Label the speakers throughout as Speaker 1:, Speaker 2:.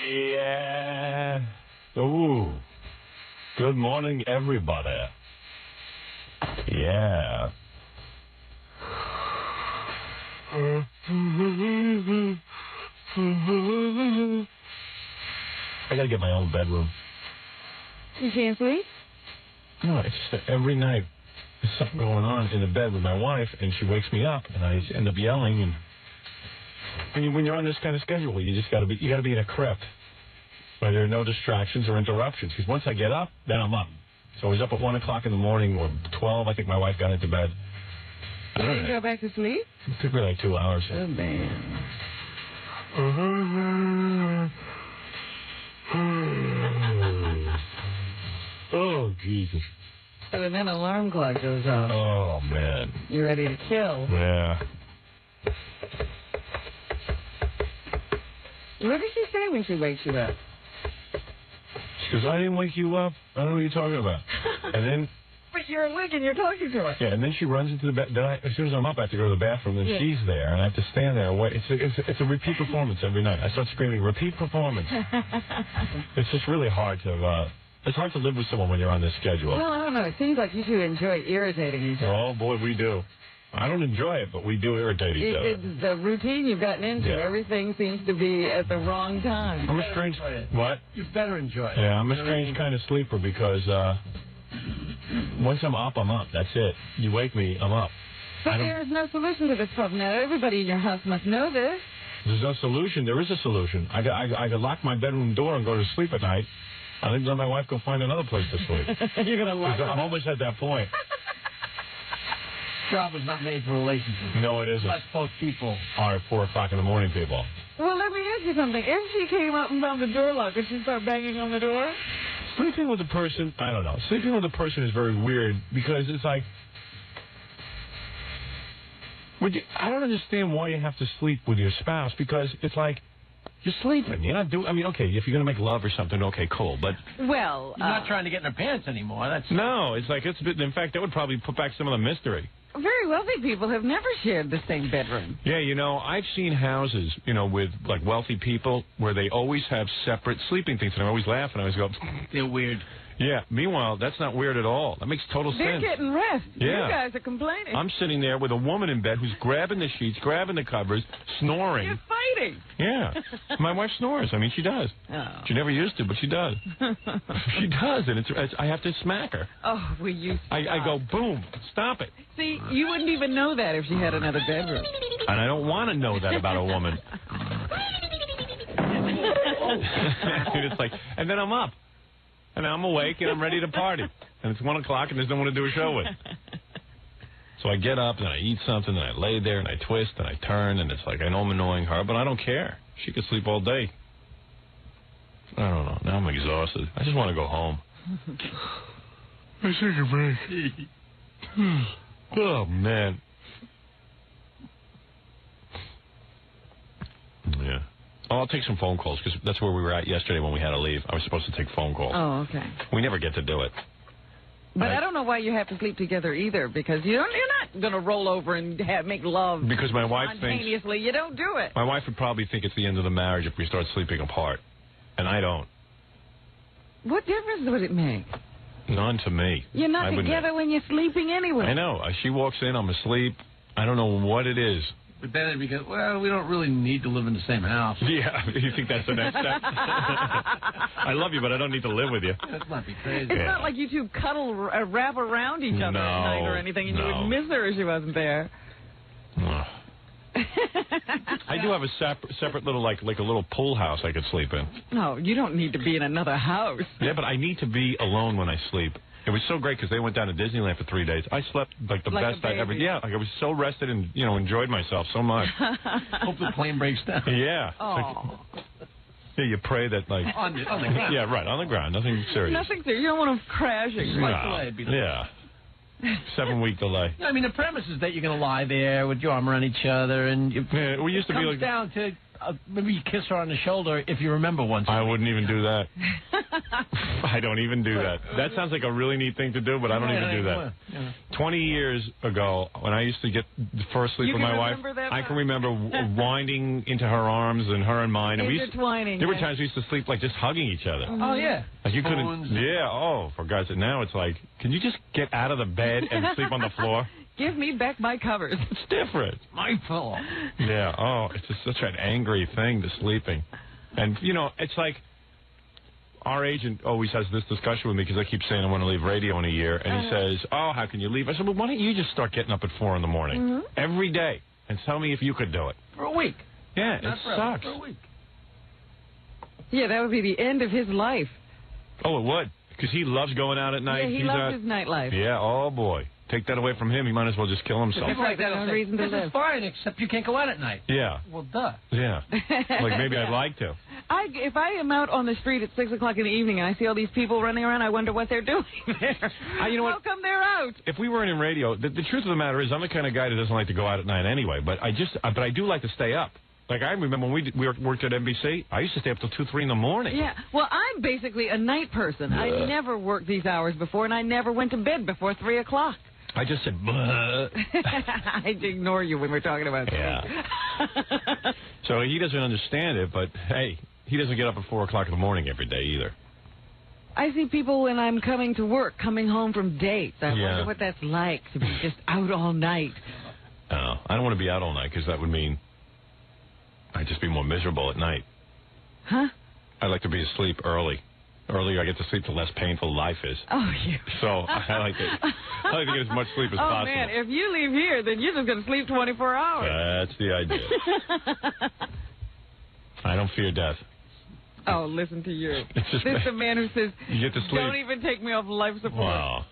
Speaker 1: Yeah. Ooh. Good morning, everybody. Yeah. I gotta get my own bedroom.
Speaker 2: You can't sleep?
Speaker 1: No, it's just that every night there's something going on in the bed with my wife, and she wakes me up, and I end up yelling. And when you're on this kind of schedule, you gotta be in a crypt where there are no distractions or interruptions. Because once I get up, then I'm up. So I was up at 1 o'clock in the morning, or 12. I think my wife got into bed.
Speaker 2: You didn't go back to sleep?
Speaker 1: It took me like 2 hours.
Speaker 2: Oh, man.
Speaker 1: Oh, Jesus.
Speaker 2: So then an alarm clock goes off.
Speaker 1: Oh, man.
Speaker 2: You're ready to kill.
Speaker 1: Yeah.
Speaker 2: What does she say when she wakes you up?
Speaker 1: She goes, I didn't wake you up. I don't know what you're talking about. And then...
Speaker 2: But you're awake and you're talking to her.
Speaker 1: Yeah, and then she runs into the bed. As soon as I'm up, I have to go to the bathroom, and she's there, and I have to stand there and wait. It's a repeat performance every night. I start screaming, repeat performance. It's just really hard to... It's hard to live with someone when you're on this schedule.
Speaker 2: Well, I don't know. It seems like you two enjoy irritating each other.
Speaker 1: Oh, boy, we do. I don't enjoy it, but we do irritate each other.
Speaker 2: It's the routine you've gotten into.
Speaker 1: Yeah.
Speaker 2: Everything seems to be at the wrong time.
Speaker 1: I'm a strange... What?
Speaker 3: You better enjoy it.
Speaker 1: Yeah, I'm a strange kind of sleeper because once I'm up, I'm up. That's it. You wake me, I'm up.
Speaker 2: But there's no solution to this problem. Now, everybody in your house must know this.
Speaker 1: There's no solution. There is a solution. I could lock my bedroom door and go to sleep at night. I think let my wife go find another place to sleep.
Speaker 2: You're going to lock
Speaker 1: I'm almost at that point.
Speaker 3: Job is not made for relationships.
Speaker 1: No, it isn't.
Speaker 3: That's both people.
Speaker 1: All right, 4 o'clock in the morning, people.
Speaker 2: Well, let me ask you something. If she came up and found the door locked, would she start banging on the door?
Speaker 1: Sleeping with a person, I don't know. Sleeping with a person is very weird because it's like... I don't understand why you have to sleep with your spouse because it's like... You're sleeping. You're not doing... I mean, okay, if you're going to make love or something, okay, cool, but...
Speaker 2: Well,
Speaker 3: you're not trying to get in her pants anymore. That's...
Speaker 1: No, it's like... In fact, that would probably put back some of the mystery.
Speaker 2: Very wealthy people have never shared the same bedroom.
Speaker 1: Yeah, you know, I've seen houses, you know, with, like, wealthy people where they always have separate sleeping things, and I always laugh, and I always go...
Speaker 3: They're weird.
Speaker 1: Yeah, meanwhile, that's not weird at all. That makes total sense.
Speaker 2: They're getting rest.
Speaker 1: Yeah.
Speaker 2: You guys are complaining.
Speaker 1: I'm sitting there with a woman in bed who's grabbing the sheets, grabbing the covers, snoring.
Speaker 2: You're fighting.
Speaker 1: Yeah. My wife snores. I mean, she does.
Speaker 2: Oh.
Speaker 1: She never used to, but she does. She does, and I have to smack her.
Speaker 2: Oh, will you stop?
Speaker 1: I go, boom, stop it.
Speaker 2: See, you wouldn't even know that if she had another bedroom.
Speaker 1: And I don't want to know that about a woman. It's like, and then I'm up. And I'm awake, and I'm ready to party. And it's 1 o'clock, and there's no one to do a show with. So I get up, and I eat something, and I lay there, and I twist, and I turn, and it's like, I know I'm annoying her, but I don't care. She could sleep all day. I don't know. Now I'm exhausted. I just want to go home. I take a break. Oh, man. Yeah. Oh, I'll take some phone calls, because that's where we were at yesterday when we had to leave. I was supposed to take phone calls.
Speaker 2: Oh, okay.
Speaker 1: We never get to do it.
Speaker 2: But I don't know why you have to sleep together either, because you're not going to roll over and make love
Speaker 1: because my wife
Speaker 2: spontaneously. You don't do it.
Speaker 1: My wife would probably think it's the end of the marriage if we start sleeping apart, and I don't.
Speaker 2: What difference would it make?
Speaker 1: None to me.
Speaker 2: You're not together when you're sleeping anyway.
Speaker 1: I know. She walks in, I'm asleep. I don't know what it is.
Speaker 3: But then it'd be because, well, we don't really need to live in the same house.
Speaker 1: Yeah, you think that's the next step? I love you, but I don't need to live with you.
Speaker 3: That might be crazy.
Speaker 2: It's not like you two cuddle, wrap around each other at night or anything, and you would miss her if she wasn't there.
Speaker 1: I do have a separate little, like a little pool house I could sleep in.
Speaker 2: No, you don't need to be in another house.
Speaker 1: Yeah, but I need to be alone when I sleep. It was so great because they went down to Disneyland for 3 days. I slept like the best I ever. Yeah, like I was so rested and enjoyed myself so much.
Speaker 3: Hope the plane breaks down.
Speaker 1: Yeah.
Speaker 2: Oh.
Speaker 1: Yeah, you pray that like
Speaker 3: on the ground.
Speaker 1: Yeah, right on the ground. Nothing serious.
Speaker 2: Nothing serious. You don't want them crashing.
Speaker 1: No. Yeah. 7-week delay.
Speaker 3: I mean, the premise is that you're going to lie there with your arm around each other, and
Speaker 1: we used to be like
Speaker 3: down to maybe you kiss her on the shoulder if you remember once.
Speaker 1: I wouldn't even do that. I don't even do that. That sounds like a really neat thing to do, but I don't even do that.
Speaker 3: Yeah.
Speaker 1: 20 years ago, when I used to get the first sleep with my wife, I can remember winding into her arms and her and mine. And
Speaker 2: intertwining.
Speaker 1: There were times we used to sleep like just hugging each other.
Speaker 3: Oh, yeah.
Speaker 1: Like you couldn't. Yeah, oh, for God's sake. Now it's like, can you just get out of the bed and sleep on the floor?
Speaker 2: Give me back my covers.
Speaker 1: It's different.
Speaker 3: My pillow.
Speaker 1: Yeah, oh, it's just such an angry thing to sleeping. And, you know, it's like our agent always has this discussion with me because I keep saying I want to leave radio in a year. And he says, oh, how can you leave? I said, well, why don't you just start getting up at 4 in the morning every day and tell me if you could do it.
Speaker 3: For a week.
Speaker 1: Yeah, it sucks.
Speaker 3: For a week.
Speaker 2: Yeah, that would be the end of his life.
Speaker 1: Oh, it would. Because he loves going out at night.
Speaker 2: Yeah, he loves his nightlife.
Speaker 1: Yeah, oh, boy. Take that away from him, he might as well just kill himself.
Speaker 3: People like that
Speaker 2: No
Speaker 3: say,
Speaker 2: reason to
Speaker 3: this
Speaker 2: live.
Speaker 3: is fine, except you can't go out at night.
Speaker 1: Yeah.
Speaker 3: Well, duh.
Speaker 1: Yeah. Like, maybe I'd like to.
Speaker 2: If I am out on the street at 6 o'clock in the evening and I see all these people running around, I wonder what they're doing there.
Speaker 1: You know what?
Speaker 2: How come they're out?
Speaker 1: If we weren't in radio, the truth of the matter is I'm the kind of guy that doesn't like to go out at night anyway, but I do like to stay up. Like, I remember when we worked at NBC, I used to stay up till 2, 3 in the morning.
Speaker 2: Yeah. Well, I'm basically a night person. I never worked these hours before, and I never went to bed before 3 o'clock.
Speaker 1: I just said, bleh.
Speaker 2: I'd ignore you when we're talking about sleep.
Speaker 1: Yeah. So he doesn't understand it, but, hey, he doesn't get up at 4 o'clock in the morning every day either.
Speaker 2: I see people when I'm coming to work, coming home from dates. I wonder what that's like to be just out all night.
Speaker 1: I don't want to be out all night because that would mean I'd just be more miserable at night.
Speaker 2: Huh?
Speaker 1: I like to be asleep early. Earlier I get to sleep, the less painful life is.
Speaker 2: Oh, yeah.
Speaker 1: So I like to get as much sleep as possible.
Speaker 2: Oh, man, if you leave here, then you're just going to sleep 24 hours.
Speaker 1: That's the idea. I don't fear death.
Speaker 2: Oh, listen to you. This is the man who says,
Speaker 1: you get to sleep.
Speaker 2: Don't even take me off life support.
Speaker 1: Wow.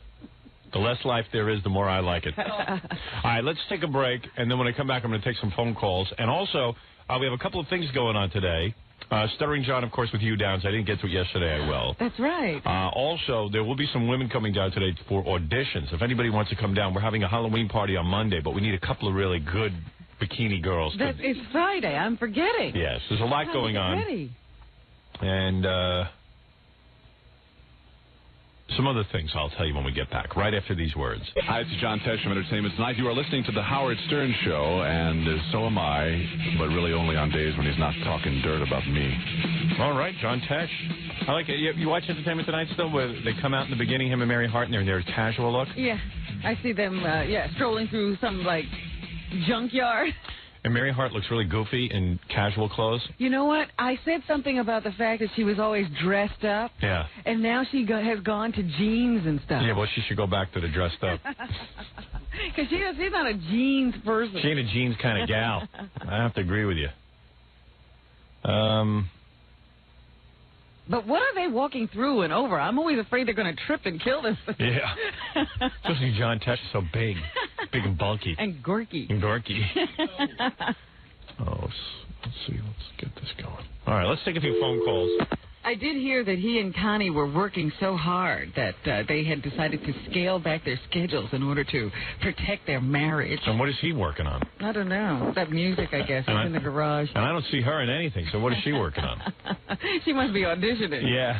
Speaker 1: The less life there is, the more I like it. All right, let's take a break, and then when I come back, I'm going to take some phone calls. And also, we have a couple of things going on today. Stuttering John, of course, with you Downs. I didn't get to it yesterday. I will.
Speaker 2: That's right.
Speaker 1: Also, there will be some women coming down today for auditions. If anybody wants to come down, we're having a Halloween party on Monday, but we need a couple of really good bikini girls.
Speaker 2: It's Friday. I'm forgetting.
Speaker 1: Yes, there's a lot going on.
Speaker 2: Ready.
Speaker 1: And some other things I'll tell you when we get back, right after these words.
Speaker 4: Hi, it's John Tesh from Entertainment Tonight. You are listening to The Howard Stern Show, and so am I, but really only on days when he's not talking dirt about me.
Speaker 1: All right, John Tesh. I like it. You watch Entertainment Tonight still, where they come out in the beginning, him and Mary Hart, and they're in their casual look?
Speaker 2: Yeah. I see them, strolling through some, junkyard.
Speaker 1: And Mary Hart looks really goofy in casual clothes.
Speaker 2: You know what? I said something about the fact that she was always dressed up.
Speaker 1: Yeah.
Speaker 2: And now she has gone to jeans and stuff.
Speaker 1: Yeah, well, she should go back to the dressed up.
Speaker 2: Because she's not a jeans person.
Speaker 1: She ain't a jeans kind of gal. I have to agree with you.
Speaker 2: But what are they walking through and over? I'm always afraid they're going to trip and kill this thing.
Speaker 1: Yeah. Especially John Tesh is so big. Big and bulky.
Speaker 2: And gorky.
Speaker 1: And gorky. Let's see. Let's get this going. All right, let's take a few phone calls.
Speaker 2: I did hear that he and Connie were working so hard that they had decided to scale back their schedules in order to protect their marriage.
Speaker 1: And what is he working on?
Speaker 2: I don't know. That music, I guess, is in the garage.
Speaker 1: And I don't see her in anything, so what is she working on?
Speaker 2: She must be auditioning.
Speaker 1: Yeah.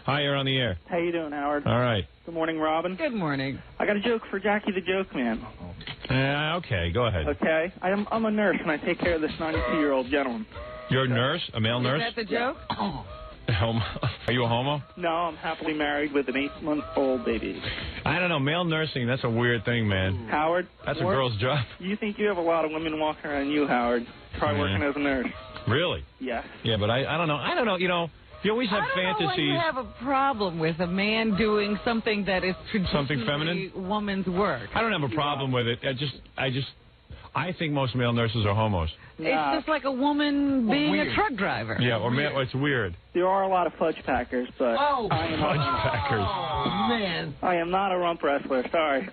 Speaker 1: Hi, you're on the air.
Speaker 5: How you doing, Howard?
Speaker 1: All right.
Speaker 5: Good morning, Robin.
Speaker 2: Good morning.
Speaker 5: I got a joke for Jackie the Joke Man.
Speaker 1: Okay, go ahead.
Speaker 5: Okay. I'm a nurse, and I take care of this 92-year-old gentleman.
Speaker 1: You're a nurse? A male nurse?
Speaker 2: Is that the joke?
Speaker 1: Are you a homo?
Speaker 5: No, I'm happily married with an 8-month-old baby.
Speaker 1: I don't know. Male nursing, that's a weird thing, man.
Speaker 5: Howard?
Speaker 1: That's a girl's job.
Speaker 5: You think you have a lot of women walking around you, Howard. Try working as a nurse.
Speaker 1: Really?
Speaker 5: Yes.
Speaker 1: Yeah, but I don't know. I don't know. You know, you always have fantasies.
Speaker 2: I don't know when you have a problem with a man doing something that is traditionally
Speaker 1: something feminine?
Speaker 2: woman's work.
Speaker 1: I don't have a problem with it. I think most male nurses are homos.
Speaker 2: It's just like a woman being a truck driver.
Speaker 1: Yeah, or it's weird.
Speaker 5: There are a lot of fudge packers, but I am
Speaker 1: fudge packers.
Speaker 3: Oh, man.
Speaker 5: I am not a rump wrestler. Sorry.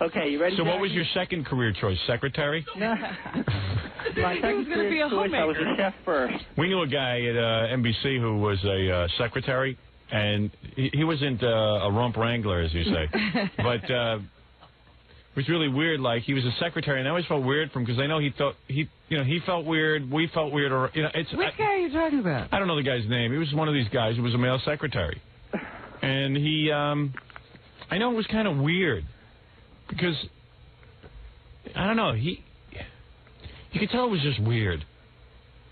Speaker 5: Okay, you ready?
Speaker 1: So what was your second career choice? Secretary?
Speaker 5: My second career choice, I was a chef first.
Speaker 1: We knew a guy at NBC who was a secretary, and he wasn't a rump wrangler, as you say. But It was really weird. Like, he was a secretary, and I always felt weird for him because I know he felt weird. We felt weird. Or
Speaker 2: Which guy are you talking about?
Speaker 1: I don't know the guy's name. He was one of these guys who was a male secretary, and he. I know it was kind of weird because I don't know. You could tell it was just weird.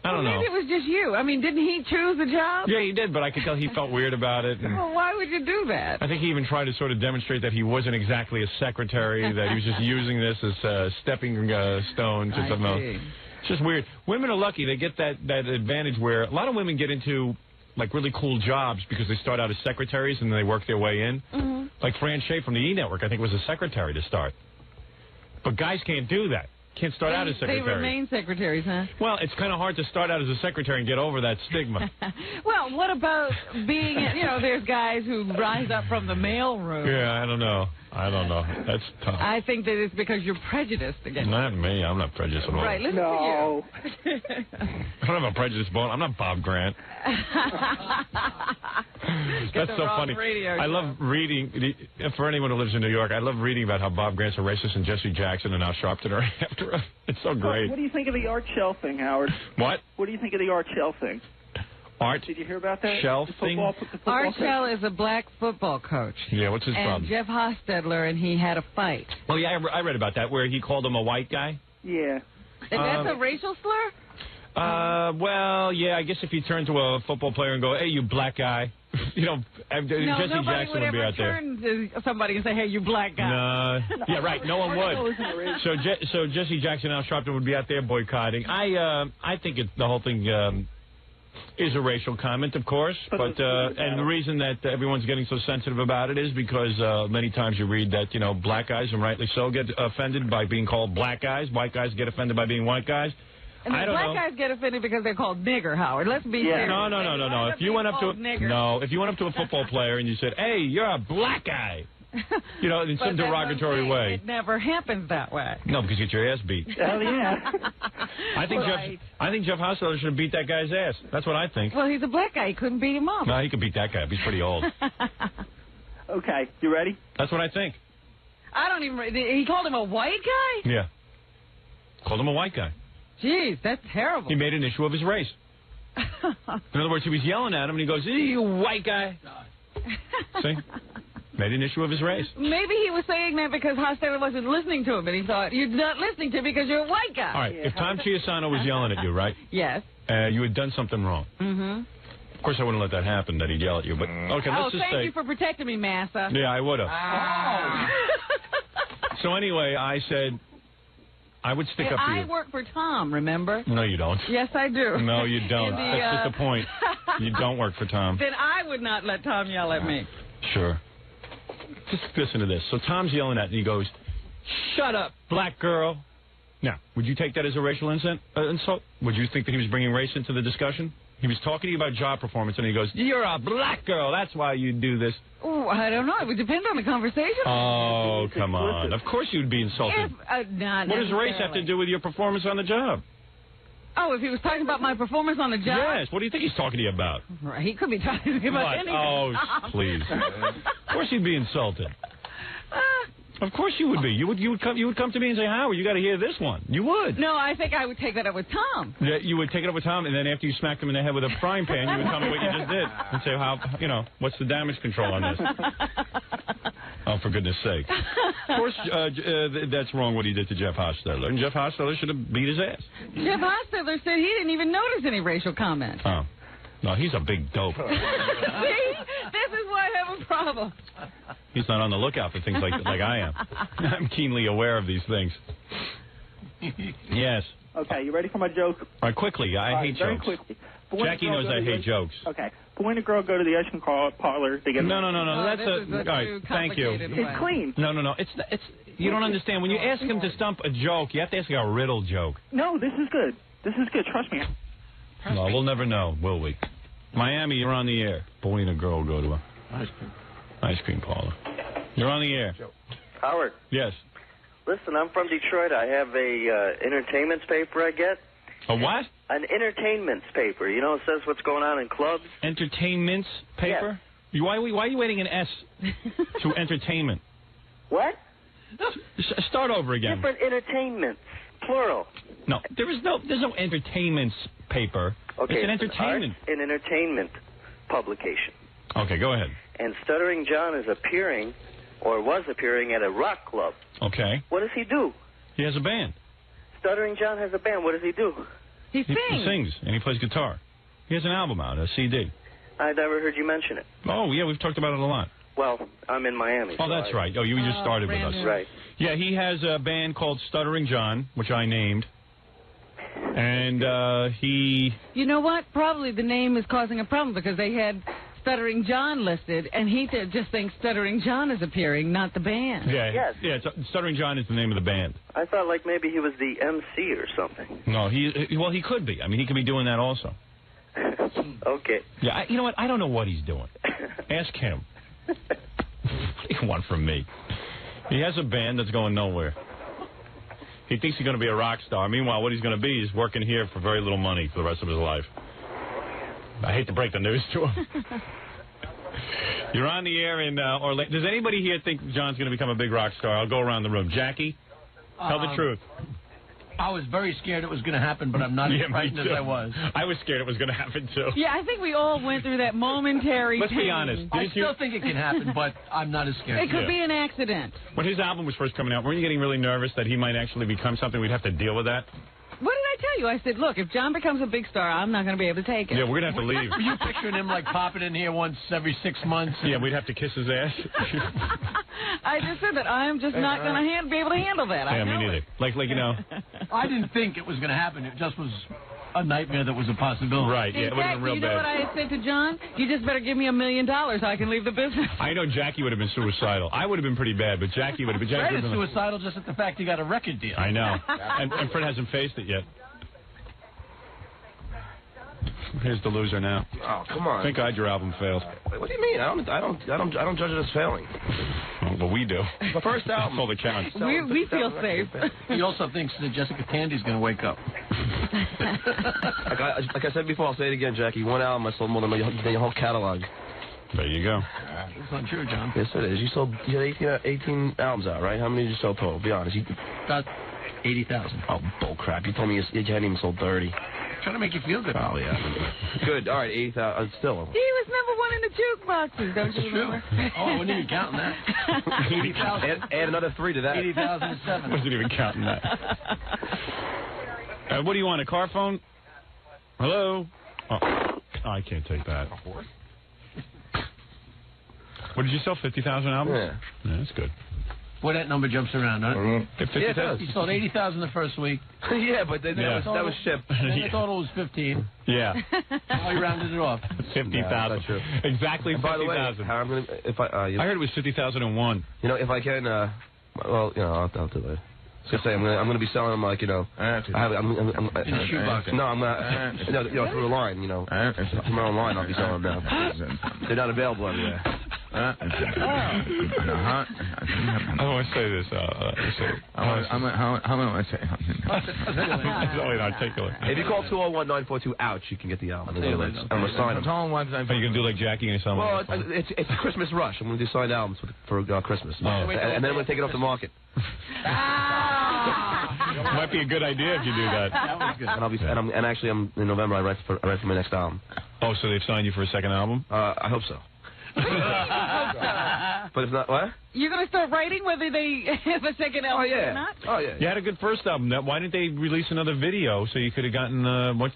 Speaker 1: I don't know.
Speaker 2: Maybe it was just you. I mean, didn't he choose the job?
Speaker 1: Yeah, he did, but I could tell he felt weird about it. And
Speaker 2: well, why would you do that?
Speaker 1: I think he even tried to sort of demonstrate that he wasn't exactly a secretary, that he was just using this as a stepping stone to something else. It's just weird. Women are lucky. They get that advantage where a lot of women get into, like, really cool jobs because they start out as secretaries and then they work their way in. Mm-hmm. Like Fran Shea from the E! Network, I think, was a secretary to start. But guys can't do that. Can't start out as secretary.
Speaker 2: They remain secretaries, huh?
Speaker 1: Well, it's kind of hard to start out as a secretary and get over that stigma.
Speaker 2: Well, what about being, there's guys who rise up from the mailroom.
Speaker 1: Yeah, I don't know. That's tough.
Speaker 2: I think that it's because you're prejudiced against
Speaker 1: Not me. I'm not prejudiced at all.
Speaker 2: Right, listen to you.
Speaker 1: I don't have a prejudice bone. I'm not Bob Grant. That's so funny. I love reading, for anyone who lives in New York, I love reading about how Bob Grant's a racist and Jesse Jackson and Al Sharpton are after us. It's so great.
Speaker 5: What do you think of the Art Shell thing, Howard?
Speaker 1: What?
Speaker 5: What do you think of the Art Shell thing?
Speaker 1: Art?
Speaker 5: Did you hear about that?
Speaker 1: Shell thing?
Speaker 2: Art Shell is a black football coach.
Speaker 1: Yeah, what's his problem?
Speaker 2: And Jeff Hostetler and he had a fight.
Speaker 1: Oh, yeah, I read about that, where he called him a white guy.
Speaker 5: Yeah.
Speaker 2: That's a racial slur?
Speaker 1: Well, yeah, I guess if you turn to a football player and go, hey, you black guy, Jesse Jackson would be out there.
Speaker 2: Nobody would ever turn to somebody and say, hey, you black guy.
Speaker 1: No. Yeah, right, no one would. So Jesse Jackson and Al Sharpton would be out there boycotting. I think the whole thing is a racial comment, of course, but and the reason that everyone's getting so sensitive about it is because many times you read that, black guys, and rightly so, get offended by being called black guys. White guys get offended by being white guys.
Speaker 2: And the black guys get offended because they're called nigger, Howard. Let's be serious.
Speaker 1: No. If you went up to a football player and you said, "Hey, you're a black guy," in some derogatory way.
Speaker 2: It never happens that way.
Speaker 1: No, because you get your ass beat.
Speaker 5: Hell yeah.
Speaker 1: I think Jeff Hostetler should have beat that guy's ass. That's what I think.
Speaker 2: Well, he's a black guy. He couldn't beat him up.
Speaker 1: No, he could beat that guy up. He's pretty old.
Speaker 5: Okay, you ready?
Speaker 1: That's what I think.
Speaker 2: I don't even. He called him a white guy?
Speaker 1: Yeah. Called him a white guy.
Speaker 2: Jeez, that's terrible.
Speaker 1: He made an issue of his race. In other words, he was yelling at him, and he goes, "Hey, you white guy." See? Made an issue of his race.
Speaker 2: Maybe he was saying that because Hostetler wasn't listening to him, and he thought, you're not listening to me because you're a white guy.
Speaker 1: All right, if Tom Chiasano was yelling at you, right?
Speaker 2: Yes.
Speaker 1: You had done something wrong. Mm-hmm. Of course, I wouldn't let that happen, that he'd yell at you, but okay, let's just say...
Speaker 2: thank you for protecting me, Massa.
Speaker 1: Yeah, I would have.
Speaker 2: Oh.
Speaker 1: So anyway, I said... I would stick up for you.
Speaker 2: I work for Tom, remember?
Speaker 1: No, you don't.
Speaker 2: Yes, I do.
Speaker 1: No, you don't. That's just the point. You don't work for Tom.
Speaker 2: Then I would not let Tom yell at me.
Speaker 1: Sure. Just listen to this. So Tom's yelling at me, and he goes, "Shut up, black girl." Now, would you take that as a racial insult? Would you think that he was bringing race into the discussion? He was talking to you about job performance, and he goes, "You're a black girl. That's why you do this."
Speaker 2: Oh, I don't know. It would depend on the conversation.
Speaker 1: Oh, come on. Of course you'd be insulted.
Speaker 2: Not
Speaker 1: what does race have to do with your performance on the job?
Speaker 2: Oh, if he was talking about my performance on the job?
Speaker 1: Yes. What do you think he's talking to you about?
Speaker 2: Right. He could be talking to me about anything.
Speaker 1: Oh, please. Of course you'd be insulted. Of course you would be. You would come to me and say, "Howard, you got to hear this one." You would.
Speaker 2: No, I think I would take that up with Tom.
Speaker 1: Yeah, you would take it up with Tom, and then after you smacked him in the head with a frying pan, you would tell me what you just did and say, what's the damage control on this? Oh, for goodness sake. Of course, that's wrong what he did to Jeff Hostetler, and Jeff Hostetler should have beat his ass.
Speaker 2: Jeff Hostetler said he didn't even notice any racial comments.
Speaker 1: Oh. No, he's a big dope.
Speaker 2: See? This is why I have a problem.
Speaker 1: He's not on the lookout for things like I am. I'm keenly aware of these things. Yes.
Speaker 5: Okay, you ready for my joke?
Speaker 1: All right, quickly. I hate
Speaker 5: very
Speaker 1: jokes.
Speaker 5: Quickly.
Speaker 1: Jackie knows I hate jokes.
Speaker 5: Okay. But when a girl go to the ice cream parlor, they get...
Speaker 1: No. That's
Speaker 2: all
Speaker 1: right, thank you.
Speaker 5: It's clean.
Speaker 1: No. It's you don't understand. When you ask him to stump a joke, you have to ask a riddle joke.
Speaker 5: No, this is good. This is good. Trust me.
Speaker 1: No, we'll never know, will we? Miami, you're on the air. Boy and a girl go to a ice cream parlor. You're on the air.
Speaker 6: Howard.
Speaker 1: Yes.
Speaker 6: Listen, I'm from Detroit. I have a entertainments paper I get.
Speaker 1: A what?
Speaker 6: An entertainments paper. You know, it says what's going on in clubs.
Speaker 1: Entertainments paper?
Speaker 6: Yes.
Speaker 1: Why are you adding an S to entertainment?
Speaker 6: What?
Speaker 1: Start over again.
Speaker 6: Different entertainments, plural.
Speaker 1: No, there's no entertainments paper.
Speaker 6: Okay,
Speaker 1: It's an entertainment.
Speaker 6: An entertainment publication.
Speaker 1: Okay, go ahead.
Speaker 6: And Stuttering John is appearing, or was appearing, at a rock club.
Speaker 1: Okay.
Speaker 6: What does he do?
Speaker 1: He has a band.
Speaker 6: Stuttering John has a band. What does he do?
Speaker 2: He sings.
Speaker 1: He sings, and he plays guitar. He has an album out, a CD.
Speaker 6: I never heard you mention it.
Speaker 1: Oh, yeah, we've talked about it a lot.
Speaker 6: Well, I'm in Miami.
Speaker 1: Oh, that's right. Oh, you just started with us.
Speaker 6: Right.
Speaker 1: Yeah, he has a band called Stuttering John, which I named. And he...
Speaker 2: You know what? Probably the name is causing a problem because they had Stuttering John listed, and he just thinks Stuttering John is appearing, not the band.
Speaker 1: Yeah,
Speaker 6: Yes.
Speaker 1: yeah. Stuttering John is the name of the band.
Speaker 6: I thought like maybe he was the MC or something.
Speaker 1: No, he could be. I mean, he could be doing that also.
Speaker 6: Okay.
Speaker 1: Yeah, you know what? I don't know what he's doing. Ask him. What do you want from me? He has a band that's going nowhere. He thinks he's going to be a rock star. Meanwhile, what he's going to be is working here for very little money for the rest of his life. I hate to break the news to him. You're on the air in Orlando. Does anybody here think John's going to become a big rock star? I'll go around the room. Jackie, tell the truth.
Speaker 3: I was very scared it was going to happen, but I'm not as frightened as I was.
Speaker 1: I was scared it was going to happen, too.
Speaker 2: Yeah, I think we all went through that momentary
Speaker 1: Let's
Speaker 2: pain.
Speaker 1: be honest.
Speaker 3: I still think it can happen, but I'm not as scared.
Speaker 2: It could be an accident.
Speaker 1: When his album was first coming out, weren't you getting really nervous that he might actually become something? We'd have to deal with that?
Speaker 2: What did I tell you? I said, look, if John becomes a big star, I'm not going to be able to take it.
Speaker 1: Yeah, we're going to have to leave.
Speaker 3: Were you picturing him like popping in here once every 6 months?
Speaker 1: Yeah, we'd have to kiss his ass.
Speaker 2: I just said that I'm just not going to be able to handle that.
Speaker 1: Yeah, me neither. Like you know.
Speaker 3: I didn't think it was going to happen. It just was a nightmare that was a possibility.
Speaker 1: Right, yeah, it would have been real
Speaker 2: you know
Speaker 1: bad.
Speaker 2: what I had said to John? You just better give me $1 million so I can leave the business.
Speaker 1: I know Jackie would have been suicidal. I would have been pretty bad, but Jackie would have been...
Speaker 3: Fred is suicidal just at the fact he got a record deal.
Speaker 1: I know. And Fred hasn't faced it yet. Here's the loser now.
Speaker 7: Oh, come on.
Speaker 1: Thank God your album failed.
Speaker 7: What do you mean? I don't judge it as failing.
Speaker 1: Well, we do.
Speaker 7: The first album.
Speaker 1: That's all that counts.
Speaker 2: We feel safe.
Speaker 3: He also thinks that Jessica Tandy's going to wake up.
Speaker 7: Like I said before, I'll say it again, Jackie. One album I sold more than your whole catalog.
Speaker 1: There you go.
Speaker 3: That's not true, John.
Speaker 7: Yes, it is. You had 18 albums out, right? How many did you sell total? Be honest.
Speaker 3: About 80,000.
Speaker 7: Oh, bull crap. You told me you hadn't even sold 30.
Speaker 3: Trying to make you feel good.
Speaker 7: Oh, yeah. Good. All right, 80,000. Still.
Speaker 2: He was #1 in the jukeboxes, don't you remember?
Speaker 3: Oh, I wasn't even counting that. 80,000.
Speaker 7: Add another 3 to that.
Speaker 3: 80,007.
Speaker 1: Wasn't even counting that. What do you want, a car phone? Hello? Oh, I can't take that. What did you sell, 50,000 albums?
Speaker 7: Yeah.
Speaker 1: That's good.
Speaker 3: Boy, that number jumps around, doesn't it?
Speaker 7: Yeah, it does.
Speaker 3: You sold 80,000 the first week.
Speaker 7: Yeah, but that was shipped.
Speaker 3: Then the total was 15.
Speaker 1: Yeah.
Speaker 3: I rounded it off.
Speaker 1: 50,000.
Speaker 7: That's true.
Speaker 1: Exactly 50,000.
Speaker 7: By the way, I'm gonna,
Speaker 1: I heard it was 50,001.
Speaker 7: You know, if I can, well, you know, I'll do it. I was gonna say I'm gonna be selling them like, you know,
Speaker 3: in a shoebox.
Speaker 7: No, I'm not. You know, through the line, you know, from my own line, I'll be selling them now. They're not available everywhere.
Speaker 1: I don't want to say this.
Speaker 8: How am I saying?
Speaker 1: It's only inarticulate.
Speaker 7: If you call 201-942-OUCH, you can get the album. I'm gonna sign them.
Speaker 1: Are you gonna do like Jackie and something?
Speaker 7: Well, it's a Christmas rush. I'm gonna do signed albums for Christmas, and then I'm gonna take it off the market.
Speaker 1: Might be a good idea if you do that.
Speaker 3: That was good.
Speaker 7: And actually, in November I write for my next album.
Speaker 1: Oh, so they've signed you for a second album?
Speaker 7: I hope so. But if not, what?
Speaker 2: You're going to start writing whether they have a second album or not?
Speaker 7: Oh, yeah.
Speaker 1: You had a good first album. Why didn't they release another video so you could have gotten,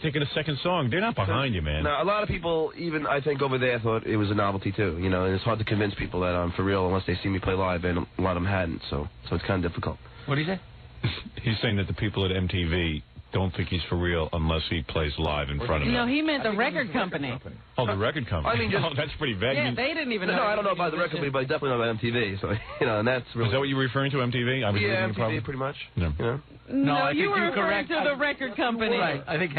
Speaker 1: taken a second song? They're not behind you, man.
Speaker 7: Now, a lot of people, even I think over there, thought it was a novelty, too. You know, and it's hard to convince people that I'm for real unless they see me play live, and a lot of them hadn't, so it's kind of difficult.
Speaker 3: What do you say?
Speaker 1: He's saying that the people at MTV don't think he's for real unless he plays live in front of them.
Speaker 2: No, he meant the record company.
Speaker 1: Oh, the record company.
Speaker 7: I mean, just,
Speaker 1: that's pretty vague.
Speaker 2: Yeah, they didn't even know.
Speaker 7: No, I don't know about the record company, but I definitely know about MTV. So, you know, and that's really...
Speaker 1: Is that what you were referring to, MTV? I was
Speaker 7: yeah,
Speaker 1: MTV,
Speaker 7: MTV, pretty much.
Speaker 1: No.
Speaker 7: You know?
Speaker 2: No,
Speaker 3: I
Speaker 2: you
Speaker 3: think
Speaker 2: were
Speaker 3: you're
Speaker 2: referring
Speaker 3: correct.
Speaker 2: to the record company.
Speaker 3: Right. I think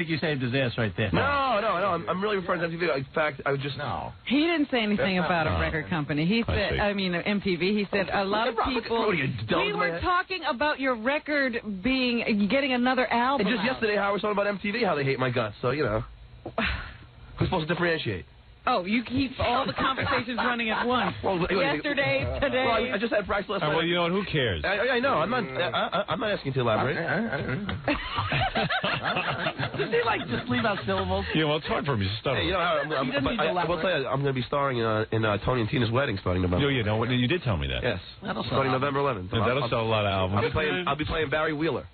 Speaker 3: you saved his ass right there.
Speaker 7: No, I'm really referring to MTV. In fact, I was just...
Speaker 3: No.
Speaker 2: He didn't say anything about a record company. He said, MTV, he said a lot of people... We were talking about your record getting another album.
Speaker 7: And just yesterday, Howard was talking about MTV, how they hate my guts. So, you know, who's supposed to differentiate?
Speaker 2: Oh, you keep all the conversations running at once. Well, yesterday, today.
Speaker 7: Well, I just had practice last night.
Speaker 1: Well, you know what? Who cares?
Speaker 7: I know. I'm not asking to elaborate.
Speaker 3: Does he like just leave out syllables?
Speaker 1: Yeah, well, it's hard for me to stutter.
Speaker 7: Hey, you know, I will tell you, I'm going to be starring in Tony and Tina's wedding starting November.
Speaker 1: Oh, yeah, you did tell me that.
Speaker 7: Yes. Starting November 11th.
Speaker 1: Yeah, that'll sell a lot of albums.
Speaker 7: I'll be playing Barry Wheeler.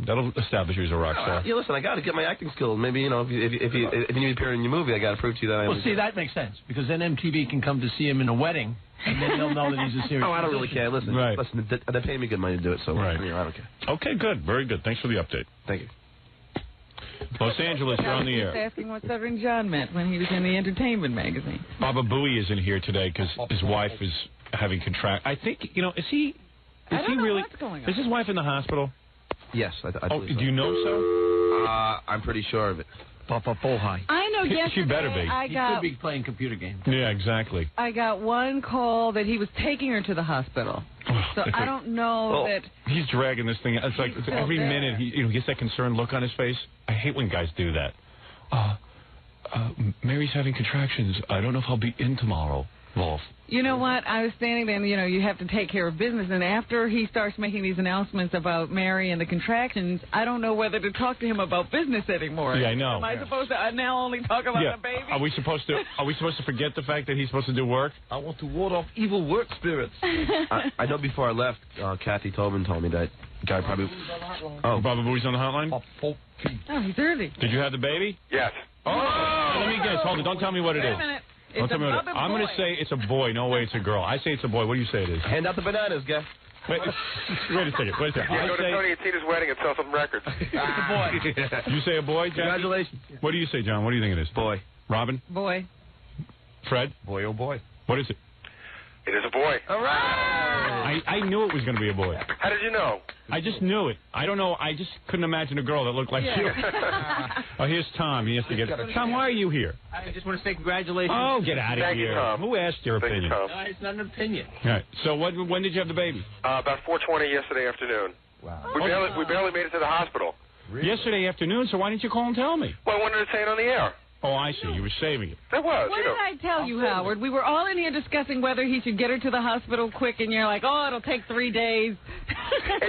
Speaker 1: That'll establish you as a rock star.
Speaker 7: Yeah, listen, I got to get my acting skills. Maybe, you know, if you need to appear in your movie, I got to prove to you that I am.
Speaker 3: Well, see, that makes sense, because then MTV can come to see him in a wedding, and then they'll know that he's a serious
Speaker 7: Oh, I don't really care. Listen,
Speaker 1: right.
Speaker 7: They pay me good money to do it, so
Speaker 1: right.
Speaker 7: You know, I don't care.
Speaker 1: Okay, good. Very good. Thanks for the update.
Speaker 7: Thank you.
Speaker 1: Los Angeles, you're on the air.
Speaker 2: He's asking what Southern John meant when he was in the entertainment magazine.
Speaker 1: Baba Booey isn't here today because his wife is having I think, you know, is he really?
Speaker 2: What's going on.
Speaker 1: Is his wife in the hospital?
Speaker 7: Yes, I believe so.
Speaker 1: Do you know so?
Speaker 7: I'm pretty sure of it.
Speaker 3: Papa Pohai.
Speaker 2: I know yesterday
Speaker 1: She better be.
Speaker 3: He could be playing computer games.
Speaker 1: Yeah, exactly.
Speaker 2: I got one call that he was taking her to the hospital. So I don't know that...
Speaker 1: He's dragging this thing. It's like every minute he gets that concerned look on his face. I hate when guys do that. Mary's having contractions. I don't know if I'll be in tomorrow, Wolf.
Speaker 2: You know what? I was standing there, and, you know, you have to take care of business. And after he starts making these announcements about Mary and the contractions, I don't know whether to talk to him about business anymore.
Speaker 1: Yeah, I know.
Speaker 2: Am I supposed to now only talk about the baby?
Speaker 1: Are we supposed to forget the fact that he's supposed to do work?
Speaker 7: I want to ward off evil work spirits. I know before I left, Kathy Tobin told me that guy probably...
Speaker 1: Oh, Baba Booey's on the hotline?
Speaker 2: Oh, he's early.
Speaker 1: Did you have the baby?
Speaker 6: Yes.
Speaker 1: Oh! Let me guess. Hold on. Don't tell me what it is.
Speaker 2: Wait a minute.
Speaker 1: Don't tell me what it is. I'm going to say it's a boy. No way it's a girl. I say it's a boy. What do you say it is?
Speaker 7: Hand out the bananas, guy.
Speaker 1: Wait a second.
Speaker 6: Yeah, go to Tony and Tina's wedding and sell some records.
Speaker 3: It's a boy.
Speaker 1: You say a boy, Jackie?
Speaker 7: Congratulations.
Speaker 1: What do you say, John? What do you think it is?
Speaker 7: Boy.
Speaker 1: Robin?
Speaker 2: Boy.
Speaker 1: Fred?
Speaker 7: Boy, oh boy.
Speaker 1: What is it?
Speaker 6: It is a boy.
Speaker 7: All right.
Speaker 1: I knew it was going to be a boy.
Speaker 6: How did you know?
Speaker 1: I just knew it. I don't know. I just couldn't imagine a girl that looked like you. Oh, here's Tom. He has to get... Tom, why are you here?
Speaker 3: I just want to say congratulations.
Speaker 1: Oh, get out of
Speaker 6: Thank
Speaker 1: here.
Speaker 6: you, Tom.
Speaker 1: Who asked your
Speaker 6: Thank
Speaker 1: opinion?
Speaker 6: you, Tom.
Speaker 3: No, it's not an opinion.
Speaker 1: All right. So when did you have the baby?
Speaker 6: About 4:20 yesterday afternoon.
Speaker 7: Wow.
Speaker 6: We barely made it to the hospital.
Speaker 7: Really?
Speaker 1: Yesterday afternoon, so why didn't you call and tell me?
Speaker 6: Well, I wanted to say it on the air.
Speaker 1: Oh, I see. You were saving it.
Speaker 6: It was,
Speaker 2: What did I tell you, Howard? We were all in here discussing whether he should get her to the hospital quick, and you're like, oh, it'll take 3 days.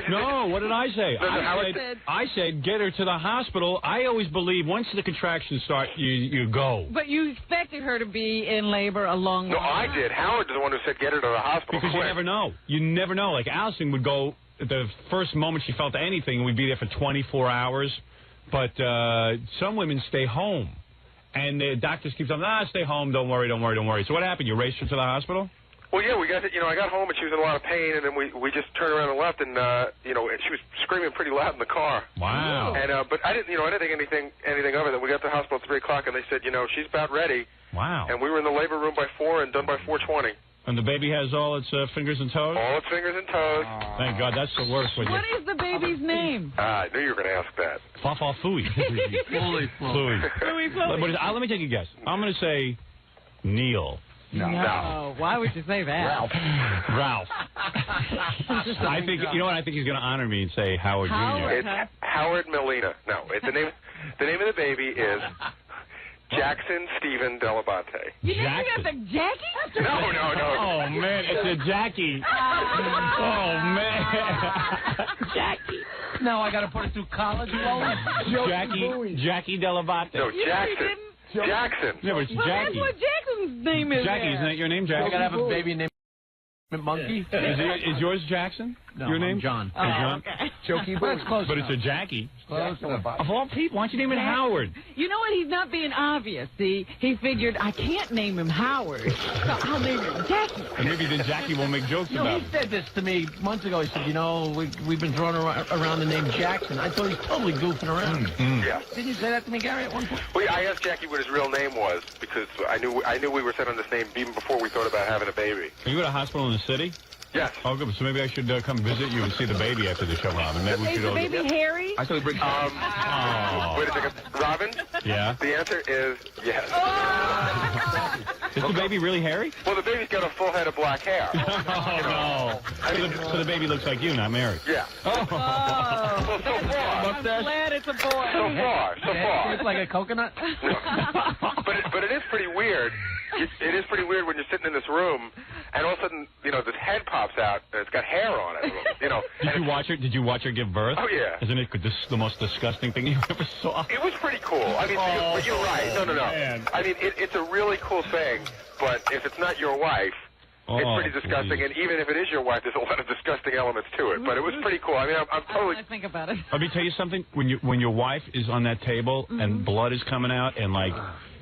Speaker 1: No, what did I say?
Speaker 2: Howard
Speaker 1: I said get her to the hospital. I always believe once the contractions start, you go.
Speaker 2: But you expected her to be in labor a long
Speaker 6: No,
Speaker 2: time.
Speaker 6: I did. Howard is the one who said get her to the hospital
Speaker 1: Because
Speaker 6: quick.
Speaker 1: you never know. You never know. Like Allison would go at the first moment she felt anything, and we'd be there for 24 hours. But some women stay home. And the doctors keep telling them, stay home, don't worry. So what happened? You raced her to the hospital?
Speaker 6: Well, yeah, we got to, I got home and she was in a lot of pain, and then we just turned around and left, and she was screaming pretty loud in the car.
Speaker 1: Wow.
Speaker 6: And but I didn't think anything of it. Then we got to the hospital at 3 o'clock, and they said, she's about ready.
Speaker 1: Wow.
Speaker 6: And we were in the labor room by 4 and done by 4:20.
Speaker 1: And the baby has all its fingers and toes?
Speaker 6: All its fingers and toes.
Speaker 1: Thank God, that's the worst.
Speaker 2: What is the baby's name?
Speaker 6: I knew you were going to ask that.
Speaker 1: Fa-fa fooey.
Speaker 3: Fooey.
Speaker 1: Let me take a guess. I'm going to say Neil.
Speaker 2: No. Why would you say that?
Speaker 1: Ralph. I think I think he's going to honor me and say Howard Jr.
Speaker 6: It's Howard Molina. No, it's the name of the baby is Jackson Stephen Delabate.
Speaker 2: You think you got the Jackie?
Speaker 6: No.
Speaker 1: Oh, man, it's a Jackie. Oh, man.
Speaker 3: Jackie. Now I got to put it through college.
Speaker 1: Jackie Delabate.
Speaker 6: No, Jackson. Jackson.
Speaker 1: Yeah, but it's
Speaker 2: Well,
Speaker 1: Jackie.
Speaker 2: that's what Jackson's name is.
Speaker 1: Jackie, isn't that your name, Jackie?
Speaker 3: I got to have a baby named Monkey.
Speaker 1: Is yours Jackson?
Speaker 3: No,
Speaker 1: your name?
Speaker 3: I'm John.
Speaker 2: Oh,
Speaker 1: John?
Speaker 2: okay.
Speaker 3: Jokey, but it's close
Speaker 1: But
Speaker 3: enough.
Speaker 1: it's a Jackie.
Speaker 3: Close enough.
Speaker 1: Of all people, why don't you name it Howard?
Speaker 2: You know what? He's not being obvious. See, he figured I can't name him Howard, so I'll name him Jackie.
Speaker 1: And maybe then Jackie will make jokes about
Speaker 3: He
Speaker 1: it.
Speaker 3: said this to me months ago. He said, we've been throwing around the name Jackson. I thought he's totally goofing around.
Speaker 6: Yeah.
Speaker 3: Didn't you say that to me, Gary, at one point?
Speaker 6: Well, I asked Jackie what his real name was because I knew we were set on this name even before we thought about having a baby.
Speaker 1: Are you at a hospital in the city?
Speaker 6: Yes.
Speaker 1: Oh, good. So maybe I should come visit you and see the baby after the show, Robin. Maybe we
Speaker 2: Is
Speaker 1: should
Speaker 2: the
Speaker 1: all...
Speaker 2: baby hairy?
Speaker 7: I thought we bring...
Speaker 1: Oh.
Speaker 6: Wait a second. Robin?
Speaker 1: Yeah?
Speaker 6: The answer is yes.
Speaker 1: Is the baby really hairy?
Speaker 6: Well, the baby's got a full head of black hair.
Speaker 1: Oh, no. So the baby looks like you, not Mary.
Speaker 6: Yeah.
Speaker 2: Oh.
Speaker 6: Well, so far.
Speaker 2: I'm glad it's a boy.
Speaker 6: So far.
Speaker 3: It's like a coconut.
Speaker 6: But it is pretty weird. It is pretty weird when you're sitting in this room, and all of a sudden, this head pops out, and it's got hair on it.
Speaker 1: Did you watch her give birth?
Speaker 6: Oh yeah.
Speaker 1: Isn't it the most disgusting thing you ever saw?
Speaker 6: It was pretty cool. I mean, but you're right. No.
Speaker 1: Man.
Speaker 6: I mean, it's a really cool thing, but if it's not your wife, it's pretty disgusting. Geez. And even if it is your wife, there's a lot of disgusting elements to it. But it was pretty cool. I mean, I'm totally.
Speaker 2: I think about it.
Speaker 1: Let me tell you something. When your wife is on that table and blood is coming out and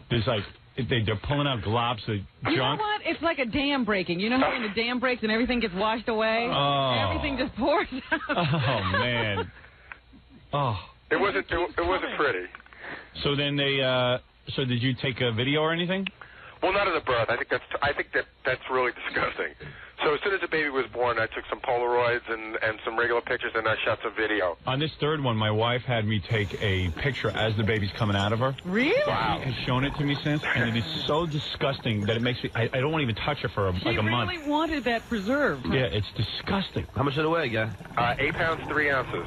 Speaker 1: there's they're pulling out globs of junk.
Speaker 2: You know what? It's like a dam breaking. You know how when the dam breaks and everything gets washed away?
Speaker 1: Oh.
Speaker 2: Everything just pours out.
Speaker 1: Oh, man. Oh.
Speaker 6: It wasn't pretty.
Speaker 1: So then so did you take a video or anything?
Speaker 6: Well, not of the birth. I think that's really disgusting. So as soon as the baby was born, I took some Polaroids and some regular pictures, and I shot some video.
Speaker 1: On this third one, my wife had me take a picture as the baby's coming out of her.
Speaker 2: Really?
Speaker 6: Wow.
Speaker 1: She has shown it to me since, and it is so disgusting that it makes me... I don't want to even touch her for like a month.
Speaker 2: She really wanted that preserved.
Speaker 1: Yeah, it's disgusting.
Speaker 7: How much did it weigh, guy?
Speaker 6: 8 pounds, 3 ounces.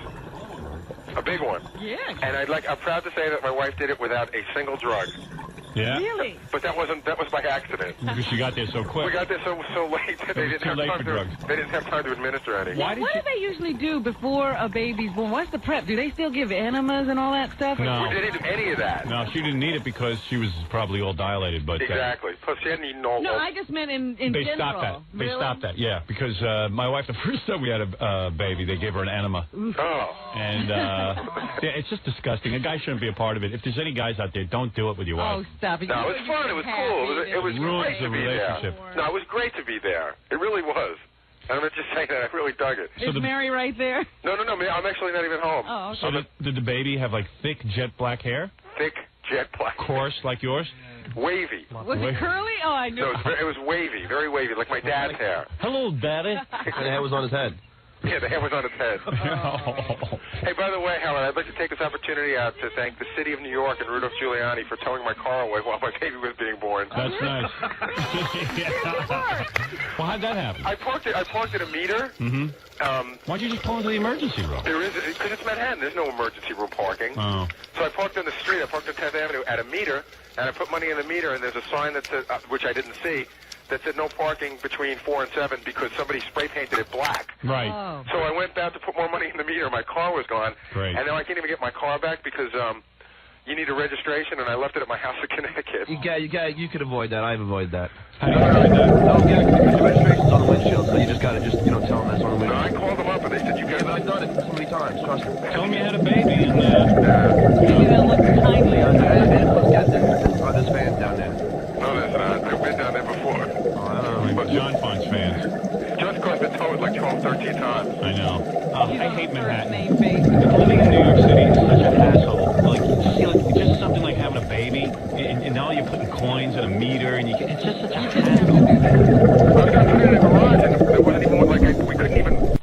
Speaker 6: A big one.
Speaker 2: Yeah.
Speaker 6: And I'm proud to say that my wife did it without a single drug.
Speaker 1: Yeah?
Speaker 2: Really?
Speaker 6: But that was by accident.
Speaker 1: Because she got there so quick.
Speaker 6: We got there so late that they didn't have time to administer any.
Speaker 2: What do they usually do before a baby's born? What's the prep? Do they still give enemas and all that stuff?
Speaker 1: No.
Speaker 6: We didn't do any of that.
Speaker 1: No, she didn't need it because she was probably all dilated. But
Speaker 6: exactly. Plus, she hadn't eaten all.
Speaker 2: No, I just meant in
Speaker 1: they
Speaker 2: general.
Speaker 1: Stopped that.
Speaker 2: Really?
Speaker 1: They stopped that, yeah. Because my wife, the first time we had a baby, they gave her an enema.
Speaker 6: Oh.
Speaker 1: And yeah, it's just disgusting. A guy shouldn't be a part of it. If there's any guys out there, don't do it with your wife.
Speaker 2: Oh, stop it.
Speaker 6: No, it was fun. It was cool. It was great to be there. No, it was great to be there. It really was. And I'm not just saying that. I really dug it.
Speaker 2: Is Mary right there?
Speaker 6: No. I'm actually not even home.
Speaker 2: Oh, okay.
Speaker 1: So did the baby have thick jet black hair?
Speaker 6: Thick jet black.
Speaker 1: Coarse like yours?
Speaker 6: Wavy.
Speaker 2: Was it curly? Oh, I knew.
Speaker 6: No, it was wavy, very wavy, like my dad's hair.
Speaker 1: Hello, Daddy.
Speaker 7: And the hair was on his head.
Speaker 6: Yeah, the hair was on its head. Hey, by the way, Howard, I'd like to take this opportunity out to thank the city of New York and Rudolph Giuliani for towing my car away while my baby was being born.
Speaker 1: That's nice. Well, how'd that happen?
Speaker 6: I parked at a meter.
Speaker 1: Mm-hmm. Why'd you just pull into the emergency room?
Speaker 6: There is, because it's Manhattan. There's no emergency room parking.
Speaker 1: Oh.
Speaker 6: So I parked on the street. I parked on 10th Avenue at a meter, and I put money in the meter, and there's a sign that said, which I didn't see, that said no parking between 4 and 7 because somebody spray painted it black.
Speaker 1: Right.
Speaker 2: Oh.
Speaker 6: So I went down to put more money in the meter. My car was gone.
Speaker 1: Great.
Speaker 6: And now I can't even get my car back because you need a registration, and I left it at my house in Connecticut.
Speaker 7: You could avoid that. I've avoided that.
Speaker 1: How do you avoid that?
Speaker 7: No, because the registration's on the windshield, so you just gotta tell them that's on the windshield.
Speaker 6: No, I called them up, and they said, you guys...
Speaker 7: I've done it so many times, trust me.
Speaker 1: Tell them you had a baby, and
Speaker 2: Maybe they'll look kindly on that.
Speaker 7: There's fans down there.
Speaker 6: No, there's not. I've been down there before.
Speaker 1: Oh, I don't know. John finds fans.
Speaker 6: Just because been towed like 12, 13 times.
Speaker 1: I know. I hate Manhattan.
Speaker 2: Manhattan.
Speaker 1: Living in New York City is such a hassle. Just something like having a baby, and now you're putting coins in a meter, and it's just such a hassle.
Speaker 6: I was going to put it in a garage, and it wasn't even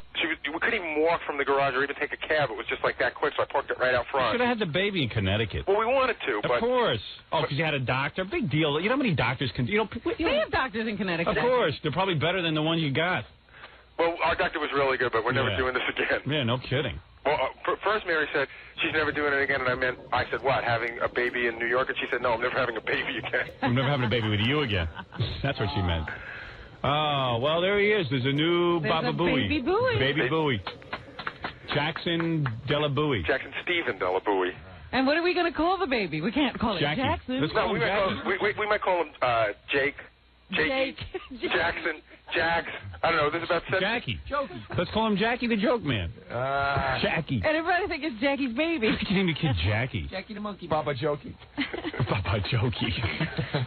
Speaker 6: we couldn't even walk from the garage or even take a cab. It was just like that quick, so I parked it right out front.
Speaker 1: You should have had the baby in Connecticut.
Speaker 6: Well, we wanted to, but...
Speaker 1: Of course. Oh, because you had a doctor? Big deal. You know how many doctors can...
Speaker 2: They have doctors in Connecticut.
Speaker 1: Of course. They're probably better than the ones you got.
Speaker 6: Well, our doctor was really good, but we're never doing this again.
Speaker 1: Yeah, no kidding.
Speaker 6: Well, first Mary said she's never doing it again, and I said, what, having a baby in New York? And she said, no, I'm never having a baby again.
Speaker 1: I'm never having a baby with you again. That's what she meant. Oh, well, there he is. There's a new Baba Booey.
Speaker 2: Baby Booey.
Speaker 1: Baby Booey. Jackson Della Booey.
Speaker 6: Jackson Stephen Della Booey.
Speaker 2: And what are we going to call the baby? We can't call it
Speaker 1: Jackie.
Speaker 2: Jackson.
Speaker 1: Let's call him Jackie.
Speaker 6: We might call him Jake. Jackson. Jax. I don't know. There's about 7.
Speaker 1: Jackie. Jokey. Let's call him Jackie the Joke Man. Jackie.
Speaker 2: And everybody thinks it's Jackie's baby.
Speaker 1: We can name the kid Jackie.
Speaker 3: Jackie the Monkey.
Speaker 8: Baba Jokey.
Speaker 1: Baba Jokey.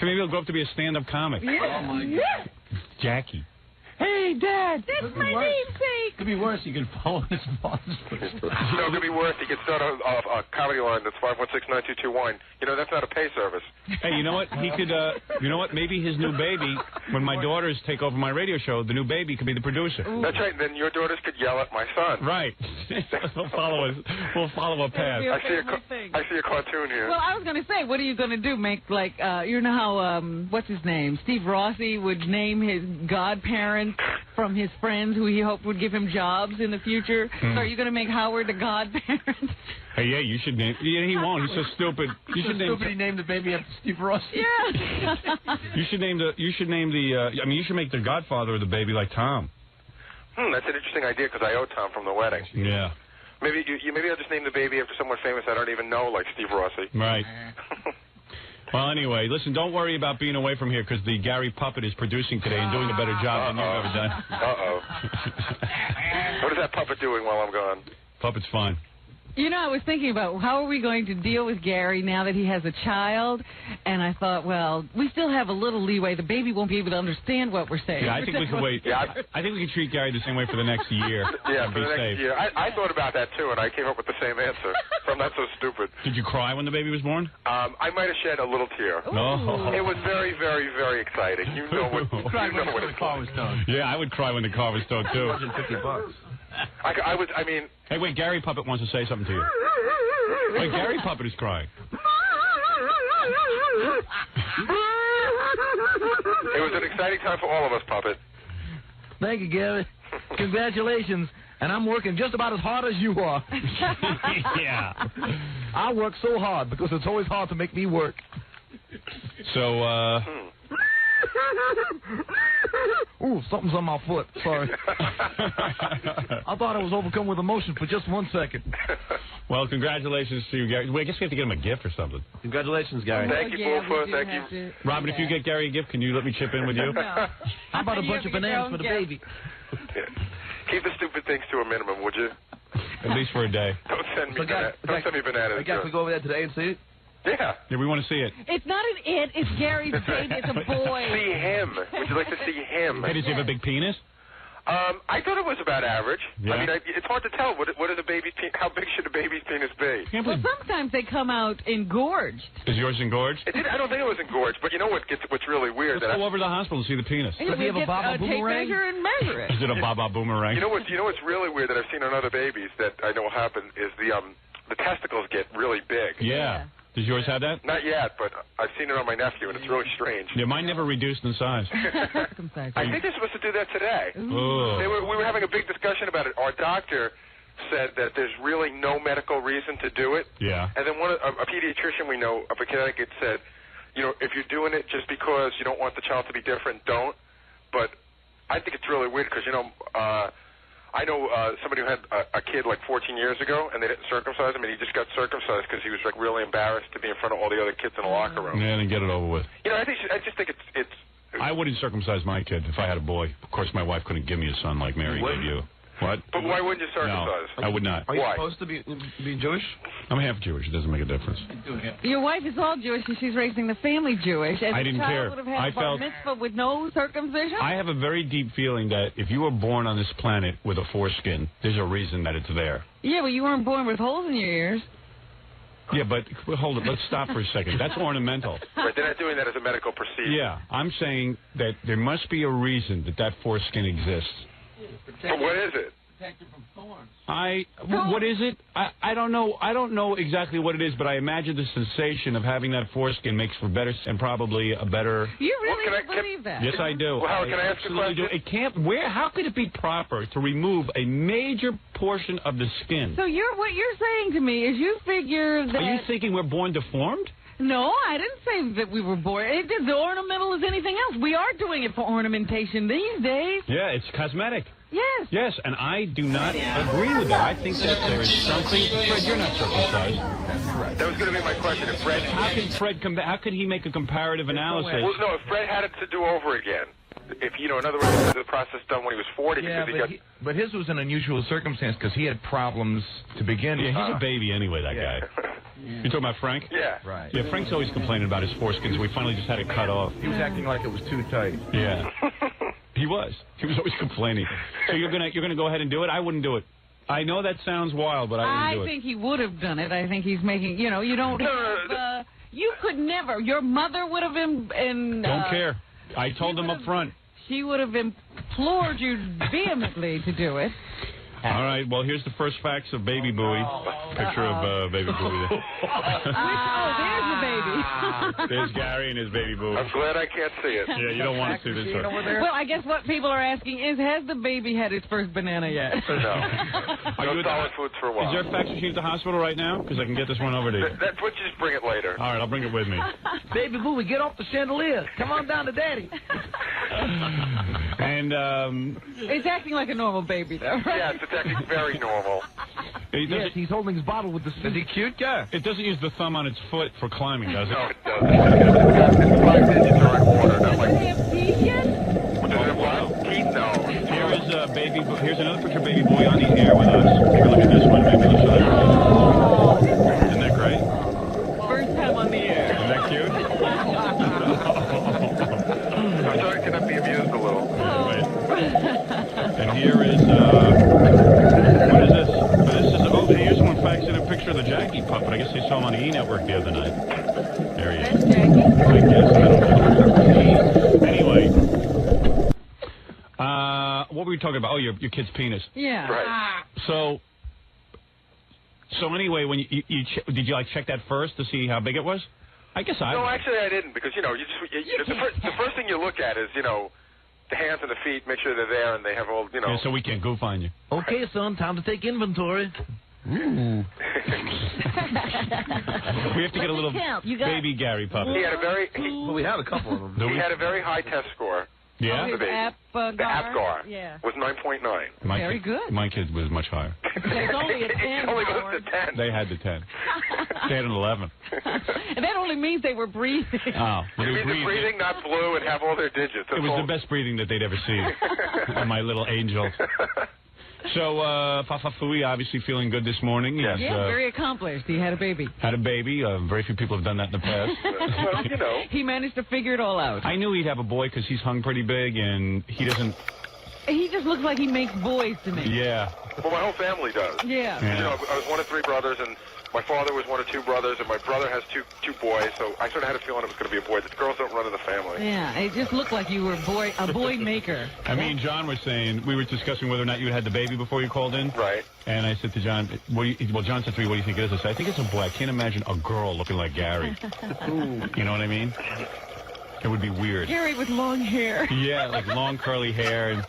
Speaker 1: Maybe he'll grow up to be a stand-up comic.
Speaker 2: Yeah.
Speaker 3: Oh, my God.
Speaker 1: Jackie.
Speaker 2: Hey,
Speaker 3: Hey, Dad.
Speaker 2: That's my namesake.
Speaker 3: Could be worse. You could follow his father's footsteps.
Speaker 6: No, it could be worse. He could start a comedy line that's 516-9221. You know, that's not a pay service.
Speaker 1: Hey, you know what? He could, you know what? Maybe his new baby, when my daughters take over my radio show, the new baby could be the producer.
Speaker 2: Ooh.
Speaker 6: That's right. Then your daughters could yell at my son.
Speaker 1: Right. We'll follow a path.
Speaker 6: I see a cartoon here.
Speaker 2: Well, I was going to say, what are you going to do? Make, like, you know how, what's his name? Steve Rossi would name his godparents from his friends who he hoped would give him jobs in the future. So are you going to make Howard the godparent?
Speaker 1: Hey, yeah, you should name. Yeah, he won't. He's so stupid.
Speaker 3: You should name. He named the baby after Steve Rossi.
Speaker 2: Yeah.
Speaker 1: You should name the. I mean, you should make the godfather of the baby like Tom.
Speaker 6: That's an interesting idea because I owe Tom from the wedding.
Speaker 1: Yeah.
Speaker 6: Maybe maybe I'll just name the baby after someone famous I don't even know, like Steve Rossi.
Speaker 1: Right. Well, anyway, listen, don't worry about being away from here because the Gary Puppet is producing today and doing a better job than you've ever done.
Speaker 6: Uh-oh. What is that puppet doing while I'm gone?
Speaker 1: Puppet's fine.
Speaker 2: You know, I was thinking about how are we going to deal with Gary now that he has a child, and I thought, well, we still have a little leeway. The baby won't be able to understand what we're saying.
Speaker 1: Yeah, I think we can wait. Yeah, I think we can treat Gary the same way for the next year.
Speaker 6: Yeah, for
Speaker 1: be
Speaker 6: the next
Speaker 1: safe.
Speaker 6: year. I thought about that, too, and I came up with the same answer. So I'm not so stupid.
Speaker 1: Did you cry when the baby was born?
Speaker 6: I might have shed a little tear.
Speaker 1: No.
Speaker 6: It was very, very, very exciting. You know what it's
Speaker 3: The car was done.
Speaker 1: Yeah, I would cry when the car was towed, too.
Speaker 7: $150.
Speaker 6: I mean...
Speaker 1: Hey, wait, Gary Puppet wants to say something to you. Wait, Gary Puppet is crying.
Speaker 6: It was an exciting time for all of us, Puppet.
Speaker 3: Thank you, Gary. Congratulations. And I'm working just about as hard as you are.
Speaker 1: Yeah.
Speaker 3: I work so hard because it's always hard to make me work.
Speaker 1: So,
Speaker 3: Ooh, something's on my foot. Sorry. I thought I was overcome with emotion for just 1 second.
Speaker 1: Well, congratulations to you, Gary. Wait, I guess we have to get him a gift or something.
Speaker 7: Congratulations, Gary.
Speaker 6: Thank you, Bullfoot. Thank you.
Speaker 1: Robin, if you get Gary a gift, can you let me chip in with you?
Speaker 2: No.
Speaker 3: How about a bunch of bananas for the baby?
Speaker 6: Yeah. Keep the stupid things to a minimum, would you?
Speaker 1: At least for a day.
Speaker 6: Don't send me bananas.
Speaker 7: I guess we go over there today and see it?
Speaker 6: Yeah.
Speaker 1: Yeah, we want to see it.
Speaker 2: It's not an it. It's Gary's baby. It's a boy.
Speaker 6: See him. Would you like to see him?
Speaker 1: Hey, does he have a big penis?
Speaker 6: I thought it was about average.
Speaker 1: Yeah.
Speaker 6: I mean, it's hard to tell. What is a baby's penis? How big should a baby's penis be?
Speaker 2: Well, sometimes they come out engorged.
Speaker 1: Is yours engorged?
Speaker 6: I don't think it was engorged, but you know what's really weird?
Speaker 1: Let's go over to the hospital and see the penis.
Speaker 2: Does he have a Baba boomerang? Take measure and measure it.
Speaker 1: Is it a Baba boomerang?
Speaker 6: You know what's really weird that I've seen on other babies that I know will happen is the testicles get really big.
Speaker 1: Yeah. Does yours have that?
Speaker 6: Not yet, but I've seen it on my nephew, and it's really strange.
Speaker 1: Yeah, mine never reduced in size.
Speaker 6: I think they're supposed to do that today.
Speaker 1: Oh.
Speaker 6: We were having a big discussion about it. Our doctor said that there's really no medical reason to do it.
Speaker 1: Yeah.
Speaker 6: And then a pediatrician we know up in Connecticut said, you know, if you're doing it just because you don't want the child to be different, don't. But I think it's really weird because, you know, I know somebody who had a kid like 14 years ago, and they didn't circumcise him, and he just got circumcised because he was like really embarrassed to be in front of all the other kids in the locker room.
Speaker 1: Yeah, and get it over with.
Speaker 6: You know, I just think it's.
Speaker 1: I wouldn't circumcise my kid if I had a boy. Of course, my wife couldn't give me a son like Mary gave you. What?
Speaker 6: But why wouldn't you circumcise?
Speaker 1: No, I would not.
Speaker 7: Are you
Speaker 6: Why?
Speaker 7: supposed to be Jewish?
Speaker 1: I'm half Jewish. It doesn't make a difference.
Speaker 2: Your wife is all Jewish, and she's raising the family Jewish. And
Speaker 1: I didn't
Speaker 2: the child
Speaker 1: care.
Speaker 2: would have had
Speaker 1: I
Speaker 2: a bar
Speaker 1: felt
Speaker 2: mitzvah with no circumcision.
Speaker 1: I have a very deep feeling that if you were born on this planet with a foreskin, there's a reason that it's there.
Speaker 2: Yeah, but you weren't born with holes in your ears.
Speaker 1: Yeah, but hold it. Let's stop for a second. That's ornamental.
Speaker 6: Right, they're not doing that as a medical procedure.
Speaker 1: Yeah, I'm saying that there must be a reason that foreskin exists.
Speaker 6: But what is it?
Speaker 3: From thorns.
Speaker 1: What is it? I don't know. I don't know exactly what it is, but I imagine the sensation of having that foreskin makes for better and probably a better.
Speaker 2: You really believe that?
Speaker 1: Yes, I do.
Speaker 6: Well, Howard, can I ask a question?
Speaker 1: It can't. How could it be proper to remove a major portion of the skin?
Speaker 2: So what you're saying to me is you figure that.
Speaker 1: Are you thinking we're born deformed?
Speaker 2: No, I didn't say that we were born. It's as ornamental as anything else. We are doing it for ornamentation these days.
Speaker 1: Yeah, it's cosmetic.
Speaker 2: Yes.
Speaker 1: Yes, and I do not agree with that. I think that there is something. Fred, you're not circumcised.
Speaker 6: That was going to be my question. If Fred,
Speaker 1: how could he make a comparative analysis?
Speaker 6: Well, no, if Fred had it to do over again, if in other words, the process done when he was 40.
Speaker 8: Yeah, but his was an unusual circumstance because he had problems to begin with.
Speaker 1: Yeah, he's a baby anyway. That guy. You talking about Frank?
Speaker 6: Yeah.
Speaker 8: Right.
Speaker 1: Yeah, Frank's always complaining about his foreskins. We finally just had it cut off.
Speaker 8: He was acting like it was too tight.
Speaker 1: Yeah.
Speaker 9: He was always complaining. So you're gonna go ahead and do it? I wouldn't do it. I know that sounds wild, but I wouldn't do it.
Speaker 2: I think he would have done it. I think he's making, you don't have, you could never. Your mother would have been.
Speaker 9: Don't care. I told him up front.
Speaker 2: She would have implored you vehemently to do it.
Speaker 9: All right, well, here's the first facts of Baby Bowie. Picture of Baby Bowie there.
Speaker 2: There's the baby.
Speaker 9: There's Gary and his Baby Bowie.
Speaker 6: I'm glad I can't see it.
Speaker 9: Yeah, you don't want to see this.
Speaker 2: Well, I guess what people are asking is, has the baby had its first banana yet?
Speaker 6: No. No solid foods for a while.
Speaker 9: Is there a fax machine at the hospital right now? Because I can get this one over to you.
Speaker 6: That would just bring it later.
Speaker 9: All right, I'll bring it with me.
Speaker 3: Baby Bowie, get off the chandelier. Come on down to Daddy.
Speaker 9: And
Speaker 2: it's acting like a normal baby, though, right?
Speaker 6: Yeah, it's acting very normal.
Speaker 3: Yes, he's holding his bottle with the spoon.
Speaker 8: Is he cute, guy?
Speaker 9: It doesn't use the thumb on its foot for climbing, does it?
Speaker 6: No, it doesn't. It's 5 digits are in order. Not like...
Speaker 2: Do they have teeth yet?
Speaker 6: Does it have what? Teeth? No.
Speaker 9: Here is here's another picture of Baby Boy on the air with us. Take a look at this one. Maybe let's show that. Isn't that great?
Speaker 2: First time on the air.
Speaker 9: Isn't that cute?
Speaker 6: I'm sorry, can I be amused a little?
Speaker 9: Wait. And here is, what is this? Here's one faxing a picture of the Jackie puppet. I guess they saw him on the E! Network the other night. There he is.
Speaker 2: That's Jackie?
Speaker 9: I guess. I don't know. Anyway. What were we talking about? Oh, your kid's penis.
Speaker 2: Yeah.
Speaker 6: Right.
Speaker 9: So anyway, when did you check that first to see how big it was? I guess I.
Speaker 6: No, actually I didn't, because the first thing you look at is the hands and the feet, make sure they're there and they have all
Speaker 9: Yeah, so we can't goof on you.
Speaker 3: Okay, son, time to take inventory.
Speaker 9: Ooh. We have to get a little baby Gary puppet.
Speaker 6: He had a very.
Speaker 7: Well, we have a couple of them.
Speaker 6: He had a very high test score.
Speaker 9: Yeah.
Speaker 2: His
Speaker 6: The APGAR was 9.9.
Speaker 2: Very good.
Speaker 9: My kid was much higher.
Speaker 2: There's only a 10.
Speaker 6: It only goes to 10.
Speaker 9: They had the 10. They had an 11.
Speaker 2: And that only means they were breathing.
Speaker 9: Oh,
Speaker 6: It means they're breathing, not blue, and have all their digits.
Speaker 9: It was the best breathing that they'd ever seen. My little angel. So, Fafa Fui obviously feeling good this morning.
Speaker 6: Yes.
Speaker 2: Yeah, very accomplished. He had a baby.
Speaker 9: Had a baby. Very few people have done that in the past.
Speaker 6: Well,
Speaker 2: He managed to figure it all out.
Speaker 9: I knew he'd have a boy because he's hung pretty big, and he doesn't...
Speaker 2: He just looks like he makes boys to me.
Speaker 9: Yeah.
Speaker 6: Well, my whole family does.
Speaker 2: Yeah.
Speaker 6: I was one of 3 brothers, and my father was one of 2 brothers, and my brother has two boys, so I sort of had a feeling it was going to be a boy. The girls don't run in the family.
Speaker 2: Yeah, it just looked like you were a boy maker.
Speaker 9: Me and John were saying, we were discussing whether or not you had the baby before you called in.
Speaker 6: Right.
Speaker 9: And I said to John, John said to me, what do you think it is? I said, I think it's a boy. I can't imagine a girl looking like Gary. You know what I mean? It would be weird.
Speaker 2: Gary with long hair.
Speaker 9: Yeah, like long curly hair and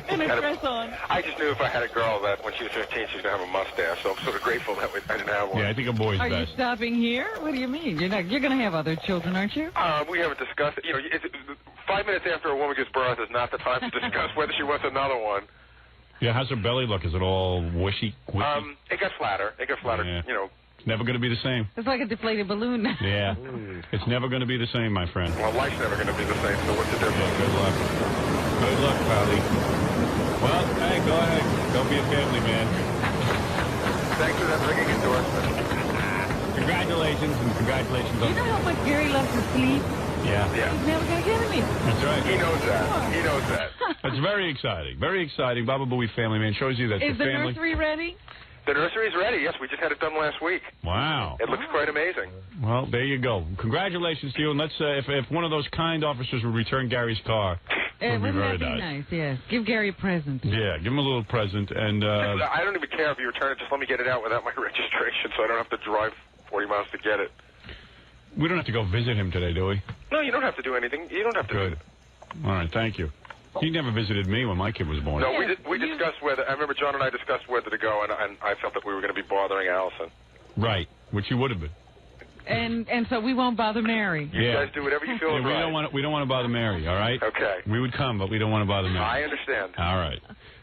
Speaker 2: and a dress on.
Speaker 6: I just knew if I had a girl that when she was 15, she was going to have a mustache, so I'm sort of grateful that I didn't have one.
Speaker 9: Yeah, I think a boy's
Speaker 2: Are
Speaker 9: best.
Speaker 2: you stopping here? What do you mean? You're going to have other children, aren't you?
Speaker 6: We haven't discussed it. 5 minutes after a woman gives birth is not the time to discuss whether she wants another one.
Speaker 9: Yeah, how's her belly look? Is it all wishy?
Speaker 6: It got flatter.
Speaker 9: Yeah. It's never going to be the same.
Speaker 2: It's like a deflated balloon now.
Speaker 9: Yeah. It's never going to be the same, my friend.
Speaker 6: Well, life's never going to be the same, so what's the difference?
Speaker 9: Yeah, good luck. Good luck, Pally. Well, hey, go ahead. Don't be a family man.
Speaker 6: Thanks for that ringing endorsement.
Speaker 9: Congratulations, and congratulations
Speaker 2: You
Speaker 9: on...
Speaker 2: know how much Gary loves to sleep?
Speaker 9: Yeah.
Speaker 2: He's never going to get me.
Speaker 9: That's right.
Speaker 6: He knows that. He knows that.
Speaker 9: That's very exciting. Very exciting. Baba Booey Family Man shows you that
Speaker 2: Is
Speaker 9: the
Speaker 2: the
Speaker 9: family...
Speaker 2: nursery ready?
Speaker 6: The nursery's ready. Yes, we just had it done last week.
Speaker 9: Wow.
Speaker 6: It looks quite amazing.
Speaker 9: Well, there you go. Congratulations to you, and let's if one of those kind officers would return Gary's car, it would be very
Speaker 2: that be nice? Yes. Give Gary a present.
Speaker 9: Yeah, give him a little present, and...
Speaker 6: I don't even care if you return it. Just let me get it out without my registration, so I don't have to drive 40 miles to get it.
Speaker 9: We don't have to go visit him today, do we?
Speaker 6: No, you don't have to do anything. You don't have to.
Speaker 9: Good. All right, thank you. He never visited me when my kid was born.
Speaker 6: No, we discussed whether... I remember John and I discussed whether to go, and I felt that we were going to be bothering Allison.
Speaker 9: Right, which you would have been.
Speaker 2: And so we won't bother Mary.
Speaker 6: You guys do whatever you feel is right.
Speaker 9: We don't want to bother Mary, all right?
Speaker 6: Okay.
Speaker 9: We would come, but we don't want to bother Mary.
Speaker 6: I understand.
Speaker 9: All right.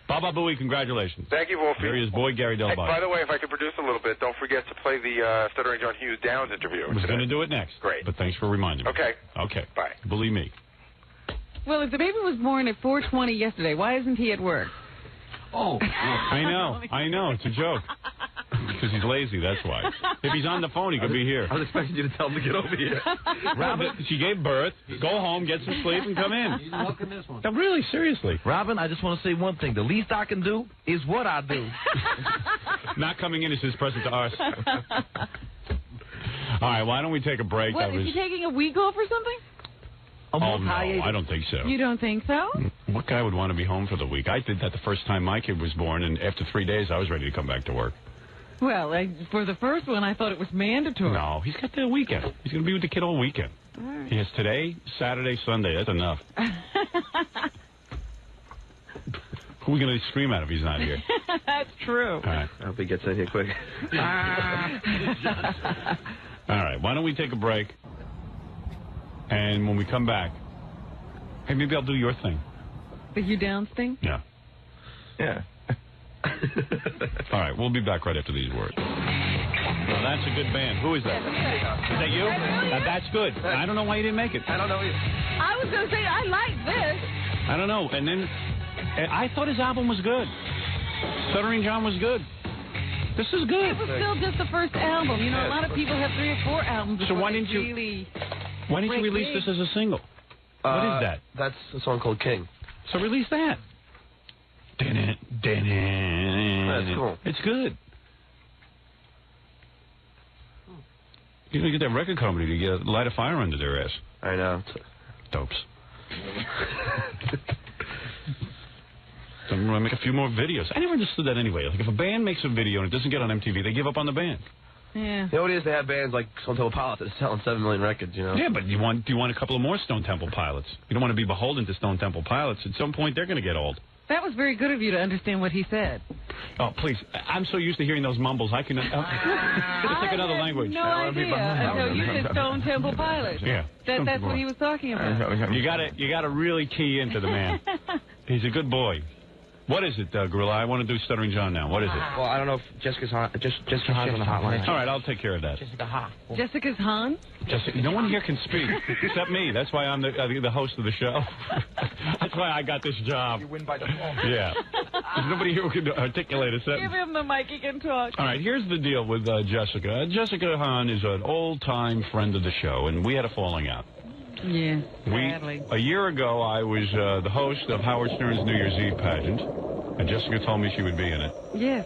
Speaker 9: Baba Booey, congratulations.
Speaker 6: Thank you, Wolfie.
Speaker 9: There he is, boy Gary Delbach.
Speaker 6: Hey, by the way, if I could produce a little bit, don't forget to play the Stuttering John Hughes Downs interview.
Speaker 9: I was going to do it next.
Speaker 6: Great.
Speaker 9: But thanks for reminding me.
Speaker 6: Okay.
Speaker 9: Okay.
Speaker 6: Bye.
Speaker 9: Believe me.
Speaker 2: Well, if the baby was born at 4:20 yesterday, why isn't he at work?
Speaker 3: Oh.
Speaker 9: I know. It's a joke. Because he's lazy, that's why. If he's on the phone, he could be here.
Speaker 7: I was expecting you to tell him to get over here.
Speaker 9: Robin, she gave birth. Go home, get some sleep, and come in.
Speaker 3: He's milking this one.
Speaker 9: No, really, seriously.
Speaker 3: Robin, I just want to say one thing. The least I can do is what I do.
Speaker 9: Not coming in is his present to us. All right, why don't we take a break?
Speaker 2: What, is he taking a week off or something?
Speaker 9: Oh, no, I don't think so.
Speaker 2: You don't think so?
Speaker 9: What guy would want to be home for the week? I did that the first time my kid was born, and after 3 days, I was ready to come back to work.
Speaker 2: Well, for the first one, I thought it was mandatory.
Speaker 9: No, he's got the weekend. He's going to be with the kid all weekend.
Speaker 2: All right.
Speaker 9: He has today, Saturday, Sunday. That's enough. Who are we going to scream at if he's not here?
Speaker 2: That's true.
Speaker 9: All right.
Speaker 7: I hope he gets in here quick.
Speaker 9: All right, why don't we take a break? And when we come back, hey, maybe I'll do your thing.
Speaker 2: The Hugh Downs thing?
Speaker 9: Yeah.
Speaker 7: Yeah.
Speaker 9: All right, we'll be back right after these words. Well, that's a good band. Who is that? Is that you? That's good. I don't know why you didn't make it.
Speaker 7: I don't know either.
Speaker 2: I was going to say, I like this.
Speaker 9: I don't know. And then I thought his album was good. Stuttering John was good. This is good.
Speaker 2: It was still just the first album. You know, a lot of people have 3 or 4 albums.
Speaker 9: So why didn't
Speaker 2: you
Speaker 9: release this as a single? What is that?
Speaker 7: That's a song called King.
Speaker 9: So release that.
Speaker 7: That's cool.
Speaker 9: It's good. You know, get that record company to light a fire under their ass.
Speaker 7: I know.
Speaker 9: Dopes. So I'm going to make a few more videos. I never understood that anyway. Like, if a band makes a video and it doesn't get on MTV, they give up on the band.
Speaker 2: Yeah.
Speaker 7: You know what it is? They have bands like Stone Temple Pilots that are selling 7 million records, you know?
Speaker 9: Yeah, but do you want a couple of more Stone Temple Pilots? You don't want to be beholden to Stone Temple Pilots. At some point, they're going to get old.
Speaker 2: That was very good of you to understand what he said.
Speaker 9: Oh, please. I'm so used to hearing those mumbles. I can... it's like another language.
Speaker 2: No idea until you said Stone Temple Pilots.
Speaker 9: Yeah.
Speaker 2: That's what he was talking about.
Speaker 9: You gotta really key into the man. He's a good boy. What is it, Gorilla? I want to do Stuttering John now. What is it?
Speaker 7: Well, I don't know if Jessica Hahn's on the hotline.
Speaker 9: All right, I'll take care of that.
Speaker 2: Jessica's Han?
Speaker 9: No one here can speak except me. That's why I'm the host of the show. That's why I got this job.
Speaker 8: You win by default.
Speaker 9: Yeah. There's nobody here who can articulate a sentence.
Speaker 2: Give him the mic, he can talk.
Speaker 9: All right, here's the deal with Jessica. Jessica Hahn is an old-time friend of the show, and we had a falling out.
Speaker 2: Yeah, sadly.
Speaker 9: A year ago, I was the host of Howard Stern's New Year's Eve pageant, and Jessica told me she would be in it.
Speaker 2: Yes.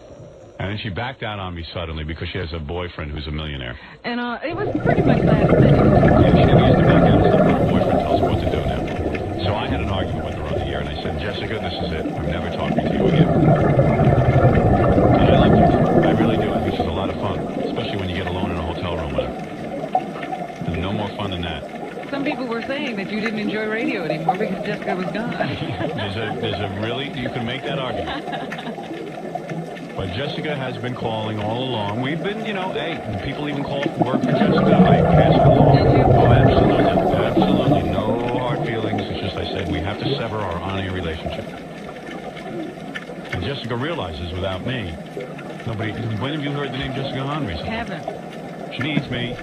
Speaker 9: And then she backed out on me suddenly because she has a boyfriend who's a millionaire.
Speaker 2: And it was pretty much last minute.
Speaker 9: Yeah, she used to back out and stuff when her boyfriend tells her what to do now. So I had an argument with her on the air, and I said, Jessica, this is it. I'm never talking to you again. And I like her. I really do. I think she's a lot of fun, especially when you get alone in a hotel room with her. There's no more fun than that.
Speaker 2: Some people were saying that you didn't enjoy radio anymore because Jessica was gone.
Speaker 9: there's a really, you can make that argument. But Jessica has been calling all along. We've been, hey, people even call for work for Jessica. I pass it along. Oh, absolutely. Absolutely. No hard feelings. It's just I said we have to sever our on-air relationship. And Jessica realizes without me, nobody, when have you heard the name Jessica Hahn recently?
Speaker 2: Haven't.
Speaker 9: She needs me.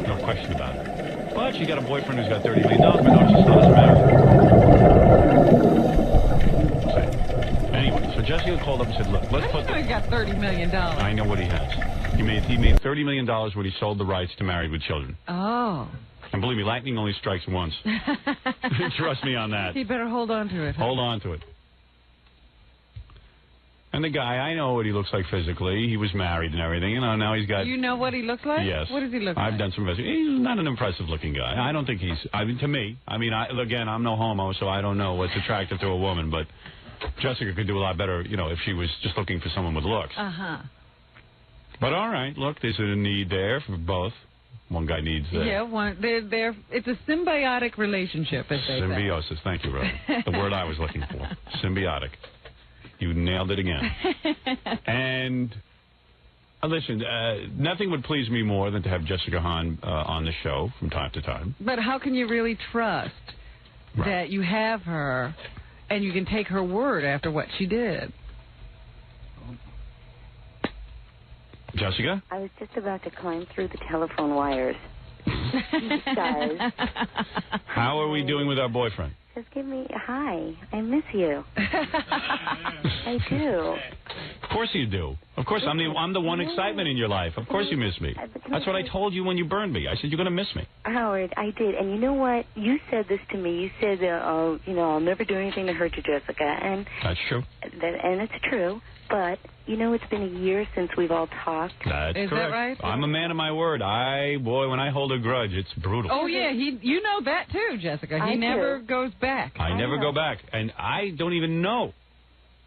Speaker 9: No question about it. But she got a boyfriend who's got $30 million. My daughter just still isn't married. Anyway, so Jessica called up and said, look, let's put...
Speaker 2: He's got $30 million.
Speaker 9: I know what he has. He made $30 million when he sold the rights to Married with Children.
Speaker 2: Oh.
Speaker 9: And believe me, lightning only strikes once. Trust me on that.
Speaker 2: He better hold on to it.
Speaker 9: Hold on to it. And the guy, I know what he looks like physically. He was married and everything. Now he's got...
Speaker 2: You know what he looks like?
Speaker 9: Yes.
Speaker 2: What does he look like?
Speaker 9: I've done some investigation. He's not an impressive-looking guy. I don't think he's... to me, again, I'm no homo, so I don't know what's attractive to a woman, but Jessica could do a lot better, if she was just looking for someone with looks.
Speaker 2: Uh-huh.
Speaker 9: But all right, look, there's a need there for both. One guy needs...
Speaker 2: it's a symbiotic relationship, as they say.
Speaker 9: Symbiosis. Thank you, Robin. The word I was looking for. Symbiotic. You nailed it again. And listen, nothing would please me more than to have Jessica Hahn on the show from time to time.
Speaker 2: But how can you really trust that you have her and you can take her word after what she did?
Speaker 9: Jessica?
Speaker 10: I was just about to climb through the telephone wires. Guys.
Speaker 9: How are we doing with our boyfriend?
Speaker 10: Just give Hi, I miss you. I do.
Speaker 9: Of course you do. Of course, I'm the one excitement in your life. Of course you miss me. That's what I told you when you burned me. I said you're going to miss me.
Speaker 10: Howard, I did. And you know what? You said this to me. You said, I'll never do anything to hurt you, Jessica. And
Speaker 9: that's true.
Speaker 10: And it's true. But, it's been a year since we've all talked.
Speaker 9: That's
Speaker 2: Is
Speaker 9: correct.
Speaker 2: that right?
Speaker 9: I'm a man of my word. When I hold a grudge, it's brutal.
Speaker 2: Oh, yeah. You know that, too, Jessica. He never goes back.
Speaker 9: I never go back. And I don't even know.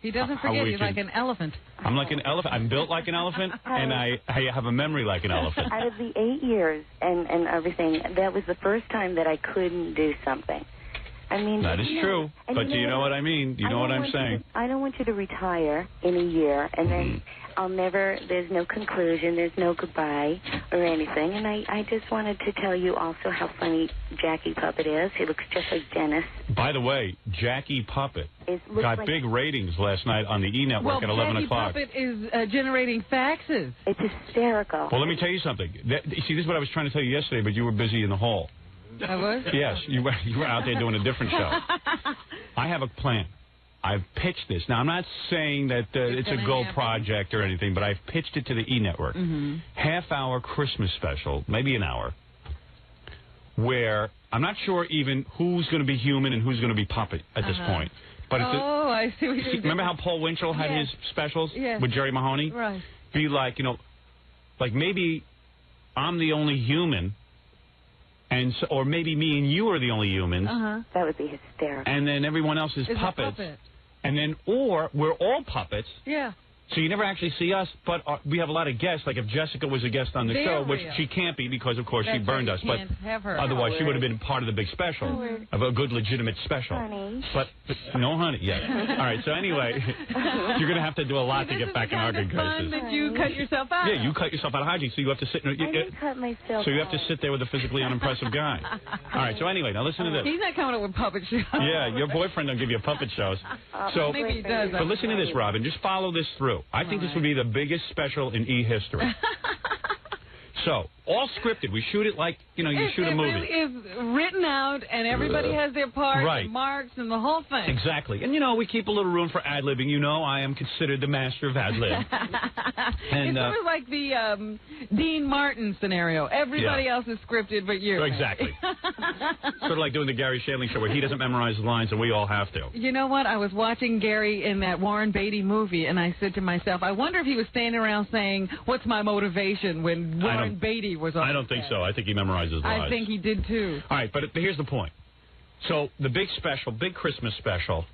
Speaker 2: He doesn't forget. He's like an elephant.
Speaker 9: I'm like an elephant. I'm built like an elephant, and I have a memory like an elephant.
Speaker 10: Out of the 8 years and everything, that was the first time that I couldn't do something. I mean,
Speaker 9: that is true, but do you know what I mean? You know what I'm saying?
Speaker 10: I don't want you to retire in a year, and then there's no conclusion, there's no goodbye or anything, and I just wanted to tell you also how funny Jackie Puppet is. He looks just like Dennis.
Speaker 9: By the way, Jackie Puppet got big ratings last night on the E! Network at 11 o'clock.
Speaker 2: Jackie Puppet is generating faxes.
Speaker 10: It's hysterical.
Speaker 9: Well, let me tell you something. See, this is what I was trying to tell you yesterday, but you were busy in the hall.
Speaker 2: I was?
Speaker 9: Yes, you were out there doing a different show. I have a plan. I've pitched this. Now, I'm not saying that it's a gold project or anything, but I've pitched it to the E! Network. Half-hour Christmas special, maybe an hour, where I'm not sure even who's going to be human and who's going to be puppet at this point. But
Speaker 2: I see what you're doing.
Speaker 9: Remember how Paul Winchell had his specials with Jerry Mahoney?
Speaker 2: Right.
Speaker 9: Be like, like maybe I'm the only human. Or maybe me and you are the only humans.
Speaker 10: That would be hysterical.
Speaker 9: And then everyone else is puppets. And then, or we're all puppets.
Speaker 2: Yeah.
Speaker 9: So you never actually see us, but we have a lot of guests. Like if Jessica was a guest on the show, which she can't be because, of course, she burned us. But otherwise, she would have been part of the big special, of a good, legitimate special.
Speaker 10: Honey.
Speaker 9: But no, honey. Yeah. All right. So anyway, you're gonna have to do a lot to get back in our good graces.
Speaker 2: That you cut yourself out.
Speaker 9: Yeah, you cut yourself out of hygiene, so you have to sit.
Speaker 10: I didn't cut myself.
Speaker 9: So you have to sit there with a physically unimpressive guy. All right. So anyway, now listen to this.
Speaker 2: He's not coming up with puppet shows.
Speaker 9: Yeah, your boyfriend don't give you puppet shows. So
Speaker 2: maybe he does.
Speaker 9: But listen to this, Robin. Just follow this through. I think this would be the biggest special in E! history. So, all scripted. We shoot it like, you shoot a movie.
Speaker 2: It is written out, and everybody has their part, and marks, and the whole thing.
Speaker 9: Exactly. And, we keep a little room for ad-libbing. I am considered the master of ad-lib.
Speaker 2: It's sort of like the Dean Martin scenario. Everybody else is scripted, but you.
Speaker 9: Exactly. Sort of like doing the Gary Shandling show where he doesn't memorize the lines and we all have to.
Speaker 2: You know what? I was watching Gary in that Warren Beatty movie, and I said to myself, I wonder if he was standing around saying, what's my motivation when Warren Beatty was on
Speaker 9: I don't think so. I think he memorizes lines.
Speaker 2: I think he did, too.
Speaker 9: All right, but here's the point. So the big special, big Christmas special,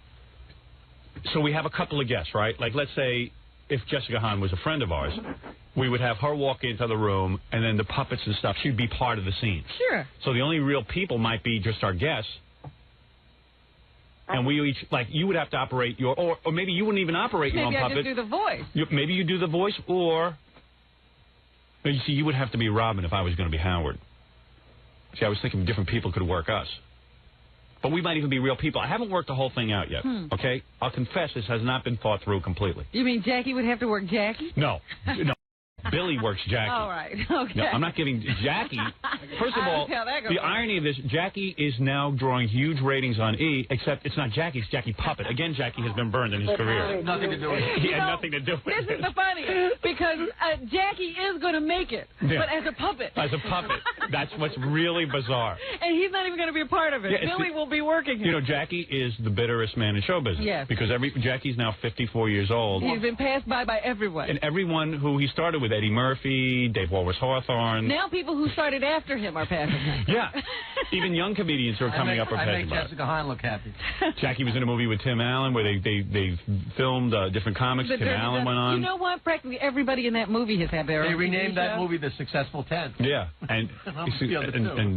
Speaker 9: so we have a couple of guests, right? Like, let's say if Jessica Hahn was a friend of ours, we would have her walk into the room, and then the puppets and stuff, she'd be part of the scene.
Speaker 2: Sure.
Speaker 9: So the only real people might be just our guests. And we each, like, you would have to operate your, or maybe you wouldn't even operate your own puppet.
Speaker 2: Maybe I just do the voice.
Speaker 9: Maybe you do the voice, or, you see, you would have to be Robin if I was going to be Howard. See, I was thinking different people could work us. But we might even be real people. I haven't worked the whole thing out yet, okay? I'll confess this has not been thought through completely.
Speaker 2: You mean Jackie would have to work Jackie?
Speaker 9: No. Billy works Jackie.
Speaker 2: All right, okay.
Speaker 9: No, I'm not giving Jackie. First of all, the irony of this, Jackie is now drawing huge ratings on E, except it's not Jackie, it's Jackie Puppet. Again, Jackie has been burned in his career.
Speaker 3: Nothing to do with it.
Speaker 9: He had nothing to do with it.
Speaker 2: This is the funniest, because Jackie is going to make it, but as a puppet.
Speaker 9: As a puppet. That's what's really bizarre.
Speaker 2: And he's not even going to be a part of it.
Speaker 9: Yeah,
Speaker 2: Billy will be working him.
Speaker 9: Jackie is the bitterest man in show business.
Speaker 2: Yes.
Speaker 9: Because Jackie's now 54 years old.
Speaker 2: He's been passed by everyone.
Speaker 9: And everyone who he started with, Eddie Murphy, Dave Walrus Hawthorne.
Speaker 2: Now people who started after him are passing him.
Speaker 9: Yeah. Even young comedians who are coming up are passing by.
Speaker 3: I make Jessica Hahn look happy.
Speaker 9: Jackie was in a movie with Tim Allen where they filmed different comics. Tim Allen went on.
Speaker 2: You know what? Practically everybody in that movie has had their own.
Speaker 3: They renamed that movie The Successful 10.
Speaker 9: Yeah. And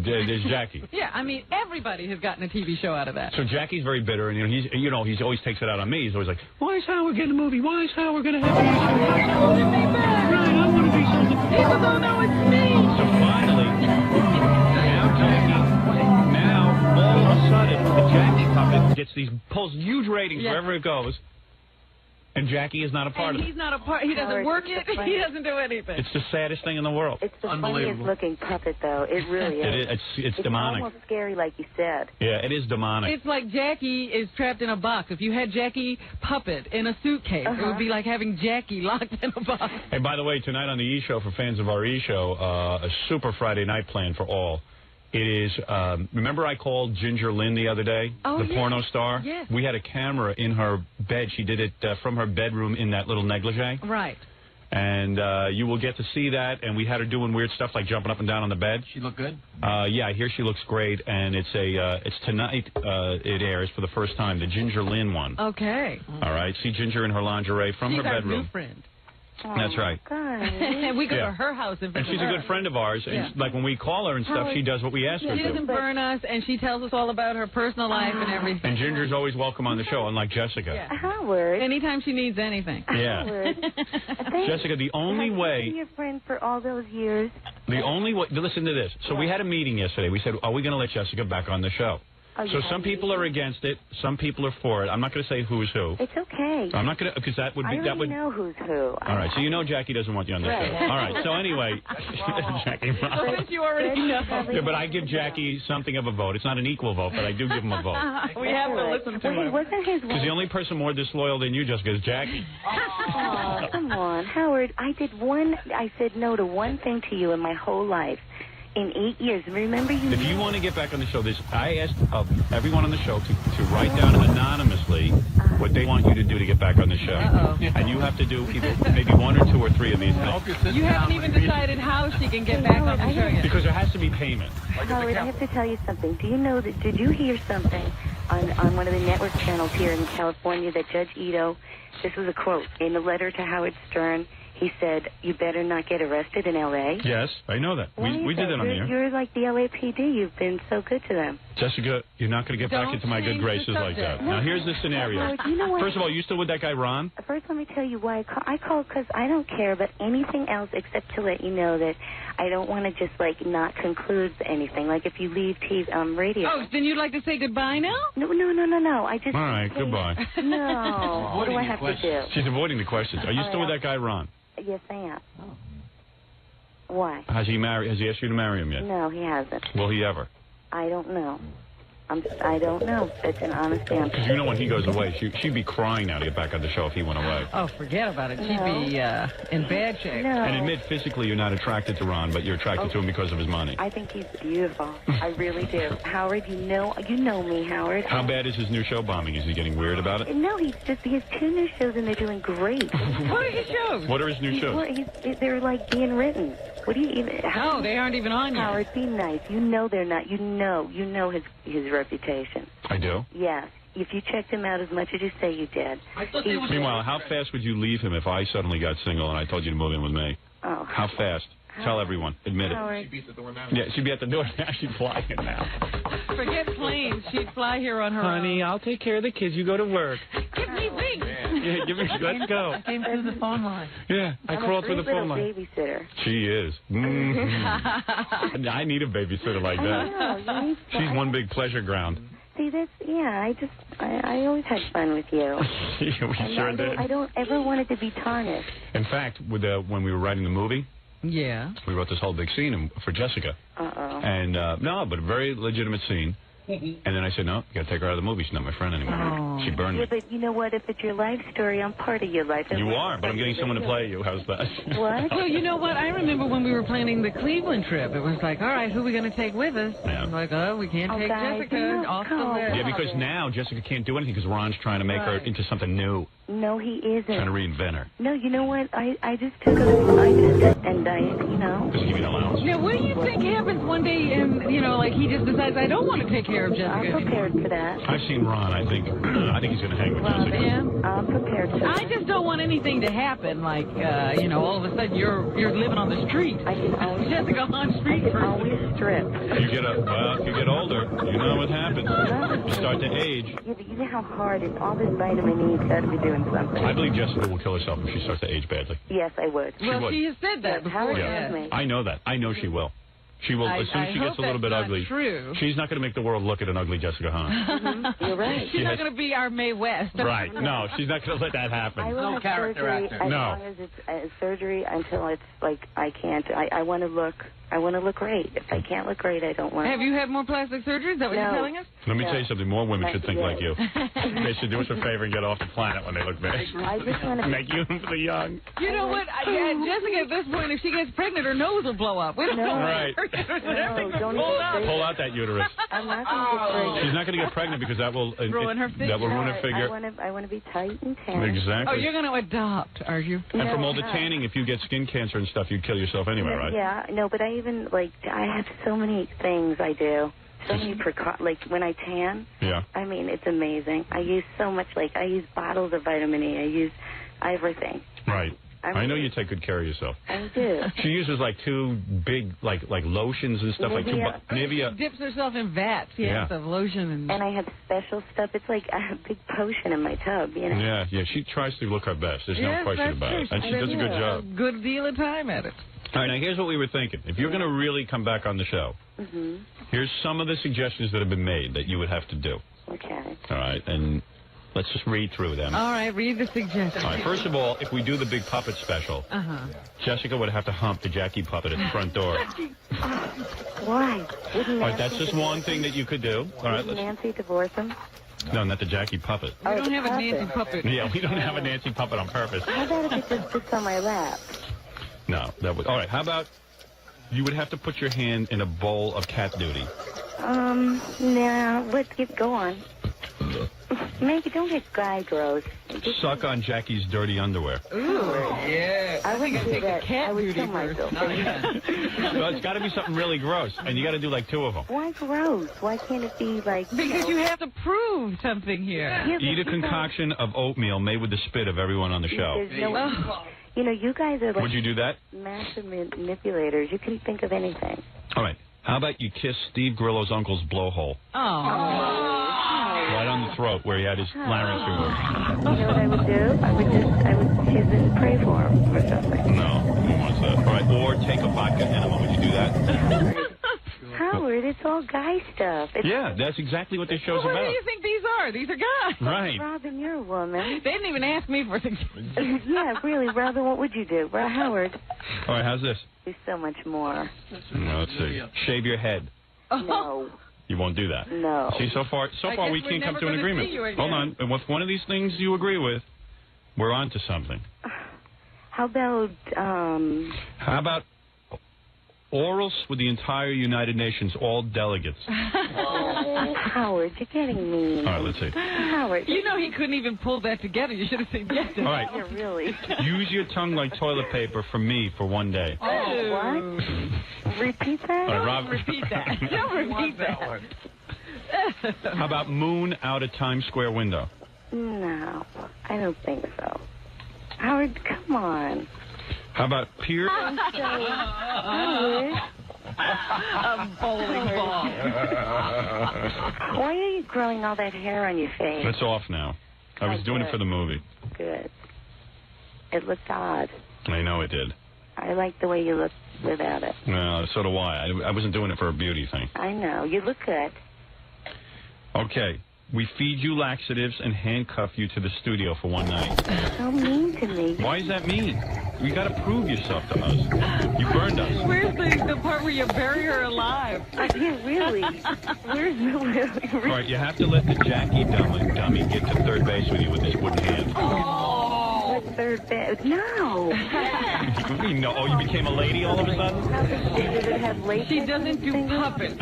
Speaker 9: there's Jackie.
Speaker 2: Yeah, I mean, everybody has gotten a TV show out of that.
Speaker 9: So Jackie's very bitter, and he's always takes it out on me. He's always like, why is Howard getting a movie? Why is Howard going to have a movie? Right, I want to be something.
Speaker 2: People don't know it's me.
Speaker 9: So finally, now all of a sudden, the Jackie puppet pulls huge ratings wherever it goes. And Jackie is not a part of it.
Speaker 2: He's not a part. He doesn't work it. He doesn't do anything.
Speaker 9: It's the saddest thing in the world.
Speaker 10: It's the funniest looking puppet, though. It really is.
Speaker 9: It's demonic.
Speaker 10: It's almost scary, like you said.
Speaker 9: Yeah, it is demonic.
Speaker 2: It's like Jackie is trapped in a box. If you had Jackie puppet in a suitcase, it would be like having Jackie locked in a box.
Speaker 9: Hey, by the way, tonight on the E! Show, for fans of our E! Show, a super Friday night plan for all. It is, remember I called Ginger Lynn the other day, the porno star?
Speaker 2: Yes.
Speaker 9: We had a camera in her bed. She did it from her bedroom in that little negligee.
Speaker 2: Right.
Speaker 9: And you will get to see that. And we had her doing weird stuff like jumping up and down on the bed.
Speaker 3: She look good?
Speaker 9: Yeah, I hear she looks great. And it's tonight it airs for the first time, the Ginger Lynn one.
Speaker 2: Okay.
Speaker 9: All right. See Ginger in her lingerie from her bedroom.
Speaker 2: She's our new friend.
Speaker 9: That's right.
Speaker 2: And we go to her house and
Speaker 9: she's a good friend of ours. And like when we call her and stuff, she does what we ask her to.
Speaker 2: She doesn't burn us, and she tells us all about her personal life and everything.
Speaker 9: And Ginger's always welcome on the show, unlike Jessica.
Speaker 2: Yeah.
Speaker 10: Howard.
Speaker 2: Anytime she needs anything.
Speaker 9: Yeah. Jessica, the only way...
Speaker 10: I've been your friend for all those years.
Speaker 9: The only way... Listen to this. So we had a meeting yesterday. We said, are we going to let Jessica back on the show? So some people are against it. Some people are for it. I'm not going to say who's who.
Speaker 10: It's okay.
Speaker 9: I'm not going to, because that would be...
Speaker 10: I already know who's who.
Speaker 9: All right, so you know Jackie doesn't want you on the show. All right, so anyway... Jackie,
Speaker 2: you already know.
Speaker 9: Yeah, but I give Jackie something of a vote. It's not an equal vote, but I do give him a vote.
Speaker 2: We have to listen to him.
Speaker 10: Wasn't his
Speaker 9: Because the only person more disloyal than you, Jessica, is Jackie.
Speaker 10: Oh, come on, Howard. I said no to one thing to you in my whole life. In 8 years. Remember you...
Speaker 9: If you want to get back on the show, I asked everyone on the show to write down anonymously what they want you to do to get back on the show. And you have to do either maybe 1 or 2 or 3 of these things.
Speaker 2: You haven't even decided how she can get back on the show yet.
Speaker 9: Because there has to be payment.
Speaker 10: Howard, I have to tell you something. Do you know that... Did you hear something on one of the network channels here in California that Judge Ito... This was a quote. In a letter to Howard Stern... He said, you better not get arrested in L.A.
Speaker 9: Yes, I know that. We did that on the air.
Speaker 10: You're like the LAPD. You've been so good to them.
Speaker 9: Jessica, you're not going to get back into my good graces like that. Now, here's the scenario.
Speaker 10: You know what?
Speaker 9: First of all, you still with that guy, Ron?
Speaker 10: First, let me tell you why I called, because I don't care about anything else except to let you know that I don't want to just, like, not conclude anything. Like, if you leave radio.
Speaker 2: Oh, then you'd like to say goodbye now?
Speaker 10: No. I just...
Speaker 9: All right, goodbye.
Speaker 10: No. What do I have to do?
Speaker 9: She's avoiding the questions. Are you still with that guy, Ron?
Speaker 10: Yes, I am. Why?
Speaker 9: Has he asked you to marry him yet?
Speaker 10: No, he hasn't.
Speaker 9: Will he ever?
Speaker 10: I don't know. I don't know. That's an honest answer.
Speaker 9: Because you know when he goes away, she'd be crying now to get back on the show if he went away.
Speaker 2: Oh, forget about it. She'd be in bad shape.
Speaker 10: No.
Speaker 9: And admit physically you're not attracted to Ron, but you're attracted to him because of his money.
Speaker 10: I think he's beautiful. I really do. Howard, you know me, Howard.
Speaker 9: How bad is his new show bombing? Is he getting weird about it?
Speaker 10: No, he has 2 new shows and they're doing great.
Speaker 2: What are his shows?
Speaker 9: What are his new shows?
Speaker 10: They're like being written. What do you even...
Speaker 2: No, they aren't even on yet.
Speaker 10: Howard, be nice. You know they're not. You know his reputation.
Speaker 9: I do?
Speaker 10: Yes. If you checked him out as much as you say you did.
Speaker 9: Meanwhile, how fast would you leave him if I suddenly got single and I told you to move in with me?
Speaker 10: Oh.
Speaker 9: How fast? Tell everyone. Admit it.
Speaker 3: She'd be at the door now.
Speaker 9: Yeah, she'd be at the door now. She'd fly in now.
Speaker 2: Forget planes. She'd fly here on her
Speaker 9: Honey,
Speaker 2: own.
Speaker 9: I'll take care of the kids. You go to work.
Speaker 2: Give me wings.
Speaker 9: Yeah, let's go.
Speaker 2: I came through the phone line.
Speaker 9: Yeah, I crawled through the phone line.
Speaker 10: I'm a babysitter.
Speaker 9: She is. I need a babysitter like that. She's one big pleasure ground.
Speaker 10: See, I always had fun with you.
Speaker 9: We sure did.
Speaker 10: I don't ever want it to be tarnished.
Speaker 9: In fact, when we were writing the movie,
Speaker 2: yeah,
Speaker 9: we wrote this whole big scene for Jessica. And no, but a very legitimate scene. And then I said, no, you got to take her out of the movie. She's not my friend anymore.
Speaker 2: Oh.
Speaker 9: She burned me.
Speaker 10: Yeah, but you know what? If it's your life story, I'm part of your life.
Speaker 9: You are, but I'm getting someone to play you. How's that?
Speaker 10: What?
Speaker 2: Well, you know what? I remember when we were planning the Cleveland trip. It was like, all right, who are we going to take with us?
Speaker 9: Yeah.
Speaker 2: I'm like, we can't take
Speaker 10: guys,
Speaker 2: Jessica off the list.
Speaker 9: Yeah, because now Jessica can't do anything because Ron's trying to make her into something new.
Speaker 10: No, he isn't.
Speaker 9: Trying to reinvent her.
Speaker 10: No, you know what? I just took you know.
Speaker 9: Doesn't give you an allowance.
Speaker 2: Now, what do you think happens one day and, like he just decides, I don't want to take care of Jessica
Speaker 10: I'm prepared for that.
Speaker 9: I've seen Ron. I think he's going to hang with Jessica.
Speaker 2: Yeah.
Speaker 10: I'm prepared for that.
Speaker 2: I just don't want anything to happen, like, all of a sudden you're living on the street. Jessica on street person.
Speaker 10: Always strip.
Speaker 9: You get older, you know what happens. You start to age.
Speaker 10: You know how hard it's all this vitamin E's got to be doing something.
Speaker 9: I believe Jessica will kill herself if she starts to age badly.
Speaker 10: Yes, I would.
Speaker 2: She has said that before.
Speaker 10: Howard
Speaker 9: Yeah.
Speaker 10: knows me.
Speaker 9: I know that. I know she will. She will, as soon as she gets a little bit ugly.
Speaker 2: True.
Speaker 9: She's not going to make the world look at an ugly Jessica Hahn.
Speaker 10: You're right.
Speaker 2: She's not going to be our Mae West.
Speaker 9: Right. No, she's not going to let that happen.
Speaker 10: I will have surgery as long as it's surgery until it's like I can't. I want to look. I want to look great. If I can't look great, I don't want.
Speaker 2: Have you had more plastic surgery? Is that what you're telling us?
Speaker 9: Let me tell you something. More women should think like you. They should do us a favor and get off the planet when they look bad.
Speaker 10: I just want to
Speaker 9: make you for the young.
Speaker 2: You know what? Jessica, at this point, if she gets pregnant, her nose will blow up. We don't know.
Speaker 9: Right. Pull out that uterus.
Speaker 10: I'm not going to get pregnant.
Speaker 9: She's not going to get pregnant because that will
Speaker 2: ruin her figure.
Speaker 9: That will ruin her figure.
Speaker 10: I want to be tight and tan.
Speaker 9: Exactly.
Speaker 2: Oh, you're going to adopt, are you?
Speaker 9: And from all the tanning, if you get skin cancer and stuff, you'd kill yourself anyway, right?
Speaker 10: Yeah. No, but I even I have so many things I do. So many like when I tan.
Speaker 9: Yeah.
Speaker 10: I mean, it's amazing. I use so much. I use bottles of vitamin E. I use everything.
Speaker 9: Right. I know you take good care of yourself.
Speaker 10: I do.
Speaker 9: She uses like 2 big like lotions and stuff Nivea.
Speaker 2: She dips herself in vats, of lotion
Speaker 10: and I have special stuff. It's like a big potion in my tub, you know.
Speaker 9: Yeah. She tries to look her best. There's no question about it, and she does a good job.
Speaker 2: Good deal of time at it.
Speaker 9: All right, now here's what we were thinking. If you're going to really come back on the show, here's some of the suggestions that have been made that you would have to do.
Speaker 10: Okay.
Speaker 9: All right, and let's just read through them.
Speaker 2: All right, read the suggestions.
Speaker 9: All right, first of all, if we do the big puppet special, Jessica would have to hump the Jackie puppet at the front door.
Speaker 10: Why?
Speaker 9: All right, that's just one thing that you could do. All right,
Speaker 10: let's... Nancy divorce him?
Speaker 9: No, not the Jackie puppet.
Speaker 2: We don't have a Nancy puppet.
Speaker 9: Yeah, we don't have a Nancy puppet on purpose.
Speaker 10: How about if it just sits on my lap?
Speaker 9: No, that would... All right, how about you would have to put your hand in a bowl of cat duty?
Speaker 10: Nah, let's go on. Maybe don't get guy gross.
Speaker 9: Suck on Jackie's dirty underwear.
Speaker 2: Ooh, yeah.
Speaker 10: I wouldn't do that. I would kill myself.
Speaker 9: Well, it's got to be something really gross, and you got to do like 2 of them.
Speaker 10: Why gross? Why can't it be like...
Speaker 2: Because you have to prove something here.
Speaker 10: Yeah,
Speaker 9: eat a concoction of oatmeal made with the spit of everyone on the show.
Speaker 10: You know, you guys are like...
Speaker 9: Would you do that?
Speaker 10: Master manipulators. You can think of anything.
Speaker 9: All right. How about you kiss Steve Grillo's uncle's blowhole? Right on the throat where he had his larynx removed.
Speaker 10: You know what I would do? I would kiss and pray for him or something.
Speaker 9: No, who wants that? All right. Or take a vodka enema. Would you do that?
Speaker 10: Howard, it's all guy stuff.
Speaker 9: Yeah, that's exactly what this show's about.
Speaker 2: What do you think these are? These are guys.
Speaker 9: Right.
Speaker 10: Robin, you're a woman.
Speaker 2: They didn't even ask me for suggestions.
Speaker 10: Yeah, really, Robin, what would you do? Well, Howard.
Speaker 9: All right, how's this?
Speaker 10: Do so much more.
Speaker 9: No, let's see. Shave your head.
Speaker 10: No.
Speaker 9: You won't do that.
Speaker 10: No.
Speaker 9: See, so far we can't come to an agreement. Hold on. And with one of these things you agree with, we're on to something.
Speaker 10: How about
Speaker 9: orals with the entire United Nations, all delegates?
Speaker 10: Oh, Howard, you're getting mean.
Speaker 9: All right, let's see.
Speaker 10: Howard.
Speaker 2: You know he couldn't even pull that together. You should have said yes.
Speaker 9: All right.
Speaker 10: Yeah, really.
Speaker 9: Use your tongue like toilet paper for me for 1 day.
Speaker 10: Oh, what? Repeat that?
Speaker 9: Rob,
Speaker 2: repeat that. Don't repeat that.
Speaker 9: How about moon out a Times Square window?
Speaker 10: No, I don't think so. Howard, come on.
Speaker 9: How about peer?
Speaker 10: Howard.
Speaker 2: A bowling ball.
Speaker 10: Why are you growing all that hair on your face?
Speaker 9: It's off now. I was doing it for the movie.
Speaker 10: Good. It looked odd.
Speaker 9: I know it did.
Speaker 10: I like the way you look without it.
Speaker 9: No, so do I. I wasn't doing it for a beauty thing.
Speaker 10: I know. You look good.
Speaker 9: Okay. We feed you laxatives and handcuff you to the studio for 1 night.
Speaker 10: So mean to me.
Speaker 9: Why is that mean? You got to prove yourself to us. You burned us.
Speaker 2: Where's the part where you bury her alive?
Speaker 10: Yeah, really. Where's the...
Speaker 9: All right, you have to let the Jackie dummy get to third base with you with his wooden hand.
Speaker 10: Oh, third base. No.
Speaker 9: No. Oh, you became a lady all of a sudden?
Speaker 10: Does it have lace?
Speaker 2: She doesn't do puppets.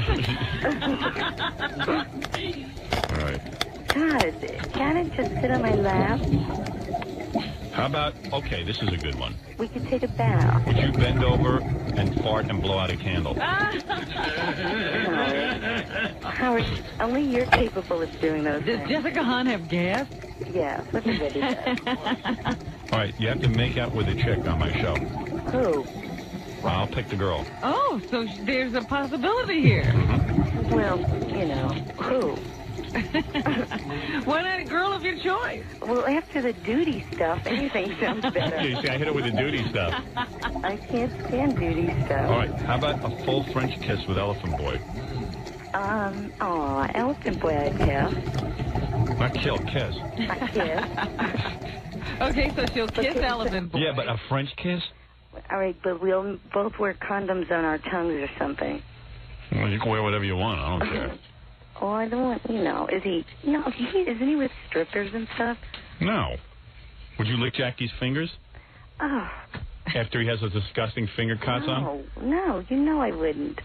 Speaker 9: All right.
Speaker 10: God, can't it just sit on my lap?
Speaker 9: How about, okay, this is a good one.
Speaker 10: We could take a bath.
Speaker 9: Would you bend over and fart and blow out a candle?
Speaker 10: Howard, only you're capable of doing those
Speaker 2: Does
Speaker 10: things.
Speaker 2: Jessica Hahn have gas?
Speaker 10: Yeah, let me get it.
Speaker 9: All right, you have to make out with a chick on my show.
Speaker 10: Who?
Speaker 9: I'll pick the girl.
Speaker 2: Oh, so there's a possibility here.
Speaker 10: Well, you know, who?
Speaker 2: Why not a girl of your choice?
Speaker 10: Well, after the duty stuff, anything sounds better.
Speaker 1: Yeah, you see, I hit her with the duty stuff.
Speaker 10: I can't stand duty stuff.
Speaker 1: All right, how about a full French kiss with Elephant Boy?
Speaker 10: Elephant Boy, I'd kiss.
Speaker 1: Not kill, kiss.
Speaker 10: I kiss.
Speaker 2: Okay, so she'll kiss Elephant Boy.
Speaker 1: Yeah, but a French kiss?
Speaker 10: All right, but we'll both wear condoms on our tongues or something.
Speaker 1: Well, you can wear whatever you want. I don't care.
Speaker 10: Oh, I don't want, is he, isn't he with strippers and stuff?
Speaker 1: No. Would you lick Jackie's fingers?
Speaker 10: Oh.
Speaker 1: After he has those disgusting finger cuts on?
Speaker 10: No, I wouldn't.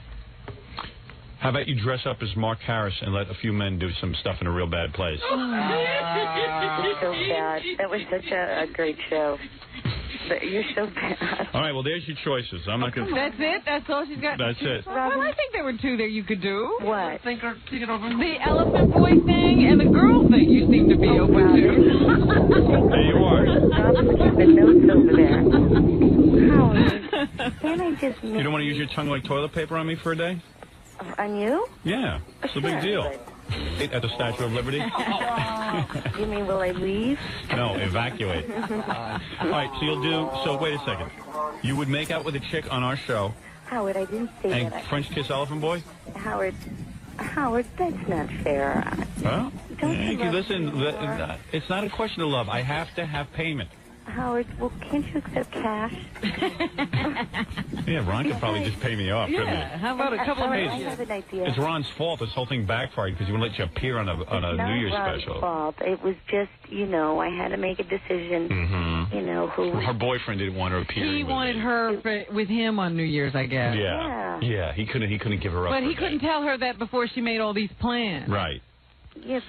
Speaker 1: How about you dress up as Mark Harris and let a few men do some stuff in a real bad place?
Speaker 10: So bad. That was such a great show. But you're so bad.
Speaker 1: All right, well, there's your choices. I'm not going to...
Speaker 2: That's it? That's all she's got?
Speaker 1: That's it.
Speaker 2: Well, I think there were two that you could do.
Speaker 10: What?
Speaker 2: The Elephant Boy thing and the girl thing you seem to be open to.
Speaker 1: There you are.
Speaker 10: The notes over there. Howard, can I just...
Speaker 1: You don't want to use your tongue like toilet paper on me for a day?
Speaker 10: On you?
Speaker 1: Yeah, it's a big deal. At the Statue of Liberty?
Speaker 10: You mean, will I leave?
Speaker 1: No, evacuate. All right, so you'll do... So, wait a second. You would make out with a chick on our show.
Speaker 10: Howard, I didn't say
Speaker 1: and
Speaker 10: that.
Speaker 1: French kiss Elephant Boy?
Speaker 10: Howard, that's not fair.
Speaker 1: Huh?
Speaker 10: Don't
Speaker 1: listen, it's not a question of love. I have to have payment.
Speaker 10: Howard, well, can't you accept cash?
Speaker 1: Yeah, Ron could probably just pay me off, couldn't he?
Speaker 2: How about a couple of
Speaker 10: I have an idea.
Speaker 1: It's Ron's fault. This whole thing backfired because he wouldn't let you appear on a New Year's
Speaker 10: Ron's
Speaker 1: special.
Speaker 10: fault. It was just, I had to make a decision. Who...
Speaker 1: Her boyfriend didn't want her appearing.
Speaker 2: He wanted her with him on New Year's, I guess.
Speaker 1: Yeah. He couldn't give her up.
Speaker 2: But he couldn't tell her that before she made all these plans.
Speaker 1: Right.
Speaker 10: Yes.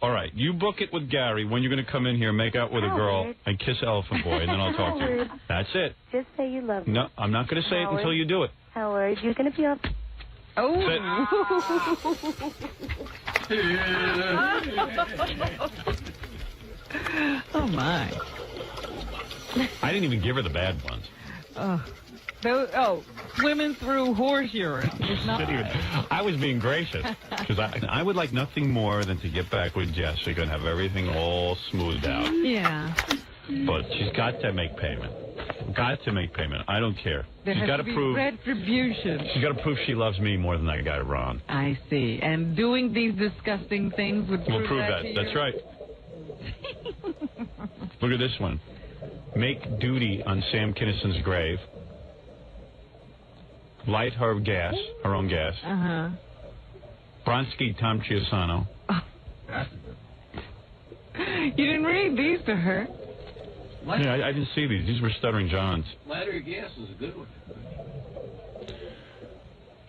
Speaker 1: All right, you book it with Gary when you're going to come in here, make out with a girl, and kiss Elephant Boy, and then I'll talk to you. That's it.
Speaker 10: Just say you love me.
Speaker 1: No, I'm not going to say it until you do it.
Speaker 10: Howard, you're going to be up.
Speaker 2: Oh. Oh, my.
Speaker 1: I didn't even give her the bad ones.
Speaker 2: Swimming through horse urine.
Speaker 1: I was being gracious because I would like nothing more than to get back with Jessica and have everything all smoothed out.
Speaker 2: Yeah.
Speaker 1: But she's got to make payment. Got to make payment. I don't care.
Speaker 2: She's got to
Speaker 1: prove
Speaker 2: retribution.
Speaker 1: She's got to prove she loves me more than that guy Ron.
Speaker 2: I see. And doing these disgusting things would prove that to you?
Speaker 1: That's right. Look at this one. Make duty on Sam Kinnison's grave. Light her own gas.
Speaker 2: Uh-huh.
Speaker 1: Bronski Tom Chiusano.
Speaker 2: You didn't read these to her.
Speaker 1: Yeah, I didn't see these. These were Stuttering Johns.
Speaker 11: Light her gas is a good one.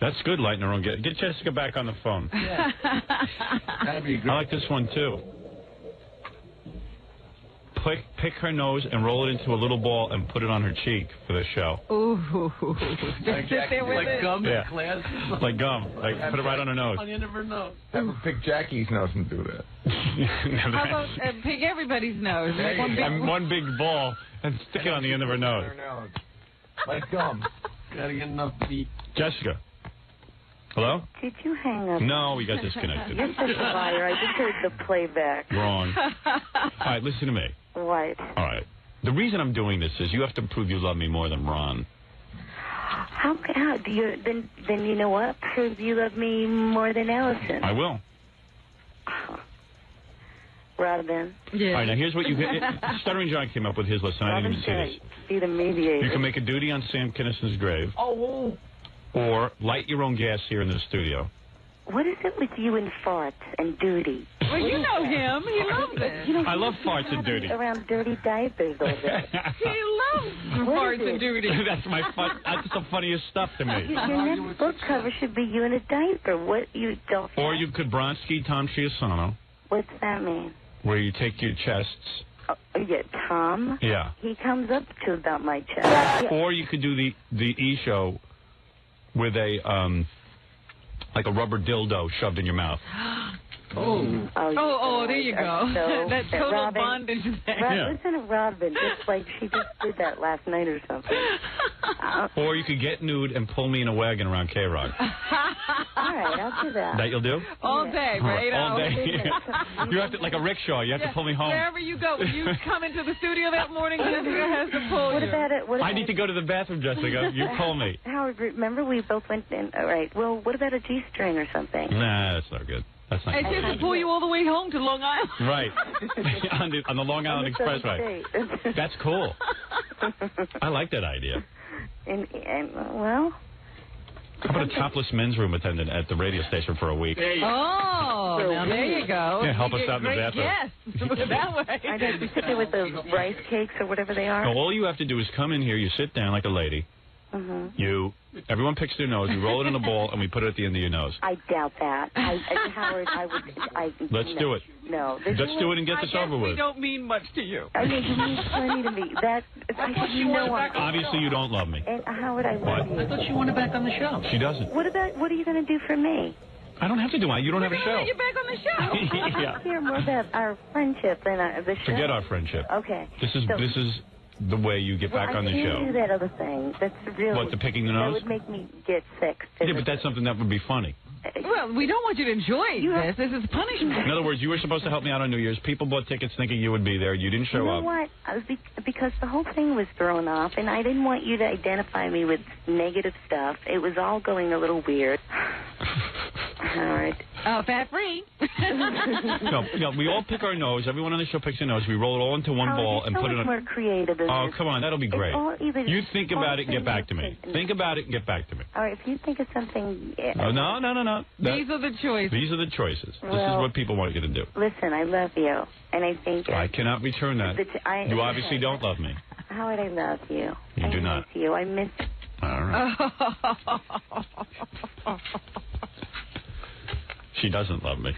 Speaker 1: That's good, lighting her own gas. Get Jessica back on the phone.
Speaker 11: Yeah. That'd be great.
Speaker 1: I like this one, too. Pick her nose and roll it into a little ball and put it on her cheek for the show.
Speaker 2: Ooh. Just sit there with
Speaker 11: like
Speaker 2: it.
Speaker 11: gum
Speaker 1: Yeah.
Speaker 11: in class.
Speaker 1: Like gum. Like put it right on her nose.
Speaker 11: On the end of her nose.
Speaker 8: Have her pick Jackie's nose and do that.
Speaker 2: How about pick everybody's nose? Make
Speaker 1: one big ball and stick it on the end of her nose.
Speaker 8: Like gum.
Speaker 11: Gotta get enough meat.
Speaker 1: Jessica. Hello?
Speaker 10: Did you hang up?
Speaker 1: No, we got disconnected.
Speaker 10: You're such a liar. I just heard the playback.
Speaker 1: Wrong. All right, listen to me.
Speaker 10: What?
Speaker 1: All right. The reason I'm doing this is you have to prove you love me more than Ron.
Speaker 10: How do you then you know what? Prove you love me more than Allison.
Speaker 1: I will.
Speaker 10: Robin.
Speaker 2: Yeah.
Speaker 1: All right, now here's what you Stuttering John came up with his list, and I didn't even see this.
Speaker 10: Be the mediator.
Speaker 1: You can make a duty on Sam Kinnison's grave.
Speaker 11: Oh.
Speaker 1: Or light your own gas here in the studio.
Speaker 10: What is it with you and farts and duty?
Speaker 2: Well, you know him. He loves it.
Speaker 1: I love farts and duty.
Speaker 10: Around dirty diapers all day.
Speaker 2: He loves farts and duty.
Speaker 1: That's the funniest stuff to me.
Speaker 10: Your next book cover should be you in a diaper. What you don't?
Speaker 1: Or you could Bronski Tom Chiusano.
Speaker 10: What's that mean?
Speaker 1: Where you take your chests.
Speaker 10: Yeah, Tom.
Speaker 1: Yeah.
Speaker 10: He comes up to about my chest. Yeah.
Speaker 1: Or you could do the E show with a like a rubber dildo shoved in your mouth.
Speaker 2: Oh, there you go. That total
Speaker 10: Robin,
Speaker 2: bondage thing.
Speaker 10: Listen to Robin, just like she just did that last night or something.
Speaker 9: Or you could get nude and pull me in a wagon around K-Rock.
Speaker 10: All right, I'll do that.
Speaker 9: That you'll do?
Speaker 2: All day, right?
Speaker 9: All day. You have to, like a rickshaw, you have to pull me home.
Speaker 2: Wherever you go, when you come into the studio that morning, Jessica has to pull
Speaker 10: What
Speaker 2: you.
Speaker 10: about it?
Speaker 9: I need to go to the bathroom, Jessica. You pull me.
Speaker 10: Howard, remember we both went in. All right. Well, what about a G-string or something?
Speaker 9: Nah, that's not good. That's not
Speaker 2: And
Speaker 9: good.
Speaker 2: just to pull you all the way home to Long Island.
Speaker 9: Right. on the Long Island Expressway. That's cool. I like that idea.
Speaker 10: Well...
Speaker 9: How about a topless men's room attendant at the radio station for a week?
Speaker 2: Oh, now there you go.
Speaker 9: Yeah, help us out in the bathroom.
Speaker 2: Yes, that way.
Speaker 10: I'd have to sit there with the rice cakes or whatever they are.
Speaker 9: No, all you have to do is come in here, you sit down like a lady, everyone picks their nose, you roll it in a ball, and we put it at the end of your nose.
Speaker 10: I doubt that. Howard,
Speaker 9: Let's do it.
Speaker 10: No.
Speaker 9: Let's do it and get this over with.
Speaker 2: We don't mean much to you.
Speaker 10: I mean, you mean plenty to me.
Speaker 9: Obviously, you don't love me.
Speaker 10: And Howard, I love you.
Speaker 11: I thought she wanted back on the show.
Speaker 9: She doesn't.
Speaker 10: What are you going to do for me?
Speaker 9: I don't have to do it. You don't have a show.
Speaker 2: You're back on the show.
Speaker 10: I hear more about our friendship than the show.
Speaker 9: Forget our friendship.
Speaker 10: Okay.
Speaker 9: This is the way you get back on the show.
Speaker 10: I can't do that other thing. That's really...
Speaker 9: What, the picking the nose?
Speaker 10: That would make me get sick.
Speaker 9: Yeah, but that's something that would be funny.
Speaker 2: Well, we don't want you to enjoy this. This is punishment.
Speaker 9: In other words, you were supposed to help me out on New Year's. People bought tickets thinking you would be there. You didn't show up.
Speaker 10: You know what? Because the whole thing was thrown off, and I didn't want you to identify me with negative stuff. It was all going a little weird. Howard.
Speaker 2: Oh, fat-free.
Speaker 9: No, we all pick our nose. Everyone on the show picks a nose. We roll it all into one ball and put it on.
Speaker 10: More creative than
Speaker 9: Oh,
Speaker 10: this.
Speaker 9: come on. That'll be great. You think about it and get back to me.
Speaker 10: All
Speaker 9: Think about it and get back to me.
Speaker 10: right, if you think of something...
Speaker 9: No.
Speaker 2: These are the choices.
Speaker 9: These are the choices. This is
Speaker 10: Well,
Speaker 9: what people want you to do.
Speaker 10: Listen, I love you, and I think...
Speaker 9: I cannot return that. You obviously don't love me.
Speaker 10: Howard, I love you.
Speaker 9: You do not.
Speaker 10: I miss you. I miss...
Speaker 9: All right. She doesn't love me.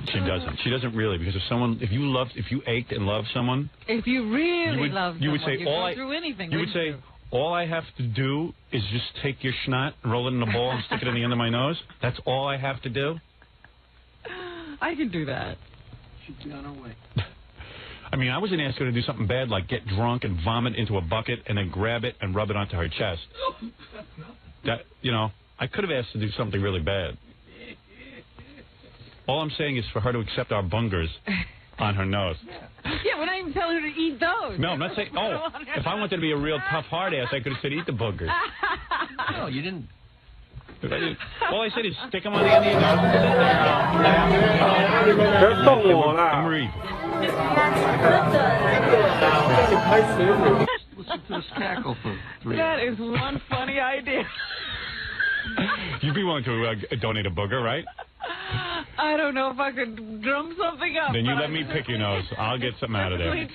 Speaker 9: She doesn't. She doesn't really, because if you ached and loved someone,
Speaker 2: if you really loved someone,
Speaker 9: you would say
Speaker 2: you'd go through anything.
Speaker 9: You would say, all I have to do is just take your schnot and roll it in a ball and stick it in the end of my nose. That's all I have to do.
Speaker 2: I can do that.
Speaker 11: She'd be on her way.
Speaker 9: I mean, I wasn't asking her to do something bad like get drunk and vomit into a bucket and then grab it and rub it onto her chest. I could have asked her to do something really bad. All I'm saying is for her to accept our bungers on her nose.
Speaker 2: Yeah, we're not even telling her to eat those.
Speaker 9: No, I'm not saying... Oh, if I wanted to be a real tough hard ass, I could have said eat the boogers.
Speaker 11: No, you didn't.
Speaker 9: All I said is stick them on the end of your nose and read.
Speaker 11: Listen to this cackle for 3
Speaker 2: That is one funny idea.
Speaker 9: You'd be willing to donate a booger, right?
Speaker 2: I don't know if I could drum something up.
Speaker 9: Then you let me pick your nose. I'll get something out of there.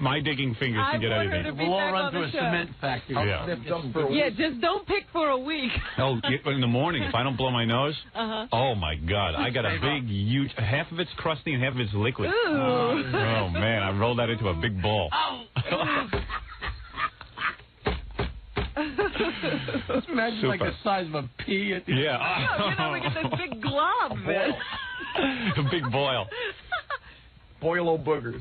Speaker 9: My digging fingers can get anything.
Speaker 11: We'll all run to a cement factory.
Speaker 2: Yeah, just don't pick for a week.
Speaker 9: Oh, in the morning, if I don't blow my nose, oh, my God. I got a big, huge, half of it's crusty and half of it's liquid.
Speaker 2: Ooh.
Speaker 9: Oh, man, I rolled that into a big ball.
Speaker 11: Imagine like the size of a pea at the
Speaker 2: we get this big glob, man.
Speaker 9: A big boil.
Speaker 3: Boil boogers.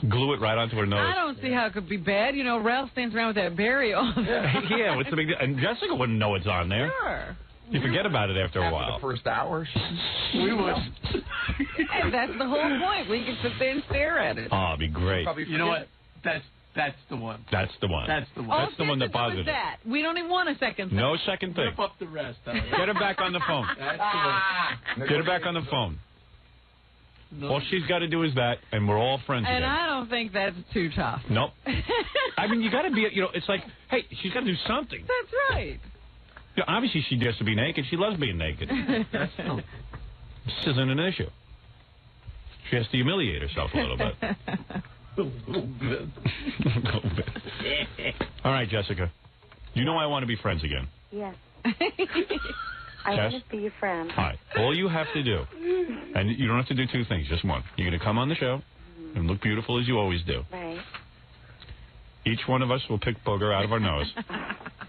Speaker 9: Glue it right onto her nose.
Speaker 2: I don't see how it could be bad. Ralph stands around with that berry on.
Speaker 9: Yeah, what's the big deal? And Jessica wouldn't know it's on there.
Speaker 2: Sure.
Speaker 9: You forget about it after a while.
Speaker 3: The first hour.
Speaker 11: We would.
Speaker 2: And that's the whole point. We can sit there and stare at it.
Speaker 9: Oh, it'd be great.
Speaker 11: You know what? That's the one.
Speaker 9: That's the one.
Speaker 11: That's the one.
Speaker 9: That's the one that bothers me.
Speaker 2: That. We don't even want a second thing.
Speaker 9: No second thing.
Speaker 11: Rip up the rest.
Speaker 9: Get her back on the phone.
Speaker 11: That's the one.
Speaker 9: Get her back on the phone. No. All she's got to do is that, and we're all friends
Speaker 2: and
Speaker 9: again.
Speaker 2: I don't think that's too tough.
Speaker 9: Nope. I mean, you got to be, it's like, hey, she's got to do something.
Speaker 2: That's right.
Speaker 9: Obviously, she dares to be naked. She loves being naked. This isn't an issue. She has to humiliate herself a little bit. A little bit. All right, Jessica. You know I want to be friends again.
Speaker 10: Yes. I want to be your friend.
Speaker 9: All right. All you have to do, and you don't have to do two things, just one. You're going to come on the show and look beautiful as you always do.
Speaker 10: Right.
Speaker 9: Each one of us will pick booger out of our nose.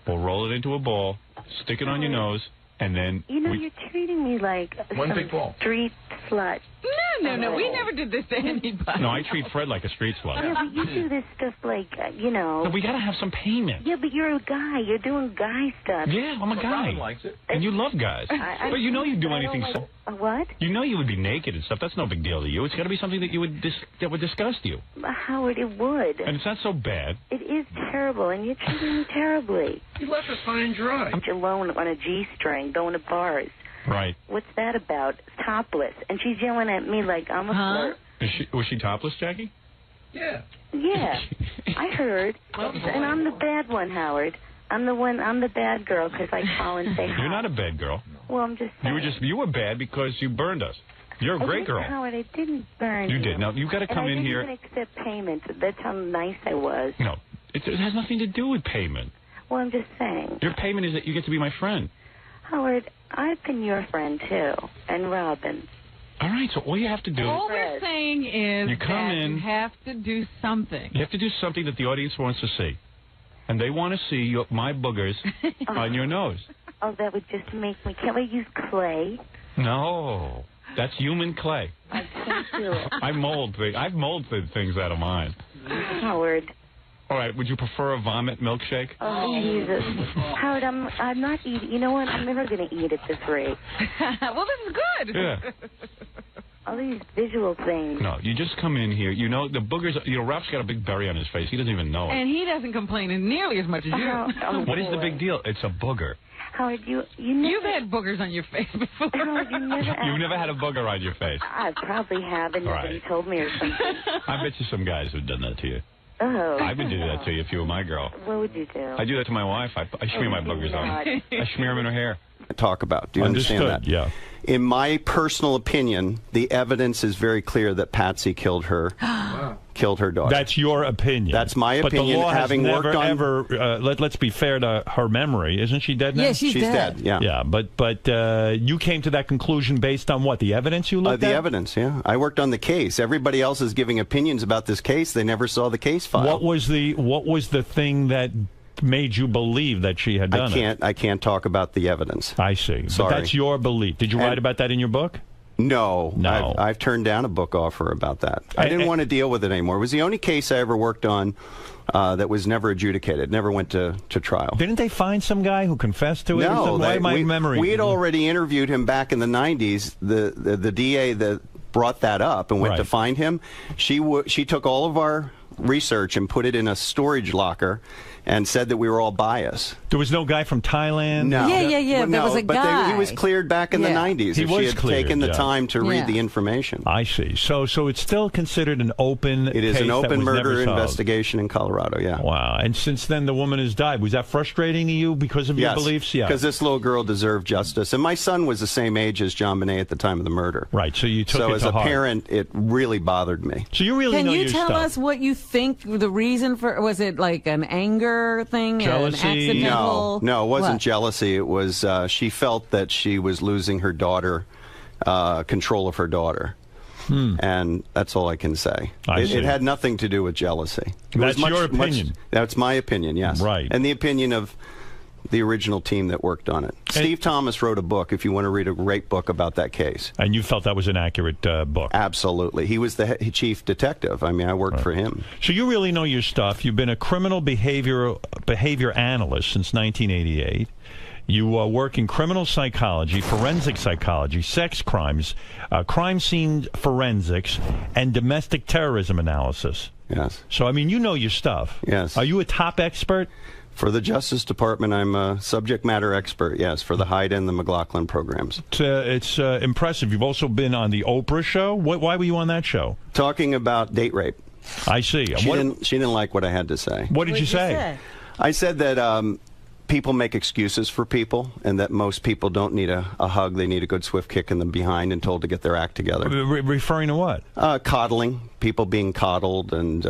Speaker 9: We'll roll it into a ball, stick it on your nose, and then...
Speaker 10: you're treating me like
Speaker 3: one big ball.
Speaker 10: Street slut.
Speaker 2: No. We never did this to anybody.
Speaker 9: No, I treat Fred like a street slut.
Speaker 10: Yeah, but you do this stuff like,
Speaker 9: No, we got to have some payment.
Speaker 10: Yeah, but you're a guy. You're doing guy stuff.
Speaker 9: Yeah, I'm a guy.
Speaker 8: Robin likes it.
Speaker 9: And you love guys. But you know you'd do anything.
Speaker 10: What?
Speaker 9: You know you would be naked and stuff. That's no big deal to you. It's got to be something that that would disgust you.
Speaker 10: Howard, it would.
Speaker 9: And it's not so bad.
Speaker 10: It is terrible, and you're treating me terribly.
Speaker 11: You left us high and dry.
Speaker 10: I'm alone on a G-string going to bars.
Speaker 9: Right.
Speaker 10: What's that about? Topless. And she's yelling at me like I'm a flirt.
Speaker 9: Was she topless, Jackie?
Speaker 11: Yeah.
Speaker 10: Yeah. I heard. And I'm the bad one, Howard. I'm the bad girl because I call and say hi.
Speaker 9: You're not a bad girl.
Speaker 10: Well, I'm just saying.
Speaker 9: You were bad because you burned us. You're a great girl.
Speaker 10: Howard, I didn't burn you.
Speaker 9: You did. Now, you've got to come in here.
Speaker 10: I didn't even accept payment. That's how nice I was.
Speaker 9: No. It has nothing to do with payment.
Speaker 10: Well, I'm just saying.
Speaker 9: Your payment is that you get to be my friend.
Speaker 10: Howard, I've been your friend, too. And Robin.
Speaker 9: All right, so all you have to do...
Speaker 2: All we're saying is
Speaker 9: you come in,
Speaker 2: you have to do something.
Speaker 9: You have to do something that the audience wants to see. And they want to see my boogers on your nose.
Speaker 10: Oh, that would just make me... Can't we use clay?
Speaker 9: No. That's human clay.
Speaker 10: I can't do it.
Speaker 9: I've molded things out of mine.
Speaker 10: Howard.
Speaker 9: All right, would you prefer a vomit milkshake?
Speaker 10: Oh, Jesus. Howard, I'm not eating. You know what? I'm never going to eat at this rate.
Speaker 2: Well, this is good.
Speaker 9: Yeah.
Speaker 10: All these visual things.
Speaker 9: No, you just come in here. You know, the boogers, Ralph's got a big berry on his face. He doesn't even know it.
Speaker 2: And he doesn't complain nearly as much as you.
Speaker 9: What is the big deal? It's a booger.
Speaker 10: Howard, you've
Speaker 2: had boogers on your face before.
Speaker 10: Howard,
Speaker 9: You've never had a booger on your face.
Speaker 10: I probably have, and nobody told me or something.
Speaker 9: I bet you some guys have done that to you.
Speaker 10: Oh.
Speaker 9: I would do that to you if you were my girl.
Speaker 10: What would you do?
Speaker 9: I do that to my wife. I smear my boogers on her. I smear them in her hair.
Speaker 12: Talk about. Do you understand that?
Speaker 9: Yeah.
Speaker 12: In my personal opinion, the evidence is very clear that Patsy killed her. Killed her daughter.
Speaker 9: That's your opinion.
Speaker 12: That's my opinion.
Speaker 9: But the law
Speaker 12: having
Speaker 9: has never,
Speaker 12: worked on
Speaker 9: ever. Let's be fair to her memory. Isn't she dead now?
Speaker 2: Yeah, she's dead.
Speaker 12: Yeah.
Speaker 9: Yeah, but you came to that conclusion based on what? The evidence you looked at?
Speaker 12: The evidence. Yeah, I worked on the case. Everybody else is giving opinions about this case. They never saw the case file.
Speaker 9: What was the thing that made you believe that she had done it?
Speaker 12: I can't talk about the evidence.
Speaker 9: I see.
Speaker 12: Sorry.
Speaker 9: But that's your belief. Did you write about that in your book?
Speaker 12: No. I've turned down a book offer about that. I didn't want to deal with it anymore. It was the only case I ever worked on that was never adjudicated, never went to trial.
Speaker 9: Didn't they find some guy who confessed to it?
Speaker 12: No. We had already interviewed him back in the 90s. The DA that brought that up and went to find him, she took all of our research and put it in a storage locker and said that we were all biased.
Speaker 9: There was no guy from Thailand?
Speaker 12: No.
Speaker 2: Yeah. There was a guy.
Speaker 12: He was cleared back in the 90s.
Speaker 9: He was
Speaker 12: had
Speaker 9: cleared,
Speaker 12: taken the time to read the information.
Speaker 9: I see. So it's still considered an open case.
Speaker 12: It is an open murder
Speaker 9: never solved.
Speaker 12: investigation in Colorado, yeah.
Speaker 9: Wow. And since then, the woman has died. Was that frustrating to you because of your beliefs? Yeah.
Speaker 12: Because this little girl deserved justice. And my son was the same age as John Bonet at the time of the murder.
Speaker 9: Right. So you took it to heart.
Speaker 12: So as a parent, it really bothered me.
Speaker 9: So you really know your stuff.
Speaker 2: Can you tell us what you think the reason for... Was it like an anger thing?
Speaker 9: Jealousy?
Speaker 2: An accidental...
Speaker 12: No, it wasn't jealousy. It was she felt that she was losing her daughter, control of her daughter. And that's all I can say. It had nothing to do with jealousy.
Speaker 9: That's your opinion.
Speaker 12: That's my opinion, yes.
Speaker 9: Right.
Speaker 12: And the opinion of the original team that worked on it. Steve Thomas wrote a book, if you want to read a great book about that case.
Speaker 9: And you felt that was an accurate book?
Speaker 12: Absolutely. He was the chief detective. I mean, I worked for him.
Speaker 9: So you really know your stuff. You've been a criminal behavior analyst since 1988. You work in criminal psychology, forensic psychology, sex crimes, crime scene forensics, and domestic terrorism analysis.
Speaker 12: Yes.
Speaker 9: So, I mean, you know your stuff.
Speaker 12: Yes.
Speaker 9: Are you a top expert?
Speaker 12: For the Justice Department, I'm a subject matter expert, yes, for the Hyde and the McLaughlin programs.
Speaker 9: It's impressive. You've also been on the Oprah show. Why were you on that show?
Speaker 12: Talking about date rape.
Speaker 9: I see.
Speaker 12: She didn't like what I had to say.
Speaker 9: What did you say?
Speaker 12: I said that people make excuses for people, and that most people don't need a hug. They need a good swift kick in the behind and told to get their act together.
Speaker 9: Referring to what?
Speaker 12: Coddling. people being coddled, and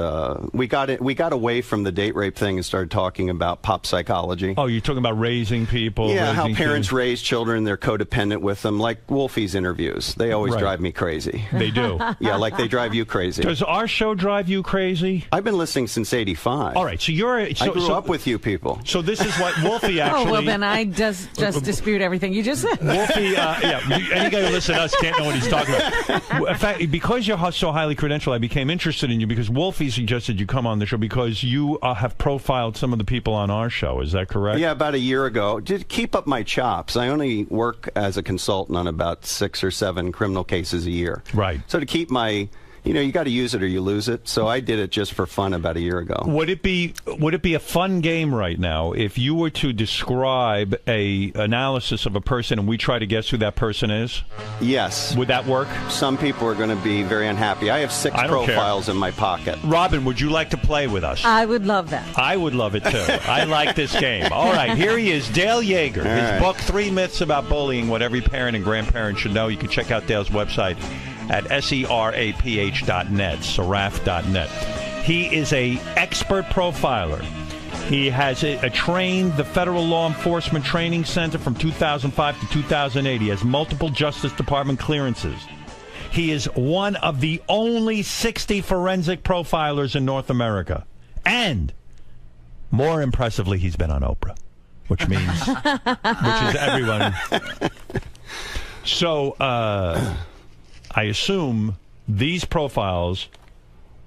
Speaker 12: we got away from the date rape thing and started talking about pop psychology.
Speaker 9: Oh, you're talking about raising people?
Speaker 12: Yeah, how
Speaker 9: raising
Speaker 12: parents
Speaker 9: kids.
Speaker 12: raise children, they're codependent with them, like Wolfie's interviews. They always drive me crazy.
Speaker 9: They do?
Speaker 12: Yeah, like they drive you crazy.
Speaker 9: Does our show drive you crazy?
Speaker 12: I've been listening since '85.
Speaker 9: All right, so you're...
Speaker 12: I grew up with you people.
Speaker 9: So this is what Wolfie actually...
Speaker 2: Oh, well, then I just dispute everything you just said.
Speaker 9: Wolfie, any guy who listens to us can't know what he's talking about. In fact, because you're so highly credentialed, I became interested in you because Wolfie suggested you come on the show because you have profiled some of the people on our show. Is that correct?
Speaker 12: Yeah, about a year ago. To keep up my chops, I only work as a consultant on about 6 or 7 criminal cases a year.
Speaker 9: Right.
Speaker 12: So to keep my... you got to use it or you lose it. So I did it just for fun about a year ago.
Speaker 9: Would it be a fun game right now if you were to describe a analysis of a person and we try to guess who that person is?
Speaker 12: Yes.
Speaker 9: Would that work?
Speaker 12: Some people are going to be very unhappy. I have 6 profiles in my pocket.
Speaker 9: Robin, would you like to play with us?
Speaker 2: I would love that.
Speaker 9: I would love it too. I like this game. All right, here he is, Dale Yeager. His book, 3 Myths About Bullying, What Every Parent and Grandparent Should Know. You can check out Dale's website at seraph.net, seraph.net. He is a expert profiler. He has trained the Federal Law Enforcement Training Center from 2005 to 2008. He has multiple Justice Department clearances. He is one of the only 60 forensic profilers in North America. And, more impressively, he's been on Oprah, which means, which is everyone. So, I assume these profiles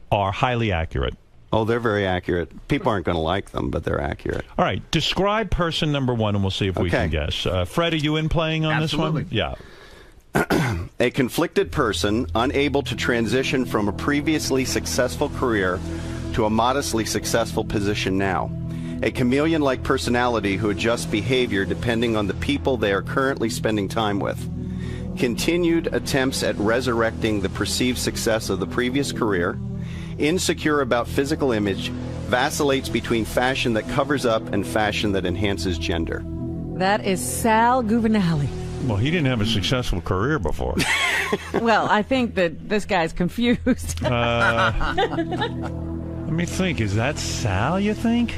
Speaker 9: are highly accurate.
Speaker 12: Oh, they're very accurate. People aren't going to like them, but they're accurate.
Speaker 9: All right. Describe person number 1, and we'll see if we can guess. Fred, are you in playing on this one? Yeah.
Speaker 12: A conflicted person unable to transition from a previously successful career to a modestly successful position now. A chameleon-like personality who adjusts behavior depending on the people they are currently spending time with. Continued attempts at resurrecting the perceived success of the previous career, insecure about physical image, vacillates between fashion that covers up and fashion that enhances gender.
Speaker 2: That is Sal Governale.
Speaker 9: Well, he didn't have a successful career before.
Speaker 2: Well, I think that this guy's confused.
Speaker 9: Let me think. Is that Sal, you think?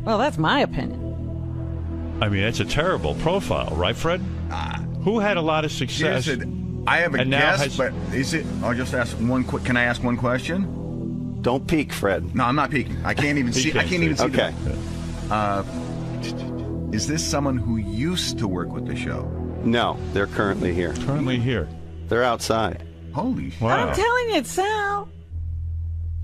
Speaker 2: Well, that's my opinion.
Speaker 9: I mean, it's a terrible profile, right, Fred? Who had a lot of success?
Speaker 13: I have a guess, but is it? I'll just ask one quick. Can I ask one question?
Speaker 12: Don't peek, Fred.
Speaker 13: No, I'm not peeking. I can't even see. I can't even see.
Speaker 12: Okay.
Speaker 13: Is this someone who used to work with the show?
Speaker 12: No, they're currently here.
Speaker 9: Currently here.
Speaker 12: They're outside.
Speaker 13: Holy shit.
Speaker 9: Wow.
Speaker 2: I'm telling you, it's Sal.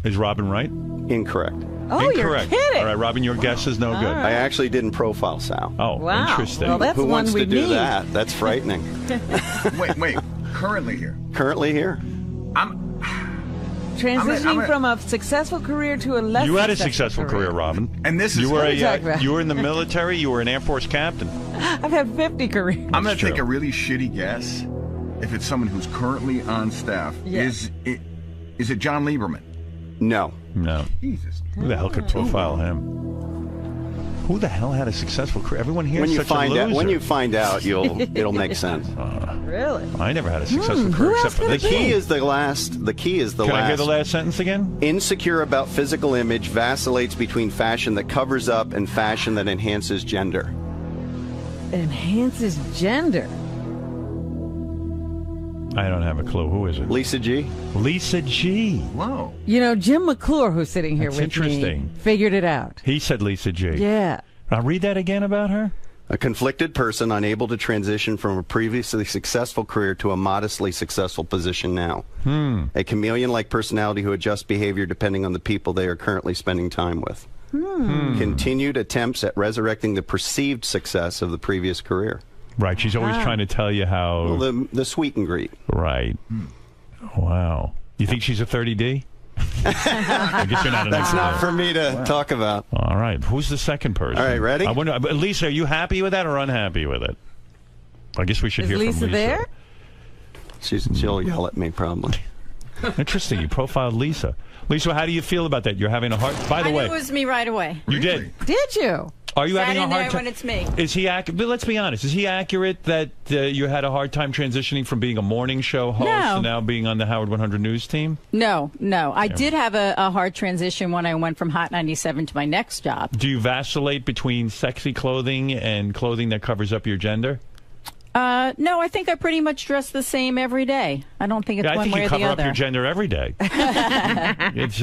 Speaker 9: Is Robin right?
Speaker 12: Incorrect.
Speaker 2: Oh,
Speaker 9: Incorrect.
Speaker 2: You're kidding.
Speaker 9: All right, Robin, your guess is no good.
Speaker 12: I actually didn't profile Sal.
Speaker 9: Oh,
Speaker 2: wow.
Speaker 9: Interesting.
Speaker 2: Well, that's
Speaker 12: Who
Speaker 2: one
Speaker 12: wants
Speaker 2: we
Speaker 12: to do
Speaker 2: need.
Speaker 12: that? That's frightening.
Speaker 13: Wait. Currently here.
Speaker 12: Currently here.
Speaker 2: Transitioning from a successful career to a less
Speaker 9: You had a successful career, Robin.
Speaker 13: And this is
Speaker 9: you were
Speaker 2: what are you talking about?
Speaker 9: you were in the military. You were an Air Force captain.
Speaker 2: I've had 50 careers.
Speaker 13: I'm going to take a really shitty guess. If it's someone who's currently on staff, is it John Lieberman?
Speaker 12: No.
Speaker 9: No.
Speaker 13: Jesus.
Speaker 9: Who the hell could profile him? Who the hell had a successful career? Everyone here
Speaker 12: When
Speaker 9: is
Speaker 12: you
Speaker 9: such
Speaker 12: find
Speaker 9: a loser.
Speaker 12: out, when you find out, it'll make sense.
Speaker 2: Really?
Speaker 9: I never had a successful career except for
Speaker 12: The
Speaker 9: this.
Speaker 12: key is the last.
Speaker 9: Can I hear the last sentence again?
Speaker 12: Insecure about physical image, vacillates between fashion that covers up and fashion that enhances gender.
Speaker 2: Enhances gender.
Speaker 9: I don't have a clue. Who is it?
Speaker 12: Lisa G.
Speaker 9: Lisa G.
Speaker 13: Whoa.
Speaker 2: You know, Jim McClure, who's sitting here
Speaker 9: That's
Speaker 2: with
Speaker 9: interesting.
Speaker 2: me, figured it out.
Speaker 9: He said Lisa G.
Speaker 2: Yeah.
Speaker 9: I'll read that again about her.
Speaker 12: A conflicted person unable to transition from a previously successful career to a modestly successful position now. A chameleon-like personality who adjusts behavior depending on the people they are currently spending time with. Continued attempts at resurrecting the perceived success of the previous career.
Speaker 9: Right. She's always trying to tell you how...
Speaker 12: Well, the sweet and greet.
Speaker 9: Right. Wow. You think she's a 30D? I guess you're not an
Speaker 12: That's
Speaker 9: expert.
Speaker 12: not for me to talk about.
Speaker 9: All right. Who's the second person?
Speaker 12: All right, ready?
Speaker 9: I wonder, Lisa, are you happy with that or unhappy with it? I guess we should hear from Lisa.
Speaker 2: Is Lisa there?
Speaker 12: She'll yell at me probably.
Speaker 9: Interesting. You profiled Lisa. Lisa, how do you feel about that? You're having a hard... By the
Speaker 14: I
Speaker 9: way...
Speaker 14: knew it was me right away.
Speaker 9: You did?
Speaker 2: Did you?
Speaker 9: Are you
Speaker 14: Sat
Speaker 9: having a
Speaker 14: in
Speaker 9: hard
Speaker 14: there
Speaker 9: time?
Speaker 14: when it's me.
Speaker 9: Is he accurate? But let's be honest. Is he accurate that you had a hard time transitioning from being a morning show host to now being on the Howard 100 News team?
Speaker 14: No. I did have a hard transition when I went from Hot 97 to my next job.
Speaker 9: Do you vacillate between sexy clothing and clothing that covers up your gender?
Speaker 14: No, I think I pretty much dress the same every day. I don't think it's one way or the other.
Speaker 9: I think you cover up your gender every day. It's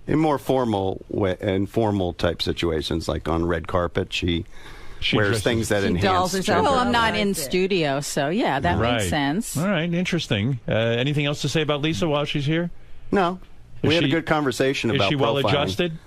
Speaker 12: in more formal type situations, like on red carpet, she wears things that enhance gender.
Speaker 14: Well, I'm not in studio, so yeah, that makes sense.
Speaker 9: All right, interesting. Anything else to say about Lisa while she's here?
Speaker 12: No. We had a good conversation about profiling.
Speaker 9: Is she well adjusted?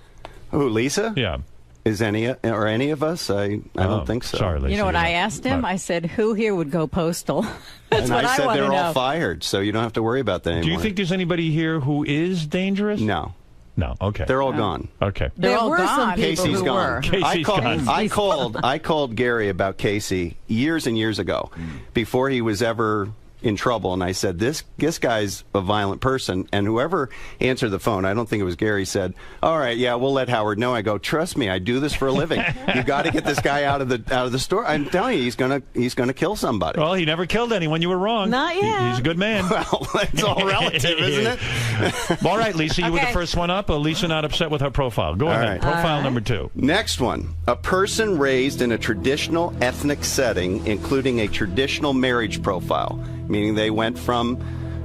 Speaker 12: Who, Lisa?
Speaker 9: Yeah.
Speaker 12: Is any of us? I don't think so.
Speaker 9: Sorry, Lisa.
Speaker 14: You know what I asked him? I said, who here would go postal? That's
Speaker 12: and
Speaker 14: what
Speaker 12: I said
Speaker 14: want to
Speaker 12: they're
Speaker 14: know.
Speaker 12: all fired, so you don't have to worry about that anymore.
Speaker 9: Do you think there's anybody here who is dangerous?
Speaker 12: No.
Speaker 9: No, okay.
Speaker 12: They're all gone.
Speaker 9: Okay.
Speaker 14: They're all gone.
Speaker 12: Casey's gone.
Speaker 9: Casey's gone.
Speaker 12: I called Gary about Casey years and years ago, before he was ever in trouble, and I said, this guy's a violent person, and whoever answered the phone, I don't think it was Gary, said, all right, yeah, we'll let Howard know. I go, trust me, I do this for a living. You got to get this guy out of the store. I'm telling you, he's gonna kill somebody.
Speaker 9: Well, he never killed anyone. You were wrong.
Speaker 2: Not yet.
Speaker 9: He's a good man.
Speaker 12: Well, it's all relative, isn't it?
Speaker 9: All right, Lisa, you were the first one up. Lisa not upset with her profile. Go ahead.
Speaker 12: Right.
Speaker 9: Profile number 2.
Speaker 12: Next one. A person raised in a traditional ethnic setting, including a traditional marriage profile, meaning they went from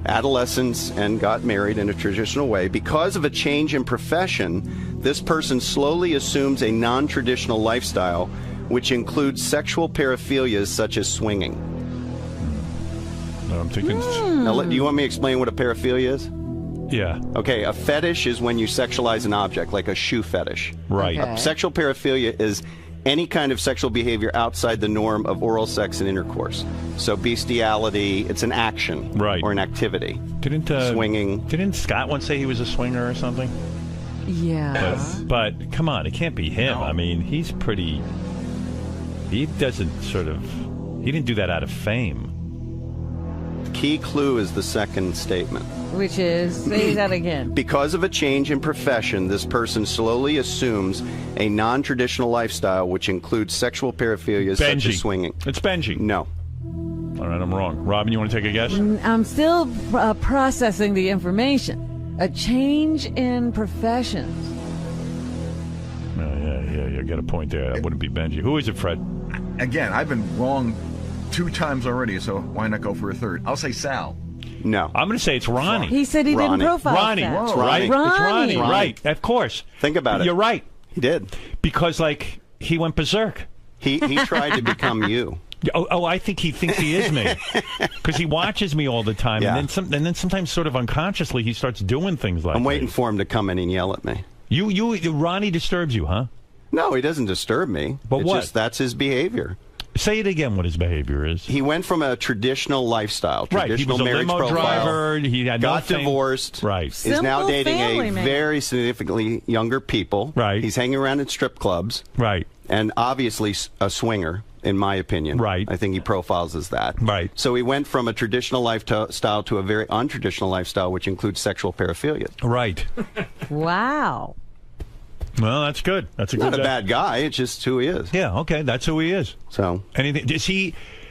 Speaker 12: adolescence and got married in a traditional way. Because of a change in profession, this person slowly assumes a non-traditional lifestyle, which includes sexual paraphilias such as swinging.
Speaker 9: I'm thinking.
Speaker 12: Now, do you want me to explain what a paraphilia is?
Speaker 9: Yeah.
Speaker 12: Okay, a fetish is when you sexualize an object, like a shoe fetish.
Speaker 9: Right.
Speaker 12: A sexual paraphilia is any kind of sexual behavior outside the norm of oral sex and intercourse. So bestiality, it's an action,
Speaker 9: right,
Speaker 12: or an activity.
Speaker 9: Swinging. Didn't Scott once say he was a swinger or something?
Speaker 2: Yeah.
Speaker 9: But come on, it can't be him. I mean, he's pretty. He doesn't he didn't do that out of fame.
Speaker 12: Key clue is the second statement.
Speaker 2: Which is, say that again.
Speaker 12: Because of a change in profession, this person slowly assumes a non-traditional lifestyle, which includes sexual paraphilias such as swinging.
Speaker 9: It's Benji.
Speaker 12: No.
Speaker 9: All right, I'm wrong. Robin, you want to take a guess?
Speaker 2: I'm still processing the information. A change in professions.
Speaker 9: Yeah, you got a point there. That wouldn't be Benji. Who is it, Fred?
Speaker 13: Again, I've been wrong 2 times already, so why not go for a third? I'll say Sal.
Speaker 12: No.
Speaker 9: I'm going to say it's Ronnie.
Speaker 2: He said he didn't profile
Speaker 9: Ronnie.
Speaker 2: Sal.
Speaker 9: It's right.
Speaker 2: Ronnie.
Speaker 9: It's Ronnie. Right. Of course.
Speaker 12: Think about it.
Speaker 9: You're right.
Speaker 12: He did.
Speaker 9: Because, he went berserk.
Speaker 12: He tried to become you.
Speaker 9: Oh, I think he thinks he is me. Because he watches me all the time.
Speaker 12: Yeah.
Speaker 9: And then sometimes sort of unconsciously he starts doing things like that.
Speaker 12: I'm waiting for him to come in and yell at me.
Speaker 9: Ronnie disturbs you, huh?
Speaker 12: No, he doesn't disturb me.
Speaker 9: But
Speaker 12: it's
Speaker 9: what?
Speaker 12: Just that's his behavior.
Speaker 9: Say it again, what his behavior is.
Speaker 12: He went from a traditional lifestyle,
Speaker 9: Right, he
Speaker 12: traditional
Speaker 9: was a
Speaker 12: marriage
Speaker 9: limo
Speaker 12: profile,
Speaker 9: driver, he had
Speaker 12: got
Speaker 9: no fame.
Speaker 12: divorced,
Speaker 9: Right.
Speaker 12: is now dating
Speaker 2: family
Speaker 12: a
Speaker 2: man.
Speaker 12: very significantly younger people.
Speaker 9: Right.
Speaker 12: He's hanging around in strip clubs.
Speaker 9: Right.
Speaker 12: And obviously a swinger, in my opinion.
Speaker 9: Right.
Speaker 12: I think he profiles as that.
Speaker 9: Right.
Speaker 12: So he went from a traditional lifestyle to a very untraditional lifestyle, which includes sexual paraphilia.
Speaker 9: Right.
Speaker 2: Wow.
Speaker 9: Well, that's good. That's a
Speaker 12: Not
Speaker 9: good
Speaker 12: a bad guy. It's just who he is.
Speaker 9: Yeah, okay, that's who he is.
Speaker 12: So
Speaker 9: anything?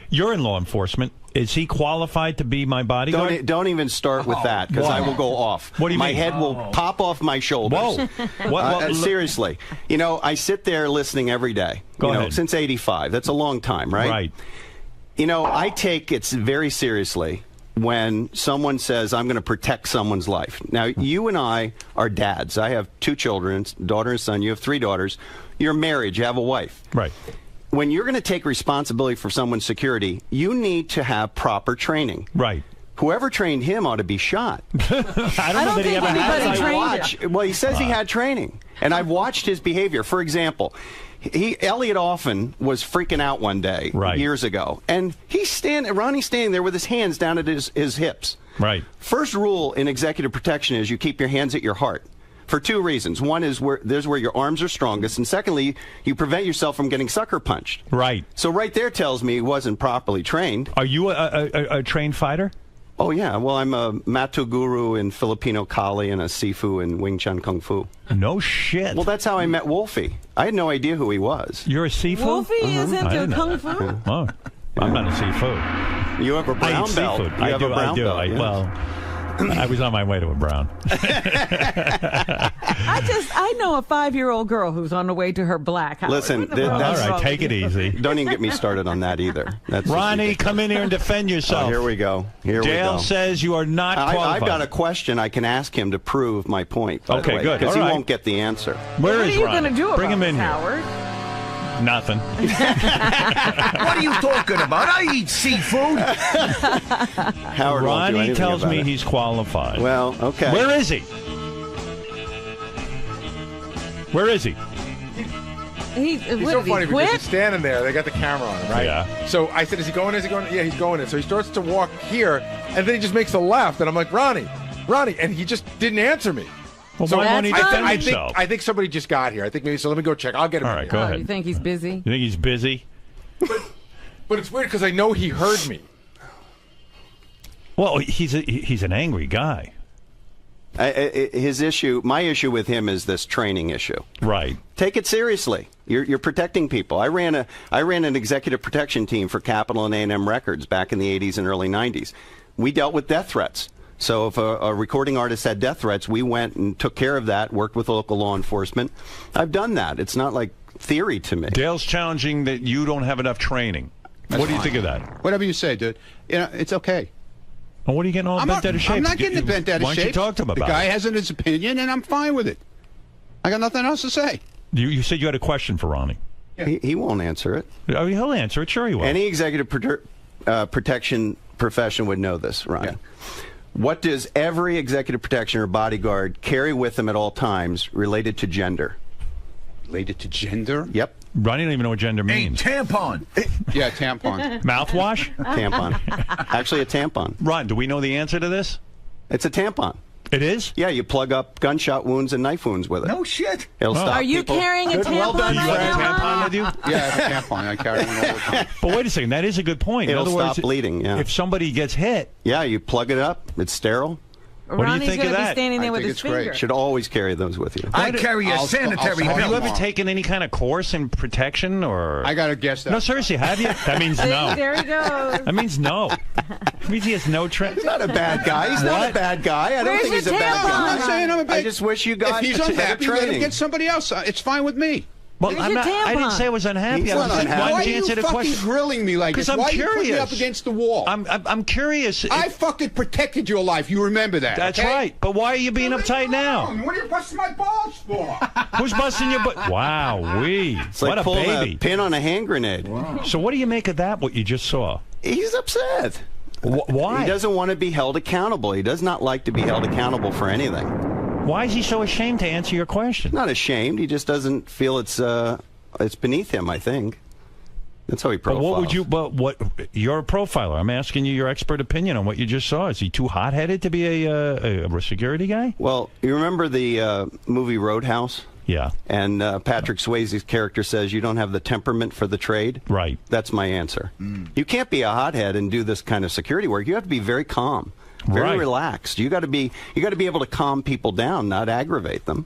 Speaker 9: You're in law enforcement. Is he qualified to be my bodyguard?
Speaker 12: Don't even start with that, because I will go off.
Speaker 9: What do you
Speaker 12: my
Speaker 9: mean?
Speaker 12: head will pop off my shoulders.
Speaker 9: Whoa.
Speaker 12: Seriously. I sit there listening every day.
Speaker 9: Go ahead.
Speaker 12: Since '85. That's a long time, right?
Speaker 9: Right.
Speaker 12: I take it very seriously when someone says, I'm going to protect someone's life. Now, you and I are dads. I have 2 children, daughter and son. You have 3 daughters. You're married. You have a wife.
Speaker 9: Right.
Speaker 12: When you're going to take responsibility for someone's security, you need to have proper training.
Speaker 9: Right.
Speaker 12: Whoever trained him ought to be shot.
Speaker 9: I don't know that he ever had
Speaker 12: Well, he says he had training, and I've watched his behavior. For example, Elliot Offen was freaking out one day years ago, and Ronnie's standing there with his hands down at his hips.
Speaker 9: Right.
Speaker 12: First rule in executive protection is you keep your hands at your heart. For 2 reasons. One is there's where your arms are strongest, and secondly, you prevent yourself from getting sucker punched.
Speaker 9: Right.
Speaker 12: So right there tells me he wasn't properly trained.
Speaker 9: Are you a trained fighter?
Speaker 12: Oh, yeah. Well, I'm a Matu Guru in Filipino Kali and a Sifu in Wing Chun Kung Fu.
Speaker 9: No shit.
Speaker 12: Well, that's how I met Wolfie. I had no idea who he was.
Speaker 9: You're a Sifu?
Speaker 2: Wolfie is into Kung Fu?
Speaker 9: Oh, I'm not a Sifu.
Speaker 12: You have a brown belt.
Speaker 9: Seafood.
Speaker 12: You have a brown belt.
Speaker 9: Yeah. Well, I was on my way to a brown.
Speaker 2: I know a 5-year-old girl who's on the way to her black house.
Speaker 12: Listen,
Speaker 9: all right, take it easy.
Speaker 12: Don't even get me started on that either. That's
Speaker 9: Ronnie, come in here and defend yourself.
Speaker 12: Oh, here we go.
Speaker 9: Dale says you are not qualified.
Speaker 12: I've got a question I can ask him to prove my point.
Speaker 9: Okay, good.
Speaker 12: Because he
Speaker 9: All right.
Speaker 12: won't get the answer.
Speaker 9: Where
Speaker 2: what
Speaker 9: is
Speaker 2: are you
Speaker 9: Ronnie?
Speaker 2: going to do
Speaker 9: Bring
Speaker 2: about
Speaker 9: him in here.
Speaker 2: Howard?
Speaker 9: Nothing.
Speaker 3: What are you talking about? I eat seafood.
Speaker 12: Howard won't do
Speaker 9: Ronnie
Speaker 12: anything
Speaker 9: tells
Speaker 12: about
Speaker 9: me
Speaker 12: it.
Speaker 9: he's qualified.
Speaker 12: Well, okay.
Speaker 9: Where is he? Where is he?
Speaker 2: He's
Speaker 15: so funny because he's standing there. They got the camera on him, right?
Speaker 9: Yeah.
Speaker 15: So I said, is he going? Is he going? Yeah, he's going in. So he starts to walk here, and then he just makes a left. And I'm like, Ronnie. And he just didn't answer me.
Speaker 9: Well,
Speaker 15: so
Speaker 9: why won't he defend himself?
Speaker 15: I think somebody just got here. I think maybe so. Let me go check. I'll get him.
Speaker 9: All right, go ahead.
Speaker 2: You think he's busy?
Speaker 9: You think he's busy?
Speaker 15: But it's weird because I know he heard me.
Speaker 9: Well, he's an angry guy.
Speaker 12: My issue with him is this training issue.
Speaker 9: Right.
Speaker 12: Take it seriously. You're protecting people. I ran an executive protection team for Capitol and A&M Records back in the 80s and early 90s. We dealt with death threats. So if a recording artist had death threats, we went and took care of that, worked with local law enforcement. I've done that. It's not like theory to me.
Speaker 9: Dale's challenging that you don't have enough training. What do you think of that?
Speaker 16: Whatever you say, dude. You know, it's okay.
Speaker 9: Well, what are you getting all bent out of shape?
Speaker 16: I'm not getting bent out of shape.
Speaker 9: Why don't you talk to him about
Speaker 16: it? The guy
Speaker 9: it?
Speaker 16: has his opinion, and I'm fine with it. I got nothing else to say.
Speaker 9: You said you had a question for Ronnie.
Speaker 12: Yeah. He won't answer it.
Speaker 9: Oh, he'll answer it. Sure he will.
Speaker 12: Any executive protection profession would know this, Ronnie. Yeah. What does every executive protection or bodyguard carry with them at all times related to gender?
Speaker 16: Related to gender?
Speaker 12: Yep.
Speaker 9: Ronnie don't even know what gender means.
Speaker 3: A tampon.
Speaker 16: Yeah, tampon.
Speaker 9: Mouthwash?
Speaker 12: Tampon. Actually, a tampon.
Speaker 9: Ron, do we know the answer to this?
Speaker 12: It's a tampon.
Speaker 9: It is?
Speaker 12: Yeah, you plug up gunshot wounds and knife wounds with it.
Speaker 3: No shit.
Speaker 12: It'll stop
Speaker 2: Are you
Speaker 12: people.
Speaker 2: carrying a tampon?
Speaker 12: Well done,
Speaker 9: you
Speaker 12: Fred.
Speaker 9: have a tampon with you?
Speaker 16: Yeah, I have a tampon. I carry one all the time.
Speaker 9: But wait a second. That is a good point.
Speaker 12: It'll
Speaker 9: In other words,
Speaker 12: stop bleeding, yeah.
Speaker 9: If somebody gets hit.
Speaker 12: Yeah, you plug it up. It's sterile.
Speaker 9: What do you think of that?
Speaker 2: Be standing there with his finger.
Speaker 12: Should always carry those with you.
Speaker 3: I carry a sanitary
Speaker 9: Have
Speaker 3: belt.
Speaker 9: you ever taken any kind of course in protection or?
Speaker 16: I got to guess that.
Speaker 9: No, seriously, have you? That means no.
Speaker 2: There he goes.
Speaker 9: That means no. It means he has no training.
Speaker 12: He's not a bad guy. He's not a bad guy. I don't think he's a bad guy.
Speaker 16: I'm not saying I'm a bad guy.
Speaker 12: I just wish you got
Speaker 16: If he's
Speaker 12: better
Speaker 16: unhappy, let him
Speaker 12: training.
Speaker 16: get somebody else. It's fine with me.
Speaker 9: Well, I'm not, I didn't say I was unhappy.
Speaker 12: He's
Speaker 9: I was
Speaker 12: not
Speaker 9: saying,
Speaker 12: unhappy.
Speaker 9: why
Speaker 16: Why are
Speaker 9: didn't you
Speaker 16: you
Speaker 9: answer the
Speaker 16: fucking
Speaker 9: question?
Speaker 16: grilling me like this?
Speaker 9: Because I'm
Speaker 16: Why
Speaker 9: curious.
Speaker 16: are you putting me up against the wall?
Speaker 9: I'm curious.
Speaker 16: I fucking protected your life. You remember that?
Speaker 9: That's
Speaker 16: okay?
Speaker 9: right. But why are you being uptight now?
Speaker 16: What are you busting my balls for?
Speaker 9: Who's busting your butt? Wow,
Speaker 12: It's like
Speaker 9: what a
Speaker 12: pulling
Speaker 9: baby.
Speaker 12: a pin on a hand grenade.
Speaker 16: Wow.
Speaker 9: So what do you make of that, what you just saw?
Speaker 12: He's upset.
Speaker 9: Why?
Speaker 12: He doesn't want to be held accountable. He does not like to be held accountable for anything.
Speaker 9: Why is he so ashamed to answer your question?
Speaker 12: Not ashamed. He just doesn't feel it's beneath him, I think. That's how he profiles.
Speaker 9: But what would you? But what? You're a profiler. I'm asking you your expert opinion on what you just saw. Is he too hot-headed to be a security guy?
Speaker 12: Well, you remember the movie Roadhouse?
Speaker 9: Yeah.
Speaker 12: And Patrick Swayze's character says you don't have the temperament for the trade.
Speaker 9: Right.
Speaker 12: That's my answer. You can't be a hothead and do this kind of security work. You have to be very calm, very relaxed. You got to be able to calm people down, not aggravate them.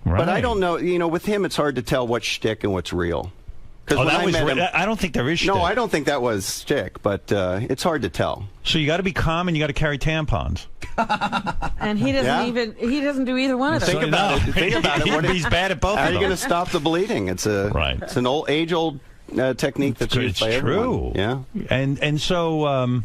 Speaker 9: Right.
Speaker 12: But I don't know. You know, with him, it's hard to tell what's shtick and what's real.
Speaker 9: Oh, that was. I don't think there is shtick.
Speaker 12: No, I don't think that was shtick, but it's hard to tell.
Speaker 9: So you got to be calm and you got to carry tampons.
Speaker 2: And he doesn't he doesn't do either one of those.
Speaker 12: Think about it. Think about it.
Speaker 9: He's bad at both.
Speaker 12: How
Speaker 9: of
Speaker 12: are you
Speaker 9: them.
Speaker 12: going to stop the bleeding? It's an age-old technique that's used by everyone. Yeah.
Speaker 9: And so,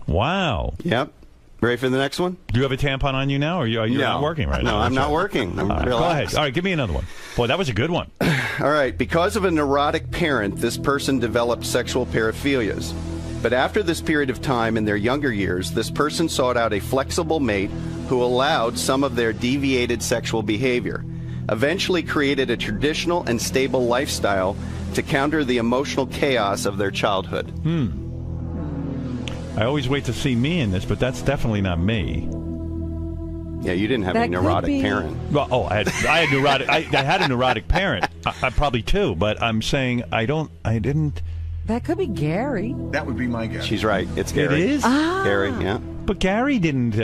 Speaker 9: wow.
Speaker 12: Yep. Ready for the next one?
Speaker 9: Do you have a tampon on you now, or are you not working right now?
Speaker 12: No, I'm not working. I'm
Speaker 9: All right, go ahead. All right, give me another one. Boy, that was a good one.
Speaker 12: All right. Because of a neurotic parent, this person developed sexual paraphilias. But after this period of time in their younger years, this person sought out a flexible mate who allowed some of their deviated sexual behavior, eventually created a traditional and stable lifestyle to counter the emotional chaos of their childhood.
Speaker 9: I always wait to see me in this, but that's definitely not me.
Speaker 12: Yeah, you didn't have a neurotic parent.
Speaker 9: Well, I had neurotic. I had a neurotic parent. I probably too, but I'm saying I didn't.
Speaker 2: That could be Gary.
Speaker 13: That would be my guess.
Speaker 12: She's right. It's Gary.
Speaker 9: It is?
Speaker 12: Gary, yeah.
Speaker 9: But Gary didn't...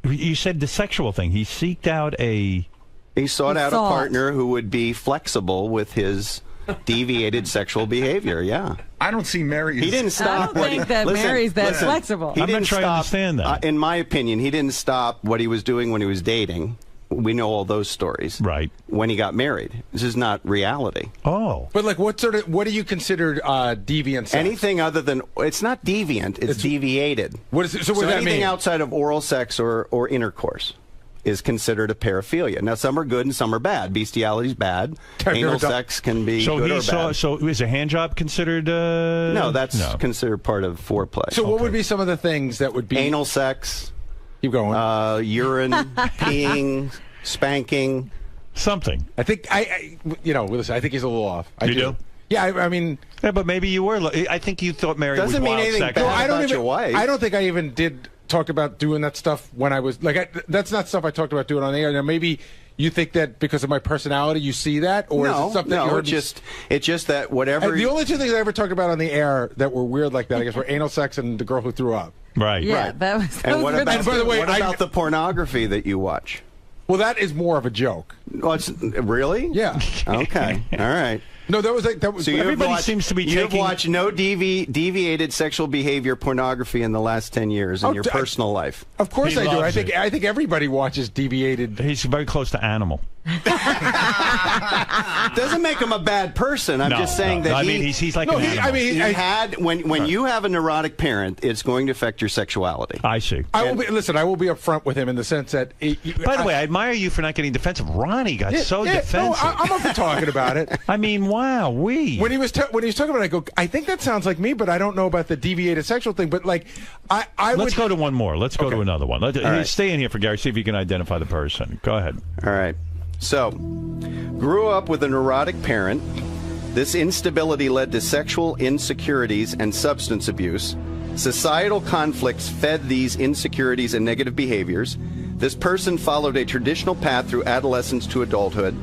Speaker 9: you said the sexual thing. He seeked out a...
Speaker 12: He sought out a partner who would be flexible with his deviated sexual behavior, yeah.
Speaker 13: I don't see Mary...
Speaker 12: He didn't stop...
Speaker 2: I don't think that Mary's that flexible.
Speaker 12: He
Speaker 9: I'm
Speaker 12: didn't
Speaker 9: not sure I understand that.
Speaker 12: In my opinion, he didn't stop what he was doing when he was dating. We know all those stories.
Speaker 9: Right.
Speaker 12: When he got married. This is not reality.
Speaker 9: Oh.
Speaker 15: But like, what do you consider deviant sex?
Speaker 12: Anything other than... It's not deviant. It's deviated.
Speaker 15: What is it? So what does that
Speaker 12: anything
Speaker 15: mean?
Speaker 12: outside of oral sex or intercourse is considered a paraphilia. Now, some are good and some are bad. Bestiality is bad. Anal sex can be good or bad.
Speaker 9: So is a hand job considered...
Speaker 12: No, that's considered part of foreplay.
Speaker 15: So what would be some of the things that would be...
Speaker 12: Anal sex.
Speaker 15: Keep going.
Speaker 12: Urine, peeing, spanking.
Speaker 9: Something.
Speaker 15: I think, listen, I think he's a little off. I
Speaker 9: You do?
Speaker 15: Yeah, I mean...
Speaker 9: Yeah, but maybe you were... I think you thought Mary was
Speaker 12: Doesn't mean
Speaker 9: wild
Speaker 12: anything
Speaker 9: sex.
Speaker 12: bad about your wife.
Speaker 15: I don't think I even did talk about doing that stuff when I was... that's not stuff I talked about doing on the air. Now, maybe you think that because of my personality you see that? Or is it stuff that you heard
Speaker 12: it's just that whatever...
Speaker 15: The only two things I ever talked about on the air that were weird like that, I guess, were anal sex and the girl who threw up.
Speaker 9: Right.
Speaker 2: Yeah,
Speaker 12: Right.
Speaker 2: that was...
Speaker 12: And what about,
Speaker 15: by the way,
Speaker 12: what about the pornography that you watch?
Speaker 15: Well, that is more of a joke.
Speaker 12: Well, really?
Speaker 15: Yeah.
Speaker 12: Okay. All right.
Speaker 15: No, that was like that was.
Speaker 12: So
Speaker 9: everybody seems to be
Speaker 12: You've
Speaker 9: taking...
Speaker 12: watched no deviated sexual behavior pornography in the last 10 years in your personal life.
Speaker 15: Of course
Speaker 9: He
Speaker 15: I do.
Speaker 9: loves
Speaker 15: I think everybody watches deviated.
Speaker 9: He's very close to Animal.
Speaker 12: Doesn't make him a bad person. I'm just saying that
Speaker 9: I mean, he's like an animal.
Speaker 12: When you have a neurotic parent, it's going to affect your sexuality.
Speaker 9: I see.
Speaker 15: I will be upfront with him in the sense that.
Speaker 9: By the way, I admire you for not getting defensive. Ronnie got defensive.
Speaker 15: No, I'm up for talking about it.
Speaker 9: I mean, wow, when
Speaker 15: he was talking about it, I go, I think that sounds like me, but I don't know about the deviated sexual thing. But like,
Speaker 9: let's go to one more. Let's go to another one.
Speaker 12: right.
Speaker 9: Stay in here for Gary. See if you can identify the person. Go ahead.
Speaker 12: All right. So, grew up with a neurotic parent. This instability led to sexual insecurities and substance abuse. Societal conflicts fed these insecurities and negative behaviors. This person followed a traditional path through adolescence to adulthood.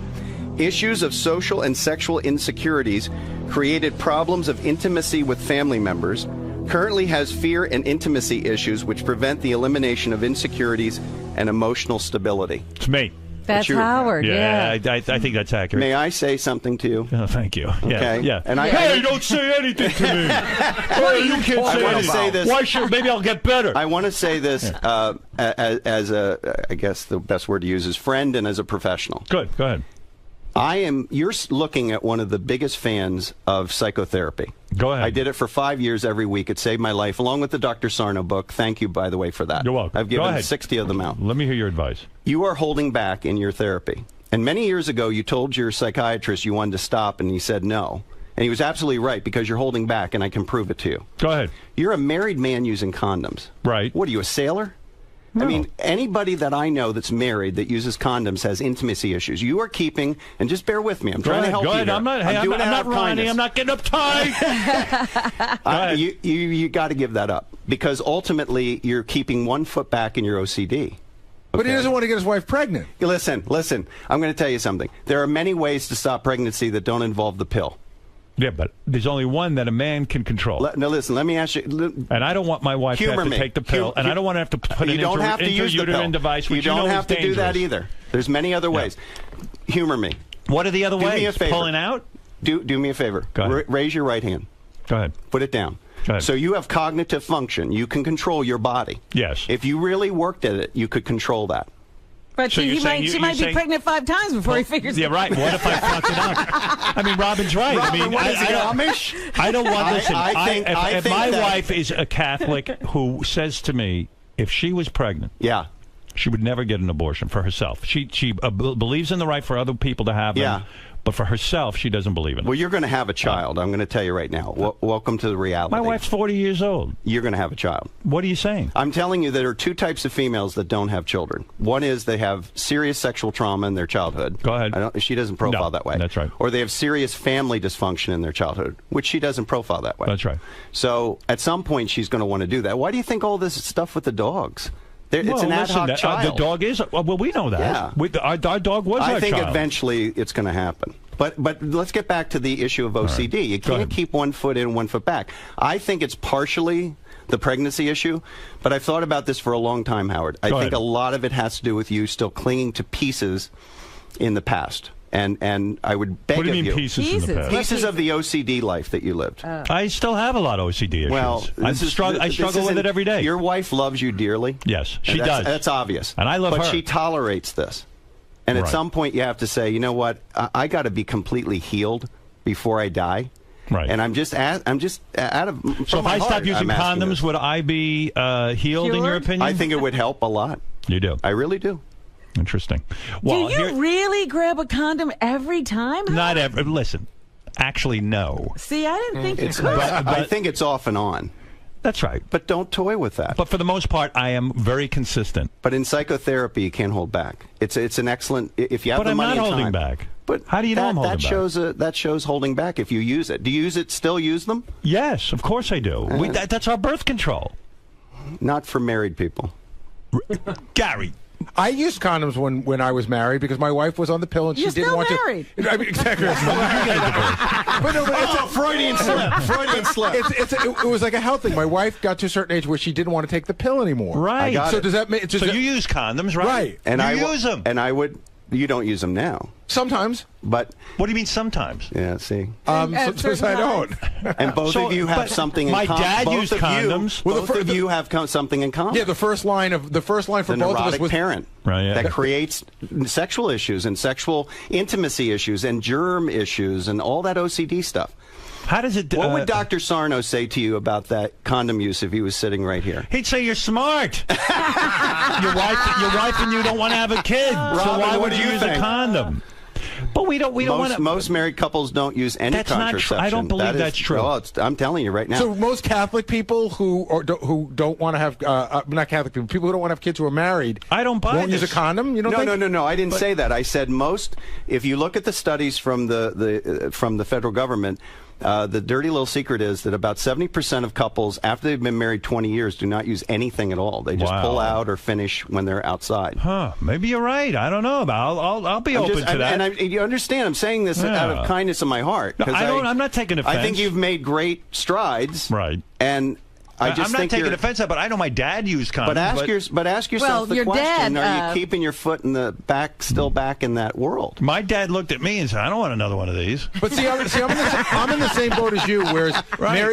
Speaker 12: Issues of social and sexual insecurities created problems of intimacy with family members. Currently has fear and intimacy issues which prevent the elimination of insecurities and emotional stability.
Speaker 9: It's me.
Speaker 2: That's Howard,
Speaker 9: I think that's accurate.
Speaker 12: May I say something to you?
Speaker 9: Oh, thank you.
Speaker 12: Okay.
Speaker 9: Yeah.
Speaker 12: And
Speaker 9: hey, don't say anything to me. Hey, you can't say anything.
Speaker 12: Say this.
Speaker 9: Why should? Maybe I'll get better.
Speaker 12: I want to say this as a, I guess the best word to use is friend and as a professional.
Speaker 9: Good. Go ahead.
Speaker 12: You're looking at one of the biggest fans of psychotherapy.
Speaker 9: Go ahead.
Speaker 12: I did it for 5 years every week. It saved my life, along with the Dr. Sarno book. Thank you, by the way, for that.
Speaker 9: You're welcome.
Speaker 12: I've given 60 of them out.
Speaker 9: Let me hear your advice.
Speaker 12: You are holding back in your therapy. And many years ago, you told your psychiatrist you wanted to stop, and he said no. And he was absolutely right, because you're holding back, and I can prove it to you.
Speaker 9: Go ahead.
Speaker 12: You're a married man using condoms.
Speaker 9: Right.
Speaker 12: What are you, a sailor?
Speaker 9: No.
Speaker 12: I mean, anybody that I know that's married that uses condoms has intimacy issues. You are keeping, and just bear with me. I'm trying to help you.
Speaker 9: Go ahead.
Speaker 12: Here.
Speaker 9: I'm not Ronnie. I'm not getting uptight.
Speaker 12: You got to give that up, because ultimately you're keeping 1 foot back in your OCD.
Speaker 15: But he doesn't want to get his wife pregnant.
Speaker 12: Listen. I'm going to tell you something. There are many ways to stop pregnancy that don't involve the pill.
Speaker 9: Yeah, but there's only one that a man can control.
Speaker 12: No, listen, let me ask you.
Speaker 9: And I don't want my wife to have to take the pill, and I don't want to have to put an intrauterine device, which
Speaker 12: you don't have to
Speaker 9: dangerous.
Speaker 12: do that either. There's many other ways. Humor me.
Speaker 9: What are the other ways?
Speaker 12: Do me a favor.
Speaker 9: Pulling out?
Speaker 12: Do me a favor.
Speaker 9: Go ahead.
Speaker 12: Raise your right hand.
Speaker 9: Go ahead.
Speaker 12: Put it down.
Speaker 9: Go ahead.
Speaker 12: So you have cognitive function. You can control your body.
Speaker 9: Yes.
Speaker 12: If you really worked at it, you could control that.
Speaker 2: But
Speaker 9: So
Speaker 2: she might be pregnant 5 times before he figures it out.
Speaker 9: Yeah, right. What if I fuck it up? I mean, Robin's right.
Speaker 12: Robin,
Speaker 9: I mean,
Speaker 12: what is he, Amish?
Speaker 9: I don't want. Listen, if my
Speaker 12: that
Speaker 9: wife is a Catholic who says to me, if she was pregnant, she would never get an abortion for herself. She believes in the right for other people to have them. But for herself, she doesn't believe in it.
Speaker 12: Well, you're going to have a child. I'm going to tell you right now. Welcome to the reality.
Speaker 9: My wife's 40 years old.
Speaker 12: You're going to have a child.
Speaker 9: What are you saying?
Speaker 12: I'm telling you there are 2 types of females that don't have children. One is they have serious sexual trauma in their childhood.
Speaker 9: Go ahead.
Speaker 12: She doesn't profile that way.
Speaker 9: That's right.
Speaker 12: Or they have serious family dysfunction in their childhood, which she doesn't profile that way.
Speaker 9: That's right.
Speaker 12: So at some point, she's going to want to do that. Why do you think all this stuff with the dogs? It's an ad hoc child.
Speaker 17: The dog is. Well, we know that.
Speaker 12: Yeah.
Speaker 17: Our dog was our child.
Speaker 12: I think eventually it's going to happen. But let's get back to the issue of OCD. Right. You can't keep one foot in, one foot back. I think it's partially the pregnancy issue, but I've thought about this for a long time, Howard. I think a lot of it has to do with you still clinging to pieces in the past. And I would beg of you.
Speaker 17: What do you mean pieces in the past?
Speaker 12: Pieces of the OCD life that you lived.
Speaker 17: I still have a lot of OCD issues.
Speaker 12: Well,
Speaker 17: I struggle with it every day.
Speaker 12: Your wife loves you dearly.
Speaker 17: Yes, she does.
Speaker 12: That's obvious.
Speaker 17: And I love her.
Speaker 12: But she tolerates this. And at some point you have to say, you know what, I got to be completely healed before I die.
Speaker 17: Right.
Speaker 12: And I'm just out of.
Speaker 17: So if I stop using condoms, would I be healed in your opinion?
Speaker 12: I think it would help a lot.
Speaker 17: You do?
Speaker 12: I really do.
Speaker 17: Interesting. Well,
Speaker 2: do you really grab a condom every time?
Speaker 17: Not every. Listen, actually, no.
Speaker 2: See, I didn't think you could.
Speaker 12: I think it's off and on.
Speaker 17: That's right.
Speaker 12: But don't toy with that.
Speaker 17: But for the most part, I am very consistent.
Speaker 12: But in psychotherapy, you can't hold back. It's an excellent if you have
Speaker 17: but
Speaker 12: the money
Speaker 17: I'm not
Speaker 12: and
Speaker 17: holding
Speaker 12: time.
Speaker 17: Back.
Speaker 12: But
Speaker 17: how do you know I'm holding back?
Speaker 12: That shows holding back if you use it. Do you still use them?
Speaker 17: Yes, of course I do. That's our birth control.
Speaker 12: Not for married people.
Speaker 17: Gary.
Speaker 15: I used condoms when I was married because my wife was on the pill and she didn't want
Speaker 2: married.
Speaker 15: to. I mean, exactly.
Speaker 12: Freudian slip. Freudian slip.
Speaker 15: It was like a health thing. My wife got to a certain age where she didn't want to take the pill anymore.
Speaker 17: Right.
Speaker 15: So does that make?
Speaker 17: So you use condoms, right?
Speaker 15: Right.
Speaker 12: And
Speaker 17: you use them.
Speaker 12: And I would. You don't use them now.
Speaker 15: Sometimes.
Speaker 12: But
Speaker 17: what do you mean sometimes?
Speaker 12: Yeah, see.
Speaker 15: Sometimes I don't.
Speaker 12: And both of you have something in common.
Speaker 17: My dad used condoms.
Speaker 12: Both of you have something in common.
Speaker 15: Yeah, the first line for
Speaker 12: the
Speaker 15: both of us was
Speaker 12: parent.
Speaker 17: Right, yeah.
Speaker 12: That creates sexual issues and sexual intimacy issues and germ issues and all that OCD stuff.
Speaker 17: How does it?
Speaker 12: What would Dr. Sarno say to you about that condom use if he was sitting right here?
Speaker 17: He'd say you're smart. your wife and you don't want to have a kid,
Speaker 12: Robin,
Speaker 17: so why
Speaker 12: what
Speaker 17: would
Speaker 12: do
Speaker 17: you use a condom? But we don't want to.
Speaker 12: Most married couples don't use any contraception.
Speaker 17: I don't believe that's true.
Speaker 12: Well, I'm telling you right now.
Speaker 15: So most Catholic people who don't want to have not Catholic people who don't want to have kids who are married.
Speaker 17: I don't buy
Speaker 15: won't use a condom. You don't think?
Speaker 12: No. I didn't say that. I said most. If you look at the studies from the federal government. The dirty little secret is that about 70% of couples, after they've been married 20 years, do not use anything at all. They just pull out or finish when they're outside.
Speaker 17: Huh? Maybe you're right. I don't know. I'll be open to that.
Speaker 12: And you understand? I'm saying this out of kindness of my heart.
Speaker 17: No, I'm not taking offense.
Speaker 12: I think you've made great strides.
Speaker 17: Right.
Speaker 12: And I'm
Speaker 17: not taking offense, but I know my dad used condoms.
Speaker 12: But ask yourself the question: are you keeping your foot in the back, still back in that world?
Speaker 17: My dad looked at me and said, "I don't want another one of these."
Speaker 15: But see, I'm in the same boat as you. Whereas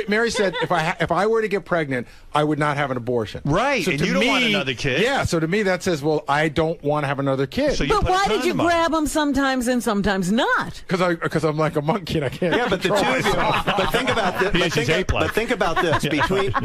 Speaker 15: Mary said, if I were to get pregnant, I would not have an abortion.
Speaker 17: Right.
Speaker 15: So
Speaker 17: and you don't want another kid.
Speaker 15: Yeah. So to me, that says, well, I don't want to have another kid.
Speaker 17: So
Speaker 2: but why did you grab them sometimes and sometimes not?
Speaker 15: Because I'm like a monkey and I can't.
Speaker 12: Yeah, but the two of you. But think about this. But think about this.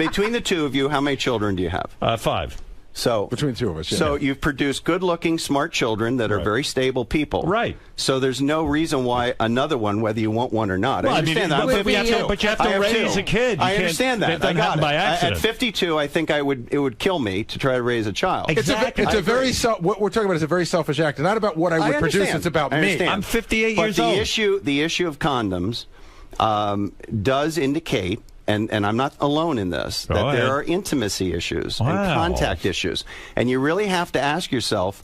Speaker 12: Between the two of you, how many children do you have?
Speaker 17: 5.
Speaker 12: So
Speaker 15: between the two of us. Yeah.
Speaker 12: So you've produced good-looking, smart children that are very stable people.
Speaker 17: Right.
Speaker 12: So there's no reason why another one, whether you want one or not.
Speaker 17: Well,
Speaker 12: I understand that.
Speaker 17: But you have to raise a kid.
Speaker 12: I understand that. I got it.
Speaker 17: By accident.
Speaker 12: At 52, I think it would kill me to try to raise a child.
Speaker 15: Exactly. What we're talking about is a very selfish act. It's not about what I would produce. It's about me.
Speaker 17: I'm 58 years
Speaker 12: old.
Speaker 17: But
Speaker 12: the issue of condoms does indicate. And I'm not alone in this, that there are intimacy issues and contact issues. And you really have to ask yourself,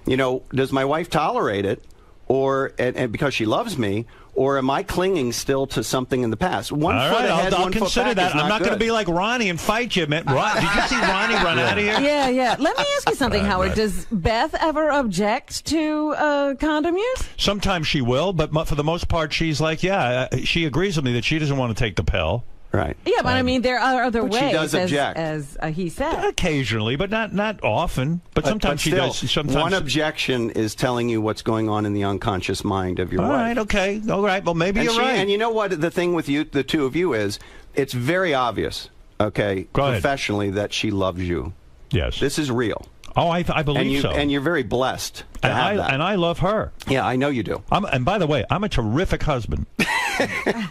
Speaker 12: does my wife tolerate it, or and because she loves me, or am I clinging still to something in the past? One foot ahead,
Speaker 17: I'll
Speaker 12: one
Speaker 17: consider
Speaker 12: foot back
Speaker 17: that.
Speaker 12: is not
Speaker 17: I'm not going to
Speaker 12: good.
Speaker 17: be like Ronnie and fight you, man. Did you see Ronnie run out of here?
Speaker 2: Yeah. Let me ask you something, Howard. Does Beth ever object to condom use?
Speaker 17: Sometimes she will, but for the most part, she's like, she agrees with me that she doesn't want to take the pill.
Speaker 12: Right.
Speaker 2: Yeah, but I mean, there are other ways.
Speaker 12: She does object.
Speaker 2: as he said.
Speaker 17: Occasionally, but not often. But sometimes she does. Sometimes
Speaker 12: one objection is telling you what's going on in the unconscious mind of your wife.
Speaker 17: All right, okay. All right, well, maybe you're right.
Speaker 12: And you know what? The thing with you, the two of you, is it's very obvious, professionally, that she loves you.
Speaker 17: Yes.
Speaker 12: This is real.
Speaker 17: Oh, I believe so.
Speaker 12: And you're very blessed to have that.
Speaker 17: And I love her.
Speaker 12: Yeah, I know you do.
Speaker 17: And by the way, I'm a terrific husband.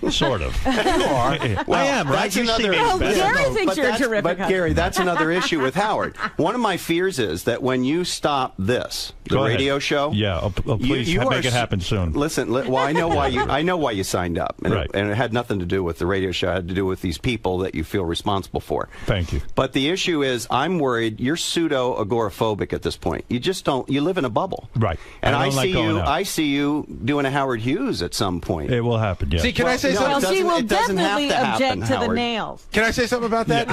Speaker 17: Sort of.
Speaker 12: You are.
Speaker 17: I am, right?
Speaker 12: That's
Speaker 17: You see
Speaker 12: another.
Speaker 17: me as better.
Speaker 2: Gary thinks you're a terrific
Speaker 12: But
Speaker 2: husband.
Speaker 12: Gary, that's another issue with Howard. One of my fears is that when you stop the
Speaker 17: Go ahead.
Speaker 12: radio show,
Speaker 17: please make it happen soon.
Speaker 12: Listen, well, I know why you signed up, and,
Speaker 17: Right.
Speaker 12: and it had nothing to do with the radio show. It had to do with these people that you feel responsible for.
Speaker 17: Thank you.
Speaker 12: But the issue is, I'm worried you're pseudo-agoraphobic at this point. You just don't. You live in a bubble,
Speaker 17: right?
Speaker 12: And
Speaker 17: I don't like going out.
Speaker 12: I see you doing a Howard Hughes at some point.
Speaker 17: It will happen. Yes.
Speaker 15: See, can I say something?
Speaker 2: Well, she will
Speaker 12: it doesn't have
Speaker 2: definitely
Speaker 12: to happen,
Speaker 2: object to the
Speaker 12: Howard.
Speaker 2: nails.
Speaker 15: Can I say something about that?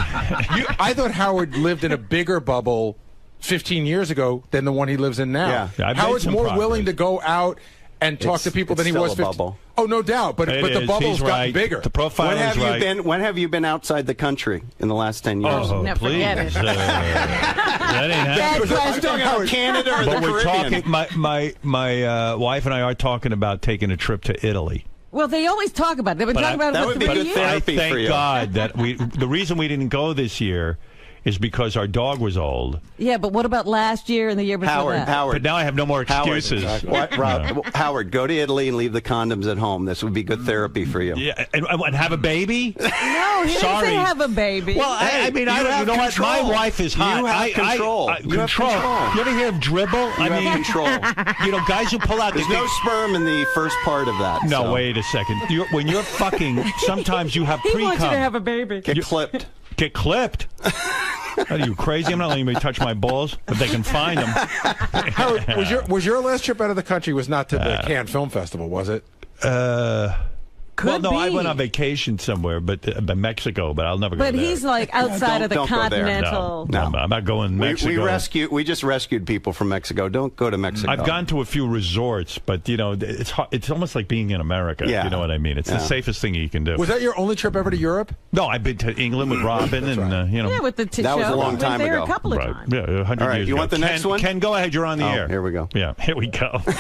Speaker 15: I thought Howard lived in a bigger bubble 15 years ago than the one he lives in now.
Speaker 17: Yeah, I've made
Speaker 15: Howard's
Speaker 17: some
Speaker 15: more
Speaker 17: progress.
Speaker 15: willing to go out and talk to people than he
Speaker 12: still
Speaker 15: was
Speaker 12: a
Speaker 15: 15.
Speaker 12: bubble.
Speaker 15: Oh, no doubt. But
Speaker 17: It
Speaker 15: the
Speaker 17: is.
Speaker 15: bubble's
Speaker 17: He's
Speaker 15: gotten
Speaker 17: right.
Speaker 15: bigger.
Speaker 17: The profile
Speaker 12: When
Speaker 17: is
Speaker 12: have
Speaker 17: right.
Speaker 12: you been? When have you been outside the country in the last 10 years?
Speaker 17: Oh,
Speaker 2: Never
Speaker 17: please.
Speaker 2: forget it.
Speaker 17: That ain't happening.
Speaker 12: I'm talking about Canada or
Speaker 17: But
Speaker 12: the
Speaker 17: we're
Speaker 12: Caribbean.
Speaker 17: talking. My wife and I are talking about taking a trip to Italy.
Speaker 2: Well, they always talk about it. They've been talking about it for 3 years.
Speaker 17: I thank God that the reason we didn't go this year is because our dog was old.
Speaker 2: Yeah, but what about last year and the year before that?
Speaker 17: But now I have no more excuses.
Speaker 12: Rob, Howard, go to Italy and leave the condoms at home. This would be good therapy for you.
Speaker 17: Yeah, and have a baby?
Speaker 2: No, he didn't
Speaker 17: Sorry.
Speaker 2: say have a baby.
Speaker 17: Well, I mean, you know what? My wife is hot.
Speaker 12: You have control. You have control.
Speaker 17: You ever hear of dribble?
Speaker 12: You have control.
Speaker 17: You know, guys who pull out
Speaker 12: There's
Speaker 17: the
Speaker 12: no sperm in the first part of that.
Speaker 17: No,
Speaker 12: so.
Speaker 17: wait a second. When you're fucking, sometimes you have
Speaker 2: he
Speaker 17: pre-cum.
Speaker 2: wants you to have a baby.
Speaker 12: Get clipped.
Speaker 17: Get clipped? Are you crazy? I'm not letting anybody touch my balls if they can find them.
Speaker 15: Howard, was your last trip out of the country was not to the Cannes Film Festival, was it?
Speaker 17: Well, no, I went on vacation somewhere, but Mexico. But I'll never go
Speaker 2: But
Speaker 17: there.
Speaker 2: he's like outside of the
Speaker 12: don't go there.
Speaker 2: continental.
Speaker 17: No, I'm not going to Mexico.
Speaker 12: We just rescued people from Mexico. Don't go to Mexico.
Speaker 17: I've gone to a few resorts, but you know, it's hard, it's almost like being in America.
Speaker 12: Yeah.
Speaker 17: You know what I mean? It's the safest thing you can do.
Speaker 15: Was that your only trip ever to Europe?
Speaker 17: No, I've been to England with Robin, and you know.
Speaker 2: Yeah, with the
Speaker 12: That was a long time
Speaker 2: there
Speaker 12: ago.
Speaker 2: a couple of
Speaker 17: Right.
Speaker 2: times.
Speaker 17: Yeah, 100
Speaker 12: All right,
Speaker 17: years
Speaker 12: you
Speaker 17: ago.
Speaker 12: want the next one?
Speaker 17: Ken, go ahead. You're on the air.
Speaker 12: Here we go.
Speaker 17: Yeah, here we go. Go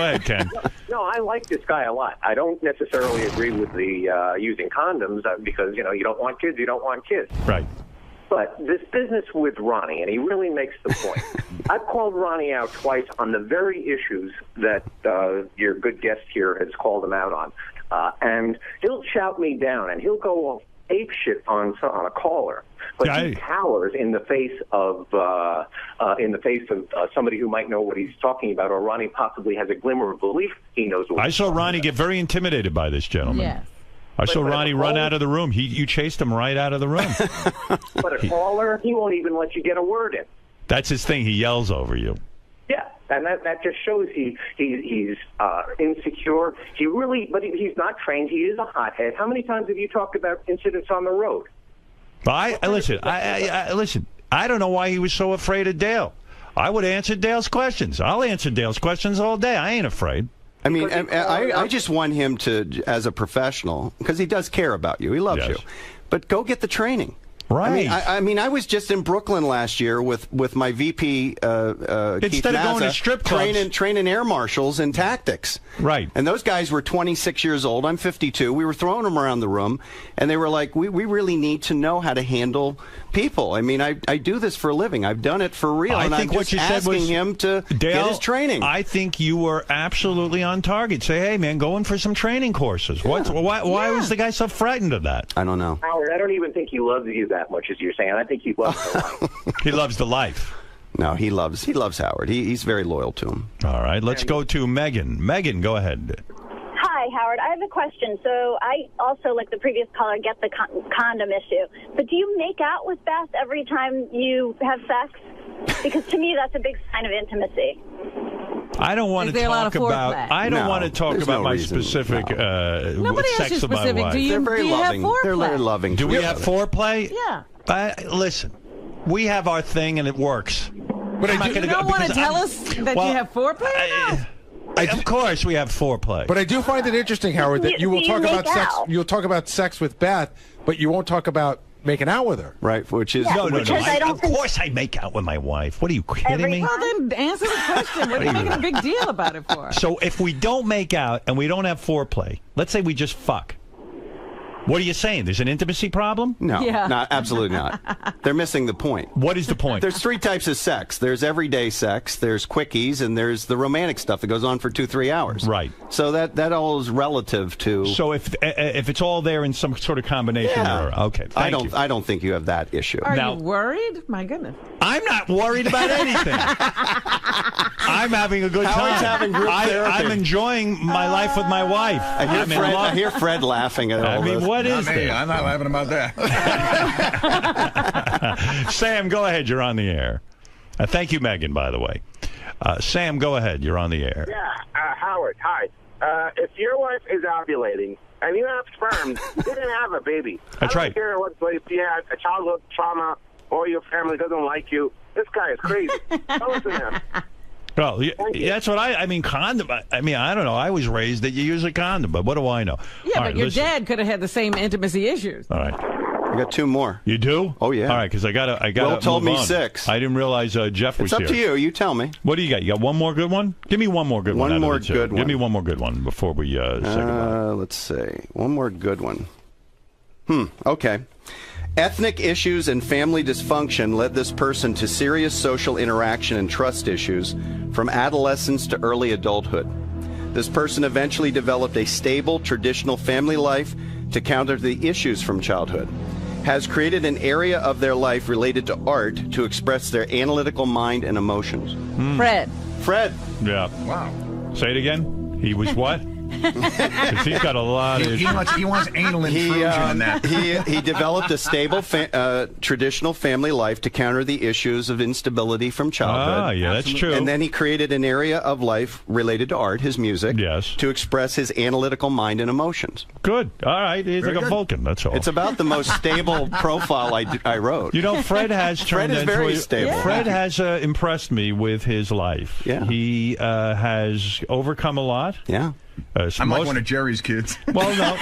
Speaker 17: ahead, Ken.
Speaker 18: No, I like this guy a lot. I don't necessarily agree with the using condoms because, you know, you don't want kids, you don't want kids.
Speaker 17: Right.
Speaker 18: But this business with Ronnie, and he really makes the point. I've called Ronnie out twice on the very issues that your good guest here has called him out on. And he'll shout me down, and he'll go ape shit on a caller. But he cowers in the face of somebody who might know what he's talking about, or Ronnie possibly has a glimmer of belief he knows what
Speaker 17: I saw Ronnie get very intimidated by this gentleman.
Speaker 2: Yes.
Speaker 17: I saw Ronnie run out of the room. You chased him right out of the room.
Speaker 18: But a caller, he won't even let you get a word in.
Speaker 17: That's his thing. He yells over you.
Speaker 18: Yeah, and that just shows he's insecure. He's not trained. He is a hothead. How many times have you talked about incidents on the road?
Speaker 17: But listen. I don't know why he was so afraid of Dale. I would answer Dale's questions. I'll answer Dale's questions all day. I ain't afraid.
Speaker 12: I mean, I just want him to, as a professional, because he does care about you. He loves you. But go get the training.
Speaker 17: Right.
Speaker 12: I mean, I was just in Brooklyn last year with my VP, Keith
Speaker 17: Instead of going to strip clubs.
Speaker 12: training air marshals in tactics.
Speaker 17: Right.
Speaker 12: And those guys were 26 years old. I'm 52. We were throwing them around the room, and they were like, we really need to know how to handle people. I mean, I do this for a living. I've done it for real.
Speaker 17: I think
Speaker 12: I'm
Speaker 17: what
Speaker 12: just
Speaker 17: you said
Speaker 12: asking
Speaker 17: was,
Speaker 12: him to
Speaker 17: Dale,
Speaker 12: get his training.
Speaker 17: I think you were absolutely on target. Say, hey, man, go in for some training courses. Why was the guy so frightened of that?
Speaker 12: I don't know.
Speaker 18: Howard, I don't even think he loves you that much as you're saying. I think he loves the life.
Speaker 17: He loves the life.
Speaker 12: No, he loves Howard. He's very loyal to him.
Speaker 17: All right, let's go to Megan. Megan, go ahead.
Speaker 19: Hi, Howard. I have a question. So I also, like the previous caller, get the condom issue. But do you make out with Beth every time you have sex? Because to me, that's a big sign of intimacy.
Speaker 17: I don't want to talk about. I don't want to talk about my
Speaker 12: reason.
Speaker 17: specific
Speaker 2: Nobody asked you
Speaker 17: sex of my
Speaker 2: specific.
Speaker 17: wife.
Speaker 2: Do you,
Speaker 12: They're very
Speaker 2: do you
Speaker 12: loving.
Speaker 2: have foreplay?
Speaker 12: They're very loving.
Speaker 17: Do we have foreplay?
Speaker 2: Yeah.
Speaker 17: Listen, we have our thing and it works.
Speaker 15: But
Speaker 2: you don't want to tell us that you have foreplay?
Speaker 17: Of course, we have foreplay.
Speaker 15: But I do find it interesting, Howard, that you will talk about sex. You'll talk about sex with Beth, but you won't talk about making out with her.
Speaker 12: Right, which is
Speaker 17: no. Of course, I make out with my wife. What are you kidding me?
Speaker 2: Well, then answer the question. What are you making a big deal about it for?
Speaker 17: So if we don't make out and we don't have foreplay, let's say we just fuck. What are you saying? There's an intimacy problem?
Speaker 12: No, absolutely not. They're missing the point.
Speaker 17: What is the point?
Speaker 12: There's 3 types of sex. There's everyday sex, there's quickies, and there's the romantic stuff that goes on for 2-3 hours.
Speaker 17: Right.
Speaker 12: So that all is relative to.
Speaker 17: So if it's all there in some sort of combination, okay.
Speaker 12: I don't think you have that issue.
Speaker 20: Are you worried? My goodness.
Speaker 17: I'm not worried about anything. I'm having a good time.
Speaker 12: Howard's having group therapy.
Speaker 17: I'm enjoying my life with my wife.
Speaker 12: I hear Fred laughing at all this.
Speaker 17: What is this?
Speaker 13: I'm not laughing about that.
Speaker 17: Sam, go ahead. You're on the air. Thank you, Megan, by the way. Sam, go ahead. You're on the air.
Speaker 21: Yeah, Howard, hi. If your wife is ovulating and you have sperm, you didn't have a baby.
Speaker 17: That's right.
Speaker 21: I don't care if you had a childhood trauma or your family doesn't like you. This guy is crazy. Don't listen to him.
Speaker 17: Well, that's what I mean, condom. I mean, I don't know. I was raised that you use a condom, but what do I know?
Speaker 20: Yeah, but your dad could have had the same intimacy issues.
Speaker 17: All right.
Speaker 12: I got 2 more.
Speaker 17: You do?
Speaker 12: Oh, yeah.
Speaker 17: All right, because I got
Speaker 12: Will told me
Speaker 17: on.
Speaker 12: 6.
Speaker 17: I didn't realize Jeff was
Speaker 12: It's up
Speaker 17: here.
Speaker 12: to you. You tell me.
Speaker 17: What do you got? You got one more good one? Give me one more good one.
Speaker 12: One more good one.
Speaker 17: Give me one more good one before we say goodbye.
Speaker 12: Let's see. One more good one. Okay. Ethnic issues and family dysfunction led this person to serious social interaction and trust issues from adolescence to early adulthood. This person eventually developed a stable, traditional family life to counter the issues from childhood. Has created an area of their life related to art to express their analytical mind and emotions.
Speaker 20: Fred.
Speaker 17: Yeah.
Speaker 13: Wow.
Speaker 17: Say it again. He was what? Because he's got a lot of.
Speaker 13: He wants anal intrusion in that.
Speaker 12: He developed a stable, traditional family life to counter the issues of instability from childhood.
Speaker 17: Ah, yeah, that's true.
Speaker 12: And then he created an area of life related to art, his music, to express his analytical mind and emotions.
Speaker 17: Good. All right. He's like a Vulcan. That's all.
Speaker 12: It's about the most stable profile I wrote.
Speaker 17: You know, Fred has turned
Speaker 12: Fred is very stable.
Speaker 17: Fred has impressed me with his life.
Speaker 12: Yeah.
Speaker 17: He has overcome a lot.
Speaker 12: Yeah.
Speaker 13: I'm like one of Jerry's kids.
Speaker 17: Well, no.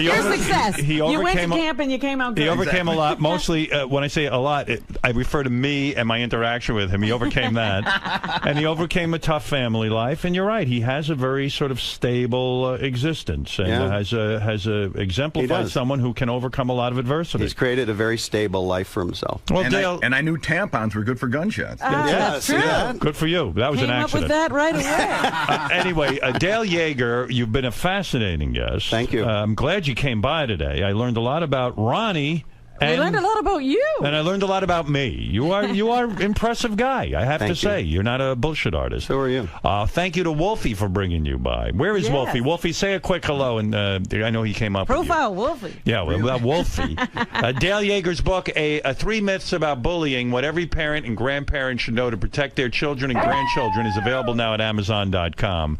Speaker 20: Your success.
Speaker 17: You
Speaker 20: went to camp and you came out good.
Speaker 17: He overcame a lot. Mostly, when I say a lot, I refer to me and my interaction with him. He overcame that. And he overcame a tough family life. And you're right. He has a very sort of stable existence and has exemplified someone who can overcome a lot of adversity.
Speaker 12: He's created a very stable life for himself.
Speaker 17: Well,
Speaker 13: and
Speaker 17: Dale,
Speaker 13: I knew tampons were good for gunshots.
Speaker 20: That's true.
Speaker 17: Good for you. That was
Speaker 20: Came
Speaker 17: an accident.
Speaker 20: up with that right away.
Speaker 17: Anyway, Dale Yeager, you've been a fascinating guest.
Speaker 12: Thank you.
Speaker 17: I'm glad you came by today. I learned a lot about Ronnie.
Speaker 20: We learned a lot about you.
Speaker 17: And I learned a lot about me. You are an impressive guy, I have to say. You're not a bullshit artist.
Speaker 12: So are you.
Speaker 17: Thank you to Wolfie for bringing you by. Where is Wolfie? Wolfie, say a quick hello. And I know he came up
Speaker 20: Profile
Speaker 17: with you.
Speaker 20: Wolfie.
Speaker 17: Yeah, well, Wolfie. Dale Yeager's book, 3 Myths About Bullying, What Every Parent and Grandparent Should Know to Protect Their Children and Grandchildren, is available now at Amazon.com.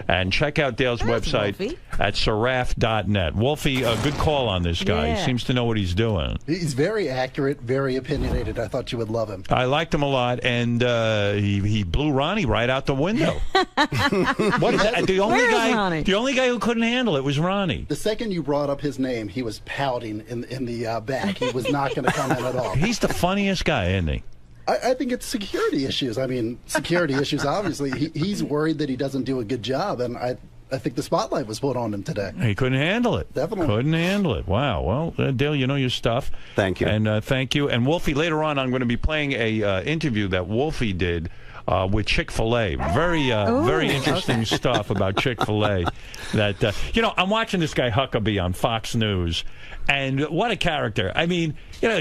Speaker 17: And check out Dale's website at seraph.net. Wolfie, a good call on this guy. He seems to know what he's doing.
Speaker 22: He's very accurate, very opinionated. I thought you would love him.
Speaker 17: I liked him a lot, and he blew Ronnie right out the window. What is that? The only guy who couldn't handle it was Ronnie.
Speaker 22: The second you brought up his name, he was pouting in the back. He was not going to come in at all.
Speaker 17: He's the funniest guy, isn't he?
Speaker 22: I think it's security issues. I mean, security issues, obviously. He's worried that he doesn't do a good job, and I think the spotlight was put on him today.
Speaker 17: He couldn't handle it.
Speaker 22: Definitely.
Speaker 17: Couldn't handle it. Wow. Well, Dale, you know your stuff.
Speaker 12: Thank you.
Speaker 17: And thank you. And Wolfie, later on, I'm going to be playing a interview that Wolfie did with Chick-fil-A. Very interesting stuff about Chick-fil-A. That I'm watching this guy Huckabee on Fox News, and what a character. I mean,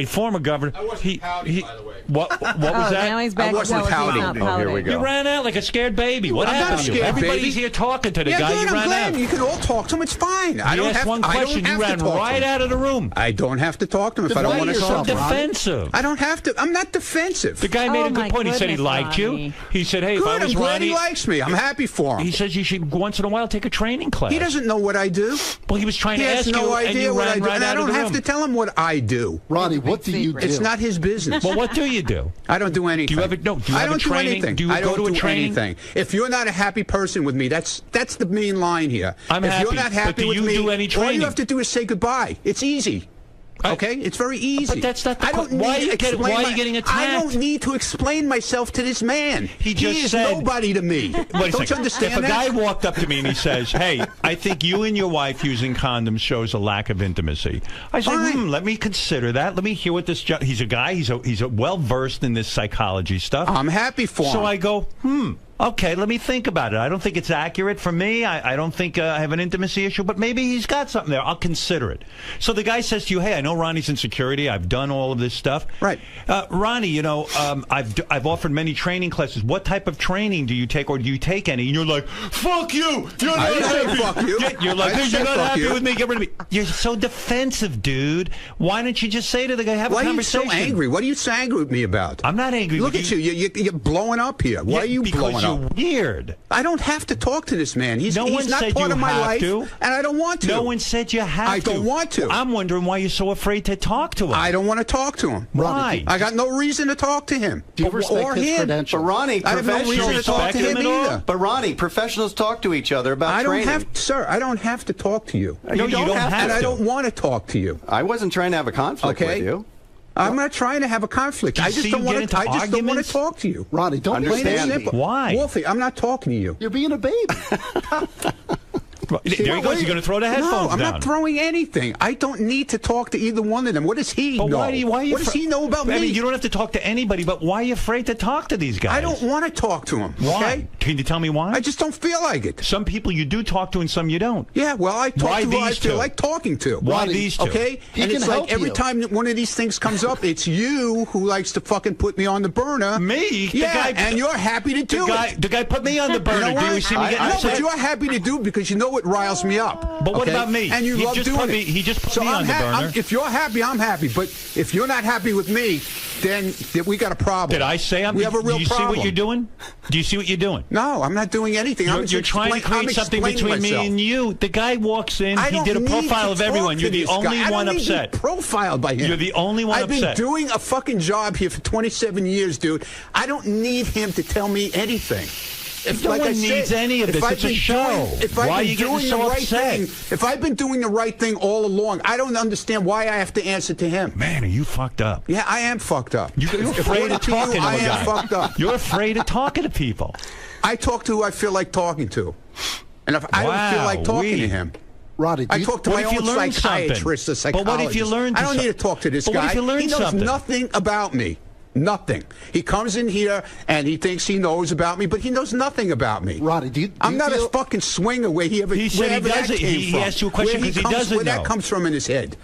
Speaker 17: former governor.
Speaker 23: I wasn't pouting, by the way.
Speaker 17: What was that?
Speaker 20: Now he's back.
Speaker 23: I wasn't pouting.
Speaker 12: Oh, here we go.
Speaker 17: You ran out like a scared baby. What happened to you? Everybody's here talking to the guy.
Speaker 23: Good,
Speaker 17: You ran
Speaker 23: glad.
Speaker 17: out.
Speaker 23: You can all talk to him. It's fine.
Speaker 17: I don't have one question. You ran right out of the room.
Speaker 23: I don't have to talk to him if I don't want to talk.
Speaker 17: You're so defensive.
Speaker 23: I don't have to. I'm not defensive.
Speaker 17: The guy made a good point. He said he liked you. He said, "Hey, if I was
Speaker 23: I'm glad
Speaker 17: Ronnie,
Speaker 23: he likes me. I'm happy for him."
Speaker 17: He says you should once in a while take a training class.
Speaker 23: He doesn't know what I do.
Speaker 17: Well, he was trying to ask you,
Speaker 23: He has no idea what I do,
Speaker 17: right
Speaker 23: and I don't have to tell him what I do.
Speaker 22: Ronnie, what do you do?
Speaker 23: It's not his business.
Speaker 17: Well, what do you do?
Speaker 23: I don't do anything.
Speaker 17: Do you have a training?
Speaker 23: anything.
Speaker 17: Do you go to a training?
Speaker 23: Anything. If you're not a happy person with me, that's the main line here.
Speaker 17: I'm
Speaker 23: if
Speaker 17: happy.
Speaker 23: You're not happy
Speaker 17: but do
Speaker 23: with
Speaker 17: you
Speaker 23: me,
Speaker 17: do any training?
Speaker 23: all you have to do is say goodbye. It's easy. Okay, it's very easy.
Speaker 17: But that's not the
Speaker 23: I don't need
Speaker 17: why are you
Speaker 23: to
Speaker 17: why are you getting attacked?
Speaker 23: I don't need to explain myself to this man.
Speaker 17: He just
Speaker 23: is
Speaker 17: said
Speaker 23: nobody to me.
Speaker 17: Wait a
Speaker 23: Don't
Speaker 17: second.
Speaker 23: you understand
Speaker 17: If a
Speaker 23: that?
Speaker 17: guy walked up to me and he says, "Hey, I think you and your wife using condoms shows a lack of intimacy," I say, "Let me consider that. Let me hear what this." He's a guy. He's a well versed in this psychology stuff.
Speaker 23: I'm happy for him.
Speaker 17: So I go, okay, let me think about it. I don't think it's accurate for me. I don't think I have an intimacy issue, but maybe he's got something there. I'll consider it. So the guy says to you, "Hey, I know Ronnie's in security. I've done all of this stuff."
Speaker 23: Right.
Speaker 17: Ronnie, you know, I've offered many training classes. What type of training do you take, or do you take any? And you're like, "Fuck you! You're not happy."
Speaker 23: Fuck you.
Speaker 17: You're like,
Speaker 23: "You're
Speaker 17: not happy with me. Get rid of me." You're so defensive, dude. Why don't you just say to the guy, "Have a conversation"?
Speaker 23: Why are you so angry? What are you so angry with me about?
Speaker 17: I'm not angry.
Speaker 23: Look at you. You're blowing up here. Why are you blowing up?
Speaker 17: Because you're weird.
Speaker 23: I don't have to talk to this man. He's
Speaker 17: No one
Speaker 23: not
Speaker 17: said
Speaker 23: part
Speaker 17: you
Speaker 23: of my
Speaker 17: have
Speaker 23: life,
Speaker 17: to.
Speaker 23: and I don't want to.
Speaker 17: No one said you have to.
Speaker 23: I don't want to.
Speaker 17: I'm wondering why you're so afraid to talk to him.
Speaker 23: I don't want to talk to him.
Speaker 17: Why?
Speaker 23: I got no reason to talk to him.
Speaker 22: Do you respect
Speaker 23: or
Speaker 22: his
Speaker 23: him.
Speaker 22: credentials?
Speaker 12: But Ronnie,
Speaker 23: I have no reason to talk to him either.
Speaker 12: But Ronnie, professionals talk to each other about training.
Speaker 23: Sir, I don't have to talk to you.
Speaker 12: No, you don't have
Speaker 23: And
Speaker 12: to.
Speaker 23: I don't want to talk to you.
Speaker 12: I wasn't trying to have a conflict with you.
Speaker 23: I'm not trying to have a conflict. I just don't want to. I just don't want to talk to you.
Speaker 22: Ronnie, don't be
Speaker 23: Understand
Speaker 22: baby.
Speaker 17: Why?
Speaker 23: Wolfie, I'm not talking to you.
Speaker 22: You're being a baby.
Speaker 17: There he goes. He's going to throw the headphones
Speaker 23: No, I'm
Speaker 17: down.
Speaker 23: not throwing anything. I don't need to talk to either one of them. What does he know?
Speaker 17: Why are you
Speaker 23: what does he know about me?
Speaker 17: I mean, you don't have to talk to anybody, but why are you afraid to talk to these guys?
Speaker 23: I don't want to talk to him.
Speaker 17: Why?
Speaker 23: Okay?
Speaker 17: Can you tell me why?
Speaker 23: I just don't feel like it.
Speaker 17: Some people you do talk to and some you don't.
Speaker 23: Yeah, well, I talk
Speaker 17: Why
Speaker 23: to who I
Speaker 17: these
Speaker 23: feel
Speaker 17: two?
Speaker 23: like talking to.
Speaker 17: Why
Speaker 23: Ronnie,
Speaker 17: these two?
Speaker 23: Okay?
Speaker 22: He
Speaker 23: And
Speaker 22: can
Speaker 23: it's like
Speaker 22: help
Speaker 23: every
Speaker 22: you.
Speaker 23: time that one of these things comes up, it's you who likes to fucking put me on the burner.
Speaker 17: Me? The
Speaker 23: Yeah,
Speaker 17: guy-
Speaker 23: and you're happy to do it.
Speaker 17: The guy put me on the burner.
Speaker 23: You know
Speaker 17: Do you
Speaker 23: what?
Speaker 17: see me getting
Speaker 23: No,
Speaker 17: upset?
Speaker 23: but you're happy to do it because you know it riles me up.
Speaker 17: But what
Speaker 23: okay?
Speaker 17: about me?
Speaker 23: And you
Speaker 17: He
Speaker 23: love
Speaker 17: just
Speaker 23: doing
Speaker 17: put
Speaker 23: it.
Speaker 17: me- he just put
Speaker 23: so
Speaker 17: me
Speaker 23: I'm
Speaker 17: on the burner.
Speaker 23: If you're happy, I'm happy. But if you're not happy with me, then we got a problem.
Speaker 17: Did I say I'm?
Speaker 23: We have a real
Speaker 17: do you
Speaker 23: problem.
Speaker 17: see what you're doing? Do you see what you're doing?
Speaker 23: No, I'm not doing anything.
Speaker 17: You're trying to create something between me and you. The guy walks in.
Speaker 23: I
Speaker 17: He
Speaker 23: don't
Speaker 17: did a
Speaker 23: need
Speaker 17: profile
Speaker 23: to
Speaker 17: of everyone.
Speaker 23: talk
Speaker 17: You're
Speaker 23: to
Speaker 17: the
Speaker 23: this
Speaker 17: only
Speaker 23: guy.
Speaker 17: one
Speaker 23: I don't
Speaker 17: upset.
Speaker 23: Need to be profiled by him.
Speaker 17: You're the only one
Speaker 23: I've
Speaker 17: upset.
Speaker 23: been doing a fucking job here for 27 years, dude. I don't need him to tell me anything.
Speaker 17: No one needs any of this. It's a show. Why are you getting so upset?
Speaker 23: If I've been doing the right thing all along, I don't understand why I have to answer to him.
Speaker 17: Man, are you fucked up?
Speaker 23: Yeah, I am fucked up.
Speaker 17: You're afraid of talking to
Speaker 23: I
Speaker 17: a guy.
Speaker 23: am fucked up.
Speaker 17: You're afraid of talking to people.
Speaker 23: I talk to who I feel like talking to. And if I don't feel like talking to him,
Speaker 22: Roddy,
Speaker 23: I talk to my own psychiatrist or psychologist.
Speaker 17: But what if you learn?
Speaker 23: I don't need to talk to this
Speaker 17: guy. What if you learn
Speaker 23: he knows
Speaker 17: something?
Speaker 23: nothing about me. Nothing. He comes in here and he thinks he knows about me, but he knows nothing about me.
Speaker 22: Roddy,
Speaker 23: I'm not a fucking swinger where he ever.
Speaker 17: He said he
Speaker 23: wherever that
Speaker 17: doesn't.
Speaker 23: came
Speaker 17: He
Speaker 23: from.
Speaker 17: asked you a question
Speaker 23: Where
Speaker 17: because he
Speaker 23: comes-
Speaker 17: doesn't
Speaker 23: Where that
Speaker 17: know.
Speaker 23: comes from in his head.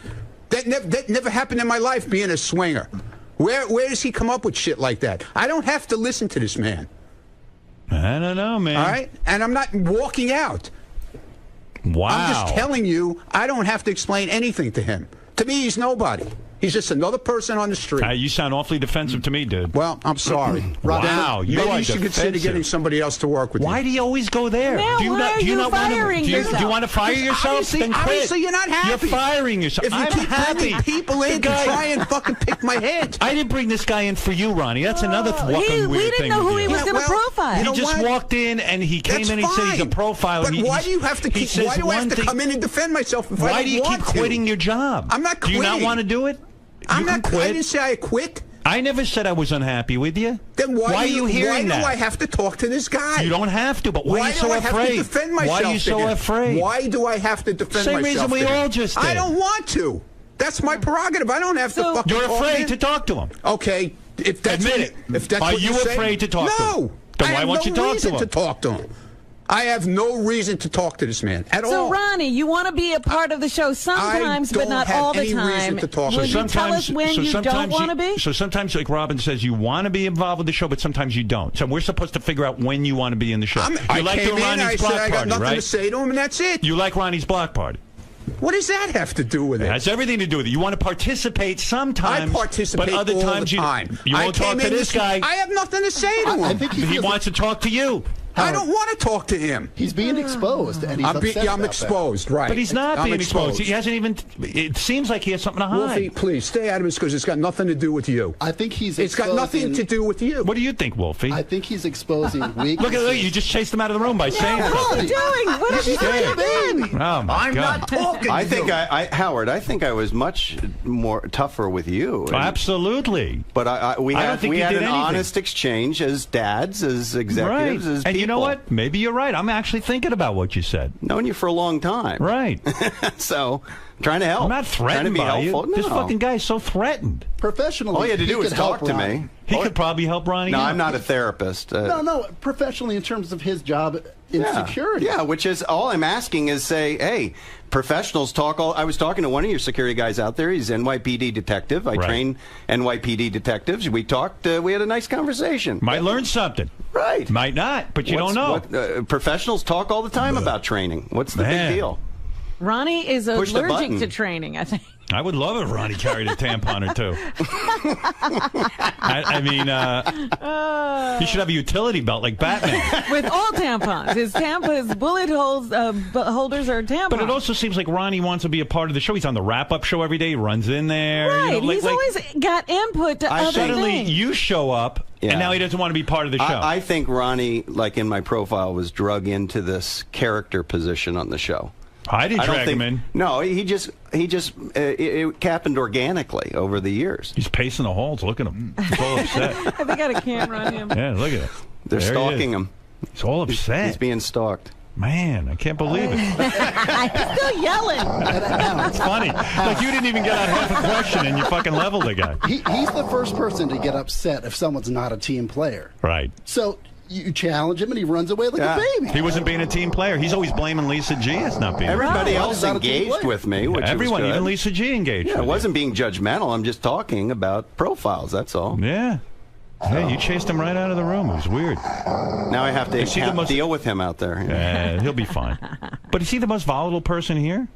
Speaker 23: That never happened in my life. Being a swinger. Where does he come up with shit like that? I don't have to listen to this man.
Speaker 17: I don't know, man.
Speaker 23: All right, and I'm not walking out.
Speaker 17: Wow.
Speaker 23: I'm just telling you, I don't have to explain anything to him. To me, he's nobody. He's just another person on the street.
Speaker 17: You sound awfully defensive to me, dude.
Speaker 23: Well, I'm sorry.
Speaker 17: Wow, you
Speaker 23: Maybe
Speaker 17: are
Speaker 23: you should consider
Speaker 17: defensive.
Speaker 23: getting somebody else to work with you.
Speaker 17: Why do you always go there?
Speaker 20: Now,
Speaker 17: do you
Speaker 20: why
Speaker 17: not,
Speaker 20: are
Speaker 17: do you
Speaker 20: you
Speaker 17: not want to?
Speaker 20: firing
Speaker 17: Do you
Speaker 20: yourself?
Speaker 17: want to fire yourself? Then quit.
Speaker 23: Obviously, you're not happy.
Speaker 17: You're firing yourself.
Speaker 23: If you
Speaker 17: I'm
Speaker 23: keep
Speaker 17: happy.
Speaker 23: bringing people in
Speaker 17: The
Speaker 23: to
Speaker 17: guy-
Speaker 23: try and fucking pick my head.
Speaker 17: I didn't bring this guy in for you, Ronnie. That's another fucking weird
Speaker 20: we didn't
Speaker 17: thing.
Speaker 20: know
Speaker 17: with
Speaker 20: who he
Speaker 17: you.
Speaker 20: was going to profile.
Speaker 23: you know
Speaker 17: He just
Speaker 23: what?
Speaker 17: walked in and he came
Speaker 23: That's
Speaker 17: in and he said he's a
Speaker 23: fine.
Speaker 17: profile.
Speaker 23: But
Speaker 17: He-
Speaker 23: why
Speaker 17: he's-
Speaker 23: do you have to
Speaker 17: he
Speaker 23: keep?
Speaker 17: says
Speaker 23: Why do I have
Speaker 17: one
Speaker 23: to
Speaker 17: thing-
Speaker 23: come in and defend myself if I
Speaker 17: Why
Speaker 23: don't
Speaker 17: do you keep
Speaker 23: want to?
Speaker 17: quitting your job?
Speaker 23: I'm not
Speaker 17: Do you not
Speaker 23: quitting.
Speaker 17: want to do it?
Speaker 23: I'm
Speaker 17: You
Speaker 23: not.
Speaker 17: can quit.
Speaker 23: I didn't say I quit.
Speaker 17: I never said I was unhappy with you.
Speaker 23: Then why
Speaker 17: are you hearing
Speaker 23: why
Speaker 17: that?
Speaker 23: do I have to talk to this guy?
Speaker 17: You don't have to, but why are you
Speaker 23: do
Speaker 17: so
Speaker 23: I
Speaker 17: afraid?
Speaker 23: have to defend myself?
Speaker 17: Why are you
Speaker 23: to
Speaker 17: so
Speaker 23: him?
Speaker 17: afraid?
Speaker 23: Why do I have to defend
Speaker 17: Same
Speaker 23: myself?
Speaker 17: reason we
Speaker 23: to him?
Speaker 17: all just
Speaker 23: I
Speaker 17: did.
Speaker 23: don't want to. That's my prerogative. I don't have to fucking
Speaker 17: You're
Speaker 23: talk
Speaker 17: afraid
Speaker 23: him.
Speaker 17: to talk to him.
Speaker 23: Okay, if that's
Speaker 17: Admit
Speaker 23: what
Speaker 17: it.
Speaker 23: If that's
Speaker 17: Are
Speaker 23: what
Speaker 17: you
Speaker 23: you're saying-
Speaker 17: afraid to talk to him?
Speaker 23: No.
Speaker 17: Then
Speaker 23: I
Speaker 17: why
Speaker 23: have
Speaker 17: won't
Speaker 23: no
Speaker 17: you talk to
Speaker 23: reason
Speaker 17: him?
Speaker 23: to talk to him. I have no reason to talk to this man at
Speaker 20: So,
Speaker 23: all.
Speaker 20: Ronnie, you want to be a part of the show sometimes, but
Speaker 23: don't
Speaker 20: not
Speaker 23: have
Speaker 20: all the
Speaker 23: any
Speaker 20: time.
Speaker 23: reason to talk.
Speaker 20: Will you tell us when you don't want to be?
Speaker 17: So sometimes, like Robin says, you want to be involved with the show, but sometimes you don't. So we're supposed to figure out when you want to be in the show.
Speaker 23: I
Speaker 17: You like
Speaker 23: came
Speaker 17: doing
Speaker 23: in,
Speaker 17: Ronnie's
Speaker 23: I
Speaker 17: block
Speaker 23: said I got
Speaker 17: party,
Speaker 23: nothing
Speaker 17: right?
Speaker 23: to say to him, and that's it.
Speaker 17: You like Ronnie's block party.
Speaker 23: What does that have to do with it?
Speaker 17: It has everything to do with it. You want to participate sometimes,
Speaker 23: I participate
Speaker 17: but other
Speaker 23: all
Speaker 17: times
Speaker 23: the time.
Speaker 17: you
Speaker 23: I
Speaker 17: won't talk
Speaker 23: came
Speaker 17: to
Speaker 23: in
Speaker 17: this guy.
Speaker 23: I have nothing to say to him.
Speaker 17: He wants to talk to you.
Speaker 23: I don't want to talk to him.
Speaker 22: He's being exposed, and he's upset
Speaker 23: I'm
Speaker 22: about
Speaker 23: exposed,
Speaker 22: that.
Speaker 23: right.
Speaker 17: But he's not
Speaker 23: I'm
Speaker 17: being exposed. He hasn't even. It seems like he has something to hide.
Speaker 23: Wolfie, please stay out of this because it's got nothing to do with you.
Speaker 22: I think he's
Speaker 23: It's got nothing to do with you.
Speaker 17: What do you think, Wolfie?
Speaker 22: I think he's exposing weaknesses.
Speaker 17: Look, you just chased him out of the room by saying
Speaker 20: What are you doing? What have you done?
Speaker 17: Oh, my
Speaker 22: I'm
Speaker 17: God.
Speaker 22: not talking
Speaker 12: I
Speaker 22: to
Speaker 12: think
Speaker 22: you.
Speaker 12: Howard, I think I was much more tougher with you. And,
Speaker 17: Absolutely.
Speaker 12: But we
Speaker 17: I don't
Speaker 12: had
Speaker 17: think
Speaker 12: we
Speaker 17: you
Speaker 12: had
Speaker 17: did
Speaker 12: an
Speaker 17: anything.
Speaker 12: honest exchange as dads, as executives,
Speaker 17: Right.
Speaker 12: as
Speaker 17: And you know
Speaker 12: people.
Speaker 17: what? Maybe you're right. I'm actually thinking about what you said.
Speaker 12: Known you for a long time.
Speaker 17: Right.
Speaker 12: So, trying to help.
Speaker 17: I'm not threatened
Speaker 12: trying to
Speaker 17: by
Speaker 12: be helpful.
Speaker 17: you. This
Speaker 12: No.
Speaker 17: fucking guy is so threatened.
Speaker 22: Professionally,
Speaker 12: All you had to
Speaker 22: he
Speaker 12: do was
Speaker 22: could
Speaker 12: talk
Speaker 22: help
Speaker 12: to
Speaker 22: Ronnie.
Speaker 12: me.
Speaker 17: He could probably help Ronnie.
Speaker 12: No,
Speaker 17: out.
Speaker 12: I'm not a therapist.
Speaker 22: No, professionally in terms of his job in security.
Speaker 12: Yeah, which is all I'm asking is say, hey, professionals talk. I was talking to one of your security guys out there. He's NYPD detective. I train NYPD detectives. We talked. We had a nice conversation.
Speaker 17: Might learn something.
Speaker 12: Right.
Speaker 17: Might not, but you don't know.
Speaker 12: Professionals talk all the time about training. What's the
Speaker 17: Man.
Speaker 12: big deal?
Speaker 20: Ronnie is
Speaker 12: Push the
Speaker 20: allergic
Speaker 12: button.
Speaker 20: to training, I think.
Speaker 17: I would love if Ronnie carried a tampon or two. I mean, he should have a utility belt like Batman.
Speaker 20: With all tampons. His bullet holders are tampons.
Speaker 17: But it also seems like Ronnie wants to be a part of the show. He's on the wrap-up show every day. He runs in there.
Speaker 20: Right.
Speaker 17: You know,
Speaker 20: He's always got input to other
Speaker 17: suddenly
Speaker 20: things.
Speaker 17: you show up, and now he doesn't want to be part of the show.
Speaker 12: I think Ronnie, like in my profile, was drug into this character position on the show.
Speaker 17: I didn't drag him in.
Speaker 12: No, he just it happened organically over the years.
Speaker 17: He's pacing the halls. Look at him. He's all upset.
Speaker 20: Have they got a camera on him?
Speaker 17: Yeah, look at it.
Speaker 12: They're
Speaker 17: There he
Speaker 12: stalking
Speaker 17: is.
Speaker 12: him.
Speaker 17: He's all upset.
Speaker 12: He's being stalked.
Speaker 17: Man, I can't believe it.
Speaker 20: He's still yelling.
Speaker 17: It's funny. Like you didn't even get out half a question and you fucking leveled the guy.
Speaker 22: He's the first person to get upset if someone's not a team player.
Speaker 17: Right.
Speaker 22: So you challenge him and he runs away like a baby.
Speaker 17: He wasn't being a team player. He's always blaming Lisa G as not being.
Speaker 12: Everybody
Speaker 22: Right.
Speaker 12: else
Speaker 22: Not a team
Speaker 12: engaged
Speaker 22: player.
Speaker 12: with me, which
Speaker 17: Everyone,
Speaker 12: was good.
Speaker 17: even Lisa G engaged.
Speaker 12: Yeah, I
Speaker 17: with
Speaker 12: wasn't being judgmental. I'm just talking about profiles. That's all.
Speaker 17: you. Yeah. Hey, you chased him right out of the room. It was weird.
Speaker 12: Now I have to deal with him out there.
Speaker 17: Yeah, he'll be fine. But is he the most volatile person here?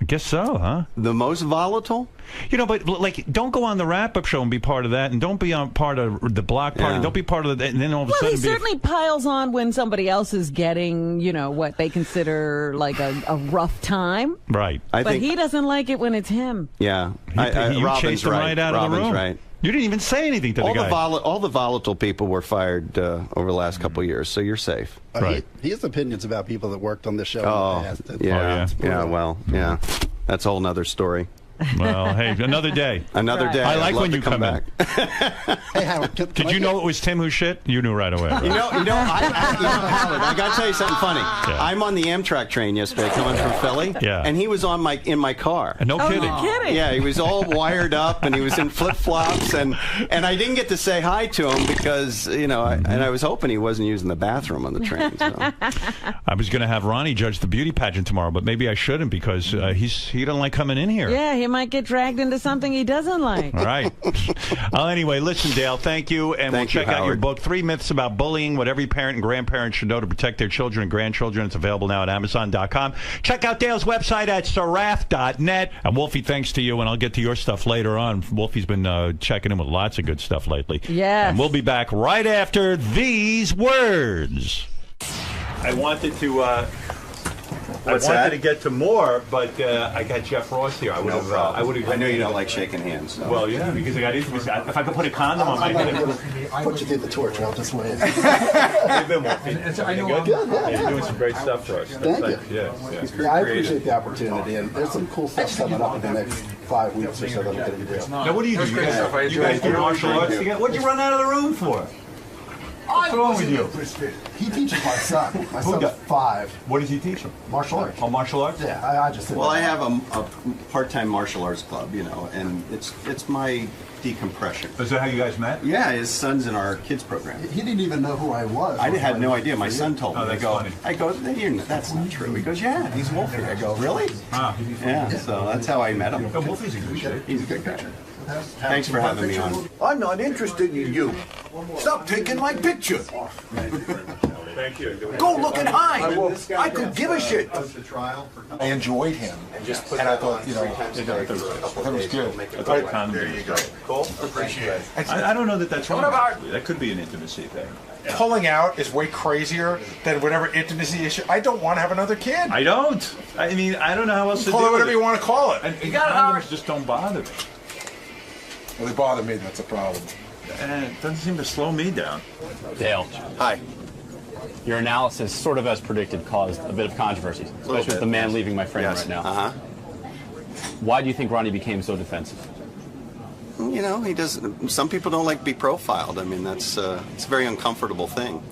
Speaker 17: I guess so, huh?
Speaker 12: The most volatile?
Speaker 17: You know, but like, don't go on the wrap-up show and be part of that, and don't be on part of the block party.
Speaker 12: Yeah.
Speaker 17: Don't be part of the, and then all of a
Speaker 20: Well, he
Speaker 17: sudden
Speaker 20: certainly piles on when somebody else is getting, what they consider like a rough time.
Speaker 17: right.
Speaker 20: But he doesn't like it when it's him.
Speaker 12: Yeah.
Speaker 17: You
Speaker 12: Robin's
Speaker 17: chased him right out of the
Speaker 12: Robin's
Speaker 17: room.
Speaker 12: right.
Speaker 17: You didn't even say anything to the guy.
Speaker 12: All the volatile people were fired over the last couple of years, so you're safe.
Speaker 22: He has opinions about people that worked on the show
Speaker 12: Oh,
Speaker 22: in the past.
Speaker 12: yeah. That's a whole nother story.
Speaker 17: Well, hey, another day.
Speaker 12: Another day.
Speaker 17: I
Speaker 12: I'd
Speaker 17: like
Speaker 12: love
Speaker 17: when
Speaker 12: to
Speaker 17: you
Speaker 12: come
Speaker 17: come in.
Speaker 22: Hey, Howard,
Speaker 17: Did you know it was Tim who shit? You knew right away. Right?
Speaker 12: Howard, I got to tell you something funny. I'm on the Amtrak train yesterday coming from Philly, and he was in my car.
Speaker 17: No kidding.
Speaker 20: You're kidding.
Speaker 12: Yeah, he was all wired up, and he was in flip-flops, and I didn't get to say hi to him because, and I was hoping he wasn't using the bathroom on the train. So.
Speaker 17: I was going to have Ronnie judge the beauty pageant tomorrow, but maybe I shouldn't because he doesn't like coming in here.
Speaker 20: Yeah, he might get dragged into something he doesn't like.
Speaker 17: All right. Anyway, listen, Dale, thank you. And
Speaker 12: Thank
Speaker 17: we'll
Speaker 12: you,
Speaker 17: check out your
Speaker 12: Howard.
Speaker 17: book, 3 Myths About Bullying, What Every Parent and Grandparent Should Know to Protect Their Children and Grandchildren. It's available now at Amazon.com. Check out Dale's website at saraf.net. And Wolfie, thanks to you, and I'll get to your stuff later on. Wolfie's been checking in with lots of good stuff lately.
Speaker 20: Yes.
Speaker 17: And we'll be back right after these words. I wanted to... to get to more, but I got Jeff Ross here. I would have.
Speaker 12: I know you don't like shaking hands. So.
Speaker 17: Well, yeah, because I got intimacy. If I could put a condom on my head.
Speaker 22: Put you through the torch. I'll just wait.
Speaker 17: You've been working.
Speaker 22: I know.
Speaker 17: Good?
Speaker 22: Good, yeah.
Speaker 17: You're doing some great stuff for us.
Speaker 22: Thank you.
Speaker 17: Yeah.
Speaker 22: I appreciate the opportunity, and there's some cool stuff coming up in the next 5 weeks or so that I'm going to be doing.
Speaker 17: Now, what do you do? You guys do martial arts together? What'd you run out of the room for? What's wrong with you?
Speaker 22: He teaches my son. My son's 5.
Speaker 17: What does he teach him?
Speaker 22: Martial arts.
Speaker 17: Oh, martial arts?
Speaker 22: Yeah, I just.
Speaker 12: Well, I have a part-time martial arts club, and it's my decompression.
Speaker 17: Is that how you guys met?
Speaker 12: Yeah, his son's in our kids program.
Speaker 22: He didn't even know who I was.
Speaker 12: I had no idea. My son told me.
Speaker 17: Oh, that's
Speaker 12: funny.
Speaker 17: funny.
Speaker 12: That's not true. He goes, yeah, he's Wolfie. I go, really? Yeah, so that's how I met him.
Speaker 17: Wolfie's in good shape.
Speaker 12: He's a good guy. Thanks for having me on.
Speaker 4: I'm not interested in you. Stop taking my picture.
Speaker 1: Thank you.
Speaker 3: Go look and hide.
Speaker 12: I
Speaker 3: could give a shit. I enjoyed him, and I thought, you know, I thought it was good.
Speaker 17: There you go.
Speaker 12: Cool. Appreciate it.
Speaker 17: I don't know that that's wrong. That could be an intimacy thing.
Speaker 15: Pulling out is way crazier than whatever intimacy issue. I don't want to have another kid.
Speaker 17: I don't. I mean, I don't know how else to do it.
Speaker 15: Call it whatever you want to call it.
Speaker 17: And condoms just don't bother me.
Speaker 15: Well, they bother me. That's a problem.
Speaker 17: It doesn't seem to slow me down.
Speaker 4: Dale.
Speaker 12: Hi.
Speaker 4: Your analysis, sort of as predicted, caused a bit of controversy, especially with the man leaving my frame right now.
Speaker 12: Uh-huh.
Speaker 4: Why do you think Ronnie became so defensive?
Speaker 12: You know, he doesn't. Some people don't like to be profiled. I mean, that's it's a very uncomfortable thing.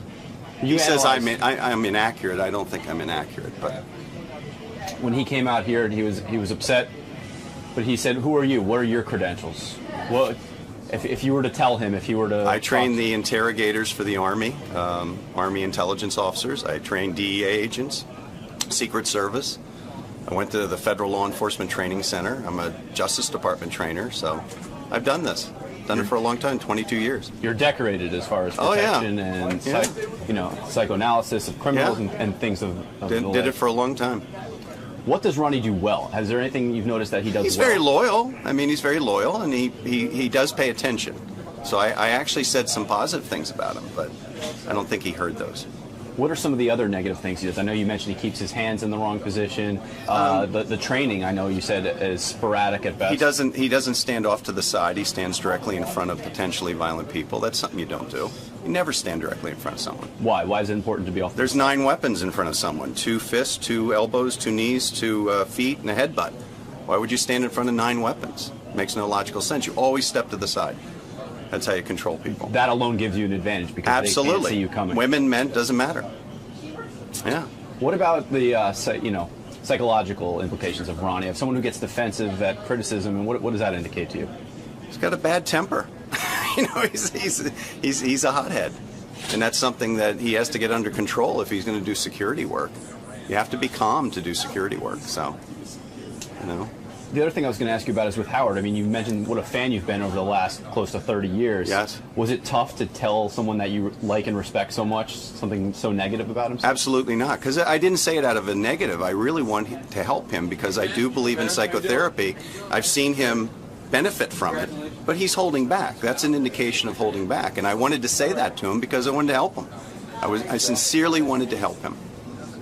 Speaker 12: He says I'm inaccurate. I don't think I'm inaccurate, but
Speaker 4: when he came out here, he was upset. But he said, "Who are you? What are your credentials?" Well, if you were to tell him, if you were to,
Speaker 12: I train the interrogators for the Army, Army intelligence officers. I train DEA agents, Secret Service. I went to the Federal Law Enforcement Training Center. I'm a Justice Department trainer, so I've done this. Done it for a long time, 22 years.
Speaker 4: You're decorated as far as protection and psychoanalysis of criminals and things of
Speaker 12: did it for a long time.
Speaker 4: What does Ronnie do well? Is there anything you've noticed that he does
Speaker 12: He's
Speaker 4: well?
Speaker 12: very loyal. I mean, he's very loyal, and he does pay attention. So I actually said some positive things about him, but I don't think he heard those.
Speaker 4: What are some of the other negative things he does? I know you mentioned he keeps his hands in the wrong position. The training, I know you said, is sporadic at best.
Speaker 12: He doesn't stand off to the side. He stands directly in front of potentially violent people. That's something you don't do. You never stand directly in front of someone.
Speaker 4: Why? Why is it important to be off?
Speaker 12: There's 9 weapons in front of someone: 2 fists, 2 elbows, 2 knees, 2 feet, and a headbutt. Why would you stand in front of 9 weapons? Makes no logical sense. You always step to the side. That's how you control people.
Speaker 4: That alone gives you an advantage because they can't see you coming.
Speaker 12: Women, men, doesn't matter. Yeah.
Speaker 4: What about the psychological implications of Ronnie? If someone who gets defensive at criticism, and what does that indicate to you?
Speaker 12: He's got a bad temper. You know, he's a hothead, and that's something that he has to get under control if he's going to do security work. You have to be calm to do security work. So, you know.
Speaker 4: The other thing I was going to ask you about is with Howard. I mean, you mentioned what a fan you've been over the last close to 30 years.
Speaker 12: Yes.
Speaker 4: Was it tough to tell someone that you like and respect so much something so negative about him?
Speaker 12: Absolutely not, because I didn't say it out of a negative. I really want to help him because I do believe in psychotherapy. I've seen him benefit from it, but he's holding back. That's an indication of holding back, and I wanted to say that to him because I wanted to help him. I sincerely wanted to help him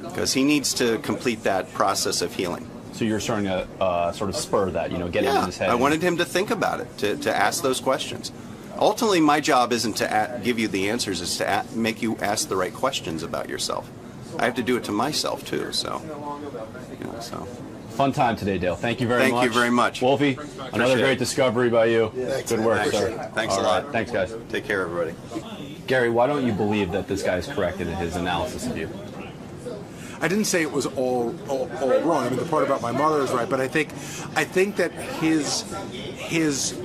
Speaker 12: because he needs to complete that process of healing.
Speaker 4: So you're starting to sort of spur that, get into his head.
Speaker 12: I wanted him to think about it, to ask those questions. Ultimately, my job isn't to give you the answers, it's to make you ask the right questions about yourself. I have to do it to myself, too, so.
Speaker 4: Fun time today, Dale. Thank you very much.
Speaker 12: Thank you very much.
Speaker 4: Wolfie, another great discovery by you.
Speaker 12: Thanks,
Speaker 4: Good work, sir.
Speaker 12: Thanks a
Speaker 4: lot.
Speaker 12: lot.
Speaker 4: Thanks, guys.
Speaker 12: Take care, everybody.
Speaker 4: Gary, why don't you believe that this guy is correct in his analysis of you?
Speaker 3: I didn't say it was all wrong. I mean, the part about my mother is right, but I think that his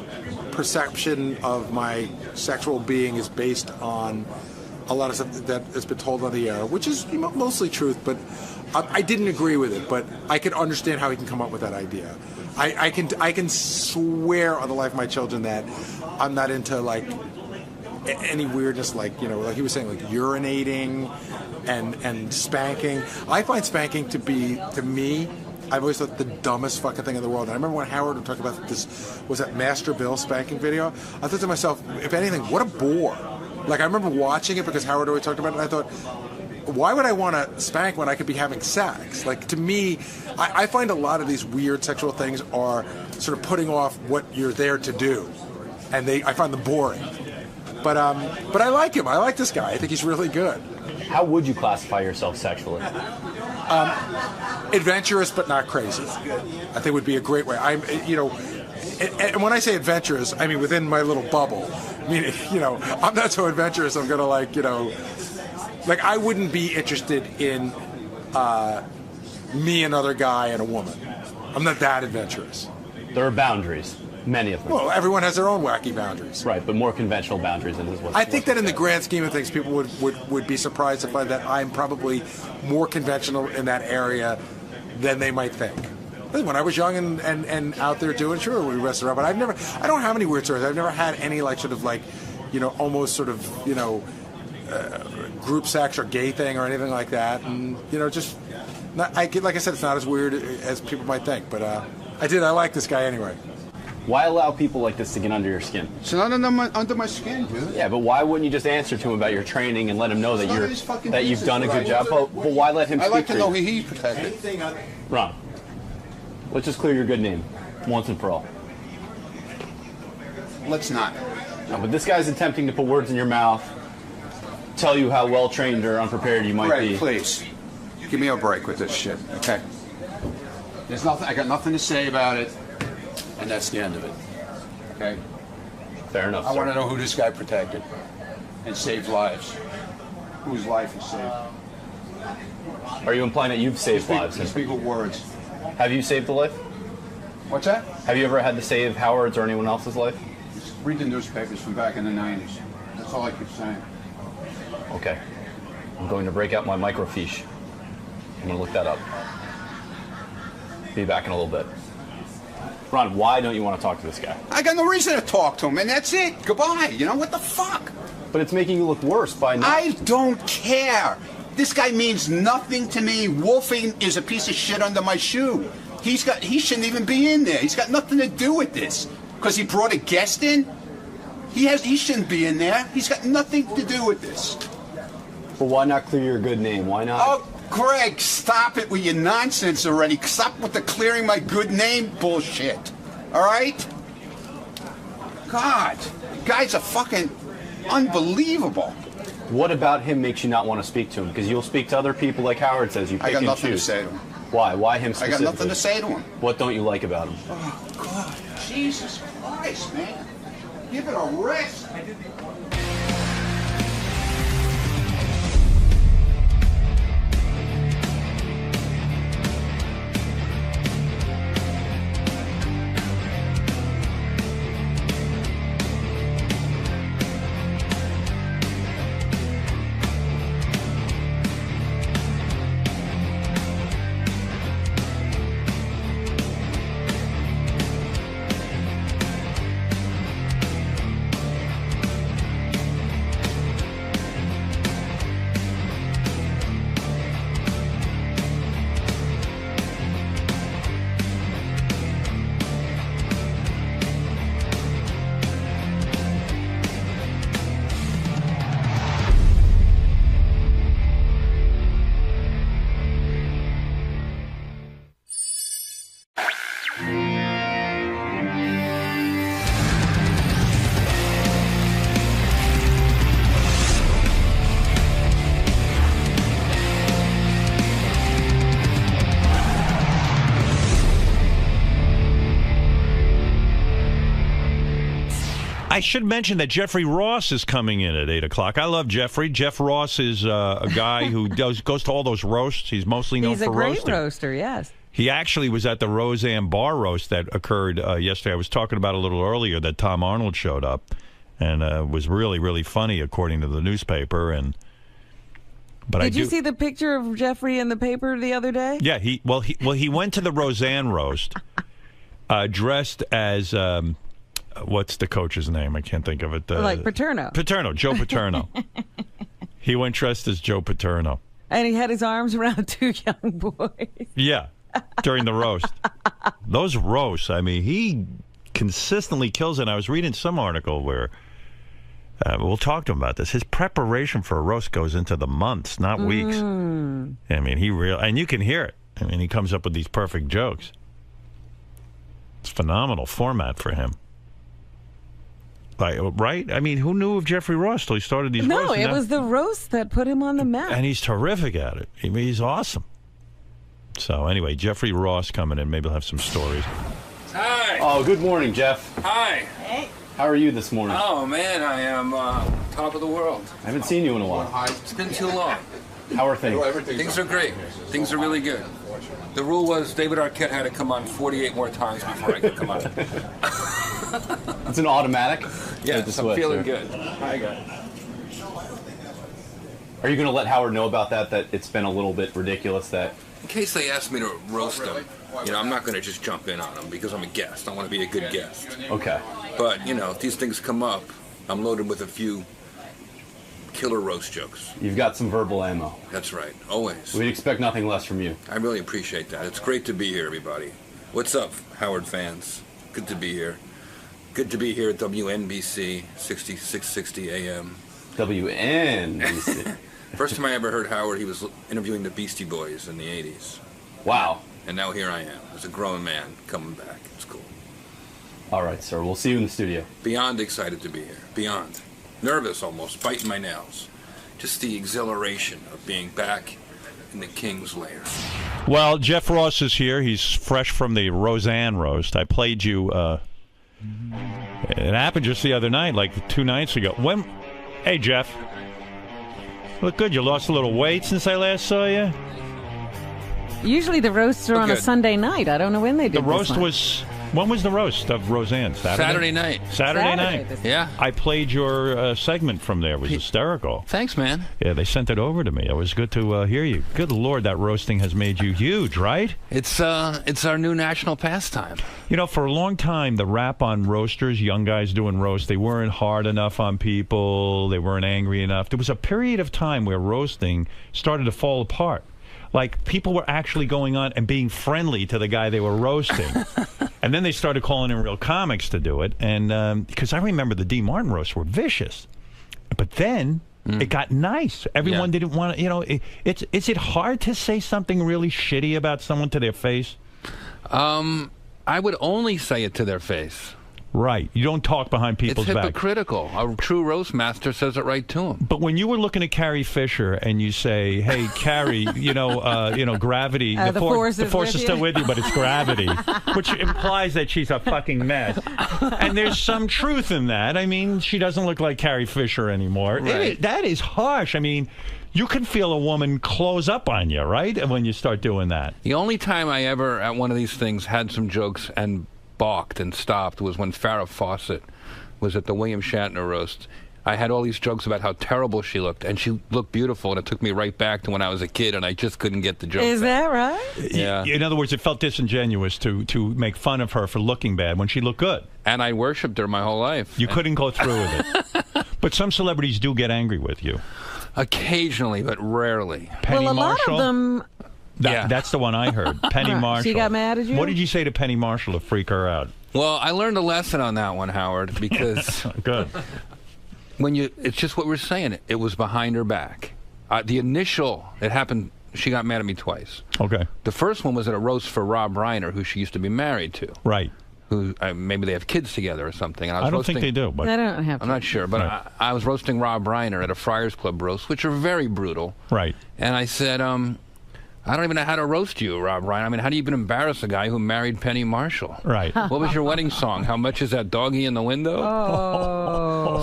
Speaker 3: perception of my sexual being is based on a lot of stuff that has been told on the air, which is mostly truth. But I didn't agree with it. But I can understand how he can come up with that idea. I can swear on the life of my children that I'm not into like any weirdness, like he was saying, like urinating and spanking. I find spanking to me, I've always thought the dumbest fucking thing in the world. And I remember when Howard would talk about this, was that Master Bill spanking video? I thought to myself, if anything, what a bore. Like, I remember watching it because Howard always talked about it, and I thought, why would I want to spank when I could be having sex? Like, to me, I find a lot of these weird sexual things are sort of putting off what you're there to do. And I find them boring. But I like him. I like this guy. I think he's really good.
Speaker 4: How would you classify yourself sexually?
Speaker 3: Adventurous, but not crazy. I think would be a great way. And when I say adventurous, I mean within my little bubble. I mean, I'm not so adventurous. I'm gonna like I wouldn't be interested in me, another guy, and a woman. I'm not that adventurous.
Speaker 4: There are boundaries. Many of them.
Speaker 3: Well, everyone has their own wacky boundaries.
Speaker 4: Right, but more conventional boundaries than this one.
Speaker 3: I think that in the grand scheme of things, people would be surprised to find that I'm probably more conventional in that area than they might think. When I was young and out there doing, sure, we messed around, but I don't have any weird stories. I've never had any almost sort of, group sex or gay thing or anything like that, and just like I said, it's not as weird as people might think. But I like this guy anyway.
Speaker 4: Why allow people like this to get under your skin?
Speaker 23: It's not under my skin, dude.
Speaker 4: Yeah, but why wouldn't you just answer to him about your training and let him know that you've done a good job? But why let him? I
Speaker 23: like to know he's protected.
Speaker 4: Ron, let's just clear your good name once and for all.
Speaker 23: Let's not.
Speaker 4: No, but this guy's attempting to put words in your mouth, tell you how well trained or unprepared you might be.
Speaker 23: Please, give me a break with this shit, okay? There's nothing. I got nothing to say about it. And that's the end of it. Okay?
Speaker 4: Fair enough.
Speaker 23: I want to know who this guy protected and saved lives. Whose life is saved.
Speaker 4: Are you implying that you've saved lives?
Speaker 23: Speak with words.
Speaker 4: Have you saved a life?
Speaker 23: What's that?
Speaker 4: Have you ever had to save Howard's or anyone else's life?
Speaker 23: Just read the newspapers from back in the 90s. That's all I keep saying.
Speaker 4: Okay. I'm going to break out my microfiche. I'm going to look that up. Be back in a little bit. Ron, why don't you want to talk to this guy?
Speaker 23: I got no reason to talk to him, and that's it. Goodbye. What the fuck?
Speaker 4: But it's making you look worse by not...
Speaker 23: I don't care. This guy means nothing to me. Wolfing is a piece of shit under my shoe. He shouldn't even be in there. He's got nothing to do with this. Because he brought a guest in? He shouldn't be in there. He's got nothing to do with this.
Speaker 4: But why not clear your good name? Why not...
Speaker 23: Oh, Greg, stop it with your nonsense already. Stop with the clearing my good name bullshit. All right? God, guys are fucking unbelievable.
Speaker 4: What about him makes you not want to speak to him? Because you'll speak to other people like Howard says. You pick
Speaker 23: I got
Speaker 4: and
Speaker 23: nothing
Speaker 4: choose.
Speaker 23: to say to him.
Speaker 4: Why? Why him specifically?
Speaker 23: I got nothing to say to him.
Speaker 4: What don't you like about him?
Speaker 23: Oh, God. Jesus Christ, man. Give it a rest.
Speaker 17: I should mention that Jeffrey Ross is coming in at 8 o'clock. I love Jeffrey. Jeff Ross is a guy who goes to all those roasts. He's mostly known for roasting.
Speaker 20: He's a great roaster, yes.
Speaker 17: He actually was at the Roseanne bar roast that occurred yesterday. I was talking about a little earlier that Tom Arnold showed up and was really, really funny, according to the newspaper. But
Speaker 20: Did you see the picture of Jeffrey in the paper the other day?
Speaker 17: Yeah, he went to the Roseanne roast dressed as what's the coach's name? I can't think of it.
Speaker 20: Like Paterno.
Speaker 17: Paterno, Joe Paterno. He went dressed as Joe Paterno.
Speaker 20: And he had his arms around two young boys.
Speaker 17: Yeah, during the roast. Those roasts, I mean, he consistently kills it. And I was reading some article where we'll talk to him about this. His preparation for a roast goes into the months, not weeks. I mean, and you can hear it. I mean, he comes up with these perfect jokes. It's phenomenal format for him. Right? I mean, who knew of Jeffrey Ross till he started these roasts?
Speaker 20: No, it was the roast that put him on the map.
Speaker 17: And he's terrific at it. I mean, he's awesome. So anyway, Jeffrey Ross coming in. Maybe he'll have some stories.
Speaker 5: Hi.
Speaker 4: Oh, good morning, Jeff.
Speaker 5: Hi.
Speaker 4: Hey. How are you this morning?
Speaker 5: Oh, man, I am top of the world.
Speaker 4: I haven't seen you in a while.
Speaker 5: It's been too long.
Speaker 4: How are things?
Speaker 5: Things are great. Things are really good. The rule was David Arquette had to come on 48 more times before I could come on.
Speaker 4: It's an automatic?
Speaker 5: Yes, I'm feeling good. Hi, guys.
Speaker 4: Are you going to let Howard know about that it's been a little bit ridiculous that...
Speaker 5: In case they ask me to roast them, I'm not going to just jump in on them because I'm a guest. I want to be a good guest.
Speaker 4: Okay.
Speaker 5: But, if these things come up, I'm loaded with a few killer roast jokes.
Speaker 4: You've got some verbal ammo.
Speaker 5: That's right, always.
Speaker 4: We'd expect nothing less from you.
Speaker 5: I really appreciate that. It's great to be here, everybody. What's up, Howard fans? Good to be here. Good to be here at WNBC 6660 AM.
Speaker 4: WNBC.
Speaker 5: First time I ever heard Howard, he was interviewing the Beastie Boys in the 80s.
Speaker 4: Wow.
Speaker 5: And now here I am, as a grown man, coming back. It's cool.
Speaker 4: All right, sir. We'll see you in the studio.
Speaker 5: Beyond excited to be here. Beyond. Nervous almost, biting my nails. Just the exhilaration of being back in the King's lair.
Speaker 17: Well, Jeff Ross is here. He's fresh from the Roseanne roast. I played you. It happened just the other night, like 2 nights ago. Hey, Jeff. Look good. You lost a little weight since I last saw you.
Speaker 20: Usually the roasts are on a Sunday night. I don't know when they do.
Speaker 17: The roast was. When was the roast of Roseanne?
Speaker 5: Saturday night.
Speaker 17: Saturday night.
Speaker 5: Yeah.
Speaker 17: I played your segment from there. It was hysterical.
Speaker 5: Thanks, man.
Speaker 17: Yeah, they sent it over to me. It was good to hear you. Good Lord, that roasting has made you huge, right?
Speaker 5: It's our new national pastime.
Speaker 17: You know, for a long time, the rap on roasters, young guys doing roast, they weren't hard enough on people. They weren't angry enough. There was a period of time where roasting started to fall apart. Like, people were actually going on and being friendly to the guy they were roasting. And then they started calling in real comics to do it. And because I remember the D. Martin roasts were vicious. But then it got nice. Everyone didn't want to, you know, is it hard to say something really shitty about someone to their face?
Speaker 5: I would only say it to their face.
Speaker 17: Right. You don't talk behind people's back.
Speaker 5: It's hypocritical. A true roast master says it right to him.
Speaker 17: But when you were looking at Carrie Fisher and you say, "Hey, Carrie, gravity, the force is still with you, but it's gravity," which implies that she's a fucking mess. And there's some truth in that. I mean, she doesn't look like Carrie Fisher anymore.
Speaker 5: Right.
Speaker 17: That is harsh. I mean, you can feel a woman close up on you, right? When you start doing that.
Speaker 5: The only time I ever, at one of these things, had some jokes and balked and stopped was when Farrah Fawcett was at the William Shatner roast. I had all these jokes about how terrible she looked, and she looked beautiful, and it took me right back to when I was a kid, and I just couldn't get the joke.
Speaker 20: Is that right?
Speaker 5: Yeah.
Speaker 17: In other words, it felt disingenuous to make fun of her for looking bad when she looked good.
Speaker 5: And I worshipped her my whole life.
Speaker 17: You couldn't go through with it. But some celebrities do get angry with you.
Speaker 5: Occasionally, but rarely.
Speaker 17: Penny
Speaker 20: well, a
Speaker 17: Marshall?
Speaker 20: lot of them...
Speaker 17: That's the one I heard. Penny Marshall.
Speaker 20: She got mad at you?
Speaker 17: What did you say to Penny Marshall to freak her out?
Speaker 5: Well, I learned a lesson on that one, Howard, because
Speaker 17: good.
Speaker 5: It's just what we're saying. It was behind her back. The initial, it happened. She got mad at me twice.
Speaker 17: Okay.
Speaker 5: The first one was at a roast for Rob Reiner, who she used to be married to.
Speaker 17: Right.
Speaker 5: Who maybe they have kids together or something. And
Speaker 17: I don't think they do, but
Speaker 20: they don't have.
Speaker 5: I'm not sure, but
Speaker 17: right.
Speaker 5: I was roasting Rob Reiner at a Friars Club roast, which are very brutal.
Speaker 17: Right.
Speaker 5: And I said, I don't even know how to roast you, Rob Reiner. I mean, how do you even embarrass a guy who married Penny Marshall?
Speaker 17: Right.
Speaker 5: What was your wedding song? How much is that doggy in the window?
Speaker 20: Oh.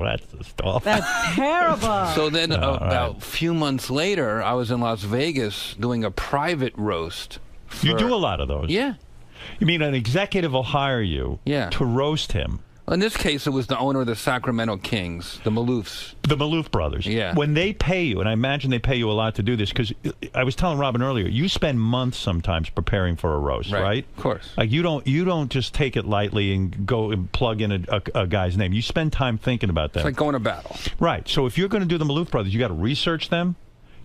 Speaker 17: That's the stuff.
Speaker 20: That's terrible.
Speaker 5: So then about a few months later, I was in Las Vegas doing a private roast.
Speaker 17: You do a lot of those?
Speaker 5: Yeah.
Speaker 17: You mean an executive will hire you to roast him?
Speaker 5: In this case, it was the owner of the Sacramento Kings, the Maloofs.
Speaker 17: The Maloof brothers.
Speaker 5: Yeah.
Speaker 17: When they pay you, and I imagine they pay you a lot to do this, because I was telling Robin earlier, you spend months sometimes preparing for a roast, right?
Speaker 5: Of course.
Speaker 17: Like you don't just take it lightly and go and plug in a guy's name. You spend time thinking about that.
Speaker 5: It's like going to battle.
Speaker 17: Right. So if you're going to do the Maloof brothers, you got to research them.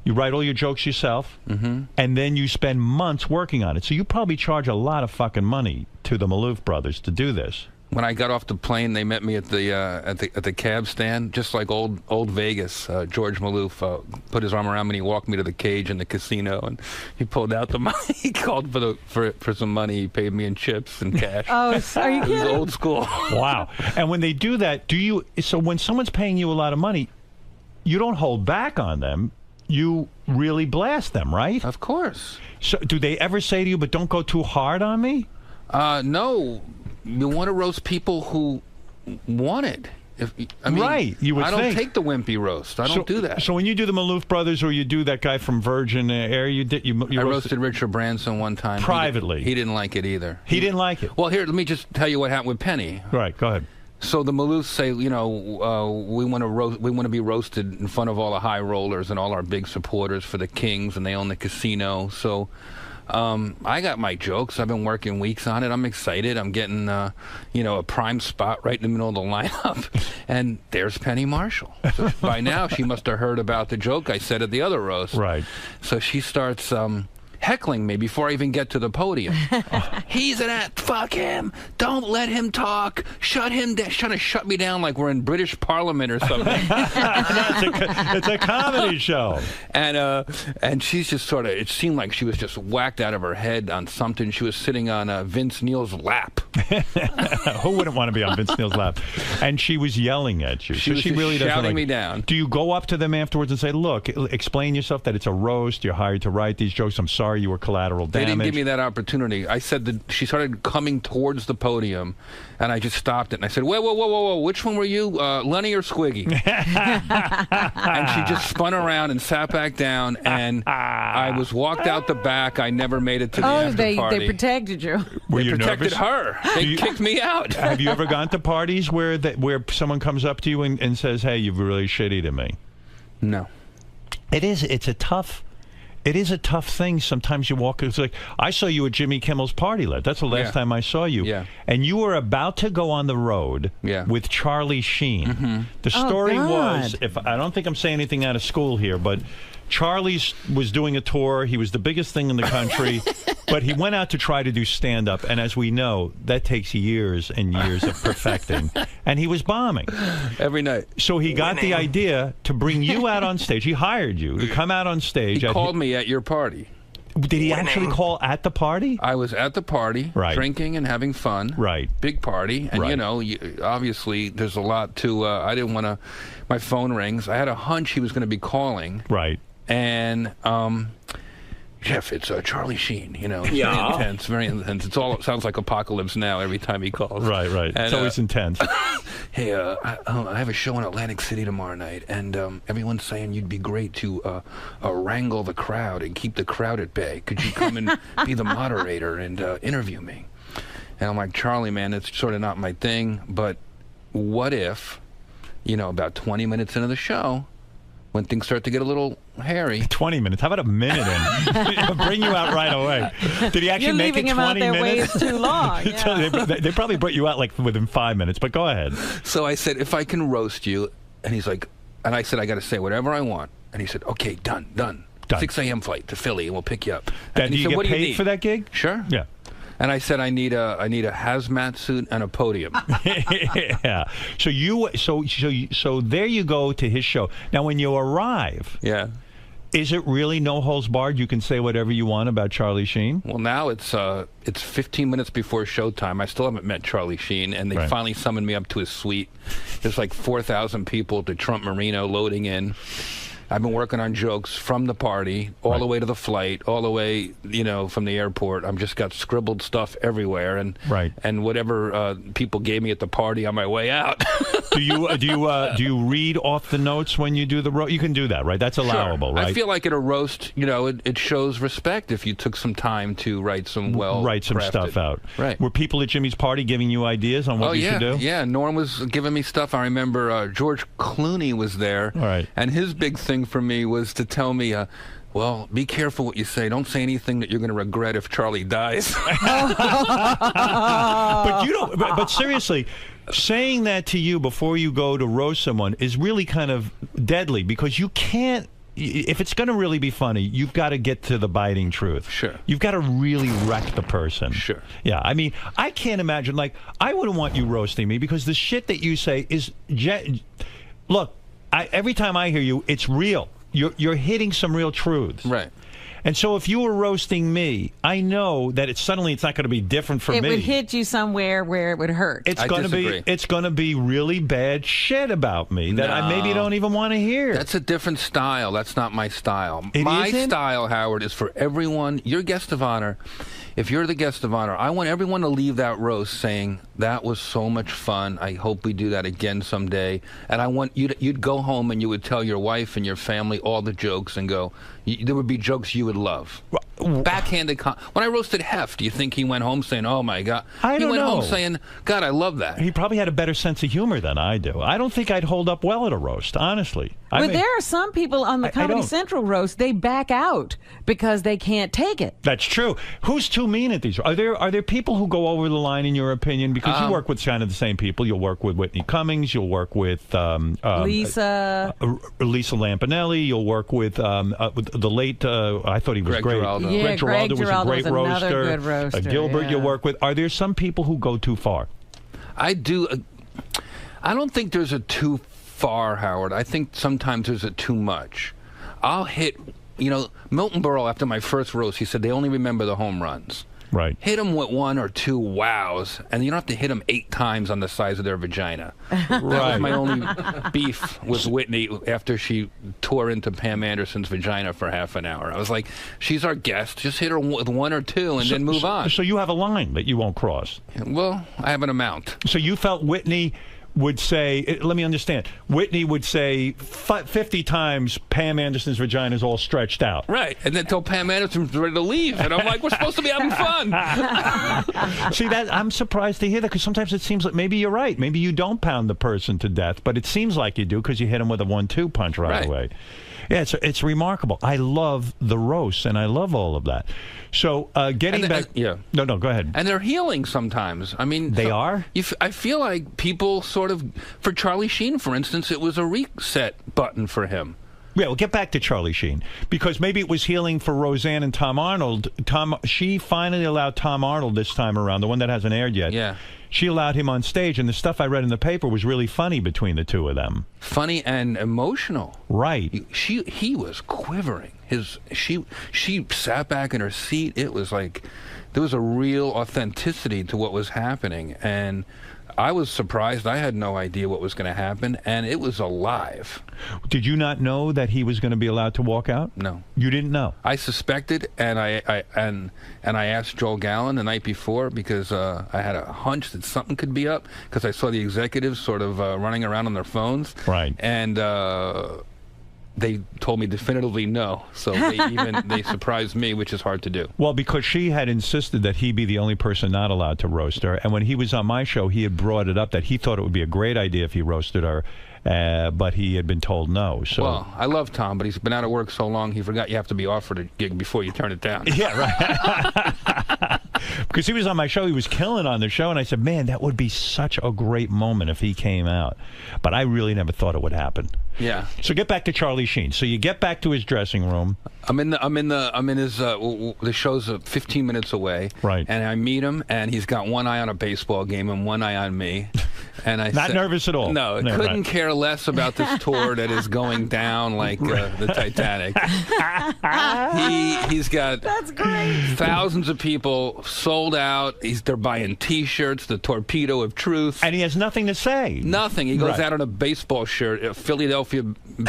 Speaker 17: You write all your jokes yourself, and then you spend months working on it. So you probably charge a lot of fucking money to the Maloof brothers to do this.
Speaker 5: When I got off the plane, they met me at the cab stand, just like old Vegas. George Maloof put his arm around me and he walked me to the cage in the casino, and he pulled out the money. He called for some money. He paid me in chips and cash.
Speaker 20: Oh, are you kidding?
Speaker 5: It was old school.
Speaker 17: Wow. And when they do that, so when someone's paying you a lot of money, you don't hold back on them. You really blast them, right?
Speaker 5: Of course.
Speaker 17: So do they ever say to you, but don't go too hard on me?
Speaker 5: No. You want to roast people who want it.
Speaker 17: Right, you would
Speaker 5: I don't
Speaker 17: think.
Speaker 5: take the wimpy roast. I don't do that.
Speaker 17: So when you do the Maloof brothers, or you do that guy from Virgin Air, I
Speaker 5: roasted Richard Branson one time
Speaker 17: privately.
Speaker 5: He didn't like it either.
Speaker 17: He didn't like it.
Speaker 5: Well, here, let me just tell you what happened with Penny.
Speaker 17: Right, go ahead.
Speaker 5: So the Maloofs say, we want to be roasted in front of all the high rollers and all our big supporters for the Kings, and they own the casino. So I got my jokes. I've been working weeks on it. I'm excited. I'm getting, a prime spot right in the middle of the lineup. And there's Penny Marshall. So by now, she must have heard about the joke I said at the other roast.
Speaker 17: Right.
Speaker 5: So she starts heckling me before I even get to the podium. He's an ass. Fuck him. Don't let him talk. Shut him down. Trying to shut me down like we're in British Parliament or something.
Speaker 17: It's a comedy show.
Speaker 5: And she's just sort of, it seemed like she was just whacked out of her head on something. She was sitting on Vince Neil's lap.
Speaker 17: Who wouldn't want to be on Vince Neil's lap? And she was yelling at you.
Speaker 5: She was
Speaker 17: really
Speaker 5: shouting me down.
Speaker 17: Do you go up to them afterwards and say, look, explain yourself that it's a roast, you're hired to write these jokes, I'm sorry you were collateral damage?
Speaker 5: They didn't give me that opportunity. I said that she started coming towards the podium, and I just stopped it. And I said, whoa, which one were you, Lenny or Squiggy? And she just spun around and sat back down, and I was walked out the back. I never made it to the after party.
Speaker 20: They protected you.
Speaker 17: Were
Speaker 5: they
Speaker 17: you
Speaker 5: protected
Speaker 17: nervous?
Speaker 5: her. They kicked me out.
Speaker 17: Have you ever gone to parties where someone comes up to you and says, hey, you're really shitty to me?
Speaker 5: No.
Speaker 17: It's a tough thing. Sometimes you walk. It's like I saw you at Jimmy Kimmel's party. That's the last time I saw you.
Speaker 5: Yeah.
Speaker 17: And you were about to go on the road with Charlie Sheen.
Speaker 5: Mm-hmm.
Speaker 17: The story was, if I don't think I'm saying anything out of school here, but Charlie was doing a tour. He was the biggest thing in the country, but he went out to try to do stand-up. And as we know, that takes years and years of perfecting. And he was bombing
Speaker 5: every night.
Speaker 17: So he got the idea to bring you out on stage. He hired you to come out on stage.
Speaker 5: He called me at your party.
Speaker 17: Did he actually call at the party?
Speaker 5: I was at the party, drinking and having fun.
Speaker 17: Right.
Speaker 5: Big party. And, obviously, there's a lot to... I didn't want to... My phone rings. I had a hunch he was going to be calling.
Speaker 17: Right.
Speaker 5: And... Jeff, it's Charlie Sheen. It's very intense. It sounds like Apocalypse Now every time he calls.
Speaker 17: Right. And, it's always intense.
Speaker 5: Hey, I have a show in Atlantic City tomorrow night, and everyone's saying you'd be great to wrangle the crowd and keep the crowd at bay. Could you come and be the moderator and interview me? And I'm like, Charlie, man, it's sort of not my thing, but what if, about 20 minutes into the show, when things start to get a little hairy.
Speaker 17: 20 minutes. How about a minute in? Bring you out right away. Did he actually make it 20 minutes?
Speaker 20: You're leaving him out there ways too long. Yeah.
Speaker 17: They probably brought you out like within 5 minutes, but go ahead.
Speaker 5: So I said, if I can roast you, and he's like, and I said, I got to say whatever I want. And he said, okay, done. 6 a.m. flight to Philly, and we'll pick you up.
Speaker 17: And
Speaker 5: he
Speaker 17: do you
Speaker 5: said,
Speaker 17: get
Speaker 5: what do you
Speaker 17: paid
Speaker 5: need?
Speaker 17: for that gig?
Speaker 5: Sure.
Speaker 17: Yeah.
Speaker 5: And I said, I need a hazmat suit and a podium.
Speaker 17: Yeah. So there you go to his show. Now, when you arrive, is it really no holds barred? You can say whatever you want about Charlie Sheen.
Speaker 5: Well, now it's 15 minutes before showtime. I still haven't met Charlie Sheen, and they finally summoned me up to his suite. There's like 4,000 people at the Trump Marino loading in. I've been working on jokes from the party all the way to the flight, all the way, from the airport. I've just got scribbled stuff everywhere, and whatever people gave me at the party on my way out.
Speaker 17: Do you read off the notes when you do the roast? You can do that, right? That's allowable, right?
Speaker 5: I feel like at a roast, it shows respect if you took some time to write some
Speaker 17: stuff out.
Speaker 5: Right.
Speaker 17: Were people at Jimmy's party giving you ideas on what you should do?
Speaker 5: Yeah, Norm was giving me stuff. I remember George Clooney was there, and his big thing for me was to tell me, well, be careful what you say. Don't say anything that you're going to regret if Charlie dies.
Speaker 17: But seriously, saying that to you before you go to roast someone is really kind of deadly, because you can't. If it's going to really be funny, you've got to get to the biting truth.
Speaker 5: Sure.
Speaker 17: You've got to really wreck the person.
Speaker 5: Sure.
Speaker 17: Yeah, I mean, I can't imagine, I wouldn't want you roasting me, because the shit that you say is... Look, every time I hear you, it's real. You're hitting some real truths.
Speaker 5: Right.
Speaker 17: And so if you were roasting me, I know that it's not going to be different for me.
Speaker 20: It would hit you somewhere where it would hurt.
Speaker 17: It's going to be really bad shit about me that I maybe don't even want to hear.
Speaker 5: That's a different style. That's not my style.
Speaker 17: My
Speaker 5: style, Howard, is for everyone. You're guest of honor. If you're the guest of honor, I want everyone to leave that roast saying, that was so much fun. I hope we do that again someday. And I want you'd go home and you would tell your wife and your family all the jokes and go, there would be jokes you would love. backhanded. When I roasted Hef, do you think he went home saying, "Oh my God"?
Speaker 17: I don't know.
Speaker 5: He went home saying, "God, I love that."
Speaker 17: He probably had a better sense of humor than I do. I don't think I'd hold up well at a roast, honestly.
Speaker 20: But there are some people on the Comedy Central roast, they back out because they can't take it.
Speaker 17: That's true. Who's too mean at these? Are there people who go over the line in your opinion? Because you work with kind of the same people. You'll work with Whitney Cummings. You'll work with
Speaker 20: Lisa
Speaker 17: Lampanelli. You'll work with the late. I thought he was
Speaker 5: Greg
Speaker 17: great.
Speaker 5: Giraldo.
Speaker 20: Yeah,
Speaker 17: Greg Giraldo was a great roaster.
Speaker 20: another good roaster.
Speaker 17: Gilbert,
Speaker 20: yeah.
Speaker 17: you'll work with. Are there some people who go too far?
Speaker 5: I do. I don't think there's a too far, Howard. I think sometimes there's a too much. I'll hit. Milton Berle, after my first roast, he said they only remember the home runs.
Speaker 17: Right.
Speaker 5: Hit them with 1 or 2 wows, and you don't have to hit them 8 times on the size of their vagina. That was my only beef with Whitney after she tore into Pam Anderson's vagina for half an hour. I was like, she's our guest. Just hit her with 1 or 2 and then move on.
Speaker 17: So you have a line that you won't cross.
Speaker 5: Well, I have an amount.
Speaker 17: So you felt Whitney would say, let me understand, Whitney would say 50 times Pam Anderson's vagina is all stretched out.
Speaker 5: Right, and then tell Pam Anderson's ready to leave. And I'm like, we're supposed to be having fun.
Speaker 17: See, I'm surprised to hear that because sometimes it seems like maybe you're right. Maybe you don't pound the person to death, but it seems like you do because you hit him with a 1-2 punch right away. Yeah, it's remarkable. I love the roast, and I love all of that. So getting back... No, go ahead.
Speaker 5: And they're healing sometimes. I mean...
Speaker 17: They are?
Speaker 5: I feel like people sort of... For Charlie Sheen, for instance, it was a reset button for him.
Speaker 17: Yeah, we'll get back to Charlie Sheen because maybe it was healing for Roseanne and Tom Arnold. She finally allowed Tom Arnold this time around, the one that hasn't aired yet.
Speaker 5: Yeah.
Speaker 17: She allowed him on stage, and the stuff I read in the paper was really funny between the two of them.
Speaker 5: Funny and emotional.
Speaker 17: Right.
Speaker 5: He was quivering. She sat back in her seat. It was like there was a real authenticity to what was happening, and I was surprised. I had no idea what was going to happen, and it was alive.
Speaker 17: Did you not know that he was going to be allowed to walk out?
Speaker 5: No.
Speaker 17: You didn't know?
Speaker 5: I suspected, and I asked Joel Gallen the night before because I had a hunch that something could be up because I saw the executives sort of running around on their phones.
Speaker 17: Right.
Speaker 5: And they told me definitively no. So they surprised me, which is hard to do.
Speaker 17: Well, because she had insisted that he be the only person not allowed to roast her. And when he was on my show, he had brought it up that he thought it would be a great idea if he roasted her. But he had been told no. So.
Speaker 5: Well, I love Tom, but he's been out of work so long, he forgot you have to be offered a gig before you turn it down.
Speaker 17: Yeah, right. Because he was on my show, he was killing on the show, and I said, man, that would be such a great moment if he came out. But I really never thought it would happen.
Speaker 5: Yeah.
Speaker 17: So get back to Charlie Sheen. So you get back to his dressing room.
Speaker 5: I'm in his. The show's 15 minutes away.
Speaker 17: Right.
Speaker 5: And I meet him, and he's got one eye on a baseball game and one eye on me. And I
Speaker 17: not nervous at all.
Speaker 5: No, couldn't care less about this tour that is going down like the Titanic. He's got
Speaker 20: That's great.
Speaker 5: thousands of people sold out. They're buying T-shirts, the Torpedo of Truth,
Speaker 17: and he has nothing to say.
Speaker 5: Nothing. He goes out on a baseball shirt, a Philadelphia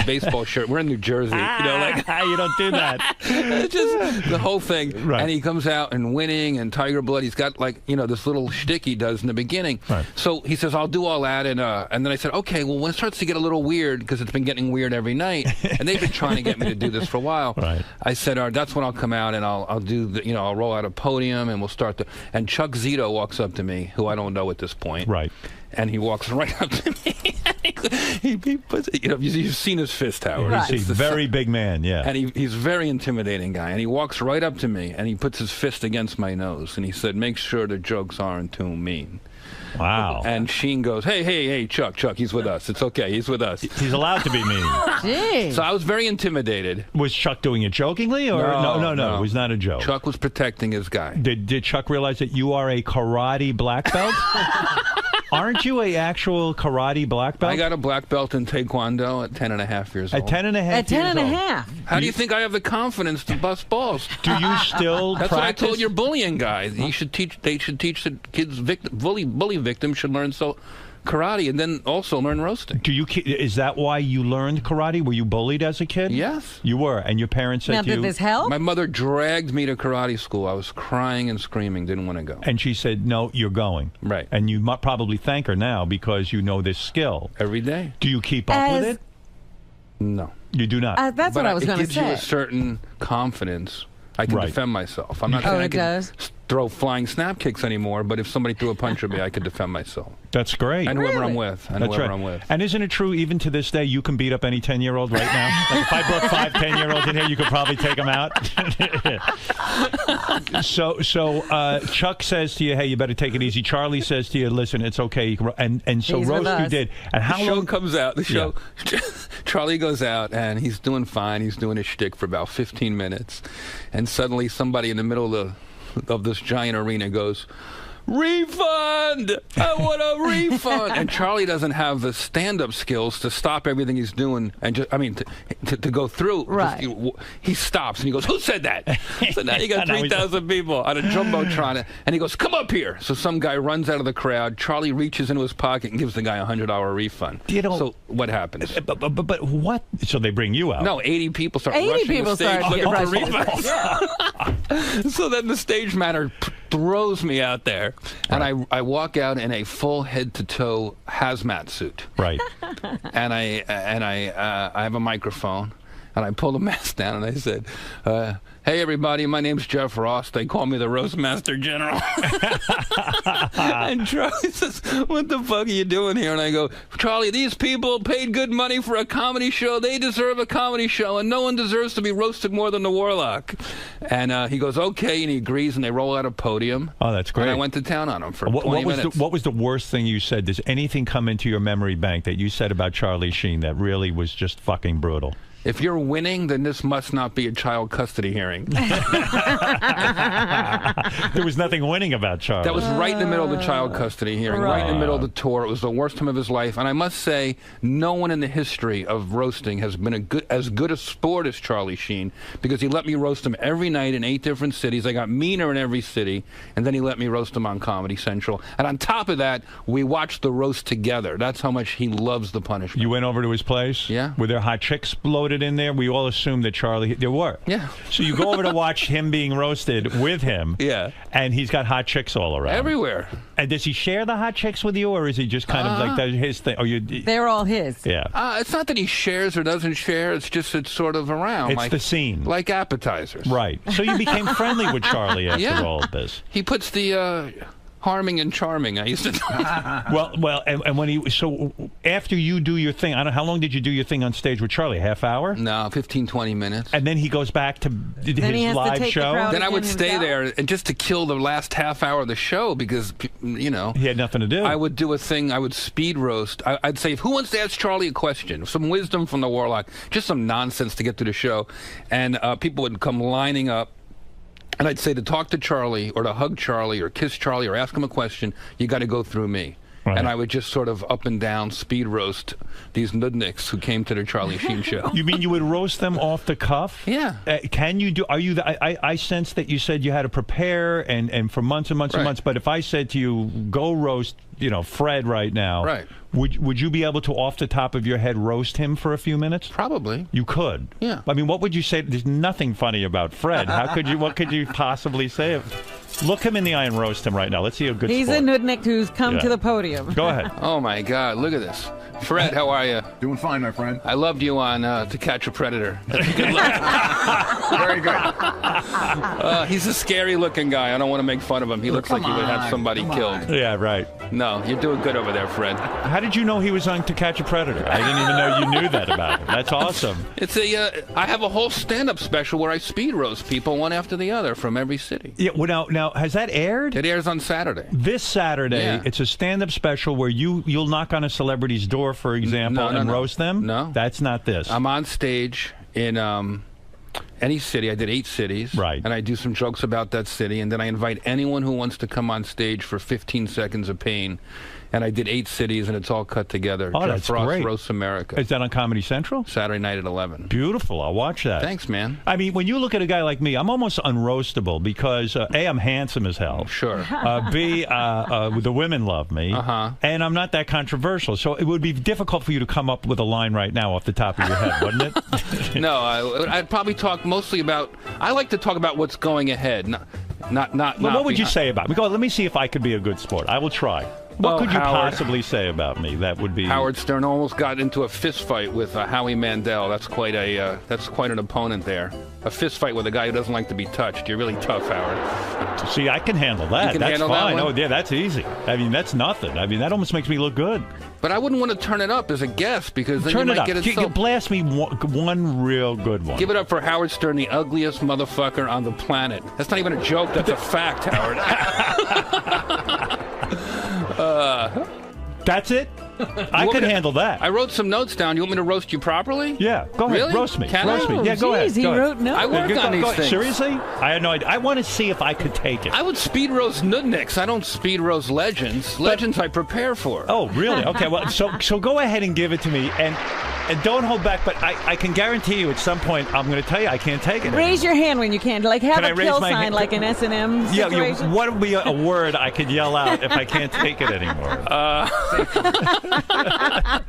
Speaker 5: baseball shirt. We're in New Jersey,
Speaker 17: you don't do that.
Speaker 5: Just the whole thing.
Speaker 17: Right.
Speaker 5: And he comes out and winning and Tiger Blood. He's got this little shtick he does in the beginning.
Speaker 17: Right.
Speaker 5: So he says, I'll do all that. And then I said, okay, well, when it starts to get a little weird, because it's been getting weird every night, and they've been trying to get me to do this for a while.
Speaker 17: Right.
Speaker 5: I said, all right, that's when I'll come out and I'll do I'll roll out a podium and we'll start and Chuck Zito walks up to me, who I don't know at this point.
Speaker 17: Right.
Speaker 5: And he walks right up to me. he puts, you've seen his fist, Howard.
Speaker 17: Right. He's a very big man, yeah.
Speaker 5: And he's a very intimidating guy. And he walks right up to me, and he puts his fist against my nose. And he said, make sure the jokes aren't too mean.
Speaker 17: Wow.
Speaker 5: And Sheen goes, hey, Chuck, he's with us. It's okay, he's with us.
Speaker 17: He's allowed to be mean.
Speaker 20: Jeez.
Speaker 5: So I was very intimidated.
Speaker 17: Was Chuck doing it jokingly? Or no, it was not a joke.
Speaker 5: Chuck was protecting his guy.
Speaker 17: Did Chuck realize that you are a karate black belt? Aren't you a actual karate black belt?
Speaker 5: I got a black belt in Taekwondo at 10.5 years old.
Speaker 17: At 10.5
Speaker 20: At 10.5.
Speaker 5: How do you think I have the confidence to bust balls?
Speaker 17: Do you still
Speaker 5: That's
Speaker 17: practice?
Speaker 5: what I told your bullying guy. They should teach the kids, bully victims should learn karate and then also learn roasting.
Speaker 17: Is that why you learned karate? Were you bullied as a kid?
Speaker 5: Yes.
Speaker 17: You were, and your parents said
Speaker 20: Now,
Speaker 17: to you...
Speaker 20: did this help?
Speaker 5: My mother dragged me to karate school. I was crying and screaming, didn't want to go.
Speaker 17: And she said, no, you're going.
Speaker 5: Right.
Speaker 17: And you might probably thank her now because you know this skill.
Speaker 5: Every day.
Speaker 17: Do you keep up with it?
Speaker 5: No.
Speaker 17: You do not?
Speaker 20: That's what I was going to say.
Speaker 5: It gives you a certain confidence I can
Speaker 1: Right.
Speaker 5: defend myself. I'm not
Speaker 20: Oh,
Speaker 5: saying I
Speaker 20: it
Speaker 5: can
Speaker 20: does?
Speaker 5: throw flying snap kicks anymore, but if somebody threw a punch at me, I could defend myself.
Speaker 1: That's great.
Speaker 5: And whoever I'm with. And
Speaker 1: That's
Speaker 5: whoever
Speaker 1: right.
Speaker 5: I'm with.
Speaker 1: And isn't it true, even to this day, you can beat up any 10-year-old right now? Like if I brought 5 10-year-olds in here, you could probably take them out. So Chuck says to you, hey, you better take it easy. Charlie says to you, listen, it's okay. You can, and so
Speaker 5: He's with
Speaker 1: roast you
Speaker 5: us.
Speaker 1: did. And how
Speaker 5: the show
Speaker 1: long
Speaker 5: comes out? The show, Charlie goes out and he's doing fine. He's doing his shtick for about 15 minutes, and suddenly somebody in the middle of this giant arena goes, refund! I want a refund! And Charlie doesn't have the stand-up skills to stop everything he's doing and just, to go through.
Speaker 20: Right.
Speaker 5: He stops and he goes, who said that? So now you got 3,000 people on a jumbotron, and he goes, come up here. So some guy runs out of the crowd. Charlie reaches into his pocket and gives the guy a $100 refund. So what happens?
Speaker 1: But what? So they bring you out?
Speaker 5: No, 80 people start
Speaker 20: 80
Speaker 5: rushing
Speaker 20: people
Speaker 5: the stage
Speaker 20: start
Speaker 5: looking for
Speaker 20: rushing the
Speaker 5: refunds. So then the stage manager throws me out there, and I walk out in a full head-to-toe hazmat suit.
Speaker 1: Right.
Speaker 5: And I have a microphone, and I pull the mask down, and I said, hey, everybody, my name's Jeff Ross. They call me the Roastmaster General. And Charlie says, what the fuck are you doing here? And I go, Charlie, these people paid good money for a comedy show. They deserve a comedy show, and no one deserves to be roasted more than the Warlock. And he goes, okay, and he agrees, and they roll out a podium.
Speaker 1: Oh, that's great.
Speaker 5: And I went to town on him for 20 minutes.
Speaker 1: What was the worst thing you said? Does anything come into your memory bank that you said about Charlie Sheen that really was just fucking brutal?
Speaker 5: If you're winning, then this must not be a child custody hearing.
Speaker 1: There was nothing winning about Charlie.
Speaker 5: That was right in the middle of the child custody hearing, right in the middle of the tour. It was the worst time of his life. And I must say, no one in the history of roasting has been as good a sport as Charlie Sheen, because he let me roast him every night in 8 different cities. I got meaner in every city, and then he let me roast him on Comedy Central. And on top of that, we watched the roast together. That's how much he loves the punishment.
Speaker 1: You went over to his place?
Speaker 5: Yeah.
Speaker 1: Were there hot chicks loaded in there? We all assumed that Charlie... There were.
Speaker 5: Yeah.
Speaker 1: So you go over to watch him being roasted with him.
Speaker 5: Yeah.
Speaker 1: And he's got hot chicks all around.
Speaker 5: Everywhere.
Speaker 1: And does he share the hot chicks with you, or is he just kind of like his thing? Or you...
Speaker 20: They're all his.
Speaker 1: Yeah.
Speaker 5: It's not that he shares or doesn't share. It's just it's sort of around.
Speaker 1: It's
Speaker 5: like,
Speaker 1: the scene.
Speaker 5: Like appetizers.
Speaker 1: Right. So you became friendly with Charlie after all of this.
Speaker 5: He puts the... harming and charming, I used to
Speaker 1: Well, and when so after you do your thing, I don't know, how long did you do your thing on stage with Charlie? Half hour?
Speaker 5: No, 15, 20 minutes.
Speaker 1: And then he goes back to his live show?
Speaker 5: Then I would stay there, and just to kill the last half hour of the show, because, you know.
Speaker 1: He had nothing to do.
Speaker 5: I would do a thing, I would speed roast. I'd say, who wants to ask Charlie a question? Some wisdom from the Warlock, just some nonsense to get through the show. And people would come lining up. And I'd say, to talk to Charlie, or to hug Charlie, or kiss Charlie, or ask him a question, you got to go through me. Right. And I would just sort of up and down speed roast these nudniks who came to the Charlie Sheen show.
Speaker 1: You mean you would roast them off the cuff?
Speaker 5: Yeah.
Speaker 1: Can you do? Are you? I sense that you said you had to prepare and for months and months and months. But if I said to you, go roast, Fred right now,
Speaker 5: right?
Speaker 1: Would you be able to, off the top of your head, roast him for a few minutes?
Speaker 5: Probably.
Speaker 1: You could.
Speaker 5: Yeah.
Speaker 1: I mean, what would you say? There's nothing funny about Fred. How could you? What could you possibly say? Look him in the eye and roast him right now. Let's see a good.
Speaker 20: He's
Speaker 1: sport.
Speaker 20: a nudnik who's come to the podium.
Speaker 1: Go ahead.
Speaker 5: Oh my God! Look at this, Fred. How are you?
Speaker 13: Doing fine, my friend.
Speaker 5: I loved you on To Catch a Predator. Good luck.
Speaker 13: Very good.
Speaker 5: He's a scary-looking guy. I don't want to make fun of him. He looks like he would have somebody killed.
Speaker 1: Yeah, right.
Speaker 5: No, you're doing good over there, Fred.
Speaker 1: How did you know he was on To Catch a Predator? I didn't even know you knew that about him. That's awesome.
Speaker 5: It's I have a whole stand-up special where I speed roast people one after the other from every city.
Speaker 1: Yeah. Well, now has that aired?
Speaker 5: It airs on Saturday.
Speaker 1: This Saturday,
Speaker 5: Yeah.
Speaker 1: It's a stand-up special where you'll knock on a celebrity's door, for example, and roast them?
Speaker 5: No.
Speaker 1: That's not this.
Speaker 5: I'm on stage in any city. I did 8 cities.
Speaker 1: Right.
Speaker 5: And I do some jokes about that city, and then I invite anyone who wants to come on stage for 15 seconds of pain. And I did 8 cities, and it's all cut together.
Speaker 1: Oh,
Speaker 5: Jeff
Speaker 1: that's
Speaker 5: Ross
Speaker 1: great.
Speaker 5: Roasts America.
Speaker 1: Is that on Comedy Central?
Speaker 5: Saturday night at 11.
Speaker 1: Beautiful. I'll watch that.
Speaker 5: Thanks, man.
Speaker 1: I mean, when you look at a guy like me, I'm almost unroastable because, A, I'm handsome as hell.
Speaker 5: Sure.
Speaker 1: B, the women love me. And I'm not that controversial. So it would be difficult for you to come up with a line right now off the top of your head, wouldn't it?
Speaker 5: No, I'd probably talk mostly about... I like to talk about what's going ahead, not
Speaker 1: Well, what would you say about me? Go, let me see if I could be a good sport. I will try.
Speaker 17: What could you possibly say about me that would be...
Speaker 5: Howard Stern almost got into a fist fight with Howie Mandel. That's quite an opponent there. A fist fight with a guy who doesn't like to be touched. You're really tough, Howard.
Speaker 17: See, I can handle that.
Speaker 5: You can
Speaker 17: that's
Speaker 5: handle
Speaker 17: fine.
Speaker 5: that one?
Speaker 17: Oh, yeah, that's easy. I mean, that's nothing. I mean, that almost makes me look good.
Speaker 5: But I wouldn't want to turn it up as a guest because then
Speaker 17: Turn
Speaker 5: you
Speaker 17: it
Speaker 5: might
Speaker 17: up.
Speaker 5: get it.
Speaker 17: You blast me one real good one.
Speaker 5: Give it up for Howard Stern, the ugliest motherfucker on the planet. That's not even a joke. That's a fact, Howard.
Speaker 17: That's it? I could handle that.
Speaker 5: I wrote some notes down. You want me to roast you properly?
Speaker 17: Yeah, go ahead.
Speaker 5: Really?
Speaker 17: Roast me.
Speaker 5: Can
Speaker 17: roast
Speaker 5: I?
Speaker 17: me. Yeah, go ahead.
Speaker 2: He
Speaker 17: Go ahead.
Speaker 2: wrote notes.
Speaker 5: I work on these things.
Speaker 17: Seriously? I had no idea. I want to see if I could take it.
Speaker 5: I would speed roast Nudniks. I don't speed roast legends. Legends I prepare for.
Speaker 17: Oh, really? Okay. Well, so go ahead and give it to me, and don't hold back. But I can guarantee you, at some point, I'm going to tell you I can't take it.
Speaker 2: Raise your hand when you can. Like have
Speaker 17: Can I
Speaker 2: a
Speaker 17: raise
Speaker 2: kill
Speaker 17: my
Speaker 2: sign,
Speaker 17: hand?
Speaker 2: like an S&M situation.
Speaker 17: What would be a word I could yell out if I can't take it anymore? Have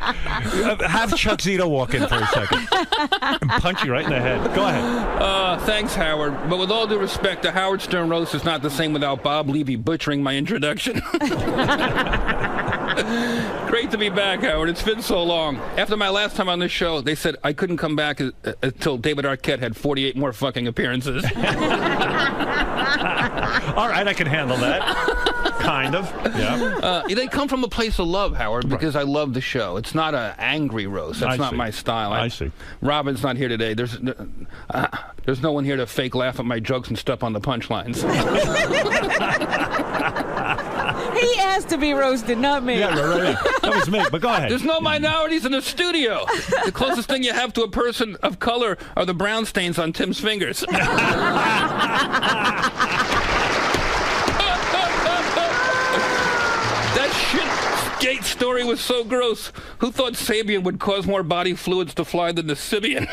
Speaker 17: Chuck Zito walk in for a second and punch you right in the head. Go ahead.
Speaker 5: Thanks, Howard. But with all due respect, the Howard Stern roast is not the same without Bob Levy butchering my introduction. Great to be back, Howard. It's been so long. After my last time on this show, they said I couldn't come back until David Arquette had 48 more fucking appearances.
Speaker 17: All right, I can handle that. Kind of. Yeah.
Speaker 5: They come from a place of love, Howard, because I love the show. It's not an angry roast. That's not my style.
Speaker 17: I see.
Speaker 5: Robin's not here today. There's no one here to fake laugh at my jokes and step on the punchlines.
Speaker 2: He asked to be roasted, not me.
Speaker 17: Yeah, right. That was me, but go ahead.
Speaker 5: There's no minorities in the studio. The closest thing you have to a person of color are the brown stains on Tim's fingers. That shit skate story was so gross. Who thought Sabian would cause more body fluids to fly than the Sibian?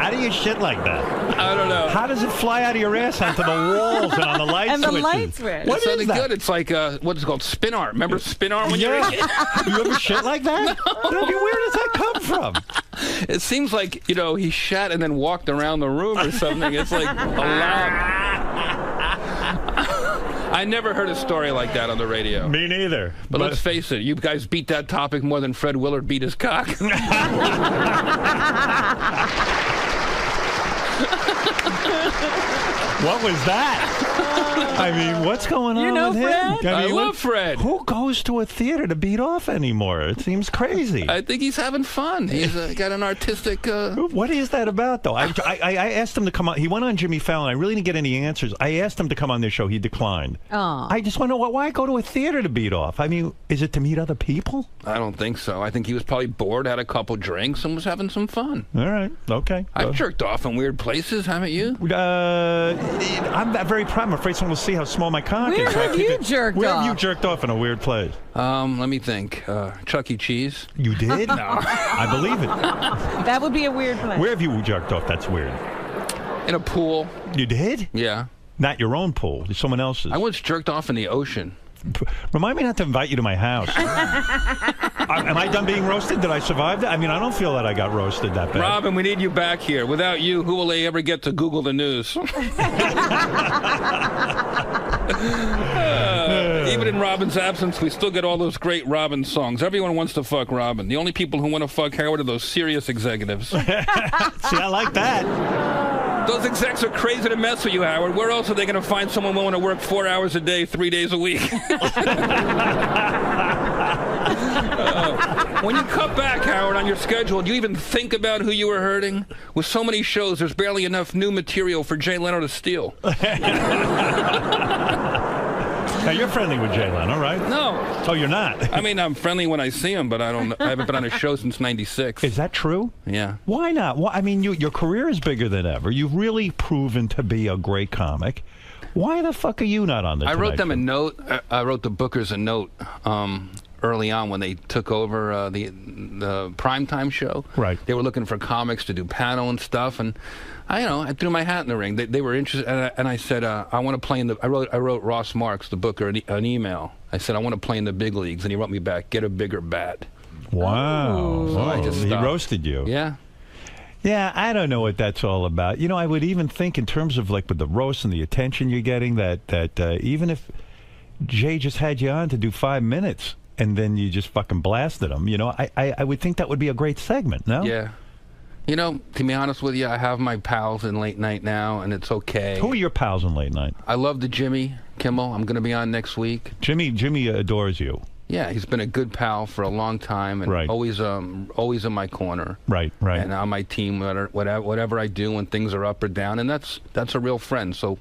Speaker 17: How do you shit like that?
Speaker 5: I don't know.
Speaker 17: How does it fly out of your ass onto the walls and on the light
Speaker 2: And
Speaker 17: switches?
Speaker 2: the light switch.
Speaker 17: What
Speaker 5: It sounded
Speaker 17: is that?
Speaker 5: good. It's like, what is it called? Spin arm. Remember spin arm when you were a kid?
Speaker 17: You ever shit like that? No. Where does that come from?
Speaker 5: It seems like, he shat and then walked around the room or something. It's like a lot. I never heard a story like that on the radio.
Speaker 17: Me neither.
Speaker 5: But let's face it, you guys beat that topic more than Fred Willard beat his cock.
Speaker 17: What was that? I mean, what's going on with him?
Speaker 2: Fred?
Speaker 5: I love Fred.
Speaker 17: Who goes to a theater to beat off anymore? It seems crazy.
Speaker 5: I think he's having fun. He's got an artistic...
Speaker 17: What is that about, though? I asked him to come on. He went on Jimmy Fallon. I really didn't get any answers. I asked him to come on this show. He declined.
Speaker 2: Oh.
Speaker 17: I just want to know, why go to a theater to beat off? I mean, is it to meet other people?
Speaker 5: I don't think so. I think he was probably bored, had a couple drinks, and was having some fun.
Speaker 17: All right. Okay.
Speaker 5: I've jerked off in weird places, haven't you?
Speaker 17: I'm very proud. I'm afraid someone will see how small my cock is.
Speaker 2: Where have you jerked
Speaker 17: Where
Speaker 2: off?
Speaker 17: have you jerked off in a weird place?
Speaker 5: Let me think. Chuck E. Cheese.
Speaker 17: You did?
Speaker 5: No.
Speaker 17: I believe it.
Speaker 2: That would be a weird place.
Speaker 17: Where have you jerked off? That's weird.
Speaker 5: In a pool.
Speaker 17: You did?
Speaker 5: Yeah.
Speaker 17: Not your own pool. Someone else's.
Speaker 5: I once jerked off in the ocean.
Speaker 17: Remind me not to invite you to my house. Am I done being roasted? Did I survive that? I mean, I don't feel that I got roasted that bad.
Speaker 5: Robin, we need you back here. Without you, who will they ever get to Google the news? Even in Robin's absence, we still get all those great Robin songs. Everyone wants to fuck Robin. The only people who want to fuck Howard are those serious executives.
Speaker 17: See, I like that.
Speaker 5: Those execs are crazy to mess with you, Howard. Where else are they going to find someone willing to work 4 hours a day, 3 days a week? When you cut back, Howard, on your schedule, do you even think about who you were hurting? With so many shows, there's barely enough new material for Jay Leno to steal.
Speaker 17: Now, you're friendly with Jay Leno, right?
Speaker 5: No.
Speaker 17: Oh, you're not?
Speaker 5: I mean, I'm friendly when I see him, but I haven't been on a show since '96.
Speaker 17: Is that true?
Speaker 5: Yeah.
Speaker 17: Why not? Well, I mean, your career is bigger than ever. You've really proven to be a great comic. Why the fuck are you not on the
Speaker 5: I wrote
Speaker 17: Tonight
Speaker 5: them
Speaker 17: Show?
Speaker 5: a note. I wrote the bookers a note early on when they took over the primetime show.
Speaker 17: Right.
Speaker 5: They were looking for comics to do panel and stuff, and I threw my hat in the ring. They were interested, and I said, I want to play in the. I wrote Ross Marks, the booker, an email. I said, I want to play in the big leagues, and he wrote me back, get a bigger bat.
Speaker 17: Wow.
Speaker 5: So I just
Speaker 17: he
Speaker 5: stopped.
Speaker 17: roasted you.
Speaker 5: Yeah.
Speaker 17: Yeah, I don't know what that's all about. You know, I would even think in terms of like with the roast and the attention you're getting that even if Jay just had you on to do 5 minutes, and then you just fucking blasted him. You know, I would think that would be a great segment, no?
Speaker 5: Yeah. You know, to be honest with you, I have my pals in late night now, and it's okay.
Speaker 17: Who are your pals in late night?
Speaker 5: I love the Jimmy Kimmel. I'm going to be on next week.
Speaker 17: Jimmy adores you.
Speaker 5: Yeah, he's been a good pal for a long time, and always in my corner.
Speaker 17: Right.
Speaker 5: And on my team, whatever I do when things are up or down, and that's a real friend. So,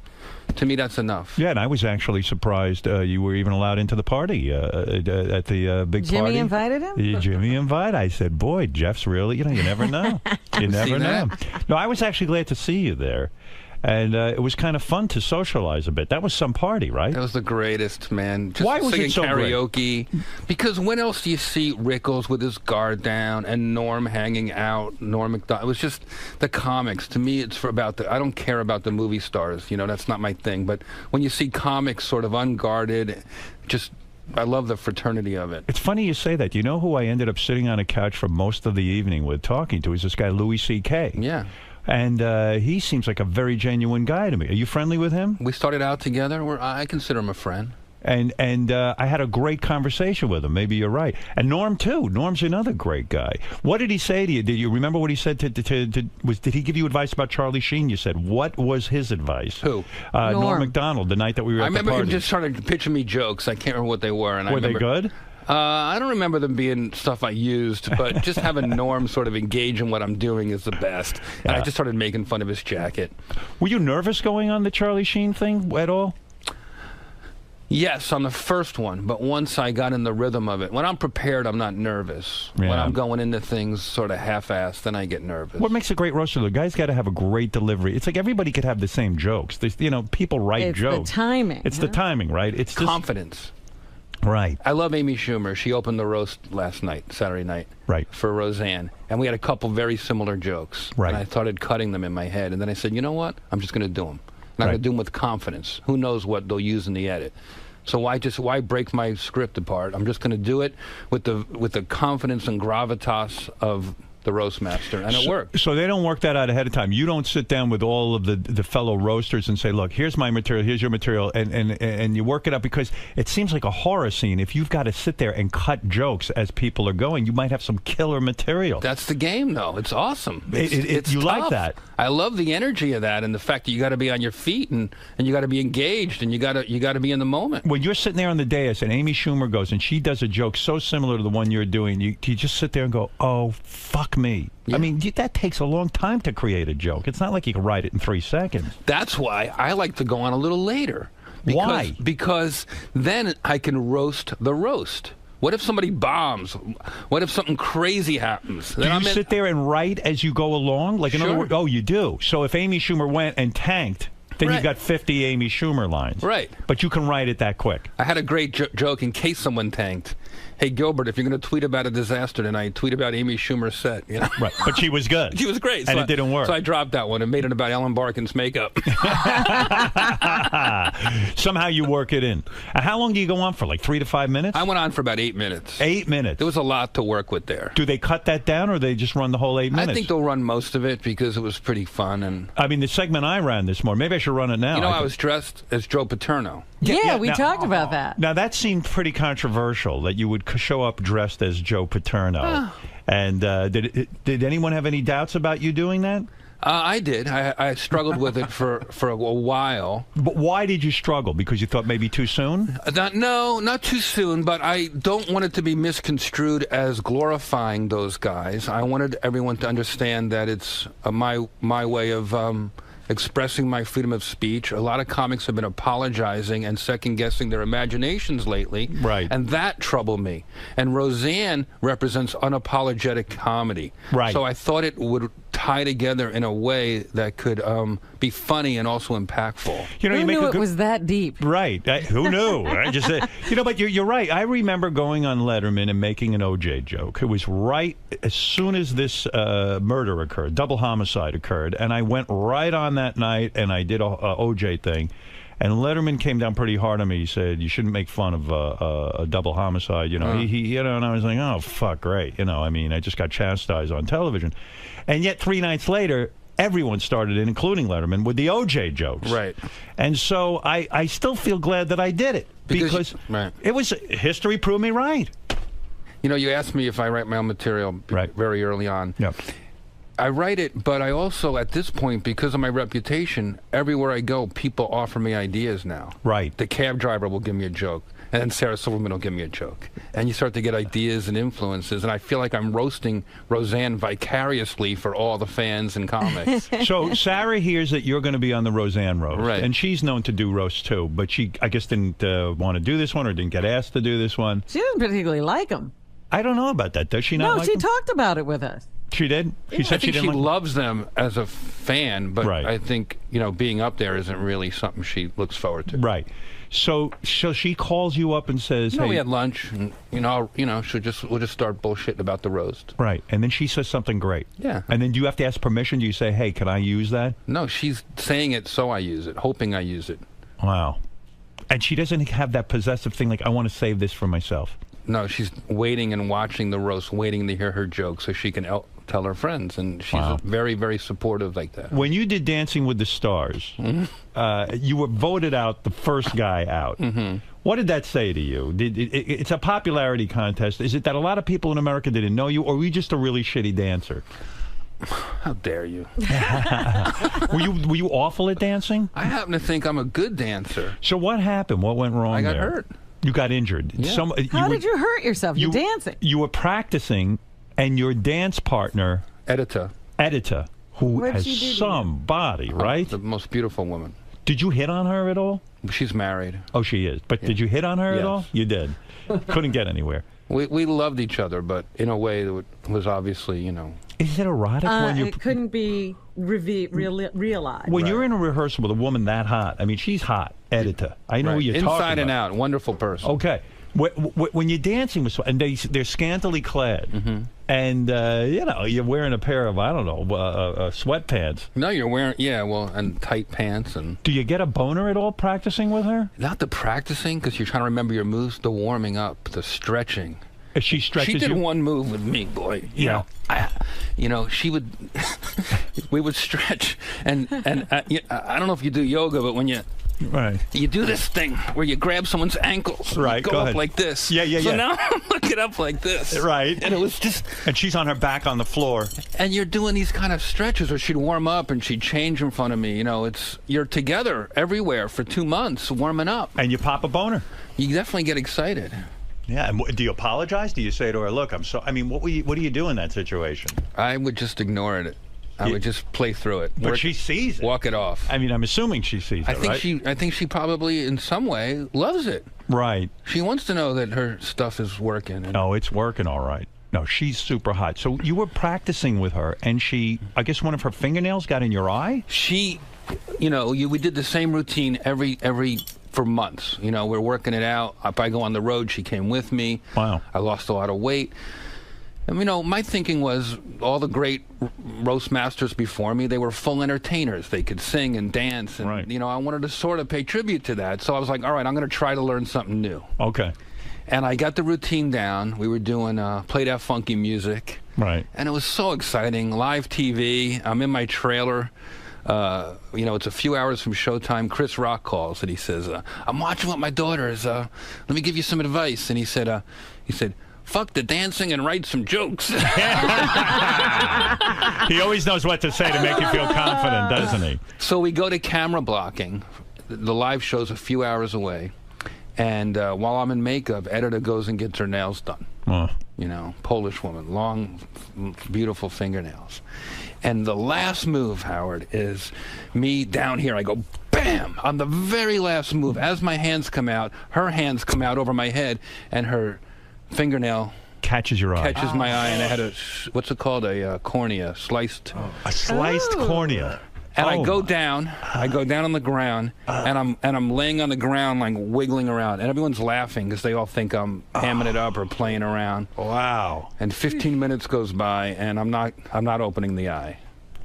Speaker 5: to me, that's enough.
Speaker 17: Yeah, and I was actually surprised you were even allowed into the party at the big party.
Speaker 20: Jimmy invited him?
Speaker 17: Jimmy invited. I said, boy, Jeff's really, you never know. You never know. No, I was actually glad to see you there. And it was kind of fun to socialize a bit. That was some party, right?
Speaker 5: It was the greatest, man. Just
Speaker 17: Why was
Speaker 5: singing
Speaker 17: it so
Speaker 5: karaoke.
Speaker 17: great?
Speaker 5: Because when else do you see Rickles with his guard down and Norm hanging out, Norm Macdonald? It was just the comics. To me, it's I don't care about the movie stars. You know, that's not my thing. But when you see comics sort of unguarded, I love the fraternity of it.
Speaker 17: It's funny you say that. You know who I ended up sitting on a couch for most of the evening with talking to is this guy, Louis C.K.
Speaker 5: Yeah.
Speaker 17: And he seems like a very genuine guy to me. Are you friendly with him?
Speaker 5: We started out together. I consider him a friend.
Speaker 17: And I had a great conversation with him. Maybe you're right. And Norm, too. Norm's another great guy. What did he say to you? Did you remember what he said did he give you advice about Charlie Sheen? You said, what was his advice?
Speaker 5: Who?
Speaker 17: Norm Macdonald, the night that we were at the party.
Speaker 5: I remember him just started pitching me jokes. I can't remember what they were.
Speaker 17: Were they good?
Speaker 5: I don't remember them being stuff I used, but just having Norm sort of engage in what I'm doing is the best. And I just started making fun of his jacket.
Speaker 17: Were you nervous going on the Charlie Sheen thing at all?
Speaker 5: Yes, on the first one, but once I got in the rhythm of it. When I'm prepared, I'm not nervous.
Speaker 17: Yeah.
Speaker 5: When I'm going into things sort of half-assed, then I get nervous.
Speaker 17: What makes a great roaster? The guy's got to have a great delivery. It's like everybody could have the same jokes. There's, people write jokes.
Speaker 20: It's the timing.
Speaker 17: It's the timing, right? It's just
Speaker 5: confidence.
Speaker 17: Right.
Speaker 5: I love Amy Schumer. She opened the roast last night, Saturday night.
Speaker 17: Right.
Speaker 5: For Roseanne. And we had a couple very similar jokes.
Speaker 17: Right.
Speaker 5: And I started cutting them in my head. And then I said, you know what? I'm just going to do them. And I'm going to do them with confidence. Who knows what they'll use in the edit. So why break my script apart? I'm just going to do it with the confidence and gravitas of the roast master, and it worked.
Speaker 17: So they don't work that out ahead of time. You don't sit down with all of the fellow roasters and say, look, here's my material, here's your material, and you work it up, because it seems like a horror scene. If you've got to sit there and cut jokes as people are going, you might have some killer material.
Speaker 5: That's the game, though. It's awesome. It's
Speaker 17: you
Speaker 5: tough.
Speaker 17: Like that.
Speaker 5: I love the energy of that, and the fact that you got to be on your feet and you got to be engaged, and you got to be in the moment.
Speaker 17: When you're sitting there on the dais and Amy Schumer goes and she does a joke so similar to the one you're doing, you just sit there and go, oh, fuck me. Yeah. I mean, that takes a long time to create a joke. It's not like you can write it in 3 seconds.
Speaker 5: That's why I like to go on a little later.
Speaker 17: Why?
Speaker 5: Because then I can roast the roast. What if somebody bombs? What if something crazy happens?
Speaker 17: Do you sit there and write as you go along? Like, in other words, oh, you do. So if Amy Schumer went and tanked, then you've got 50 Amy Schumer lines.
Speaker 5: Right.
Speaker 17: But you can write it that quick.
Speaker 5: I had a great joke in case someone tanked. Hey, Gilbert, if you're going to tweet about a disaster tonight, tweet about Amy Schumer's set. You know?
Speaker 17: Right, but she was good.
Speaker 5: She was great.
Speaker 17: And it didn't work.
Speaker 5: So I dropped that one and made it about Ellen Barkin's makeup.
Speaker 17: Somehow you work it in. How long do you go on for, like 3 to 5 minutes?
Speaker 5: I went on for about 8 minutes.
Speaker 17: 8 minutes?
Speaker 5: There was a lot to work with there.
Speaker 17: Do they cut that down, or they just run the whole 8 minutes?
Speaker 5: I think they'll run most of it because it was pretty fun. And
Speaker 17: I mean, the segment I ran this morning, maybe I should run it now.
Speaker 5: You know, I was dressed as Joe Paterno.
Speaker 20: Yeah, we talked about that.
Speaker 17: Now, that seemed pretty controversial, that you would show up dressed as Joe Paterno. And did anyone have any doubts about you doing that?
Speaker 5: I did. I struggled with it for a while.
Speaker 17: But why did you struggle? Because you thought maybe too soon?
Speaker 5: No, not too soon, but I don't want it to be misconstrued as glorifying those guys. I wanted everyone to understand that it's my way of expressing my freedom of speech. A lot of comics have been apologizing and second-guessing their imaginations lately.
Speaker 17: Right.
Speaker 5: And that troubled me. And Roseanne represents unapologetic comedy.
Speaker 17: Right.
Speaker 5: So I thought it would tie together in a way that could be funny and also impactful.
Speaker 17: You know,
Speaker 20: Who knew it was that deep?
Speaker 17: Right. Who knew? I just said, but you're right. I remember going on Letterman and making an OJ joke. It was right as soon as this murder occurred, double homicide occurred, and I went right on that night and I did a OJ thing. And Letterman came down pretty hard on me. He said, you shouldn't make fun of a double homicide. And I was like, oh, fuck, great. I mean, I just got chastised on television. And yet 3 nights later, everyone started it, including Letterman, with the OJ jokes.
Speaker 5: Right.
Speaker 17: And so I still feel glad that I did it because it was history proved me right.
Speaker 5: You know, you asked me if I write my own material very early on.
Speaker 17: Yep.
Speaker 5: I write it, but I also, at this point, because of my reputation, everywhere I go, people offer me ideas now.
Speaker 17: Right.
Speaker 5: The cab driver will give me a joke, and then Sarah Silverman will give me a joke. And you start to get ideas and influences, and I feel like I'm roasting Roseanne vicariously for all the fans and comics.
Speaker 17: So Sarah hears that you're going to be on the Roseanne roast, and she's known to do roasts too, but she, I guess, didn't want to do this one or didn't get asked to do this one.
Speaker 20: She didn't particularly like him.
Speaker 17: I don't know about that. Does she not?
Speaker 20: No, she talked about it with us.
Speaker 17: She did? She said
Speaker 5: I think
Speaker 17: she
Speaker 5: she loves them as a fan, but
Speaker 17: Right.
Speaker 5: I think, you know, being up there isn't really something she looks forward to.
Speaker 17: Right. So she calls you up and says,
Speaker 5: No,
Speaker 17: hey,
Speaker 5: we had lunch, and, we'll just start bullshitting about the roast.
Speaker 17: right. And then she says something great.
Speaker 5: Yeah.
Speaker 17: And then do you have to ask permission? Do you say, hey, can I use that?
Speaker 5: No, she's saying it so I use it, hoping I use it.
Speaker 17: Wow. And she doesn't have that possessive thing like, I want to save this for myself.
Speaker 5: No, she's waiting and watching the roast, waiting to hear her joke so she can tell her friends, and she's very, very supportive like that.
Speaker 17: When you did Dancing with the Stars, you were voted out the first guy out. What did that say to you? It's a popularity contest. Is it that a lot of people in America didn't know you, or were you just a really shitty dancer?
Speaker 5: How dare you?
Speaker 17: Were you awful at dancing?
Speaker 5: I happen to think I'm a good dancer.
Speaker 17: So what happened? What went wrong
Speaker 5: I got
Speaker 17: there?
Speaker 5: hurt.
Speaker 17: You got injured.
Speaker 5: Yeah.
Speaker 20: How did you hurt yourself? You're dancing.
Speaker 17: You were practicing, and your dance partner,
Speaker 5: Edita,
Speaker 17: who
Speaker 20: What did she do
Speaker 17: has
Speaker 20: to you?
Speaker 17: some body, right?
Speaker 5: The most beautiful woman.
Speaker 17: Did you hit on her at all?
Speaker 5: She's married.
Speaker 17: Oh, she is. But did you hit on her at all? You did. Couldn't get anywhere.
Speaker 5: We loved each other, but in a way that was obviously,
Speaker 17: Is it erotic when you?
Speaker 20: It couldn't be realized.
Speaker 17: When you're in a rehearsal with a woman that hot, I mean, she's hot, Edita. I know who you're talking about.
Speaker 5: Inside and out, wonderful person.
Speaker 17: Okay. When you're dancing with, and they're scantily clad, and you're wearing a pair of sweatpants.
Speaker 5: No, you're wearing and tight pants and.
Speaker 17: Do you get a boner at all practicing with her?
Speaker 5: Not the practicing, because you're trying to remember your moves. The warming up, the stretching.
Speaker 17: If she stretches,
Speaker 5: she did one move with me, boy. She would. We would stretch, and I don't know if you do yoga, but when you.
Speaker 17: Right.
Speaker 5: You do this thing where you grab someone's ankles.
Speaker 17: Right.
Speaker 5: Go up like this. So now I'm looking up like this.
Speaker 17: Right.
Speaker 5: And it was just.
Speaker 17: And she's on her back on the floor.
Speaker 5: And you're doing these kind of stretches, or she'd warm up and she'd change in front of me. You're together everywhere for 2 months warming up.
Speaker 17: And you pop a boner.
Speaker 5: You definitely get excited.
Speaker 17: Yeah. And do you apologize? Do you say to her, "Look, I'm so"? I mean, what do you do in that situation?
Speaker 5: I would just ignore it. I would just play through it.
Speaker 17: But she sees it.
Speaker 5: Walk it off.
Speaker 17: I mean, I'm assuming she sees it, right?
Speaker 5: I think she probably, in some way, loves it.
Speaker 17: Right.
Speaker 5: She wants to know that her stuff is working.
Speaker 17: No, it's working all right. No, she's super hot. So you were practicing with her, and I guess one of her fingernails got in your eye?
Speaker 5: She, we did the same routine for months. We're working it out. If I go on the road, she came with me.
Speaker 17: Wow. I
Speaker 5: lost a lot of weight. And, my thinking was all the great roast masters before me, they were full entertainers. They could sing and dance. And, I wanted to sort of pay tribute to that. So I was like, all right, I'm going to try to learn something new.
Speaker 17: Okay.
Speaker 5: And I got the routine down. We were doing play that funky music.
Speaker 17: Right.
Speaker 5: And it was so exciting. Live TV. I'm in my trailer. It's a few hours from showtime. Chris Rock calls and he says, I'm watching with my daughters. Let me give you some advice. And he said, fuck the dancing and write some jokes.
Speaker 17: He always knows what to say to make you feel confident, doesn't he?
Speaker 5: So we go to camera blocking. The live show's a few hours away. And while I'm in makeup, Edita goes and gets her nails done. Polish woman, long, beautiful fingernails. And the last move, Howard, is me down here. I go, bam, on the very last move. As my hands come out, her hands come out over my head, and her fingernail
Speaker 17: catches your eye.
Speaker 5: Catches my eye, and I had what's it called? A cornea, sliced.
Speaker 17: A sliced cornea.
Speaker 5: And I go down on the ground, and I'm laying on the ground like wiggling around, and everyone's laughing because they all think I'm hamming it up or playing around.
Speaker 17: Wow.
Speaker 5: And 15 minutes goes by, and I'm not opening the eye.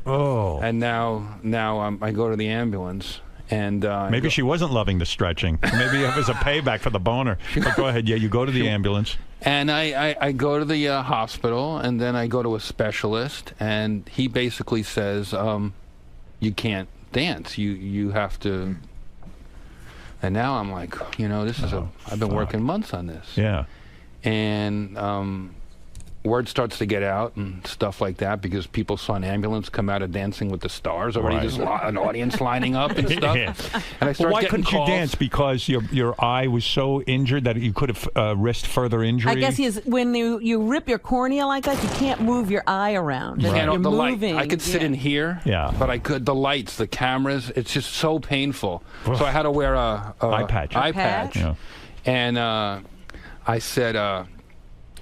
Speaker 17: Oh.
Speaker 5: And now I go to the ambulance. And
Speaker 17: maybe she wasn't loving the stretching. Maybe it was a payback for the boner. But go ahead. Yeah, you go to the ambulance.
Speaker 5: And I go to the hospital, and then I go to a specialist, and he basically says, you can't dance. You have to. And now I'm like, this is I've been working months on this.
Speaker 17: Yeah.
Speaker 5: And word starts to get out and stuff like that because people saw an ambulance come out of Dancing with the Stars already, just an audience lining up and stuff.
Speaker 17: Yeah.
Speaker 5: And I started
Speaker 17: why
Speaker 5: getting
Speaker 17: couldn't
Speaker 5: calls.
Speaker 17: you dance? Because your eye was so injured that you could have risked further injury?
Speaker 20: I guess when you rip your cornea like that, you can't move your eye around.
Speaker 5: You can't,
Speaker 20: You're
Speaker 5: the
Speaker 20: moving.
Speaker 5: light. I could sit in here, but I could. The lights, the cameras, it's just so painful. So I had to wear a
Speaker 17: eye patch.
Speaker 5: Yeah. And I said,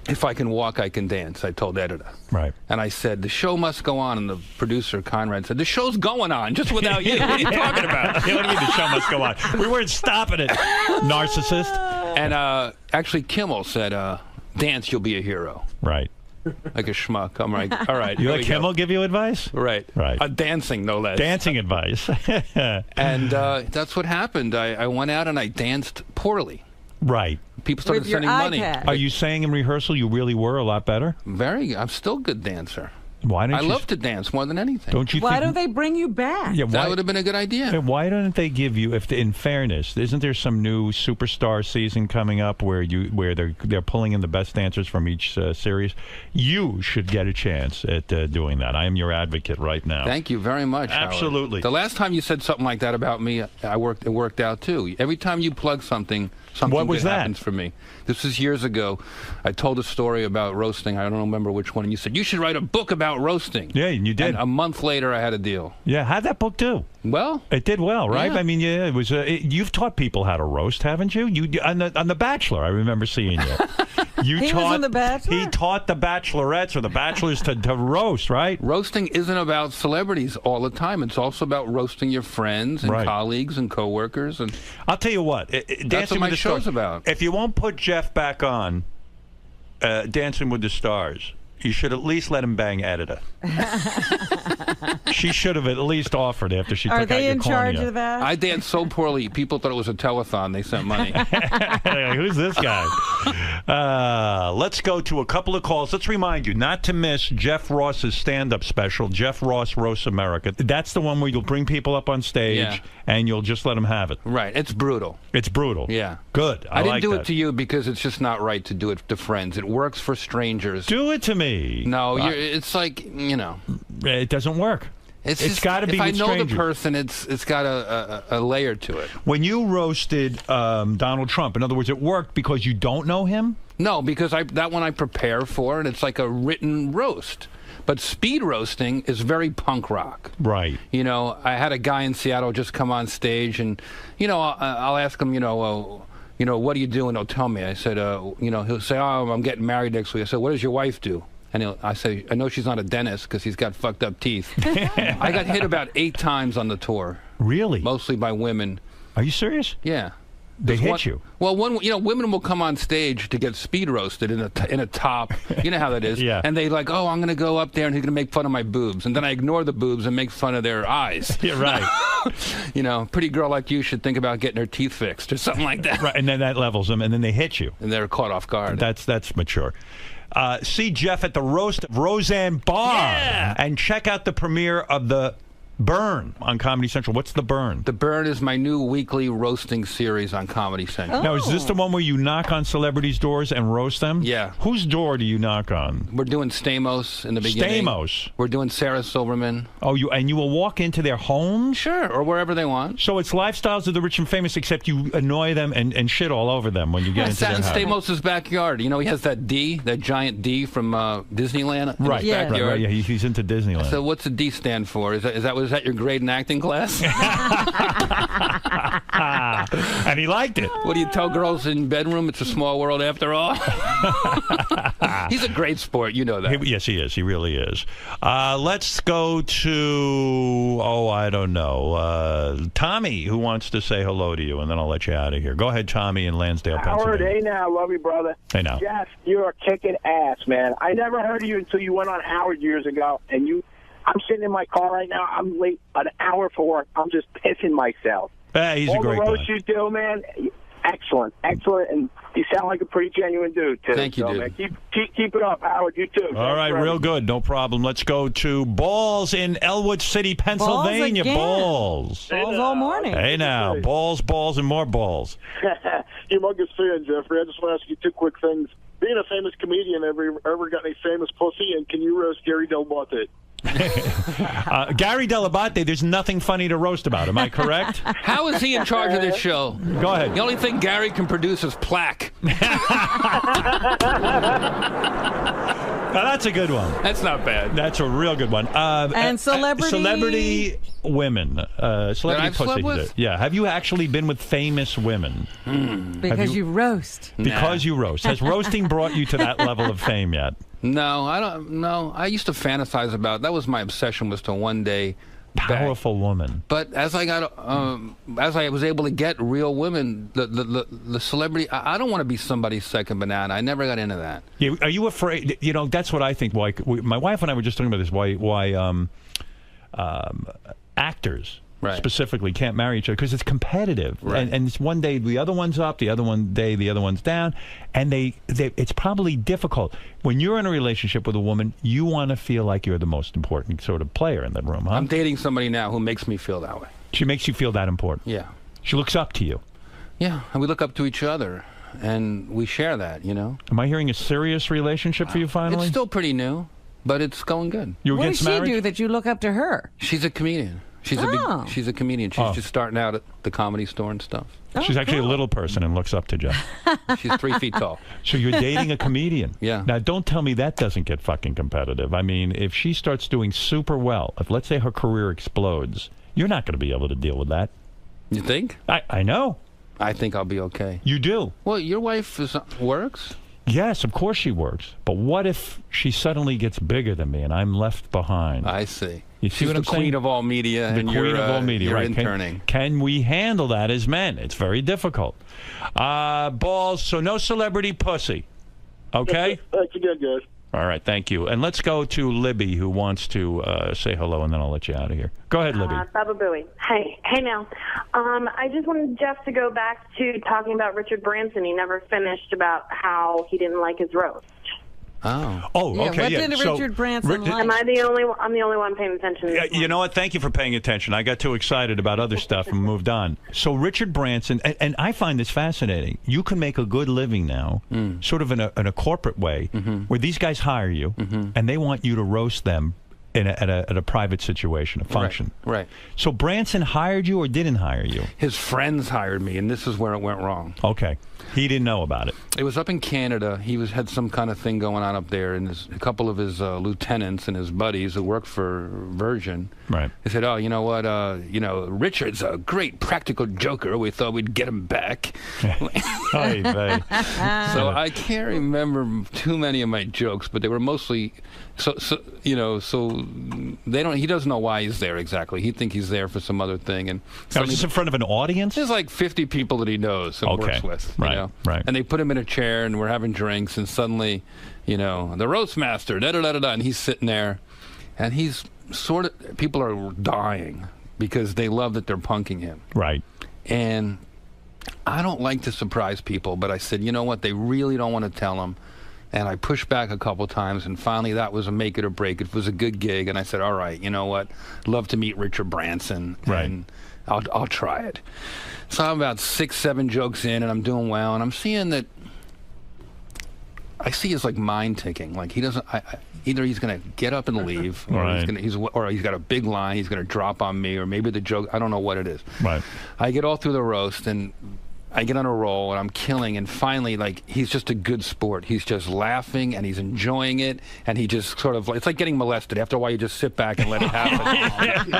Speaker 5: if I can walk, I can dance. I told editor.
Speaker 17: Right.
Speaker 5: And I said, the show must go on. And the producer, Conrad, said, the show's going on, just without you. What are you talking about?
Speaker 17: What do you mean the show must go on? We weren't stopping it, narcissist.
Speaker 5: And actually, Kimmel said, dance, you'll be a hero.
Speaker 17: Right.
Speaker 5: Like a schmuck. I'm like, all right.
Speaker 17: You let Kimmel give you advice?
Speaker 5: Right. Dancing, no less.
Speaker 17: Dancing advice.
Speaker 5: And that's what happened. I went out and I danced poorly.
Speaker 17: Right.
Speaker 5: People started sending money.
Speaker 17: Are you saying in rehearsal you really were a lot better?
Speaker 5: I'm still a good dancer.
Speaker 17: Why don't
Speaker 5: I love to dance more than anything.
Speaker 20: Why don't they bring you back?
Speaker 17: Yeah,
Speaker 5: that would have been a good idea.
Speaker 17: Why don't they give you? In fairness, isn't there some new superstar season coming up where they're pulling in the best dancers from each series? You should get a chance at doing that. I am your advocate right now.
Speaker 5: Thank you very much.
Speaker 17: Absolutely.
Speaker 5: Howard. The last time you said something like that about me, it worked out too. Every time you plug something
Speaker 17: what was
Speaker 5: good
Speaker 17: that?
Speaker 5: happens for me. This was years ago. I told a story about roasting. I don't remember which one. And you said, you should write a book about roasting.
Speaker 17: Yeah, and you did.
Speaker 5: And a month later, I had a deal.
Speaker 17: Yeah, how'd that book do?
Speaker 5: Well,
Speaker 17: it did well, right?
Speaker 5: Yeah.
Speaker 17: I mean, yeah, it was. You've taught people how to roast, haven't you? You on the Bachelor. I remember seeing you.
Speaker 20: He was on The Bachelor?
Speaker 17: He taught the Bachelorettes or the Bachelors to roast, right?
Speaker 5: Roasting isn't about celebrities all the time. It's also about roasting your friends and colleagues and coworkers. And
Speaker 17: I'll tell you what.
Speaker 5: That's what my show's about.
Speaker 17: If you won't put Jeff back on Dancing with the Stars, you should at least let him bang editor. She should have at least offered after she took out your cornea.
Speaker 20: Are they in charge of that?
Speaker 5: I danced so poorly, people thought it was a telethon. They sent money.
Speaker 17: Who's this guy? Let's go to a couple of calls. Let's remind you not to miss Jeff Ross's stand-up special, Jeff Ross Roasts America. That's the one where you'll bring people up on stage and you'll just let them have it.
Speaker 5: Right. It's brutal.
Speaker 17: It's brutal.
Speaker 5: Yeah.
Speaker 17: Good.
Speaker 5: I didn't
Speaker 17: like
Speaker 5: do
Speaker 17: that.
Speaker 5: it to you because it's just not right to do it to friends. It works for strangers.
Speaker 17: Do it to me.
Speaker 5: No, it's like,
Speaker 17: It doesn't work.
Speaker 5: It's
Speaker 17: got to be
Speaker 5: if I
Speaker 17: with
Speaker 5: know
Speaker 17: strangers.
Speaker 5: The person, it's got a layer to it.
Speaker 17: When you roasted Donald Trump, in other words, it worked because you don't know him?
Speaker 5: No, because that one I prepare for, and it's like a written roast. But speed roasting is very punk rock.
Speaker 17: Right.
Speaker 5: I had a guy in Seattle just come on stage, and, I'll ask him, what are you doing? He'll tell me. I said, he'll say, oh, I'm getting married next week. I said, what does your wife do? And I say, I know she's not a dentist because he's got fucked up teeth. I got hit about 8 times on the tour.
Speaker 17: Really?
Speaker 5: Mostly by women.
Speaker 17: Are you serious?
Speaker 5: Yeah.
Speaker 17: They hit you?
Speaker 5: Well, women will come on stage to get speed roasted in a top. You know how that is.
Speaker 17: Yeah.
Speaker 5: And they like, oh, I'm going to go up there and he's going to make fun of my boobs. And then I ignore the boobs and make fun of their eyes.
Speaker 17: Yeah, right.
Speaker 5: Pretty girl like you should think about getting her teeth fixed or something like that.
Speaker 17: Right, and then that levels them, and then they hit you.
Speaker 5: And they're caught off guard.
Speaker 17: That's mature. See Jeff at the roast of Roseanne Barr.
Speaker 5: Yeah.
Speaker 17: And check out the premiere of The Burn on Comedy Central. What's The Burn?
Speaker 5: The Burn is my new weekly roasting series on Comedy Central.
Speaker 17: Now, is this the one where you knock on celebrities' doors and roast them?
Speaker 5: Yeah.
Speaker 17: Whose door do you knock on?
Speaker 5: We're doing Stamos in the beginning.
Speaker 17: Stamos?
Speaker 5: We're doing Sarah Silverman.
Speaker 17: Oh, you will walk into their homes?
Speaker 5: Sure, or wherever they want.
Speaker 17: So it's Lifestyles of the Rich and Famous, except you annoy them and shit all over them when you get into their house.
Speaker 5: Sat in Stamos' backyard. He has that D, that giant D from Disneyland in his backyard.
Speaker 17: Right, yeah, he's into Disneyland.
Speaker 5: So what's the D stand for? Was that your grade in acting class?
Speaker 17: And he liked it.
Speaker 5: What do you tell girls in bedroom? It's a small world after all. He's a great sport, you know that.
Speaker 17: Yes, he is. He really is. Let's go to, I don't know, Tommy, who wants to say hello to you, and then I'll let you out of here. Go ahead, Tommy in Lansdale,
Speaker 21: Howard,
Speaker 17: Pennsylvania.
Speaker 21: hey now, love you, brother.
Speaker 17: Hey now.
Speaker 21: Jeff, you're kicking ass, man. I never heard of you until you went on Howard years ago, and I'm sitting in my car right now. I'm late an hour for work. I'm just pissing myself.
Speaker 17: He's
Speaker 21: all
Speaker 17: a great
Speaker 21: the roasts
Speaker 17: guy.
Speaker 21: you do, man, Excellent, and you sound like a pretty genuine dude, too.
Speaker 5: Thank you, dude.
Speaker 21: Man, keep it up, Howard. You too.
Speaker 17: All right, real good. No problem. Let's go to Balls in Elwood City, Pennsylvania. Balls.
Speaker 20: Balls all morning.
Speaker 17: Hey, now. Balls, and more balls.
Speaker 21: Humongous fan, Jeffrey. I just want to ask you 2 quick things. Being a famous comedian, ever got any famous pussy? And can you roast Gary Del Monte?
Speaker 17: Gary Delabate, there's nothing funny to roast about. Am I correct?
Speaker 5: How is he in charge of this show?
Speaker 17: Go ahead.
Speaker 5: The only thing Gary can produce is plaque.
Speaker 17: Now, that's a good one.
Speaker 5: That's not bad.
Speaker 17: That's a real good one.
Speaker 20: And
Speaker 17: celebrity women. Celebrity
Speaker 5: I've slept with?
Speaker 17: Yeah. Have you actually been with famous women?
Speaker 20: Because you roast.
Speaker 17: Because you roast. Has roasting brought you to that level of fame yet?
Speaker 5: No, I don't. No, I used to fantasize about. That was my obsession, was to one day.
Speaker 17: Powerful woman.
Speaker 5: But as I got, as I was able to get real women, the celebrity. I don't want to be somebody's second banana. I never got into that.
Speaker 17: Yeah, are you afraid? You know, that's what I think. Why my wife and I were just talking about this. Why actors. Right. Specifically can't marry each other because it's competitive, right. and it's one day the other one's up, the other day the other one's down, and it's probably difficult when you're in a relationship with a woman. You want to feel like you're the most important sort of player in the room. Huh?
Speaker 5: I'm dating somebody now who makes me feel that way.
Speaker 17: She makes you feel that important.
Speaker 5: Yeah.
Speaker 17: She looks up to you.
Speaker 5: Yeah, and we look up to each other, and we share that. You know.
Speaker 17: Am I hearing a serious relationship for you finally?
Speaker 5: It's still pretty new, but it's going good.
Speaker 17: You
Speaker 20: what does she do that you look up to her?
Speaker 5: She's a comedian. She's a comedian. She's just starting out at the Comedy Store and stuff.
Speaker 17: She's actually a little person and looks up to Jeff.
Speaker 5: She's 3 feet tall.
Speaker 17: So you're dating a comedian.
Speaker 5: Yeah.
Speaker 17: Now, don't tell me that doesn't get fucking competitive. I mean, if she starts doing super well, if let's say her career explodes, you're not going to be able to deal with that.
Speaker 5: You think?
Speaker 17: I know.
Speaker 5: I think I'll be okay.
Speaker 17: You do?
Speaker 5: Well, your wife works?
Speaker 17: Yes, of course she works. But what if she suddenly gets bigger than me and I'm left behind?
Speaker 5: I see.
Speaker 17: You see
Speaker 5: She's
Speaker 17: what I'm
Speaker 5: the
Speaker 17: saying?
Speaker 5: queen of all media.
Speaker 17: The
Speaker 5: and
Speaker 17: queen of all media,
Speaker 5: you're
Speaker 17: right?
Speaker 5: interning.
Speaker 17: Can we handle that as men? It's very difficult. Balls, so no celebrity pussy. Okay?
Speaker 21: Thanks again, guys.
Speaker 17: All right, thank you. And let's go to Libby, who wants to say hello, and then I'll let you out of here. Go ahead, Libby.
Speaker 6: Baba Booey. Hey now. I just wanted Jeff to go back to talking about Richard Branson. He never finished about how he didn't like his roast.
Speaker 5: Oh,
Speaker 17: okay.
Speaker 20: What did Richard Branson like?
Speaker 6: Am I the only one? I'm the only one paying attention.
Speaker 17: You know what? Thank you for paying attention. I got too excited about other stuff and moved on. So Richard Branson, and I find this fascinating. You can make a good living now, sort of in a corporate way, where these guys hire you, and they want you to roast them at a private situation, a function.
Speaker 5: Right.
Speaker 17: So Branson hired you or didn't hire you?
Speaker 5: His friends hired me, and this is where it went wrong.
Speaker 17: Okay. He didn't know about it.
Speaker 5: It was up in Canada. He had some kind of thing going on up there, and a couple of his lieutenants and his buddies who worked for Virgin.
Speaker 17: Right.
Speaker 5: They said, "Oh, you know what? Richard's a great practical joker. We thought we'd get him back."
Speaker 17: Hey,
Speaker 5: so I can't remember too many of my jokes, but they were mostly so they don't. He doesn't know why he's there exactly. He thinks he's there for some other thing. And
Speaker 17: now, was this in front of an audience?
Speaker 5: There's like 50 people that he knows and works with.
Speaker 17: Right.
Speaker 5: You know?
Speaker 17: Right.
Speaker 5: And they put him in a chair, and we're having drinks, and suddenly, the roast master, and he's sitting there, and he's sort of, people are dying because they love that they're punking him.
Speaker 17: Right.
Speaker 5: And I don't like to surprise people, but I said, you know what, they really don't want to tell him. And I pushed back a couple times, and finally that was a make it or break. It was a good gig, and I said, all right, you know what, love to meet Richard Branson, and I'll try it. So I'm about 6-7 jokes in, and I'm doing well, and I'm seeing that I see his like mind ticking. Like he doesn't. Either he's going to get up and leave, or he's got a big line he's going to drop on me, or maybe the joke. I don't know what it is.
Speaker 17: Right.
Speaker 5: I get all through the roast, and I get on a roll, and I'm killing, and finally, like, he's just a good sport. He's just laughing, and he's enjoying it, and he just sort of, it's like getting molested. After a while, you just sit back and let it happen.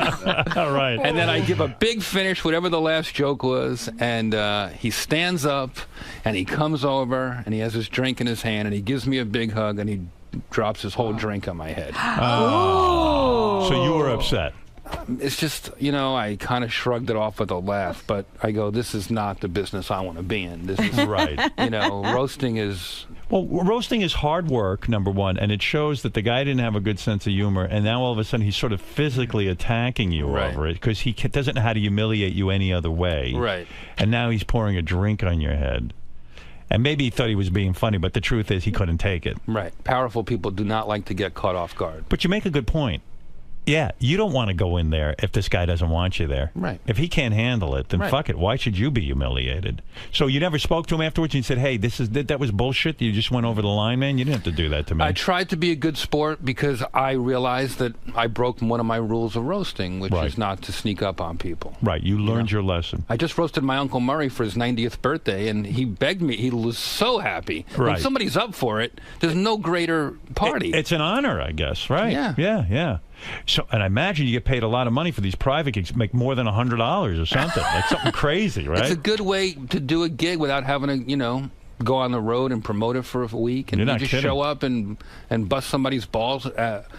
Speaker 17: All right.
Speaker 5: And then I give a big finish, whatever the last joke was, and he stands up, and he comes over, and he has his drink in his hand, and he gives me a big hug, and he drops his whole drink on my head.
Speaker 17: So you were upset.
Speaker 5: it's just, I kind of shrugged it off with a laugh, but I go, this is not the business I want to be in. This is
Speaker 17: right.
Speaker 5: Roasting is...
Speaker 17: Well, roasting is hard work, number one, and it shows that the guy didn't have a good sense of humor, and now all of a sudden he's sort of physically attacking you over it because he doesn't know how to humiliate you any other way.
Speaker 5: Right.
Speaker 17: And now he's pouring a drink on your head. And maybe he thought he was being funny, but the truth is he couldn't take it.
Speaker 5: Right. Powerful people do not like to get caught off guard.
Speaker 17: But you make a good point. Yeah, you don't want to go in there if this guy doesn't want you there.
Speaker 5: Right.
Speaker 17: If he can't handle it, then fuck it. Why should you be humiliated? So you never spoke to him afterwards and you said, hey, that was bullshit? You just went over the line, man? You didn't have to do that to me.
Speaker 5: I tried to be a good sport because I realized that I broke one of my rules of roasting, which is not to sneak up on people.
Speaker 17: Right. You learned your lesson.
Speaker 5: I just roasted my Uncle Murray for his 90th birthday, and he begged me. He was so happy.
Speaker 17: Right.
Speaker 5: When somebody's up for it, there's no greater party.
Speaker 17: It's an honor, I guess, right? Yeah. So, and I imagine you get paid a lot of money for these private gigs, make more than $100 or something, like something crazy, right?
Speaker 5: It's a good way to do a gig without having to, go on the road and promote it for a week, and
Speaker 17: You're not
Speaker 5: just
Speaker 17: kidding.
Speaker 5: show up and bust somebody's balls.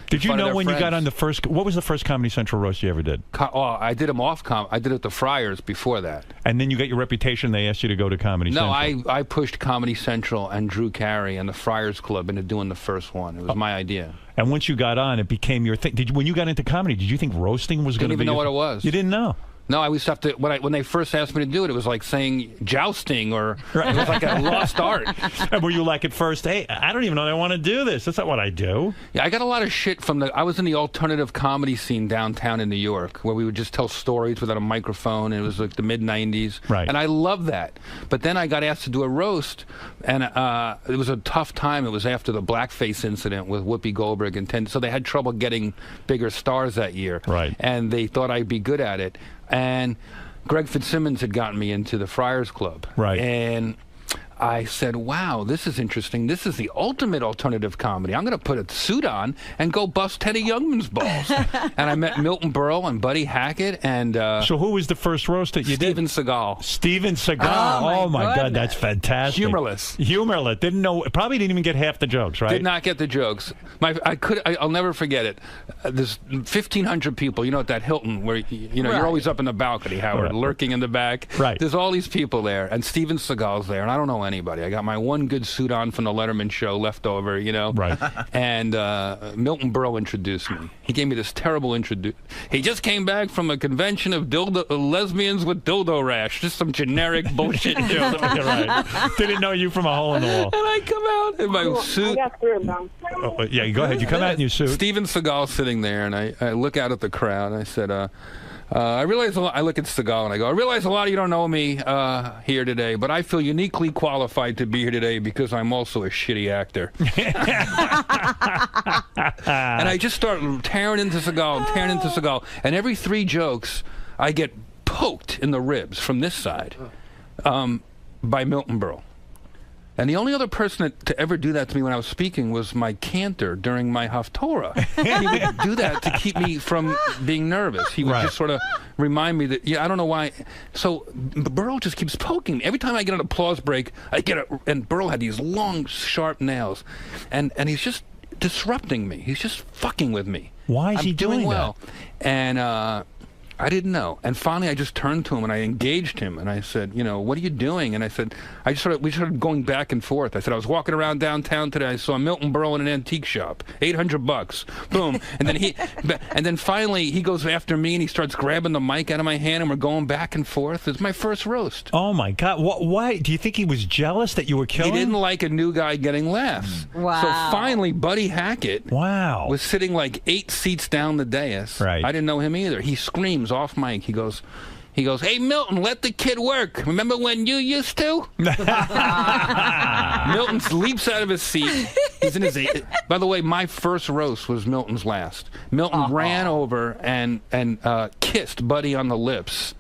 Speaker 17: Did you know when you got on the first? What was the first Comedy Central roast you ever did?
Speaker 5: I did them I did it at the Friars before that.
Speaker 17: And then you got your reputation. They asked you to go to Comedy Central.
Speaker 5: No, I pushed Comedy Central and Drew Carey and the Friars Club into doing the first one. It was my idea.
Speaker 17: And once you got on, it became your thing. When you got into comedy, did you think roasting was going to be?
Speaker 5: Didn't even know what it was.
Speaker 17: You didn't know.
Speaker 5: No, I always have to. When they first asked me to do it, it was like saying jousting, or it was like a lost art.
Speaker 17: And were you like at first, hey, I don't even know that I want to do this. That's not what I do.
Speaker 5: Yeah, I got a lot of shit from I was in the alternative comedy scene downtown in New York, where we would just tell stories without a microphone, and it was like the mid-'90s.
Speaker 17: Right.
Speaker 5: And I loved that. But then I got asked to do a roast, and it was a tough time. It was after the blackface incident with Whoopi Goldberg, and so they had trouble getting bigger stars that year.
Speaker 17: Right.
Speaker 5: And they thought I'd be good at it. And Greg Fitzsimmons had gotten me into the Friars Club.
Speaker 17: Right.
Speaker 5: And I said, wow, this is interesting. This is the ultimate alternative comedy. I'm going to put a suit on and go bust Teddy Youngman's balls. And I met Milton Berle and Buddy Hackett. And
Speaker 17: so who was the first roast that you
Speaker 5: Steven
Speaker 17: did?
Speaker 5: Seagal.
Speaker 17: Steven Seagal. Oh, my God, that's fantastic.
Speaker 5: Humorless.
Speaker 17: Didn't know. Probably didn't even get half the jokes, right?
Speaker 5: Did not get the jokes. I'll never forget it. There's 1,500 people, at that Hilton where, you're always up in the balcony, Howard, lurking in the back.
Speaker 17: Right.
Speaker 5: There's all these people there, and Steven Seagal's there, and I don't know anybody. I got my one good suit on from the Letterman show left over,
Speaker 17: Right.
Speaker 5: And Milton Berle introduced me. He gave me this terrible introduction. He just came back from a convention of lesbians with dildo rash. Just some generic bullshit joke.
Speaker 17: Right. Didn't know you from a hole in the wall.
Speaker 5: And I come out in my suit.
Speaker 6: I got three of them.
Speaker 17: Yeah, go ahead. You come out in your suit.
Speaker 5: Steven Seagal sitting there, and I look out at the crowd, and I said, I realize I look at Seagal and I go, I realize a lot of you don't know me here today, but I feel uniquely qualified to be here today because I'm also a shitty actor. And I just start tearing into Seagal, and every 3 jokes I get poked in the ribs from this side by Milton Berle. And the only other person to ever do that to me when I was speaking was my cantor during my Haftorah. He would do that to keep me from being nervous. He would just sort of remind me that, I don't know why. So Berle just keeps poking me. Every time I get an applause break, and Berle had these long, sharp nails. And he's just disrupting me. He's just fucking with me.
Speaker 17: Why is he doing
Speaker 5: well? And I didn't know. And finally, I just turned to him and I engaged him. And I said, what are you doing? And I said, we started going back and forth. I said, I was walking around downtown today. I saw Milton Berle in an antique shop. $800. Boom. And then finally, he goes after me and he starts grabbing the mic out of my hand and we're going back and forth. It's my first roast.
Speaker 17: Oh, my God. Why? Do you think he was jealous that you were killing him?
Speaker 5: He didn't like a new guy getting laughs.
Speaker 2: Wow.
Speaker 5: So finally, Buddy Hackett was sitting like 8 seats down the dais.
Speaker 17: Right.
Speaker 5: I didn't know him either. He screams off mic. He goes, hey, Milton, let the kid work. Remember when you used to? Milton leaps out of his seat. He's in his By the way, my first roast was Milton's last. Milton ran over and kissed Buddy on the lips.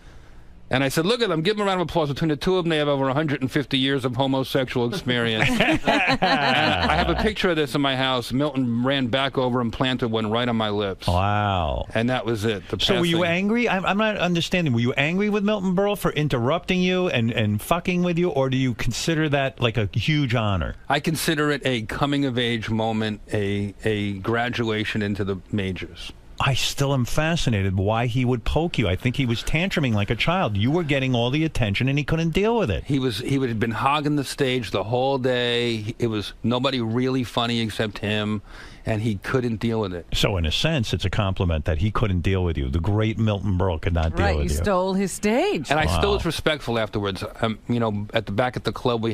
Speaker 5: And I said, look at them. Give them a round of applause. Between the two of them, they have over 150 years of homosexual experience. And I have a picture of this in my house. Milton ran back over and planted one right on my lips.
Speaker 17: Wow.
Speaker 5: And that was it.
Speaker 17: So were you angry? I'm not understanding. Were you angry with Milton Berle for interrupting you and fucking with you, or do you consider that like a huge honor?
Speaker 5: I consider it a coming-of-age moment, a graduation into the majors.
Speaker 17: I still am fascinated why he would poke you. I think he was tantruming like a child. You were getting all the attention, and he couldn't deal with it.
Speaker 5: He had been hogging the stage the whole day. It was nobody really funny except him, and he couldn't deal with it.
Speaker 17: So in a sense, it's a compliment that he couldn't deal with you. The great Milton Berle could not deal with you.
Speaker 2: You stole his stage.
Speaker 5: And I still was respectful afterwards. You know, at the back at the club,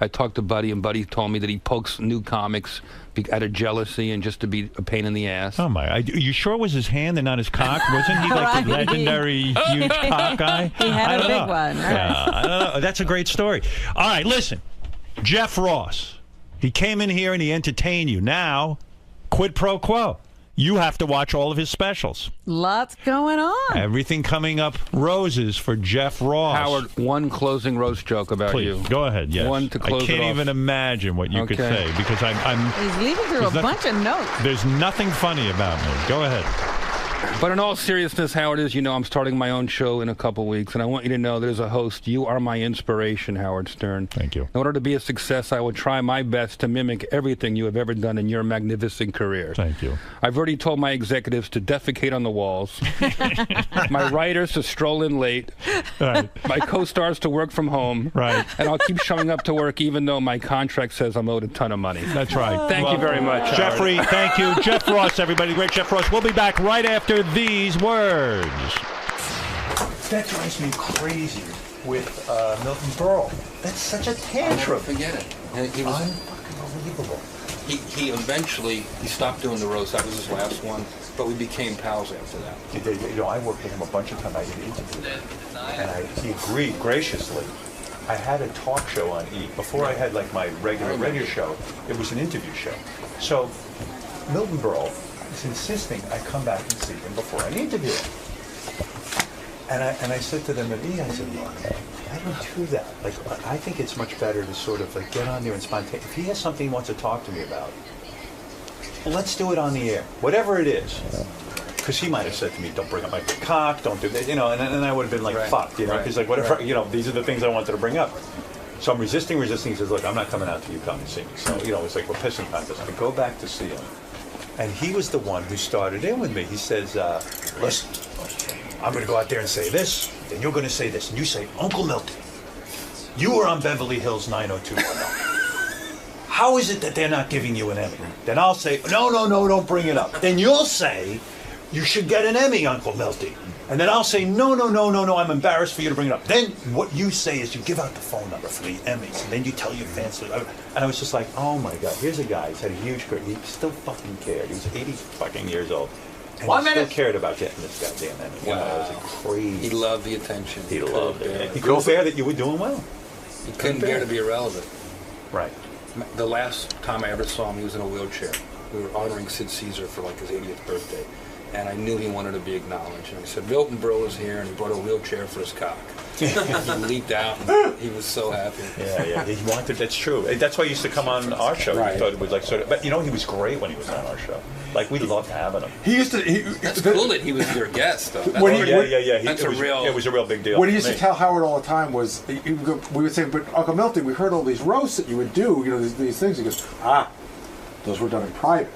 Speaker 5: I talked to Buddy, and Buddy told me that he pokes new comics out of jealousy and just to be a pain in the ass.
Speaker 17: Oh my! Are you sure it was his hand and not his cock? Wasn't he like the legendary huge cock guy?
Speaker 2: He had a big one. Right?
Speaker 17: Yeah, I don't know. That's a great story. All right, listen, Jeff Ross. He came in here and he entertained you. Now, quid pro quo. You have to watch all of his specials.
Speaker 2: Lots going on.
Speaker 17: Everything coming up roses for Jeff Ross.
Speaker 5: Howard, one closing roast joke about
Speaker 17: Please,
Speaker 5: you.
Speaker 17: Go ahead, yes.
Speaker 5: One to close
Speaker 17: I can't even imagine what you could say because I'm
Speaker 2: He's leaving through a bunch of notes.
Speaker 17: There's nothing funny about me. Go ahead.
Speaker 5: But in all seriousness, Howard, as you know, I'm starting my own show in a couple weeks, and I want you to know that as a host, you are my inspiration, Howard Stern.
Speaker 17: Thank you.
Speaker 5: In order to be a success, I will try my best to mimic everything you have ever done in your magnificent career.
Speaker 17: Thank you.
Speaker 5: I've already told my executives to defecate on the walls, my writers to stroll in late,
Speaker 17: right.
Speaker 5: My co-stars to work from home,
Speaker 17: right.
Speaker 5: And I'll keep showing up to work even though my contract says I'm owed a ton of money.
Speaker 17: That's right.
Speaker 5: Thank you very much, Howard.
Speaker 17: Jeffrey, thank you. Jeff Ross, everybody. Great Jeff Ross. We'll be back right after these words.
Speaker 7: That drives me crazy with Milton Berle. That's such a tantrum.
Speaker 5: Forget it. He was
Speaker 7: unbelievable.
Speaker 5: He eventually stopped doing the roast. That was his last one. But we became pals after that.
Speaker 7: You know, I worked with him a bunch of times. I did interviews, and he agreed graciously. I had a talk show on E! Before I had like my regular radio show. It was an interview show. So Milton Berle is insisting I come back and see him before I interview him. And I said to them at E! I said, look, I don't do that. Like, I think it's much better to sort of like get on there and spontaneous. If he has something he wants to talk to me about, let's do it on the air, whatever it is. Because he might have said to me, don't bring up my cock, don't do that, you know, and I would have been like, fuck, you know, because like whatever, you know, these are the things I wanted to bring up. So I'm resisting. He says, look, I'm not coming out till you come and see me. So, you know, it's like we're pissing contest. I go back to see him. And he was the one who started in with me. He says, listen, I'm going to go out there and say this, then you're going to say this. And you say, Uncle Milton, you were on Beverly Hills 90210. How is it that they're not giving you an Emmy? Then I'll say, no, don't bring it up. Then you'll say, you should get an Emmy, Uncle Milty. And then I'll say, no, I'm embarrassed for you to bring it up. Then what you say is you give out the phone number for the Emmys, and then you tell your fans. And I was just like, oh my God, here's a guy who's had a huge career. He still fucking cared. He was 80 fucking years old. And he still cared about getting this goddamn Emmy. Wow. You know, it was crazy.
Speaker 5: He loved the attention.
Speaker 7: He loved it. He couldn't bear that you were doing well.
Speaker 5: He couldn't bear to be irrelevant.
Speaker 7: Right.
Speaker 5: The last time I ever saw him, he was in a wheelchair. We were honoring Sid Caesar for like his 80th birthday. And I knew he wanted to be acknowledged. And I said, Milton Berle is here, and he brought a wheelchair for his cock. He leaped out, and he was so happy.
Speaker 7: Yeah, he wanted, that's true. That's why he used to come on our show.
Speaker 5: Right.
Speaker 7: He thought it was like sort of, but you know, he was great when he was on our show. Like, we loved having him.
Speaker 15: He used to...
Speaker 5: That's cool that he was your guest, though.
Speaker 7: Yeah.
Speaker 5: It
Speaker 7: was a real big deal.
Speaker 15: What he used to tell Howard all the time was, we would say, but Uncle Milton, we heard all these roasts that you would do, you know, these things. He goes, those were done in private.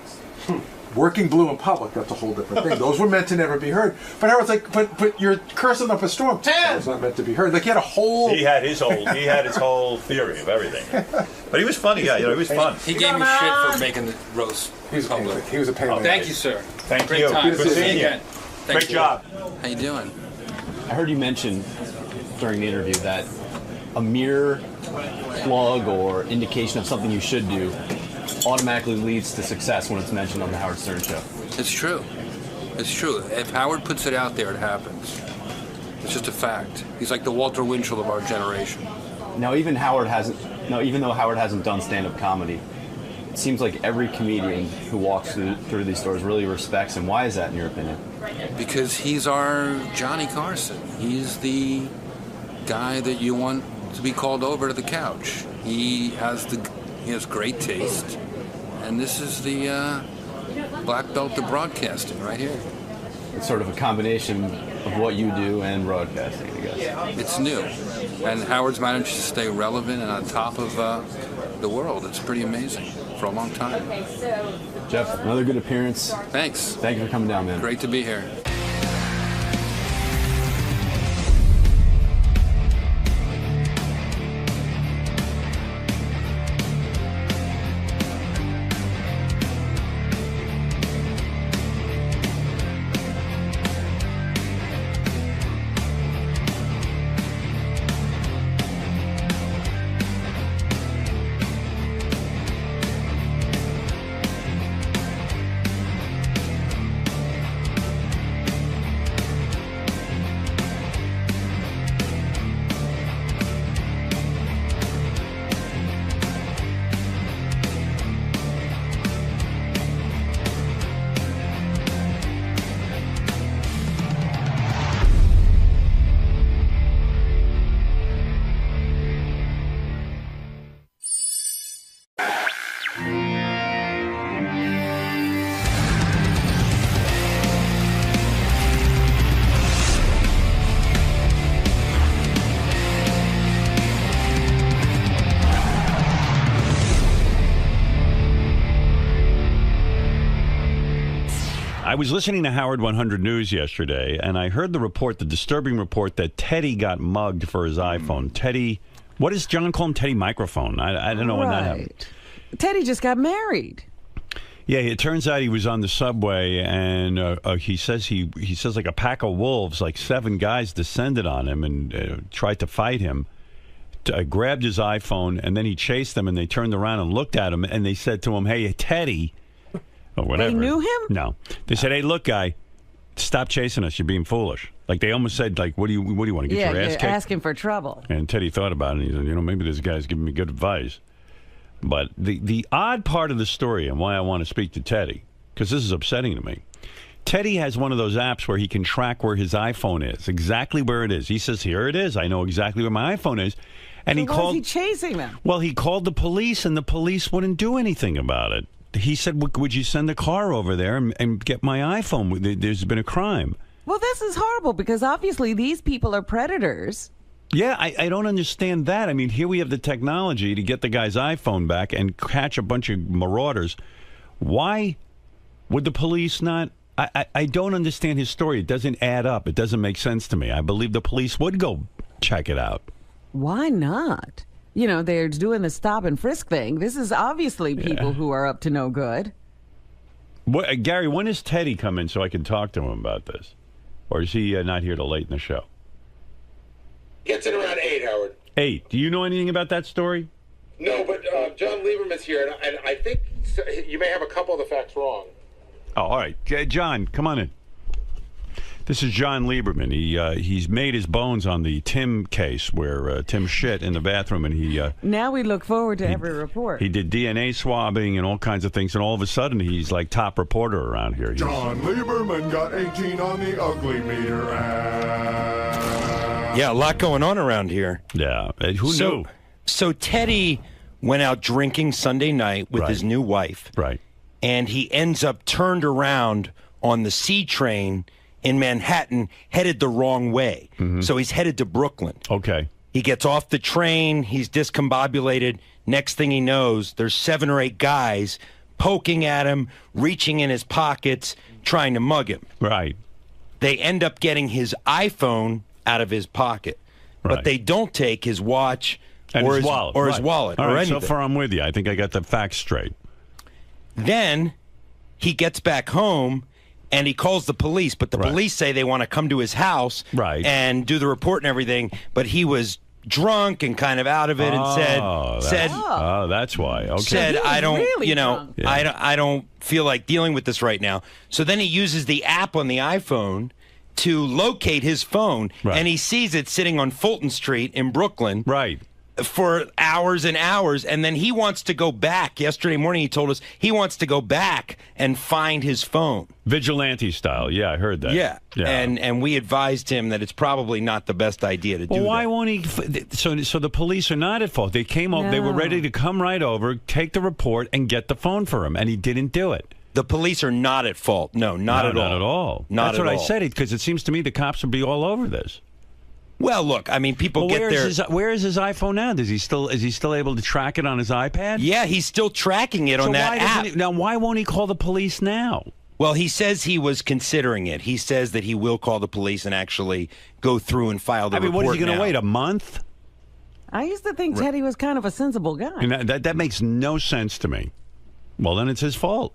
Speaker 15: Working blue in public, that's a whole different thing. Those were meant to never be heard. But Howard's like, but you're cursing up a storm. It's not meant to be heard. Like, he had a whole...
Speaker 7: He had his whole theory of everything. But he was funny, yeah, you know, he was fun.
Speaker 5: He gave me shit for making the roast public.
Speaker 15: He was a pain.
Speaker 5: Thank you, sir.
Speaker 7: Thank
Speaker 5: Great
Speaker 7: you.
Speaker 5: time.
Speaker 7: Good seeing you. Great job.
Speaker 5: How you doing?
Speaker 4: I heard you mention during the interview that a mere plug or indication of something you should do automatically leads to success when it's mentioned on the Howard Stern Show.
Speaker 5: It's true. It's true. If Howard puts it out there, it happens. It's just a fact. He's like the Walter Winchell of our generation.
Speaker 4: Now, even though Howard hasn't done stand-up comedy, it seems like every comedian who walks through these doors really respects him. Why is that, in your opinion?
Speaker 5: Because he's our Johnny Carson. He's the guy that you want to be called over to the couch. He has great taste, and this is the black belt of broadcasting right here.
Speaker 4: It's sort of a combination of what you do and broadcasting, I guess.
Speaker 5: It's new, and Howard's managed to stay relevant and on top of the world. It's pretty amazing. for a long time.
Speaker 14: Okay, so
Speaker 4: Jeff, another good appearance.
Speaker 5: Thanks.
Speaker 4: Thank you for coming down, man.
Speaker 5: Great to be here.
Speaker 17: I was listening to Howard 100 News yesterday, and I heard the disturbing report that Teddy got mugged for his iPhone. Teddy, what does John call him? Teddy Microphone. I don't know when that happened.
Speaker 20: Teddy just got married.
Speaker 17: Yeah, it turns out he was on the subway, and he says like a pack of wolves, like 7 guys descended on him and tried to fight him. Grabbed his iPhone, and then he chased them, and they turned around and looked at him, and they said to him, "Hey, Teddy." Or whatever.
Speaker 20: They knew him?
Speaker 17: No. They said, "Hey, look, guy, stop chasing us. You're being foolish." Like they almost said, "Like, what do you want to get your ass kicked?"
Speaker 20: Asking for trouble.
Speaker 17: And Teddy thought about it, and he said, "Maybe this guy's giving me good advice." But the odd part of the story, and why I want to speak to Teddy, because this is upsetting to me. Teddy has one of those apps where he can track where his iPhone is, exactly where it is. He says, "Here it is. I know exactly where my iPhone is." And
Speaker 20: so why is he chasing them?
Speaker 17: Well, he called the police, and the police wouldn't do anything about it. He said, "Would you send a car over there and get my iPhone? There's been a crime."
Speaker 20: Well, this is horrible because obviously these people are predators.
Speaker 17: Yeah, I don't understand that. I mean, here we have the technology to get the guy's iPhone back and catch a bunch of marauders. Why would the police not? I don't understand his story. It doesn't add up. It doesn't make sense to me. I believe the police would go check it out.
Speaker 20: Why not? They're doing the stop and frisk thing. This is obviously people who are up to no good.
Speaker 17: Gary, when does Teddy come in so I can talk to him about this? Or is he not here till late in the show?
Speaker 15: Gets in around 8, Howard.
Speaker 17: 8. Do you know anything about that story?
Speaker 15: No, but John Lieberman's here, and I think you may have a couple of the facts wrong.
Speaker 17: Oh, all right. John, come on in. This is John Lieberman. He's made his bones on the Tim case where Tim shit in the bathroom, and he...
Speaker 20: now we look forward to every report.
Speaker 17: He did DNA swabbing and all kinds of things, and all of a sudden he's like top reporter around here.
Speaker 8: John Lieberman got 18 on the ugly meter app.
Speaker 10: Yeah, a lot going on around here.
Speaker 17: Yeah. Who knew?
Speaker 10: So Teddy went out drinking Sunday night with his new wife.
Speaker 17: Right.
Speaker 10: And he ends up turned around on the C train in Manhattan, headed the wrong way.
Speaker 17: Mm-hmm.
Speaker 10: So he's headed to Brooklyn.
Speaker 17: Okay.
Speaker 10: He gets off the train. He's discombobulated. Next thing he knows, there's 7 or 8 guys poking at him, reaching in his pockets, trying to mug him.
Speaker 17: Right.
Speaker 10: They end up getting his iPhone out of his pocket.
Speaker 17: Right.
Speaker 10: But they don't take his watch
Speaker 17: and
Speaker 10: or
Speaker 17: his wallet.
Speaker 10: Or
Speaker 17: right.
Speaker 10: his wallet
Speaker 17: all
Speaker 10: or
Speaker 17: right,
Speaker 10: anything.
Speaker 17: So far I'm with you. I think I got the facts straight.
Speaker 10: Then he gets back home and he calls the police, but the police say they want to come to his house and do the report and everything, but he was drunk and kind of out of it and said
Speaker 17: that's why. Okay.
Speaker 10: Said I don't
Speaker 20: really
Speaker 10: I don't feel like dealing with this right now. So then he uses the app on the iPhone to locate his phone, and he sees it sitting on Fulton Street in Brooklyn.
Speaker 17: Right.
Speaker 10: For hours and hours, and then he wants to go back. Yesterday morning he told us he wants to go back and find his phone.
Speaker 17: Vigilante style. Yeah, I heard that.
Speaker 10: Yeah. And we advised him that it's probably not the best idea to do that.
Speaker 17: Well, why won't he? So the police are not at fault. They came over. They were ready to come right over, take the report, and get the phone for him, and he didn't do it.
Speaker 10: The police are not at fault. No, not at all.
Speaker 17: Not at all.
Speaker 10: Not
Speaker 17: That's
Speaker 10: at
Speaker 17: what
Speaker 10: all.
Speaker 17: I said, because it seems to me the cops would be all over this.
Speaker 10: Well, look, I mean, people get their...
Speaker 17: Where is his iPhone now? Is he still able to track it on his iPad?
Speaker 10: Yeah, he's still tracking it on that app.
Speaker 17: Now, why won't he call the police now?
Speaker 10: Well, he says he was considering it. He says that he will call the police and actually go through and file the report.
Speaker 17: What is he going to wait, a month?
Speaker 20: I used to think Teddy was kind of a sensible guy.
Speaker 17: And that makes no sense to me. Well, then it's his fault.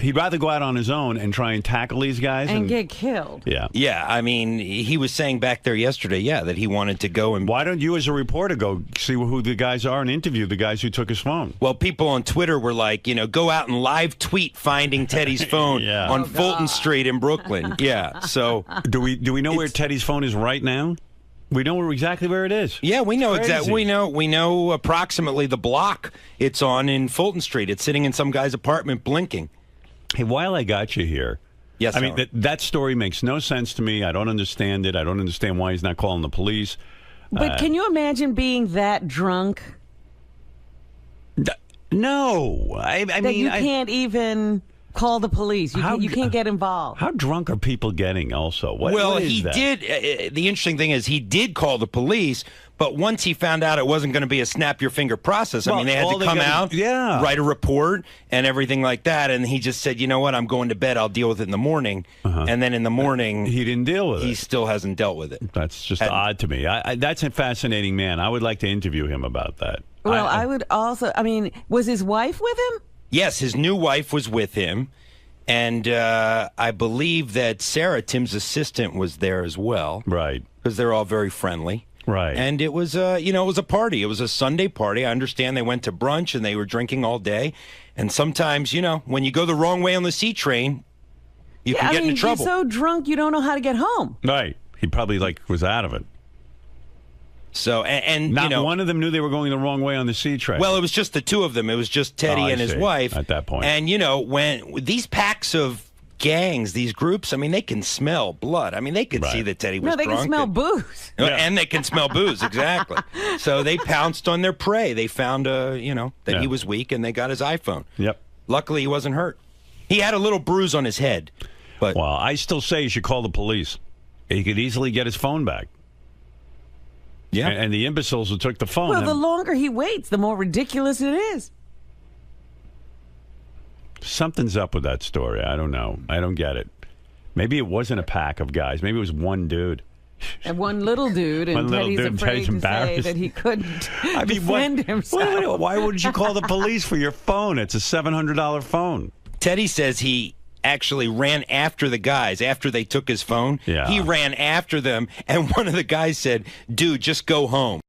Speaker 17: He'd rather go out on his own and try and tackle these guys
Speaker 20: and get killed.
Speaker 17: Yeah.
Speaker 10: Yeah, I mean, he was saying back there yesterday, that he wanted to go and...
Speaker 17: Why don't you as a reporter go see who the guys are and interview the guys who took his phone?
Speaker 10: Well, people on Twitter were like, go out and live tweet finding Teddy's phone on Fulton Street in Brooklyn. Yeah, so...
Speaker 17: Do we know where Teddy's phone is right now? We know exactly where it is.
Speaker 10: Yeah, we know exactly. We know approximately the block it's on in Fulton Street. It's sitting in some guy's apartment blinking.
Speaker 17: Hey, while I got you here,
Speaker 10: yes,
Speaker 17: I mean that story makes no sense to me. I don't understand it. I don't understand why he's not calling the police.
Speaker 20: But can you imagine being that drunk?
Speaker 17: No, I mean
Speaker 20: you can't even call the police. You can't get involved.
Speaker 17: How drunk are people getting also?
Speaker 10: What is that? Did. The interesting thing is he did call the police, but once he found out it wasn't going to be a snap-your-finger process, I mean, they had to come out, write a report, and everything like that, and he just said, you know what, I'm going to bed, I'll deal with it in the morning. And then in the morning...
Speaker 17: He didn't deal with it.
Speaker 10: He still hasn't dealt with it.
Speaker 17: That's just odd to me. That's a fascinating man. I would like to interview him about that.
Speaker 20: Well, I would also... I mean, was his wife with him?
Speaker 10: Yes, his new wife was with him, and I believe that Sarah, Tim's assistant, was there as well.
Speaker 17: Right.
Speaker 10: Because they're all very friendly.
Speaker 17: Right.
Speaker 10: And it was, it was a party. It was a Sunday party. I understand they went to brunch and they were drinking all day. And sometimes, when you go the wrong way on the C train, you can get into trouble.
Speaker 20: You're so drunk you don't know how to get home.
Speaker 17: Right. He probably was out of it.
Speaker 10: So, and
Speaker 17: not one of them knew they were going the wrong way on the C train.
Speaker 10: Well, it was just the two of them. It was just Teddy and his wife.
Speaker 17: At that point.
Speaker 10: And, when these packs of gangs, these groups, I mean, they can smell blood. I mean, they could see that Teddy was drunk.
Speaker 20: No, they can smell booze.
Speaker 10: And they can smell booze, exactly. So they pounced on their prey. They found, that he was weak, and they got his iPhone.
Speaker 17: Yep.
Speaker 10: Luckily, he wasn't hurt. He had a little bruise on his head. But
Speaker 17: well, I still say you should call the police. He could easily get his phone back.
Speaker 10: Yeah.
Speaker 17: And the imbeciles who took the phone.
Speaker 20: Well, the longer he waits, the more ridiculous it is.
Speaker 17: Something's up with that story. I don't know. I don't get it. Maybe it wasn't a pack of guys. Maybe it was one dude.
Speaker 20: And one little dude, and Teddy's afraid to say that he couldn't defend himself.
Speaker 17: Why wouldn't you call the police for your phone? It's a $700 phone.
Speaker 10: Teddy says he actually ran after the guys after they took his phone.
Speaker 17: Yeah.
Speaker 10: He ran after them, and one of the guys said, dude, just go home.